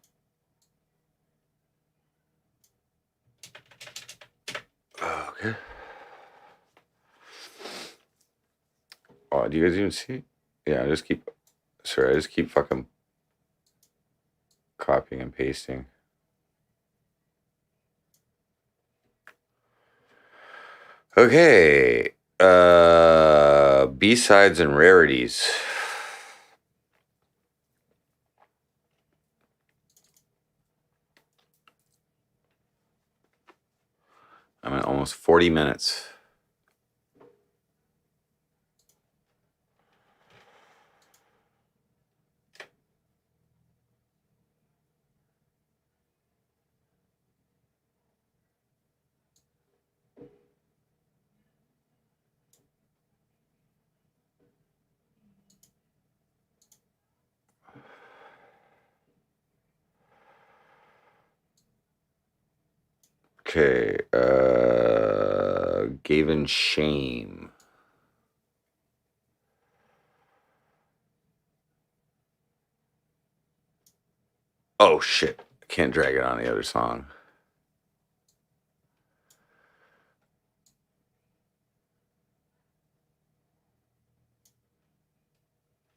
Okay. do you guys even see? Yeah, I just keep fucking copying and pasting. Okay. B-sides and rarities. I'm at almost 40 minutes. Okay, Gavin Shame. Oh shit, I can't drag it on the other song.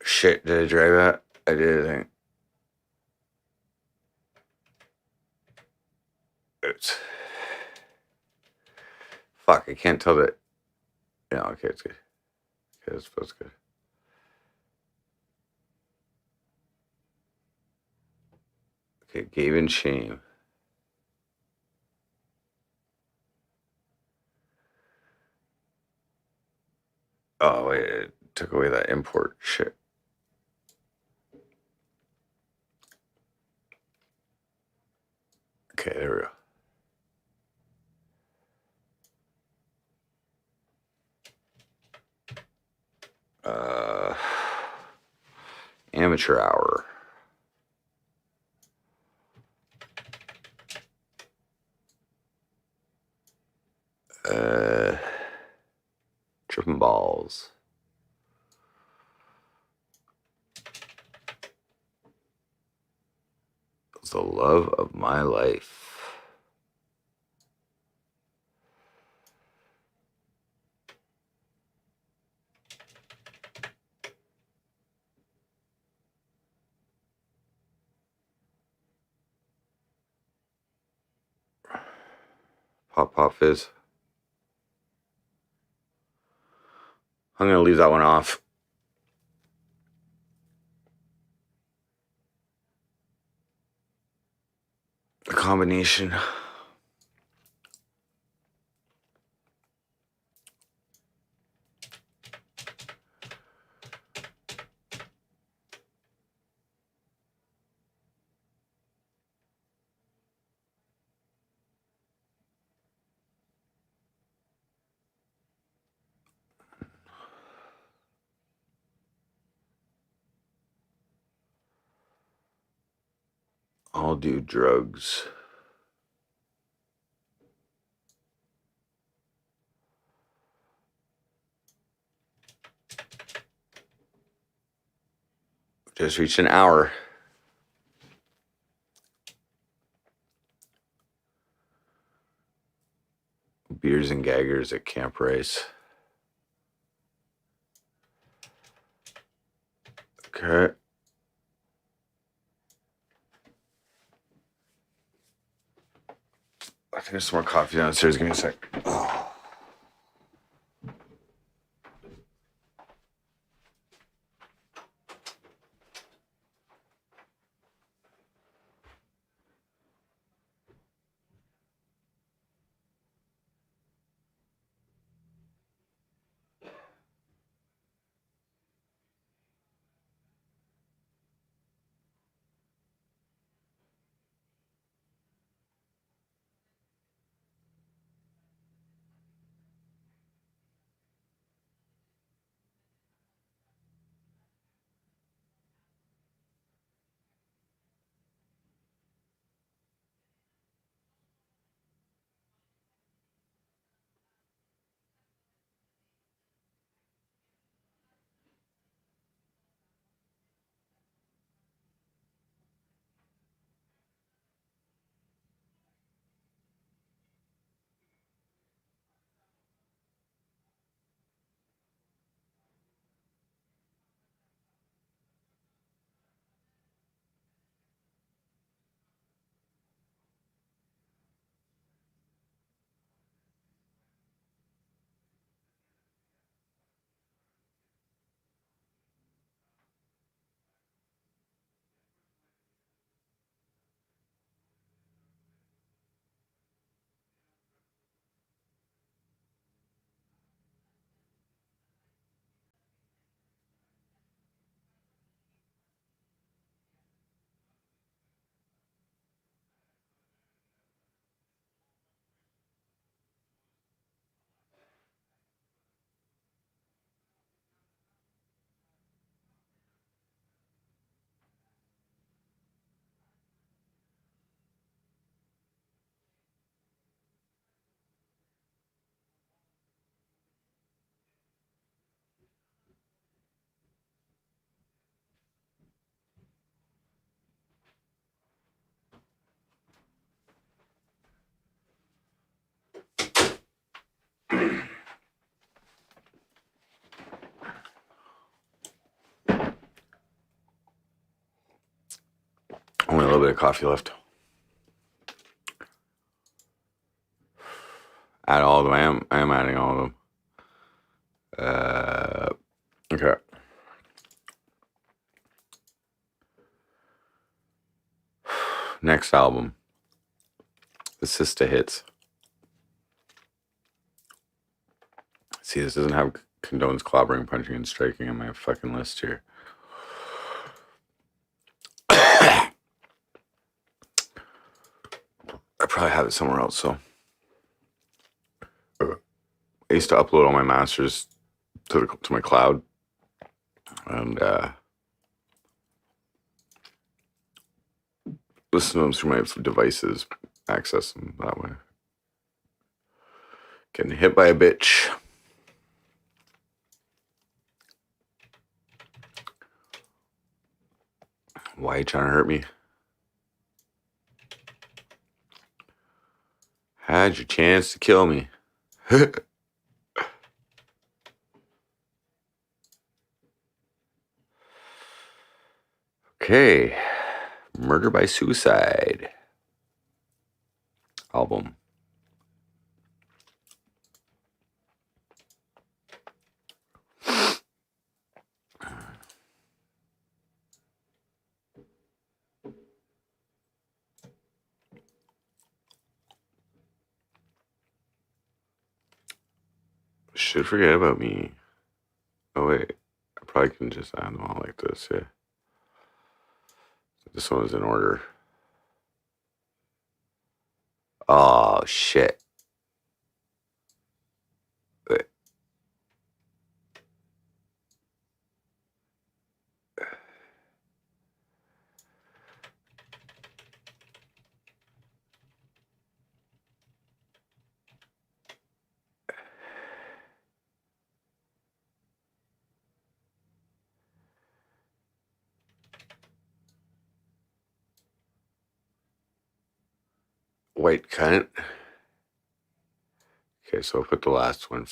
Shit, did I drag that? I did, I think. Oops. Fuck, I can't tell that. No, okay, it's good. Okay, that's good. Okay, Gavin Shame. Oh, wait, it took away that import shit. Okay, there we go. Amateur hour. Tripping balls. It's the love of my life. Pop Pop Fizz. I'm going to leave that one off. The combination. I'll do drugs. Just reached an hour. Beers and gaggers at Camp Rice. Okay. I think there's some more coffee downstairs. Give me a sec. Oh. little bit of coffee left. Add all of them. I am adding all of them. Okay. Next album. The Sista Hits. See, this doesn't have condones clobbering, punching, and striking on my fucking list here. I probably have it somewhere else, so. I used to upload all my masters to my cloud. And listen to them through my devices, access them that way. Getting hit by a bitch. Why are you trying to hurt me? Had your chance to kill me. Okay. Murder by Suicide album. Should forget about me. Oh wait, I probably can just add them all like this, yeah. This one is in order. Oh shit. Wait. White cunt. Okay, so I'll put the last one.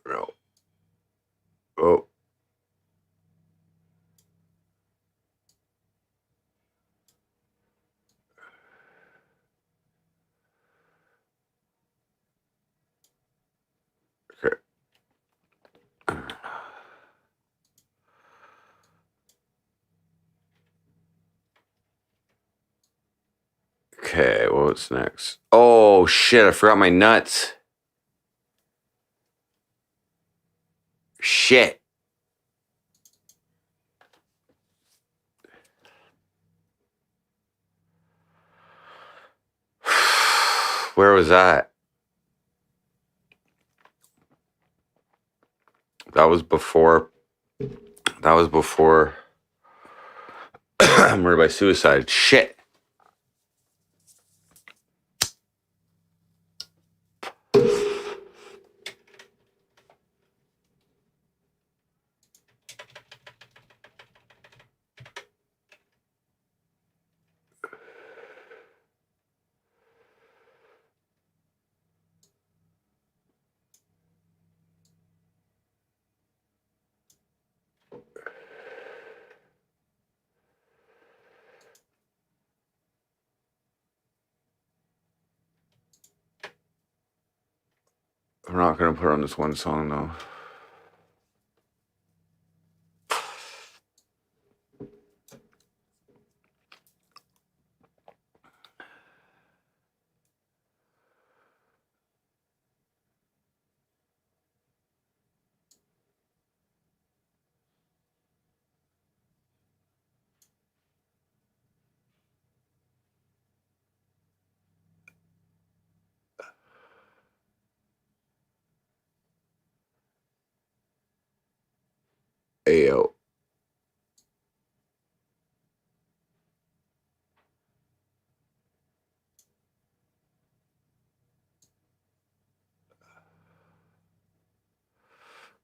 No. Oh. Okay. Okay, what's next? Oh shit, I forgot my nuts. Shit. Where was that? That was before Murder by Suicide. Shit. I'm not gonna put on this one song though. Ayo.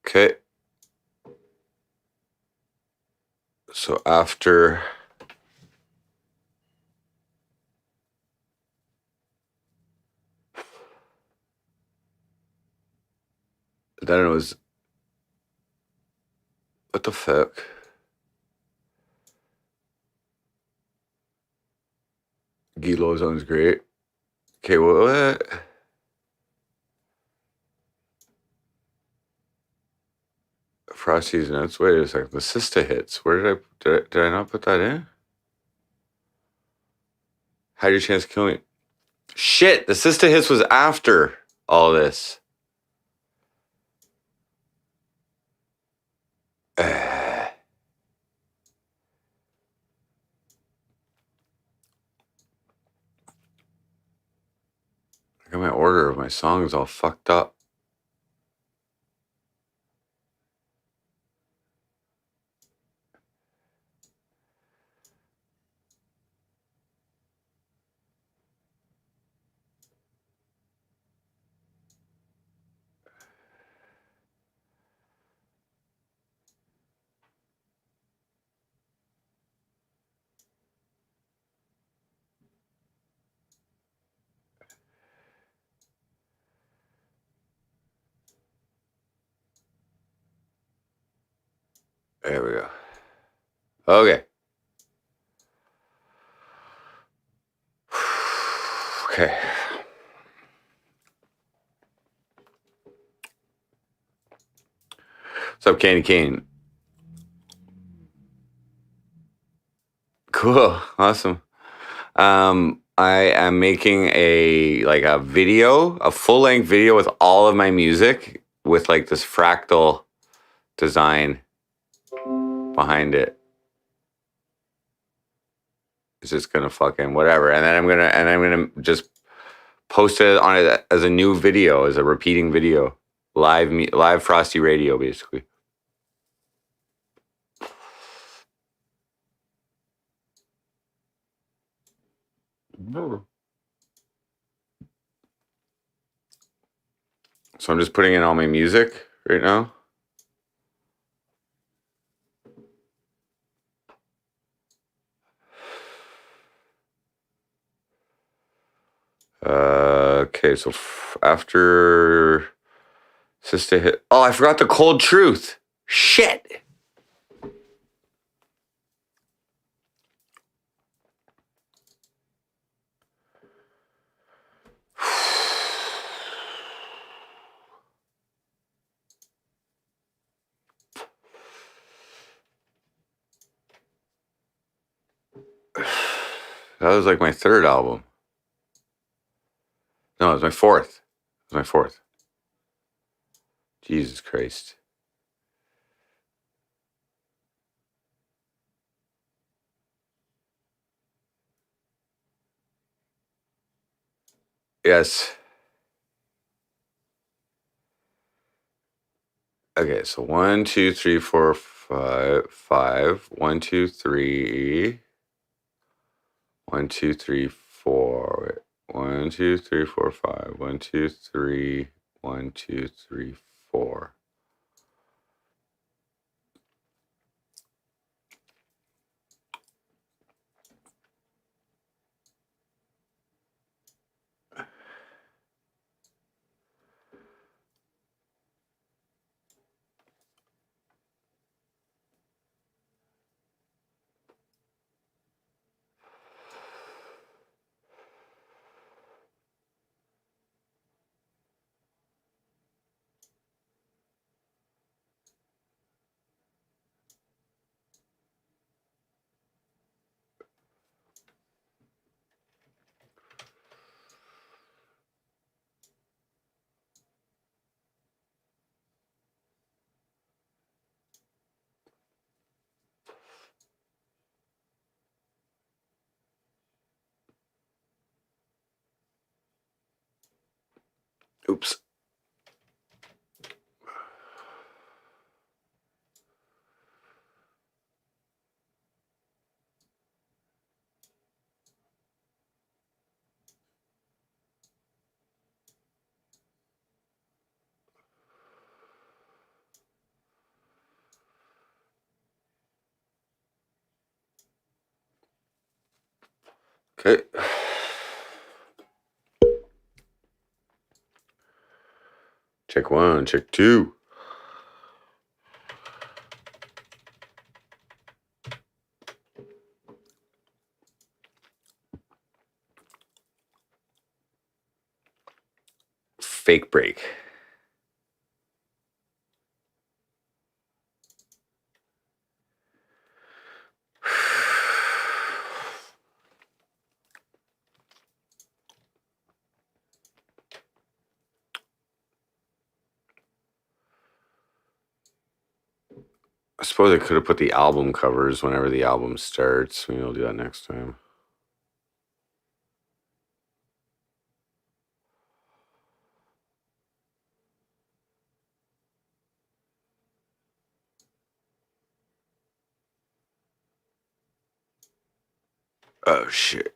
Okay. So after then it was what the fuck? Gilo sounds great. Okay, what? Frosty's nuts. Wait a second. The Sista hits. Where did I not put that in? How'd your chance of killing me? Shit, the Sista hits was after all this. I got my order of my songs all fucked up. There we go. Okay. Okay. What's up, Candy Cane? Cool. Awesome. I am making a video, a full-length video with all of my music with like this fractal design behind it. It's just gonna fucking whatever. And then I'm gonna just post it on it as a new video, as a repeating video. Live Frosty radio, basically. So I'm just putting in all my music right now. Okay, so after Sister hit. Oh, I forgot the cold truth. Shit. That was like my third album. No, it was my fourth. It was my fourth. Jesus Christ. Yes. Okay, so 1, 2, 3, 4, 5. 1, 2, 3. 1, 2, 3, 4. 1, 2, 3, 4, 5. 1, 2, 3. 1, 2, 3, 4. Oops. Okay. Check 1, check 2. Fake break. I suppose I could have put the album covers whenever the album starts. Maybe I'll do that next time. Oh, shit.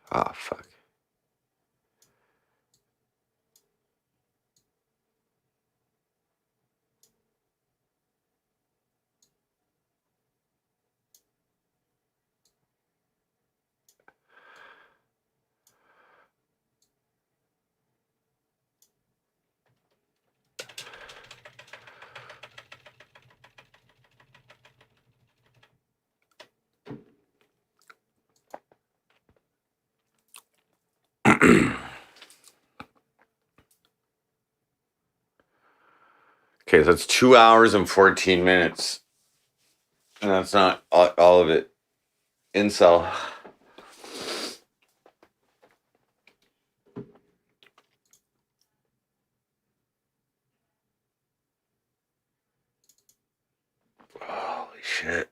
Ah, fuck. Okay, so that's 2 hours and 14 minutes. And that's not all of it. Incel. Holy shit.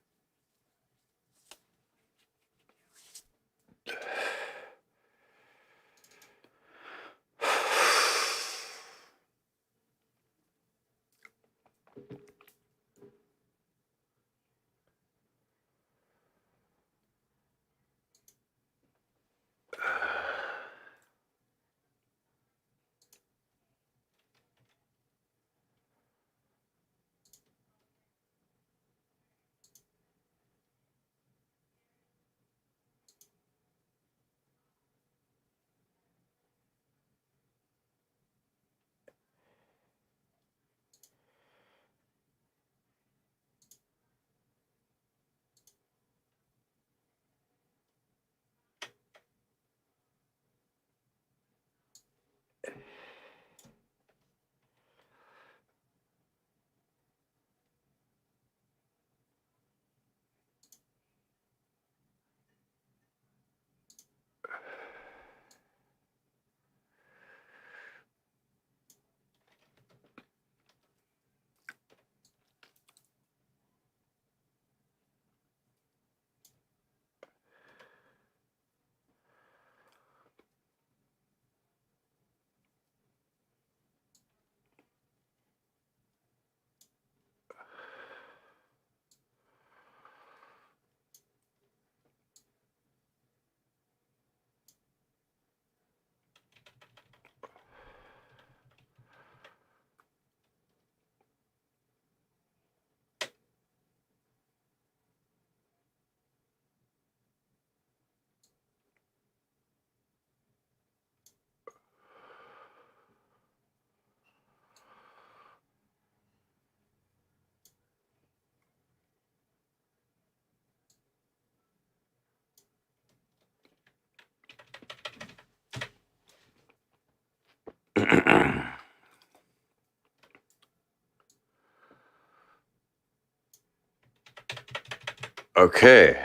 Okay.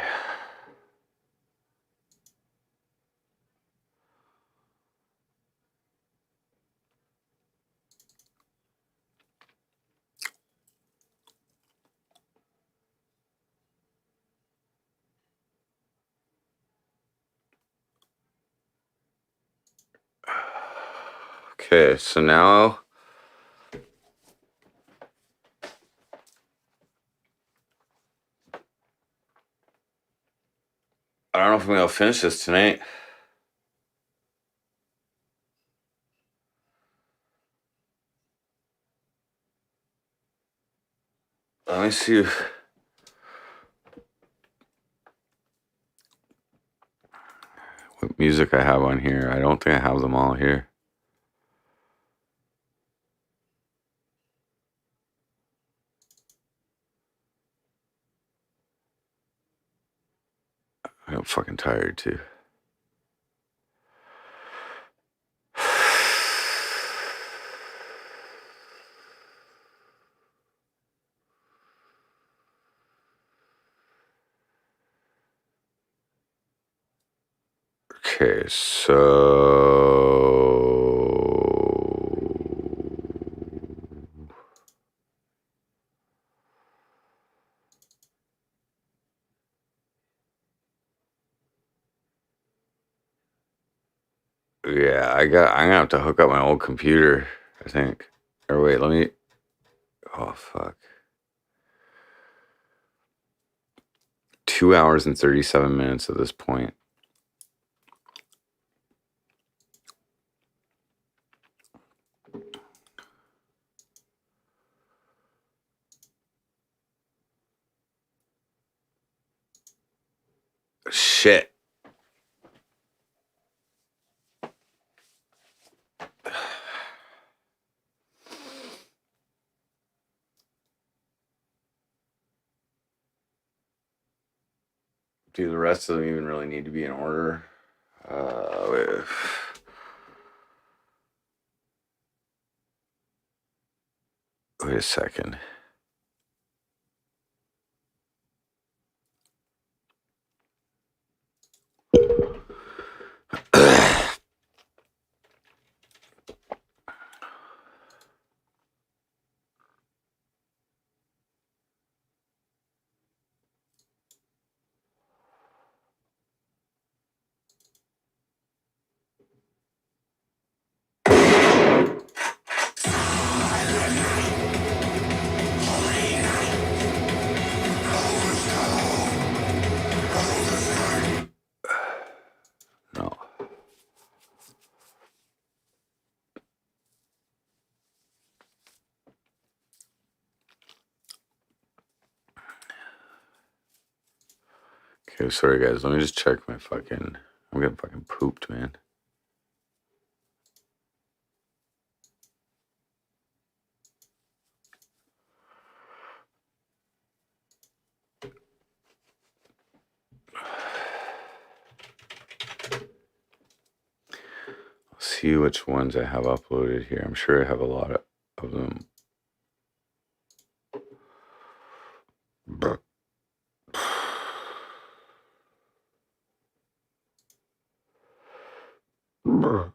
Okay, so now I don't know if I'm gonna finish this tonight. Let me see what music I have on here. I don't think I have them all here. I'm fucking tired too. Okay, so yeah, I'm gonna have to hook up my old computer, I think. Or wait, let me. Oh fuck. 2 hours and 37 minutes at this point. Shit. Do the rest of them even really need to be in order? Wait. Wait a second. No. Okay, sorry guys. Let me just check my fucking. I'm getting fucking pooped, man. See which ones I have uploaded here. I'm sure I have a lot of them.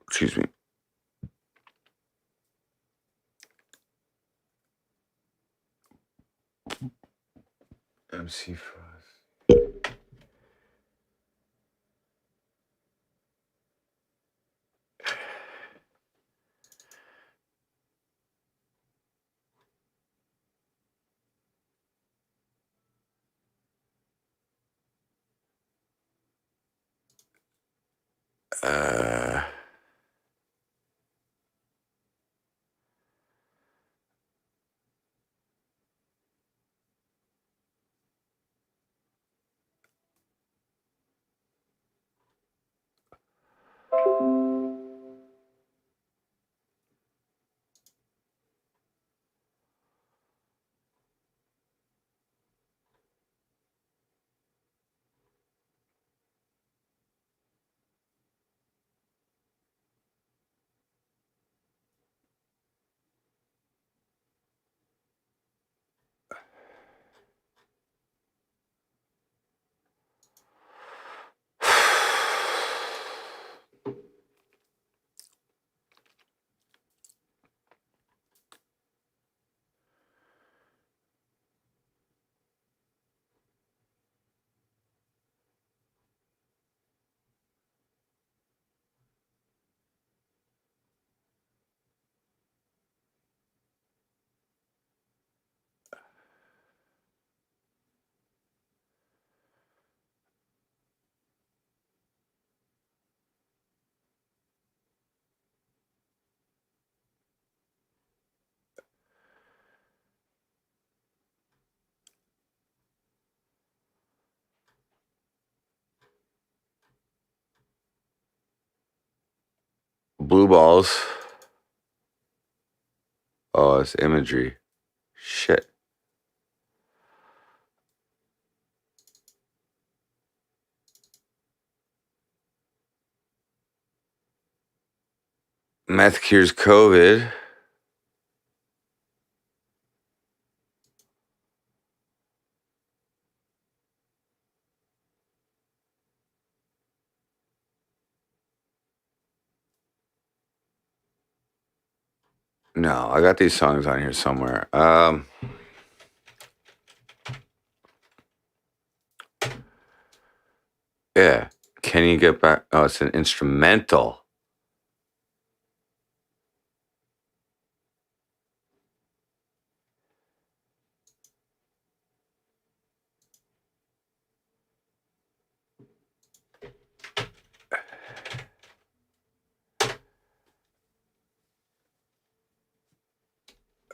Excuse me. MC Frost. Uh, Blue balls. Oh, it's imagery. Shit. Meth cures COVID. No, I got these songs on here somewhere. Yeah. Can you get back? Oh, it's an instrumental.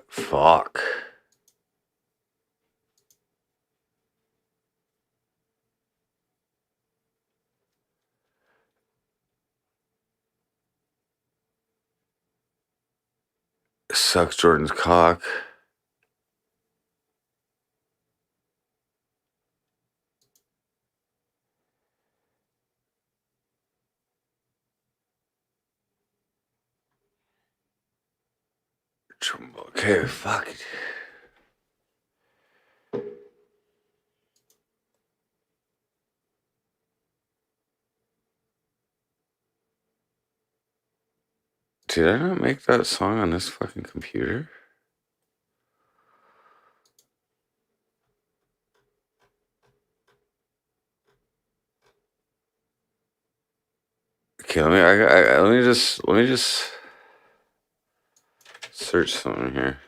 Fuck. Sucks Jordan's cock. Okay, fuck it. Did I not make that song on this fucking computer? Okay, let me just search something here.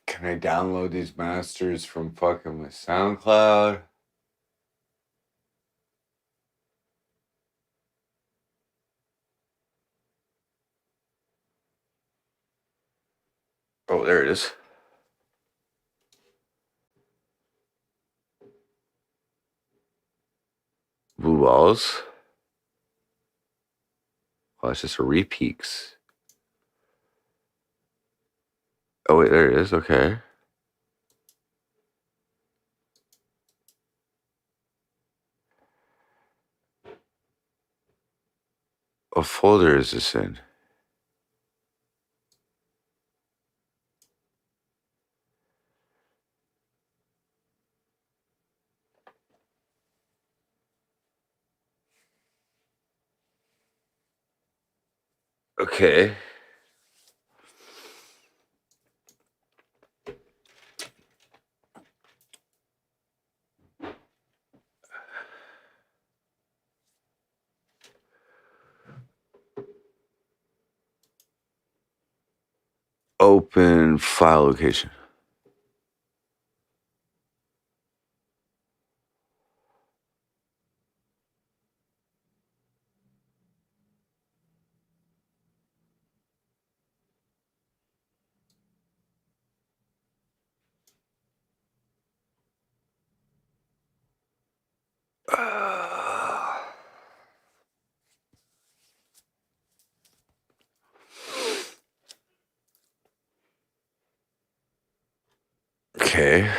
Can I download these masters from fucking my SoundCloud? Oh, there it is. Blue balls. Oh, it's just a repeats. Oh wait, there it is. Okay. What folder is this in? Okay. Open file location. Okay.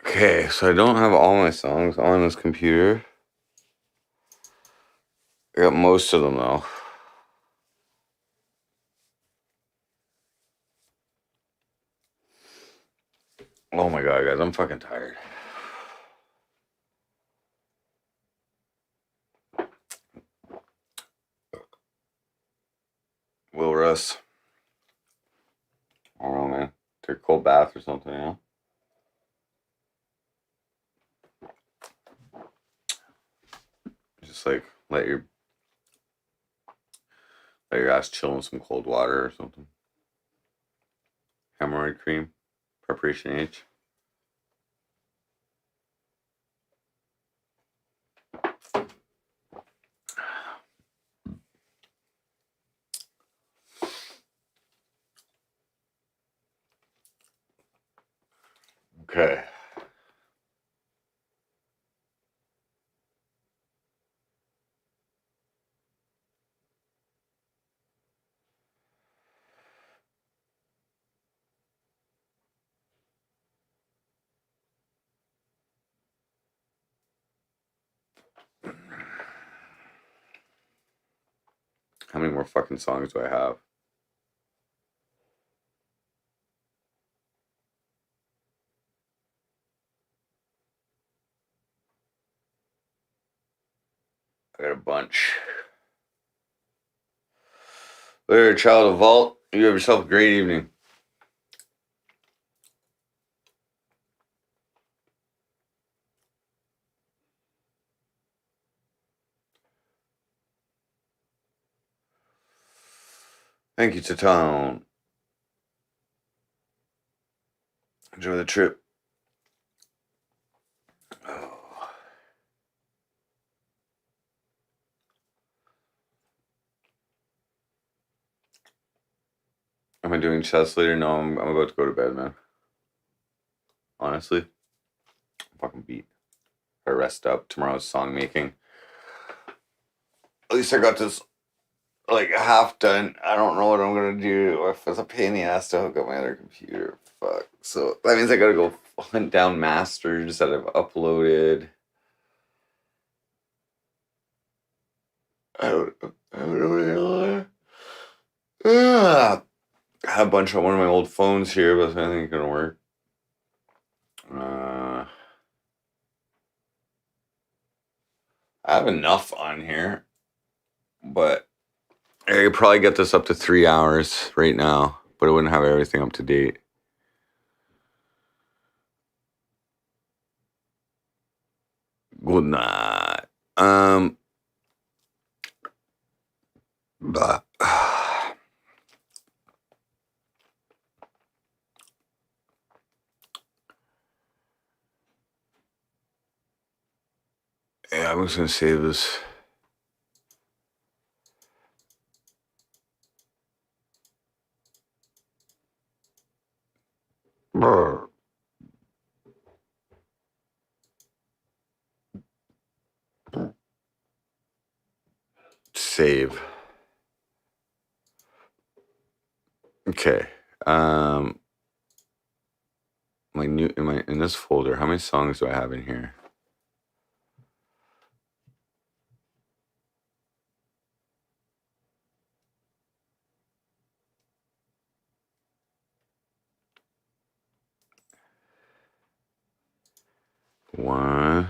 Okay, so I don't have all my songs on this computer. I got most of them though. Oh my god, guys, I'm fucking tired. Will Russ. I don't know, man. Take a cold bath or something, you know? Just like let your ass chill in some cold water or something. Hemorrhoid cream, preparation H. Okay. How many more fucking songs do I have? I got a bunch. Later, child of Vault. You have yourself a great evening. Thank you, Tatone. Enjoy the trip. Oh. Am I doing chess later? No, I'm about to go to bed, man. Honestly, I'm fucking beat. I rest up. Tomorrow's song making. At least I got this like half done. I don't know what I'm gonna do. If it's a pain in the ass to hook up my other computer. Fuck. So that means I gotta go hunt down masters that I've uploaded. I don't know what they are. I have a bunch on one of my old phones here, but I think it's gonna work. I have enough on here, but I could probably get this up to 3 hours right now, but it wouldn't have everything up to date. Good night. But yeah, I'm just gonna save this. Save. Okay. My new in this folder. How many songs do I have in here? One.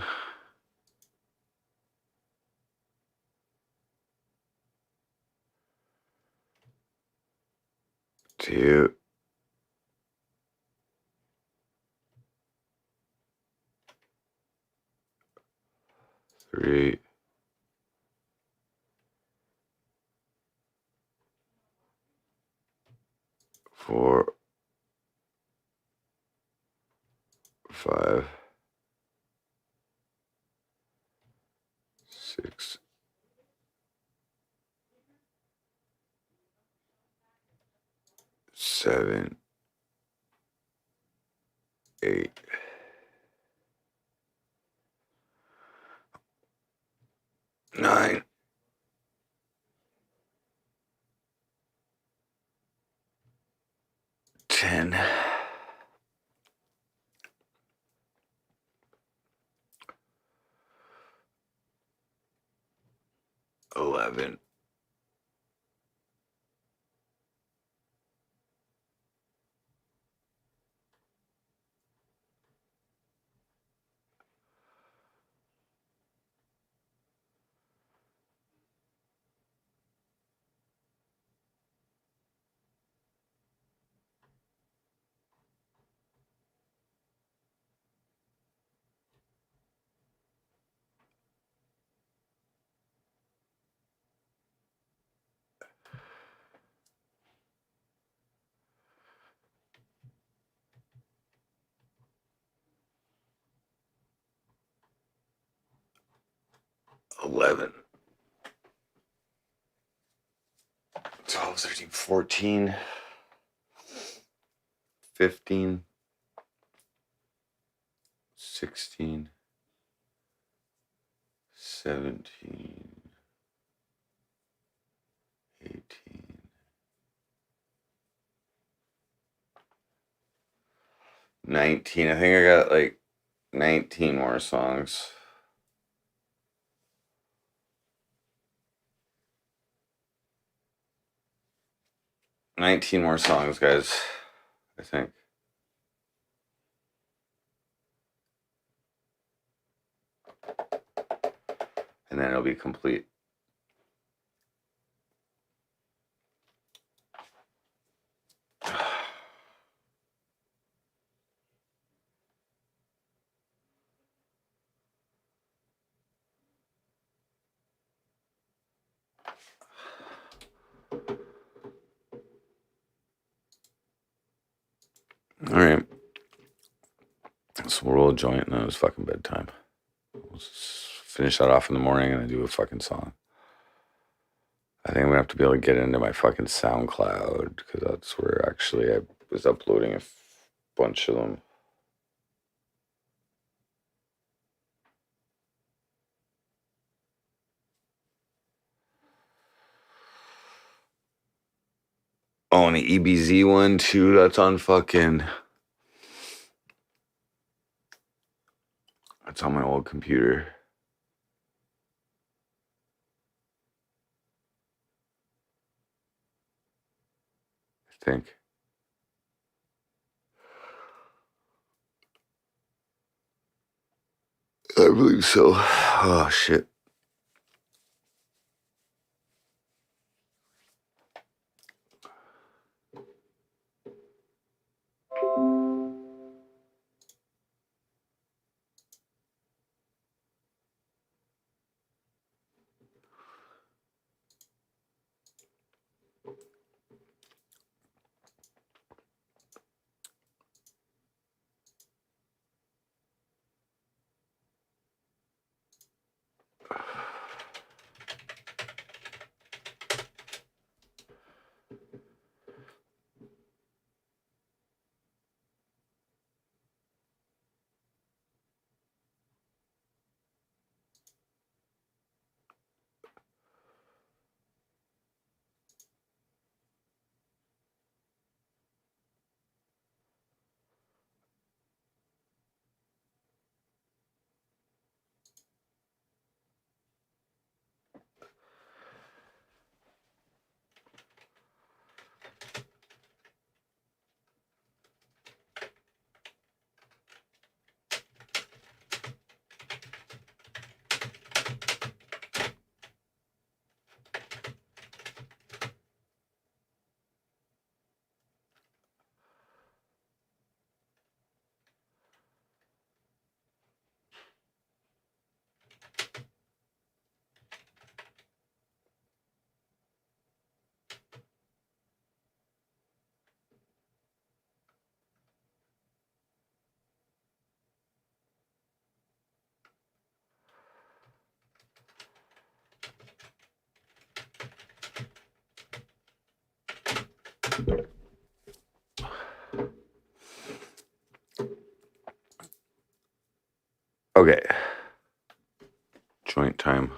Two. Three. Four. Five. Six. Seven. 8. 9. 10. 11. 12. 11, 12, 13, 14, 15, 16, 17, 18, 19. I think I got like 19 more songs. $19 more songs, guys, I think. And then it'll be complete. All right. So we'll roll a joint and then it was fucking bedtime. We'll finish that off in the morning and then do a fucking song. I think I'm gonna have to be able to get into my fucking SoundCloud because that's where actually I was uploading a bunch of them. Oh, and the EBZ one too. That's on fucking. That's on my old computer. I think. I believe so. Oh shit. Okay. Joint time.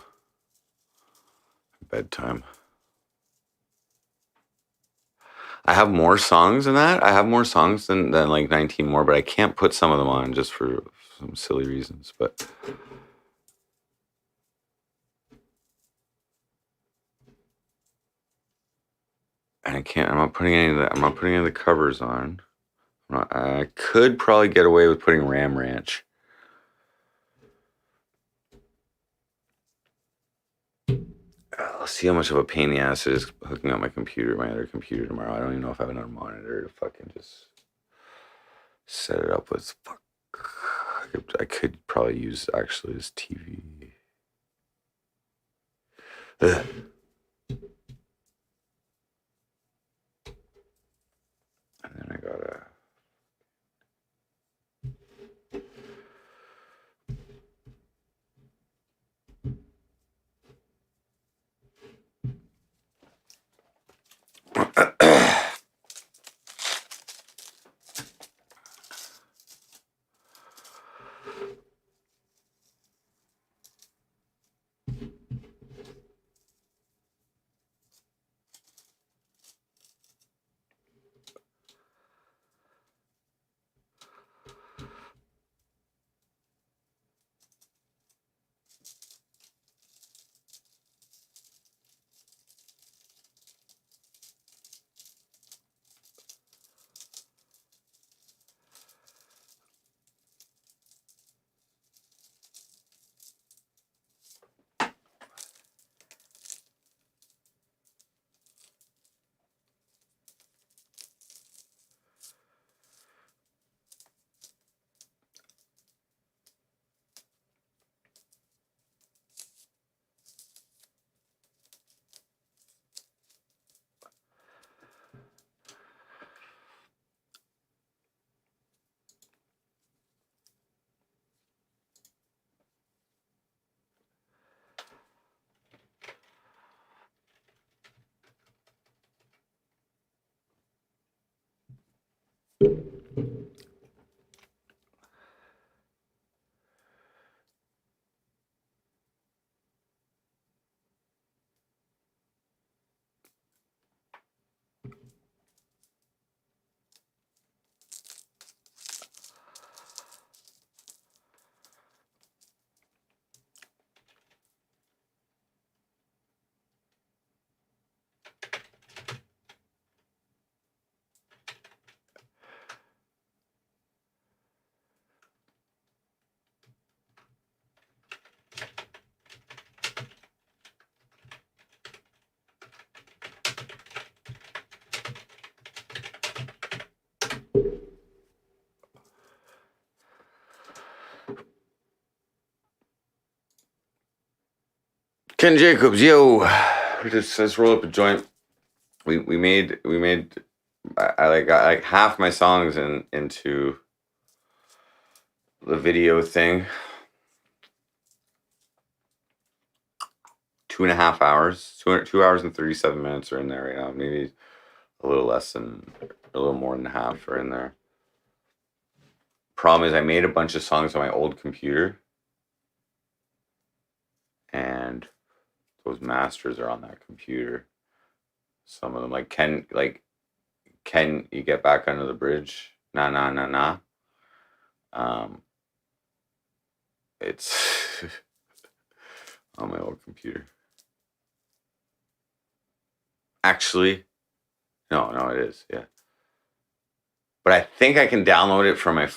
Bedtime. I have more songs than that. I have more songs than like 19 more, but I can't put some of them on just for some silly reasons. But I can't. I'm not putting any of the. I'm not putting any of the covers on. I could probably get away with putting Ram Ranch. I'll see how much of a pain in the ass it is hooking up my other computer tomorrow. I don't even know if I have another monitor to fucking just set it up with. Fuck. I could probably use actually this TV. Ugh. And then I gotta. Ken Jacobs, yo, let's roll up a joint. We made I got like half my songs into the video thing. 2.5 hours, 2 hours and 37 minutes are in there right now. Maybe a little more than half are in there. Problem is, I made a bunch of songs on my old computer, and those masters are on that computer. Some of them, like Can you get back under the bridge? Nah, nah, nah, nah. It's on my old computer. Actually, no, it is, yeah. But I think I can download it from my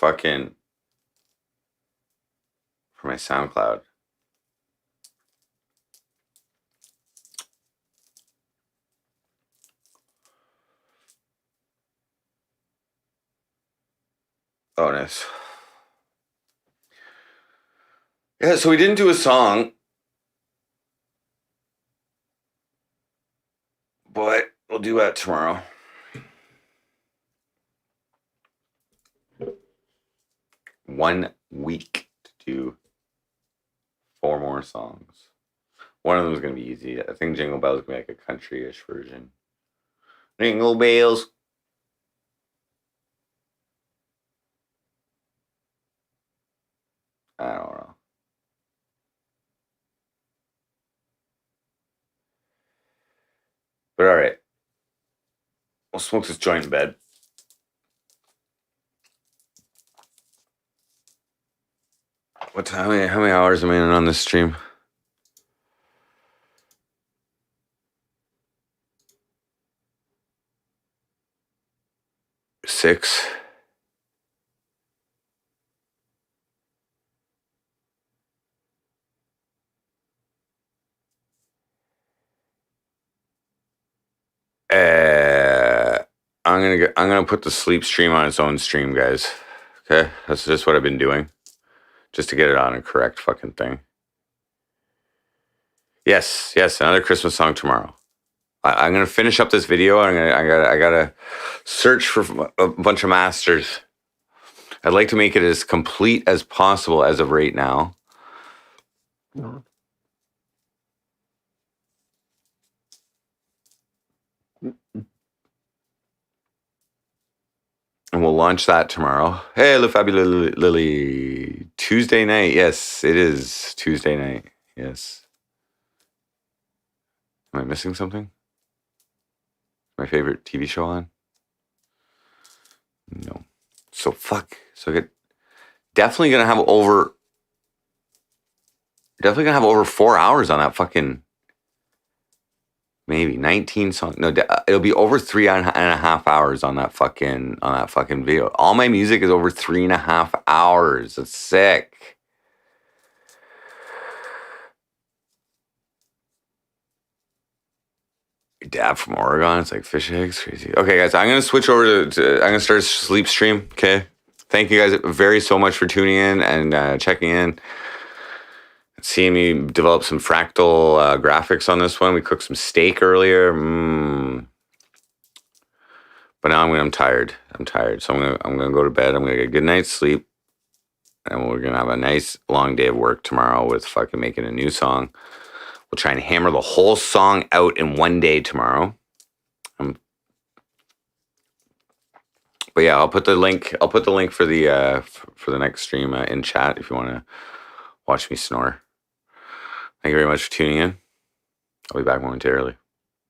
SoundCloud. Oh, nice. Yeah, so we didn't do a song, but we'll do that tomorrow. One week to do 4 more songs. One of them is going to be easy. I think Jingle Bells is going to be like a country-ish version. Jingle bells. I don't know. But all right. We'll smoke this joint in bed. What time? How many hours am I in on this stream? 6. I'm gonna put the sleep stream on its own stream, guys. Okay, that's just what I've been doing, just to get it on a correct fucking thing. Yes, another Christmas song tomorrow. I'm gonna finish up this video. I gotta search for a bunch of masters. I'd like to make it as complete as possible as of right now. And we'll launch that tomorrow. Hey, Le Fabulous Lily. Tuesday night. Yes, it is Tuesday night. Yes. Am I missing something? My favorite TV show on? No. So fuck. So I get definitely gonna have over 4 hours on that fucking, maybe 19 songs. No, it'll be over 3.5 hours on that fucking video. All my music is over 3.5 hours. It's sick. Your dad from Oregon. It's like fish eggs. Crazy. Okay, guys, I'm gonna switch over to I'm gonna start a sleep stream. Okay. Thank you guys so much for tuning in and checking in. Seeing me develop some fractal graphics on this one. We cooked some steak earlier. But now I'm tired. So I'm gonna go to bed. I'm gonna get a good night's sleep, and we're gonna have a nice long day of work tomorrow with fucking making a new song. We'll try and hammer the whole song out in one day tomorrow. But yeah, I'll put the link for the next stream in chat if you want to watch me snore. Thank you very much for tuning in. I'll be back momentarily.